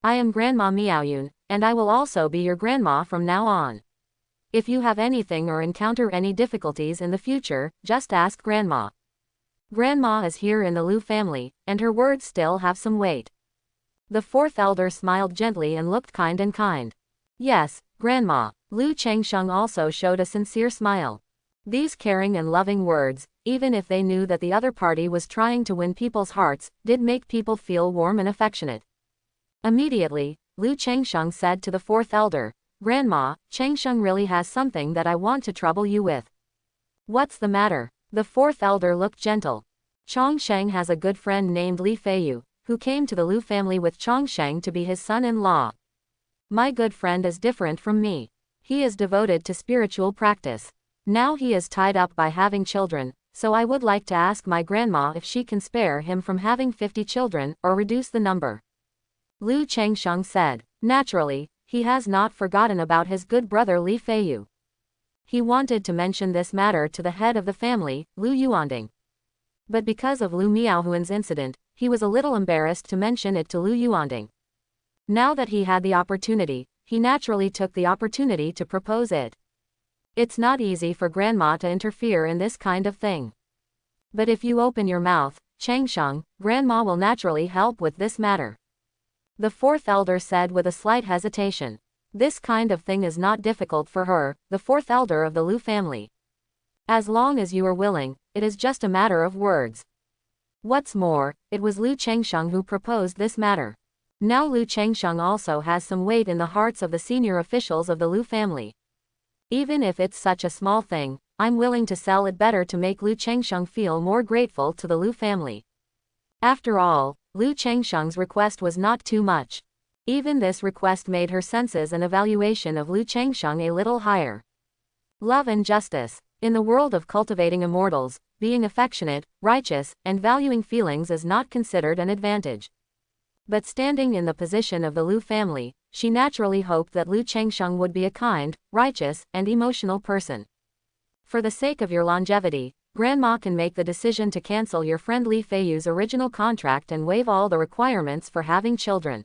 I am Grandma Miaoyun, and I will also be your grandma from now on. If you have anything or encounter any difficulties in the future, just ask Grandma. Grandma is here in the Lu family, and her words still have some weight. The fourth elder smiled gently and looked kind and kind. Yes, Grandma. Lu Changsheng also showed a sincere smile. These caring and loving words, even if they knew that the other party was trying to win people's hearts, did make people feel warm and affectionate. Immediately, Lu Changsheng said to the fourth elder, Grandma, Changsheng really has something that I want to trouble you with. What's the matter? The fourth elder looked gentle. Changsheng has a good friend named Li Feiyu, who came to the Lu family with Changsheng to be his son-in-law. My good friend is different from me. He is devoted to spiritual practice. Now he is tied up by having children, so I would like to ask my grandma if she can spare him from having 50 children, or reduce the number. Lu Changsheng said. Naturally, he has not forgotten about his good brother Li Feiyu. He wanted to mention this matter to the head of the family, Lu Yuanding. But because of Lu Miaohuan's incident, he was a little embarrassed to mention it to Lu Yuanding. Now that he had the opportunity, he naturally took the opportunity to propose it. It's not easy for Grandma to interfere in this kind of thing. But if you open your mouth, Changsheng, Grandma will naturally help with this matter. The fourth elder said with a slight hesitation. This kind of thing is not difficult for her, the fourth elder of the Lu family. As long as you are willing, it is just a matter of words. What's more, it was Lu Changsheng who proposed this matter. Now Lu Changsheng also has some weight in the hearts of the senior officials of the Lu family. Even if it's such a small thing, I'm willing to sell it better to make Lu Changsheng feel more grateful to the Lu family. After all, Lu Changsheng's request was not too much. Even this request made her senses an evaluation of Lu Changsheng a little higher. Love and justice. In the world of cultivating immortals, being affectionate, righteous, and valuing feelings is not considered an advantage. But standing in the position of the Lu family, she naturally hoped that Lu Changsheng would be a kind, righteous, and emotional person. For the sake of your longevity, Grandma can make the decision to cancel your friend Li Feiyu's original contract and waive all the requirements for having children.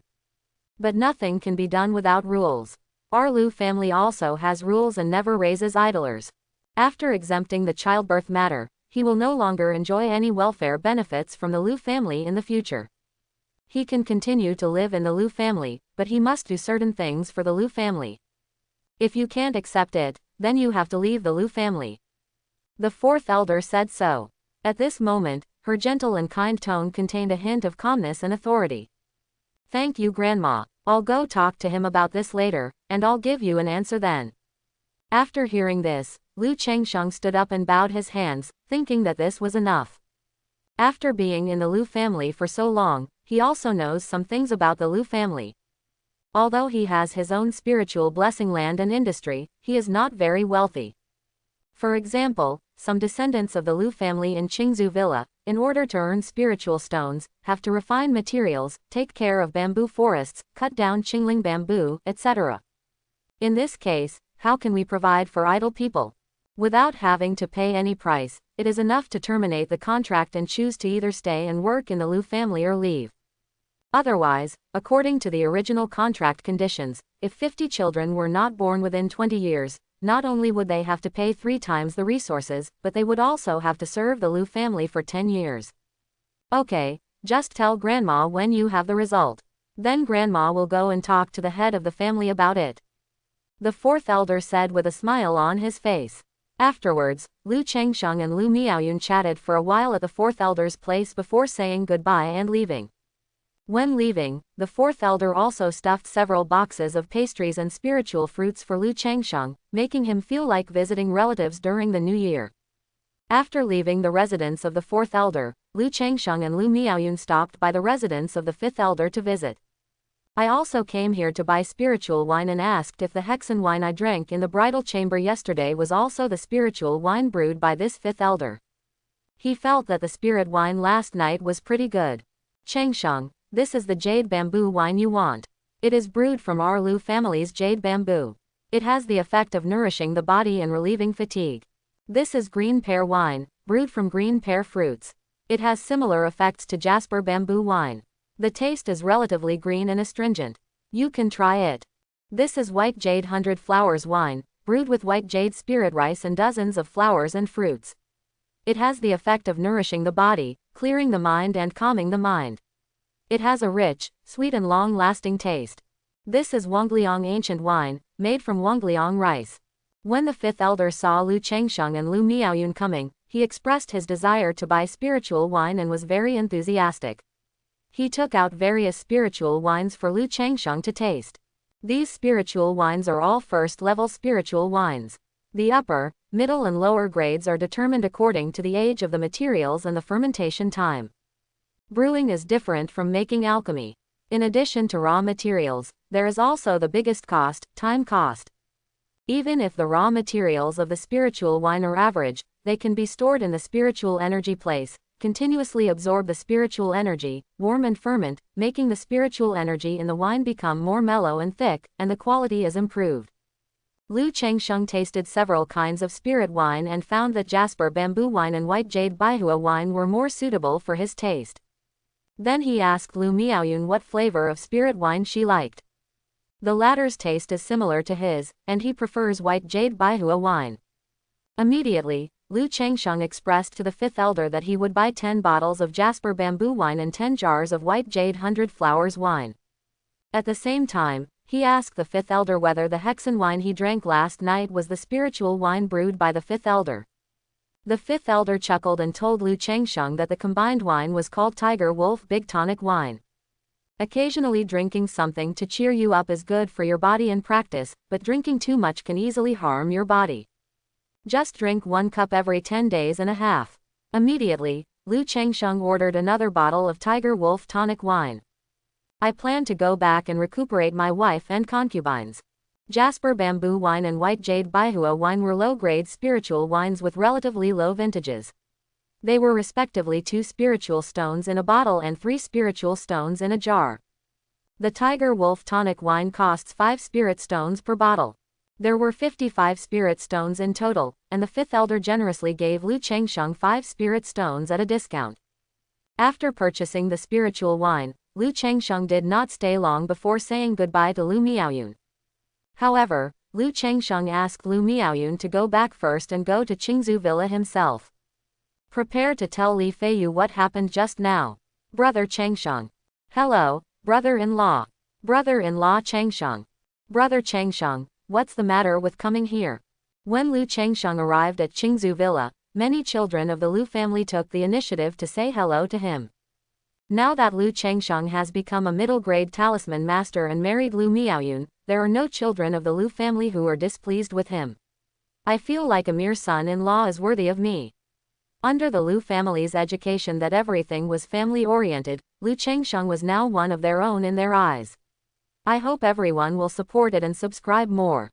But nothing can be done without rules. Our Lu family also has rules and never raises idlers. After exempting the childbirth matter, he will no longer enjoy any welfare benefits from the Lu family in the future. He can continue to live in the Lu family, but he must do certain things for the Lu family. If you can't accept it, then you have to leave the Lu family. The fourth elder said so. At this moment, her gentle and kind tone contained a hint of calmness and authority. Thank you, Grandma. I'll go talk to him about this later, and I'll give you an answer then. After hearing this, Lu Changsheng stood up and bowed his hands, thinking that this was enough. After being in the Lu family for so long, he also knows some things about the Lu family. Although he has his own spiritual blessing land and industry, he is not very wealthy. For example, some descendants of the Lu family in Qingzhou Villa, in order to earn spiritual stones, have to refine materials, take care of bamboo forests, cut down Qingling bamboo, etc. In this case, how can we provide for idle people? Without having to pay any price, it is enough to terminate the contract and choose to either stay and work in the Lu family or leave. Otherwise, according to the original contract conditions, if 50 children were not born within 20 years, not only would they have to pay 3 times the resources, but they would also have to serve the Lu family for 10 years. Okay, just tell Grandma when you have the result. Then Grandma will go and talk to the head of the family about it. The fourth elder said with a smile on his face. Afterwards, Lu Changsheng and Lu Miaoyun chatted for a while at the fourth elder's place before saying goodbye and leaving. When leaving, the fourth elder also stuffed several boxes of pastries and spiritual fruits for Lu Changsheng, making him feel like visiting relatives during the new year. After leaving the residence of the fourth elder, Lu Changsheng and Lu Miaoyun stopped by the residence of the fifth elder to visit. I also came here to buy spiritual wine and asked if the hexen wine I drank in the bridal chamber yesterday was also the spiritual wine brewed by this fifth elder. He felt that the spirit wine last night was pretty good. Changsheng, this is the jade bamboo wine you want. It is brewed from our Lu family's jade bamboo. It has the effect of nourishing the body and relieving fatigue. This is green pear wine, brewed from green pear fruits. It has similar effects to jasper bamboo wine. The taste is relatively green and astringent. You can try it. This is white jade 100 flowers wine, brewed with white jade spirit rice and dozens of flowers and fruits. It has the effect of nourishing the body, clearing the mind and calming the mind. It has a rich, sweet and long-lasting taste. This is Wangliang ancient wine, made from Wangliang rice. When the fifth elder saw Lu Changsheng and Lu Miaoyun coming, he expressed his desire to buy spiritual wine and was very enthusiastic. He took out various spiritual wines for Lu Changsheng to taste. These spiritual wines are all first-level spiritual wines. The upper, middle and lower grades are determined according to the age of the materials and the fermentation time. Brewing is different from making alchemy. In addition to raw materials, there is also the biggest cost, time cost. Even if the raw materials of the spiritual wine are average, they can be stored in the spiritual energy place, continuously absorb the spiritual energy, warm and ferment, making the spiritual energy in the wine become more mellow and thick, and the quality is improved. Lu Changsheng tasted several kinds of spirit wine and found that jasper bamboo wine and white jade baihua wine were more suitable for his taste. Then he asked Lu Miaoyun what flavor of spirit wine she liked. The latter's taste is similar to his, and he prefers white jade baihua wine. Immediately, Lu Changsheng expressed to the fifth elder that he would buy 10 bottles of jasper bamboo wine and 10 jars of white jade 100 flowers wine. At the same time, he asked the fifth elder whether the hexen wine he drank last night was the spiritual wine brewed by the fifth elder. The fifth elder chuckled and told Lu Changsheng that the combined wine was called Tiger Wolf Big Tonic Wine. Occasionally drinking something to cheer you up is good for your body and practice, but drinking too much can easily harm your body. Just drink 1 cup every 10 days and a half. Immediately, Lu Changsheng ordered another bottle of Tiger Wolf tonic wine. I plan to go back and recuperate my wife and concubines. Jasper bamboo wine and white jade baihua wine were low-grade spiritual wines with relatively low vintages. They were respectively 2 spiritual stones in a bottle and 3 spiritual stones in a jar. The Tiger Wolf tonic wine costs 5 spirit stones per bottle. There were 55 spirit stones in total, and the fifth elder generously gave Lu Changsheng 5 spirit stones at a discount. After purchasing the spiritual wine, Lu Changsheng did not stay long before saying goodbye to Lu Miaoyun. However, Lu Changsheng asked Lu Miaoyun to go back first and go to Qingzu Villa himself. Prepare to tell Li Feiyu what happened just now. Brother Changsheng. Hello, brother-in-law. Brother-in-law Changsheng. Brother Changsheng, what's the matter with coming here? When Lu Changsheng arrived at Qingzu Villa, many children of the Lu family took the initiative to say hello to him. Now that Lu Changsheng has become a middle-grade talisman master and married Lu Miaoyun, there are no children of the Lu family who are displeased with him. I feel like a mere son-in-law is worthy of me. Under the Lu family's education that everything was family-oriented, Lu Changsheng was now one of their own in their eyes. I hope everyone will support it and subscribe more.